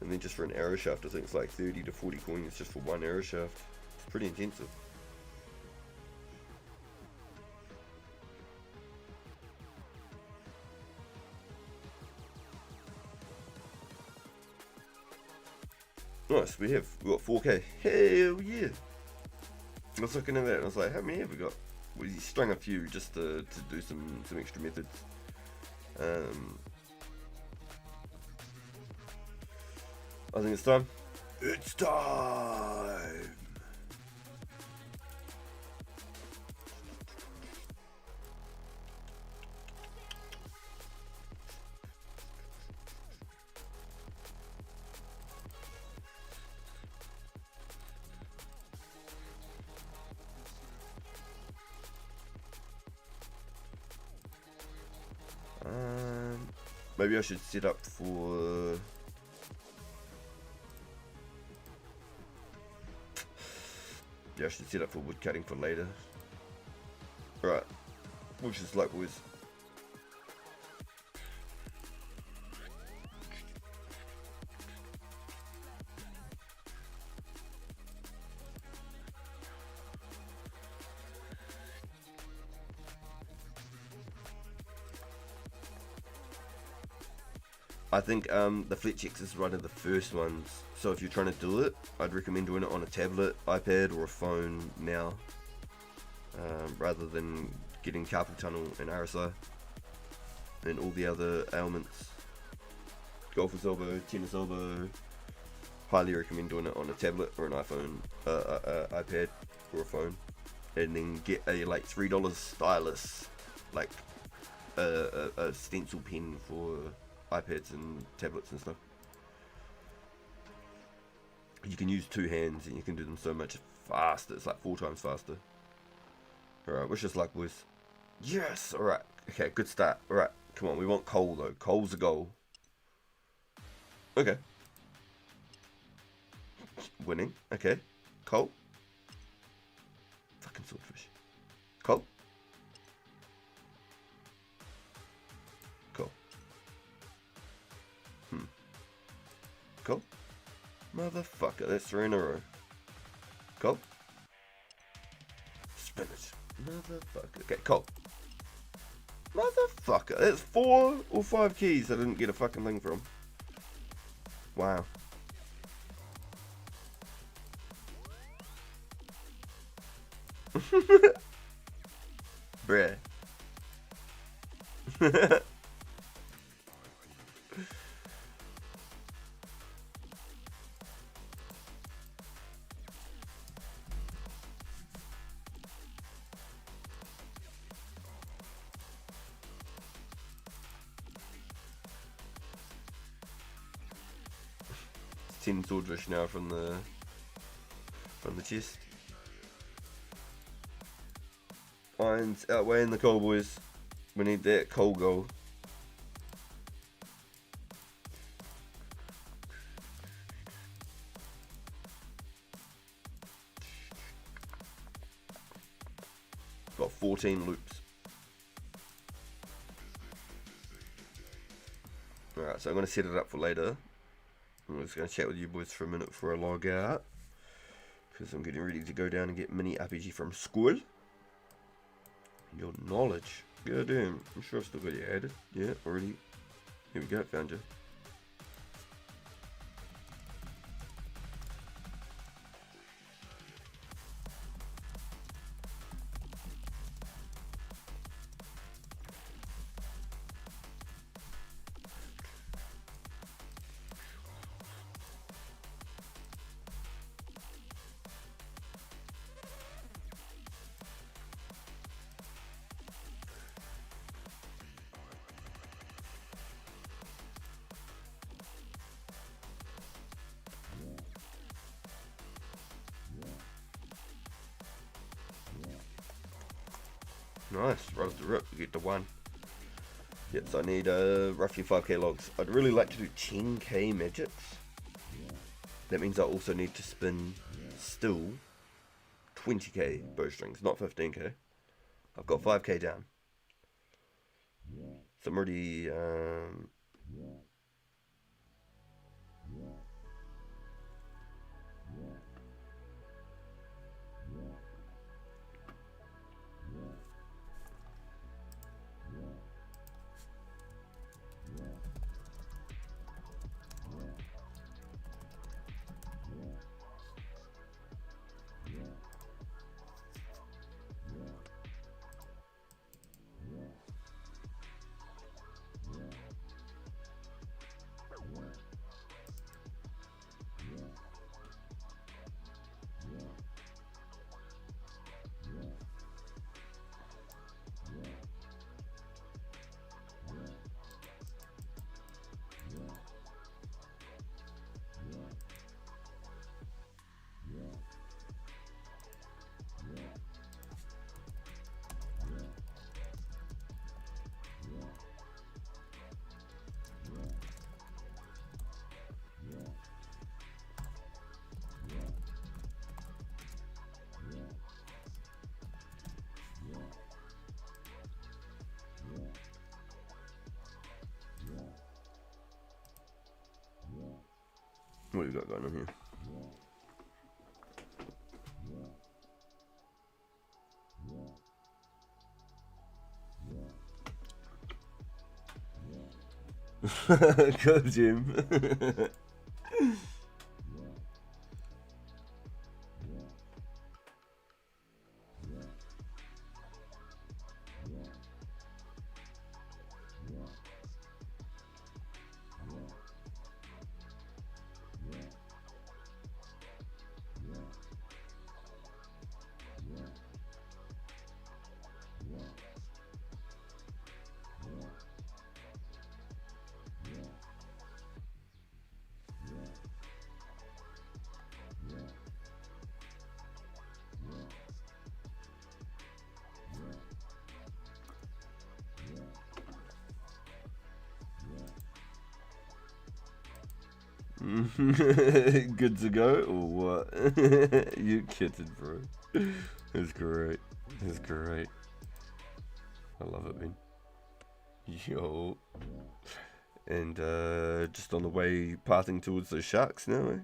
And then just for an arrow shaft, I think it's like 30 to 40 coins just for one arrow shaft. It's pretty intensive. Nice, we got 4k. Hell yeah! I was looking at that and I was like, how many have we got? We strung a few just to do some extra methods. I think it's time. It's time! Maybe I should set up for... Yeah, I should set up for wood cutting for later. Right, wish us luck, boys. I think the Fletching is one of the first ones, so if you're trying to do it, I'd recommend doing it on a tablet, iPad or a phone now, rather than getting carpal tunnel and RSI and all the other ailments. Golfer's elbow, tennis elbow. Highly recommend doing it on a tablet or an iPhone, iPad or a phone, and then get a like $3 stylus, like a stencil pen for iPads and tablets and stuff. You can use two hands and you can do them so much faster. It's like 4 times faster. Alright, wish us luck, boys. Yes! Alright. Okay, good start. Alright, come on. We want coal, though. Coal's a goal. Okay. Winning. Okay. Coal. Fucking swordfish. Coal. Coal. Cool. Motherfucker, that's 3 in a row. Cool. Spinach. Motherfucker. Okay, cool. Motherfucker, that's 4 or 5 keys I didn't get a fucking thing from. Wow. Bruh. It's 10 swordfish now from the chest. Iron's outweighing the coal, boys. We need that coal goal. Got 14 loops. Alright, so I'm going to set it up for later. I'm just going to chat with you boys for a minute before I log out, because I'm getting ready to go down and get mini RPG from school. Your knowledge. God damn, I'm sure I've still got you added. Yeah, already. Here we go, found you. Nice, right off the rip, we get to 1. Yep, so I need roughly 5k logs. I'd really like to do 10k magics. That means I also need to spin still 20k bowstrings, not 15k. I've got 5k down. So I'm already... What have you got going on here? Go, Jim. Good to go or what? You kidding, bro? It's great. It's great. I love it, man. Yo. And just on the way, pathing towards those sharks now, eh?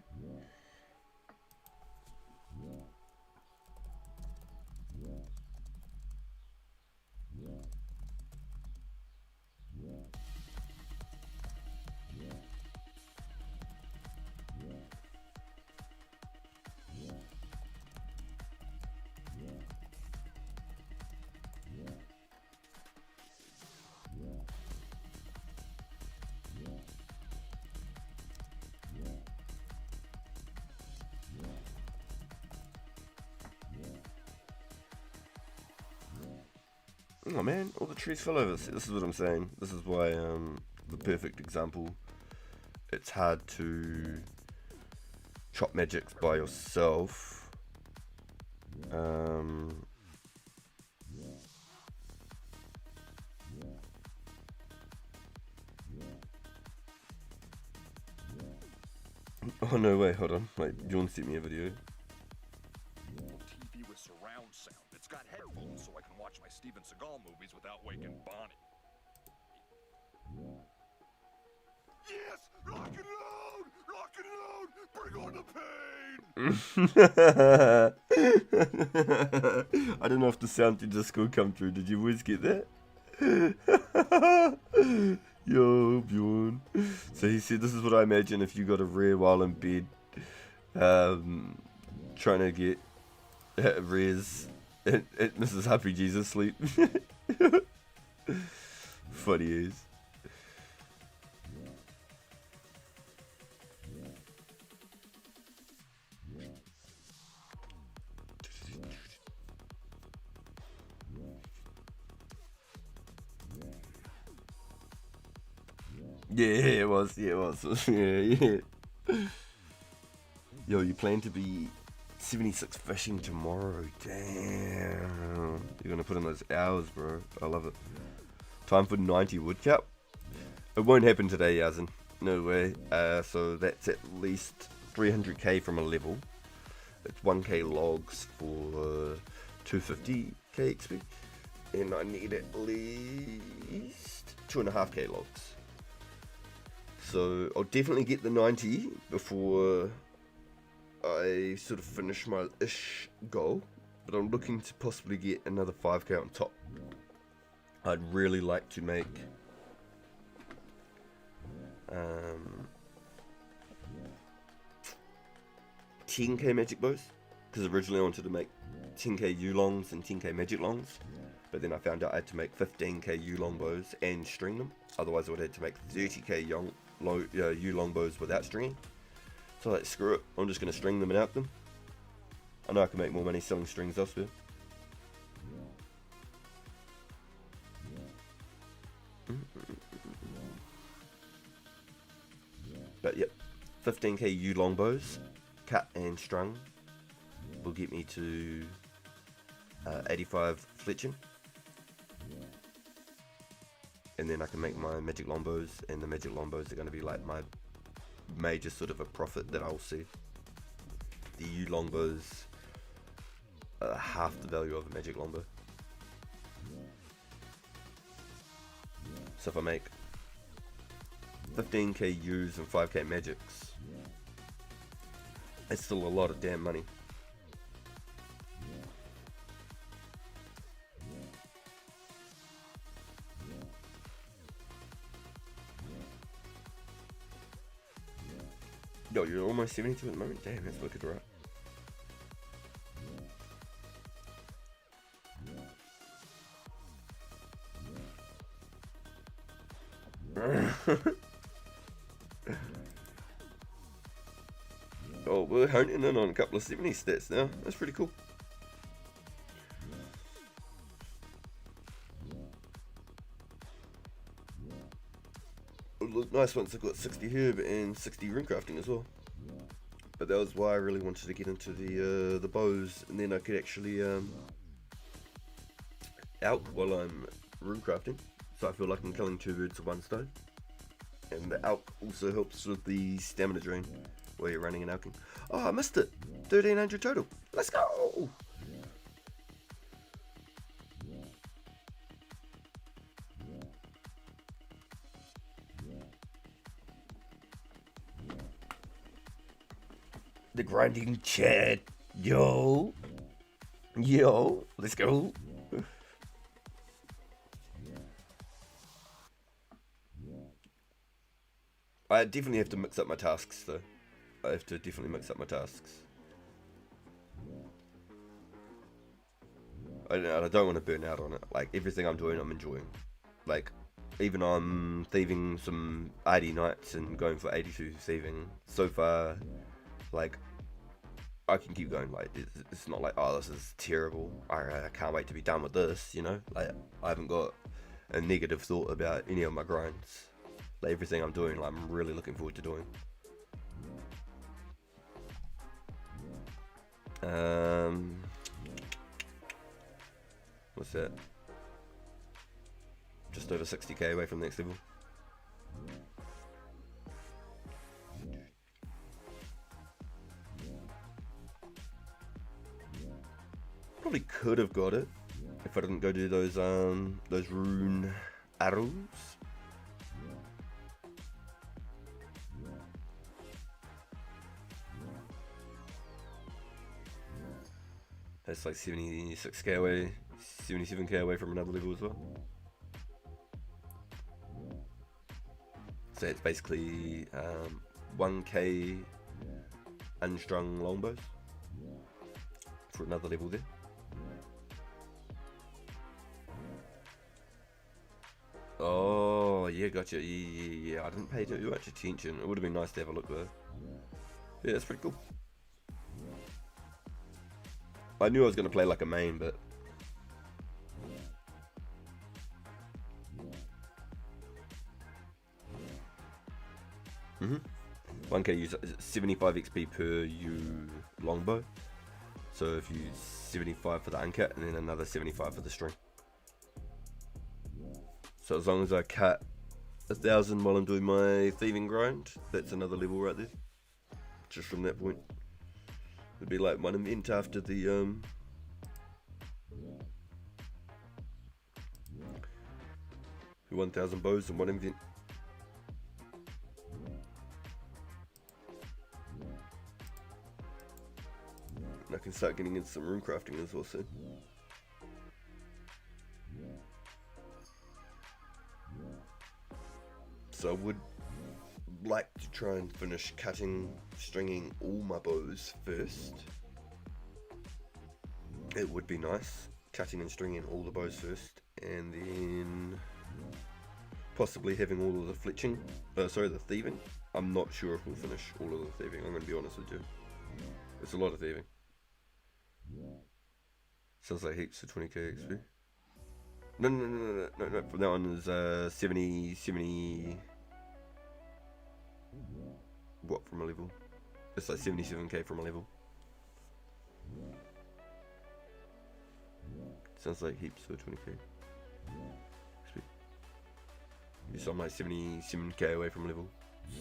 Oh man, all the trees fell over. This is what I'm saying. This is why the perfect example. It's hard to chop magics by yourself. Oh no, wait, hold on. Wait, Bjorn sent me a video. TV with surround sound. It's got headphones so I can watch my Steven Seagal movies without waking Bonnie. Yes! Lock and load! Lock and load! Bring on the pain! I don't know if the sound did just go come through. Did you boys get that? Yo, Bjorn. So he said, this is what I imagine if you got a rare while in bed, trying to get rares at Mrs. Happy Jesus sleep. Funny as. Yeah, it was. Yeah, it was. Yeah. Yo, you plan to be 76 fishing tomorrow. Damn. You're gonna put in those hours, bro. I love it. Time for 90 wood cap. It won't happen today, Yazin. No way. So that's at least 300k from a level. It's 1k logs for 250k XP. And I need at least 2.5k logs. So I'll definitely get the 90 before I sort of finish my ish goal. But I'm looking to possibly get another 5k on top. I'd really like to make 10k magic bows, because originally I wanted to make 10k U-longs and 10k magic longs, but then I found out I had to make 15k U-long bows and string them, otherwise I would have had to make 30k U-long bows without stringing. So like, screw it, I'm just going to string them and out them. I know I can make more money selling strings elsewhere. But yep, 15k U-long bows, cut and strung, will get me to 85 fletching. And then I can make my magic longbows, and the magic longbows are going to be like my major sort of a profit that I'll see. The U longbows are half the value of a magic longbow. So if I make 15k U's and 5k magics, it's still a lot of damn money. Yo, you're almost 72 at the moment? Damn, that's wicked, right? Oh, we're honing in on a couple of 70 stats now. That's pretty cool. It would look nice once I got 60 herb and 60 rune crafting as well. But that was why I really wanted to get into the bows, and then I could actually elk while I'm rune crafting. So I feel like I'm killing two birds with one stone. And the elk also helps with the stamina drain while you're running and elking. Oh, I missed it. 1300 total. Let's go. The grinding chat. Yo. Yo. Let's go. I definitely have to mix up my tasks though. I have to definitely mix up my tasks. I don't want to burn out on it. Like, everything I'm doing, I'm enjoying. Like, even I'm thieving some 80 nights and going for 82 thieving. So far, like, I can keep going. Like, it's not like, oh, this is terrible. I can't wait to be done with this, you know? Like, I haven't got a negative thought about any of my grinds. Like, everything I'm doing, like, I'm really looking forward to doing. What's that? Just over 60k away from the next level. Probably could have got it if I didn't go do those rune arrows. That's like 76k away, 77k away from another level as well. So it's basically 1k unstrung longbows for another level there. Oh yeah, gotcha. Yeah. I didn't pay too much attention. It would have been nice to have a look though. Yeah, that's pretty cool. I knew I was going to play like a main, but... Mm-hmm. 1k use 75 XP per U longbow. So if you use 75 for the uncut and then another 75 for the string. So as long as I cut 1,000 while I'm doing my thieving grind, that's another level right there. Just from that point. It'd be like one event after the 1,000 bows and one event. And I can start getting into some rune crafting as well soon. So I would like to try and finish cutting, stringing all my bows first. It would be nice, cutting and stringing all the bows first, and then possibly having all of the fletching, the thieving. I'm not sure if we'll finish all of the thieving, I'm going to be honest with you. It's a lot of thieving. Sounds like heaps for 20k XP. No, from that one is 70, what from a level? It's like 77k from a level. Sounds like heaps for 20k XP. So I'm like 77k away from level.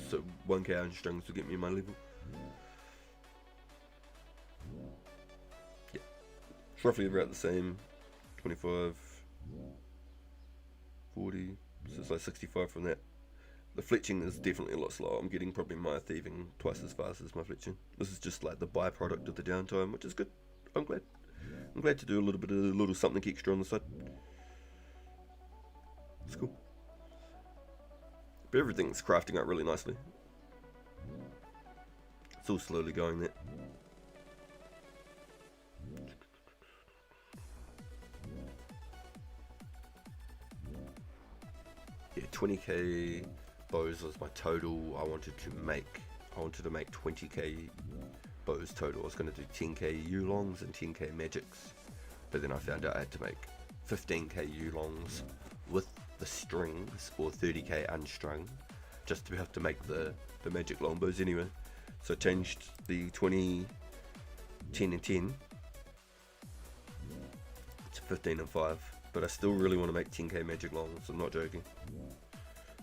So 1k on strings will get me my level. Yeah. It's roughly about the same. 25, 40, so it's like 65 from that. The fletching is definitely a lot slower. I'm getting probably my thieving twice as fast as my fletching. This is just like the byproduct of the downtime, which is good. I'm glad. I'm glad to do a little something extra on the side. It's cool. But everything's crafting out really nicely. It's all slowly going there. Yeah, 20k bows was my total I wanted to make. I wanted to make 20k bows total. I was going to do 10k Yulongs and 10k magics. But then I found out I had to make 15k Yulongs with the strings, or 30k unstrung, just to be able to make the magic longbows anyway. So I changed the 20, 10 and 10 to 15 and 5. But I still really want to make 10k magic longs, I'm not joking.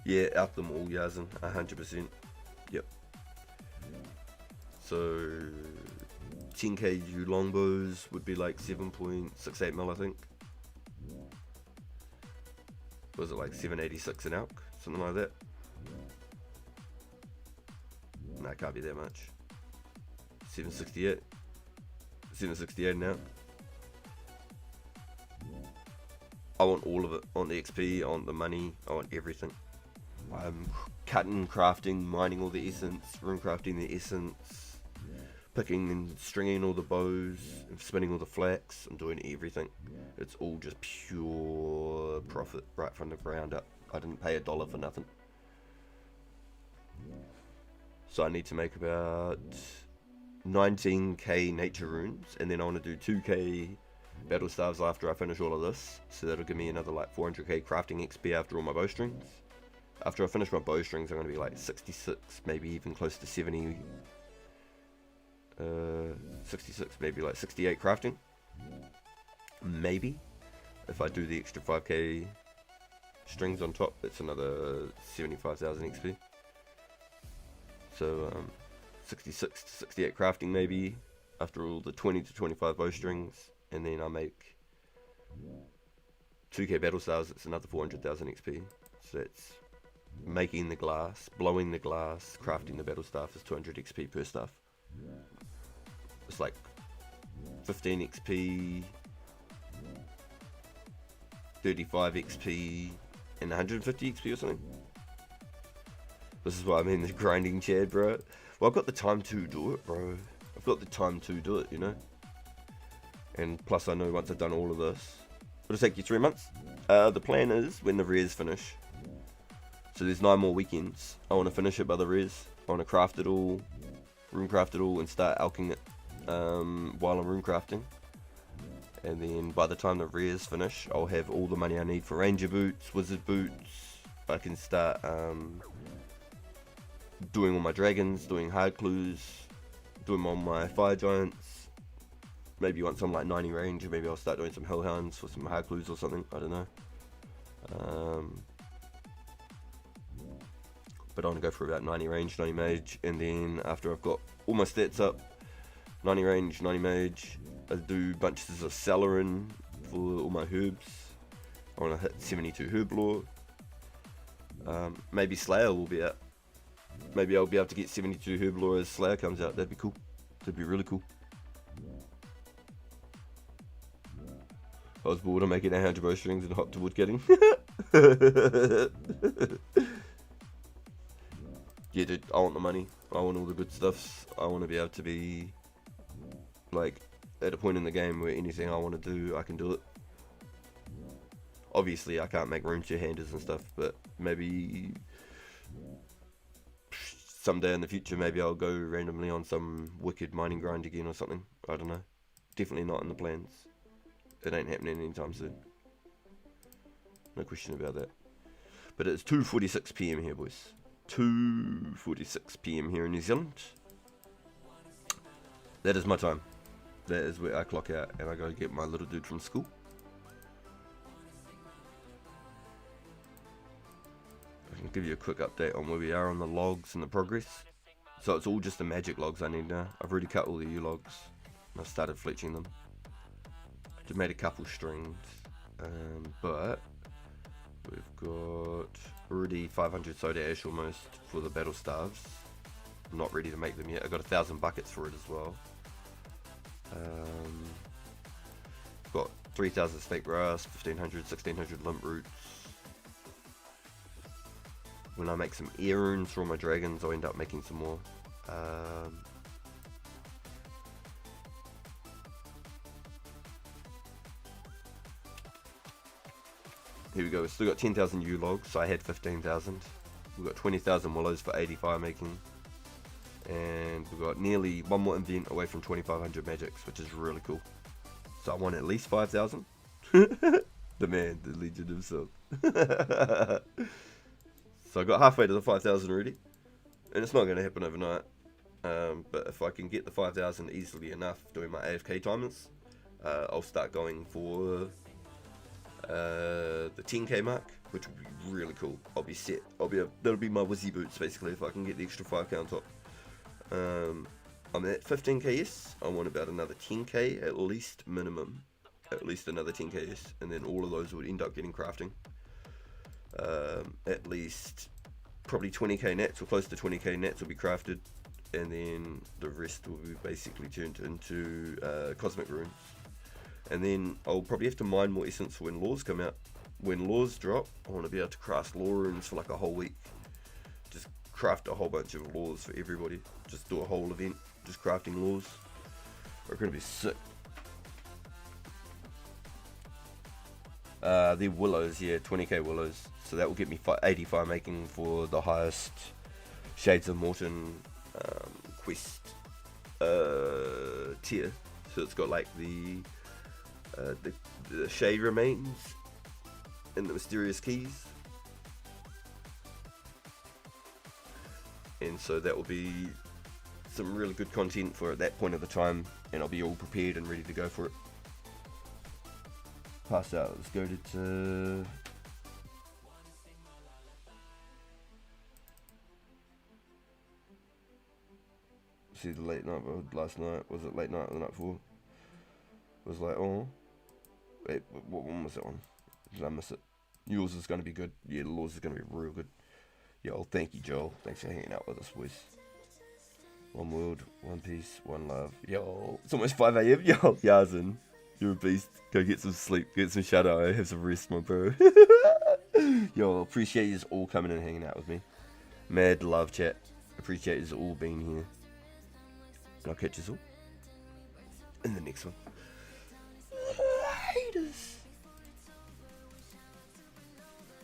Yeah, out them all, Yazin, 100%. Yep. So 10k U longbows would be like 7.68 mil, I think. Was it like 786 an elk? Something like that? No, it can't be that much. 768. 768 an elk. I want all of it. I want the XP, I want the money, I want everything. I'm cutting, crafting, mining all the essence, rune crafting the essence, picking and stringing all the bows, and spinning all the flax. I'm doing everything. It's all just pure profit right from the ground up. I didn't pay $1 for nothing. So I need to make about 19k nature runes, and then I want to do 2k battle staves after I finish all of this, so that'll give me another like 400k crafting XP after all my bowstrings. After I finish my bowstrings, I'm going to be like 66, maybe even close to 70, 66, maybe like 68 crafting. Maybe. If I do the extra 5k strings on top, it's another 75,000 XP. So 66 to 68 crafting maybe, after all the 20 to 25 bowstrings. And then I make 2k battle stars, it's another 400,000 XP. So that's making the glass, blowing the glass, crafting the battle staff is 200 XP per staff. It's like 15 XP, 35 XP, and 150 XP or something. This is what I mean, the grinding Chad, bro. Well, I've got the time to do it, bro. I've got the time to do it, you know? And plus I know once I've done all of this, it'll take you 3 months. The plan is when the rares finish, so there's 9 more weekends, I want to finish it by the res. I want to craft it all, rune craft it all, and start alching it while I'm rune crafting. And then by the time the res finish, I'll have all the money I need for ranger boots, wizard boots. I can start doing all my dragons, doing hard clues, doing all my fire giants, maybe once I'm like 90 range, maybe I'll start doing some hellhounds for some hard clues or something. I don't know. But I want to go for about 90 range, 90 mage, and then after I've got all my stats up, 90 range, 90 mage, I do bunches of Celerin for all my herbs. I want to hit 72 herb lore. Maybe Slayer will be out. Maybe I'll be able to get 72 herb lore as Slayer comes out. That'd be cool. That'd be really cool. I was bored of making 800 bowstrings and hopped to woodcutting. Yeah, dude, I want the money. I want all the good stuffs. I want to be able to be, like, at a point in the game where anything I want to do, I can do it. Obviously, I can't make rune handers and stuff, but maybe someday in the future, maybe I'll go randomly on some wicked mining grind again or something. I don't know. Definitely not in the plans. It ain't happening anytime soon. No question about that. But it's 2:46 PM here, boys. 2:46 PM here in New Zealand. That is my time. That is where I clock out, and I gotta get my little dude from school. I can give you a quick update on where we are on the logs and the progress. So it's all just the magic logs I need now. I've already cut all the U logs. I've started fletching them. I just made a couple strings, but we've got already 500 soda ash almost for the battle staves. I'm not ready to make them yet. I got 1,000 buckets for it as well. Got 3,000 snake grass, 1,500, 1,600 limp roots. When I make some air runes for all my dragons, I'll end up making some more. Here we go, we've still got 10,000 U logs, so I had 15,000. We've got 20,000 willows for 80 fire making. And we've got nearly one more invent away from 2,500 magics, which is really cool. So I want at least 5,000. The man, the legend himself. So I got halfway to the 5,000 already. And it's not going to happen overnight. But if I can get the 5,000 easily enough doing my AFK timers, I'll start going for the 10k mark, which would be really cool. I'll be set. That'll be my Wizzy boots basically if I can get the extra 5k on top. I'm at 15ks. I want about another 10k at least minimum. At least another 10ks, and then all of those would end up getting crafting. At least probably 20k nats or close to 20k nats will be crafted, and then the rest will be basically turned into cosmic runes. And then I'll probably have to mine more essence when laws come out. When laws drop, I want to be able to craft law runes for like a whole week. Just craft a whole bunch of laws for everybody. Just do a whole event, just crafting laws. We're going to be sick. They're willows, yeah, 20k willows. So that will get me 80 fire making for the highest Shades of Morton quest tier. So it's got like the shade remains and the mysterious keys, and so that will be some really good content for at that point of the time, and I'll be all prepared and ready to go for it. Pass out. Let's go to see the late night last night. Was it late night or the night before? It was like, oh wait, what one was that one? Did I miss it? Yours is going to be good. Yeah, the laws is going to be real good. Yo, thank you, Joel. Thanks for hanging out with us, boys. One world, one peace, one love. Yo, it's almost 5 AM. Yo, Yazin, you're a beast. Go get some sleep, get some shadow, have some rest, my bro. Yo, appreciate you all coming and hanging out with me. Mad love, chat. Appreciate you all being here. And I'll catch you all in the next one. Haters.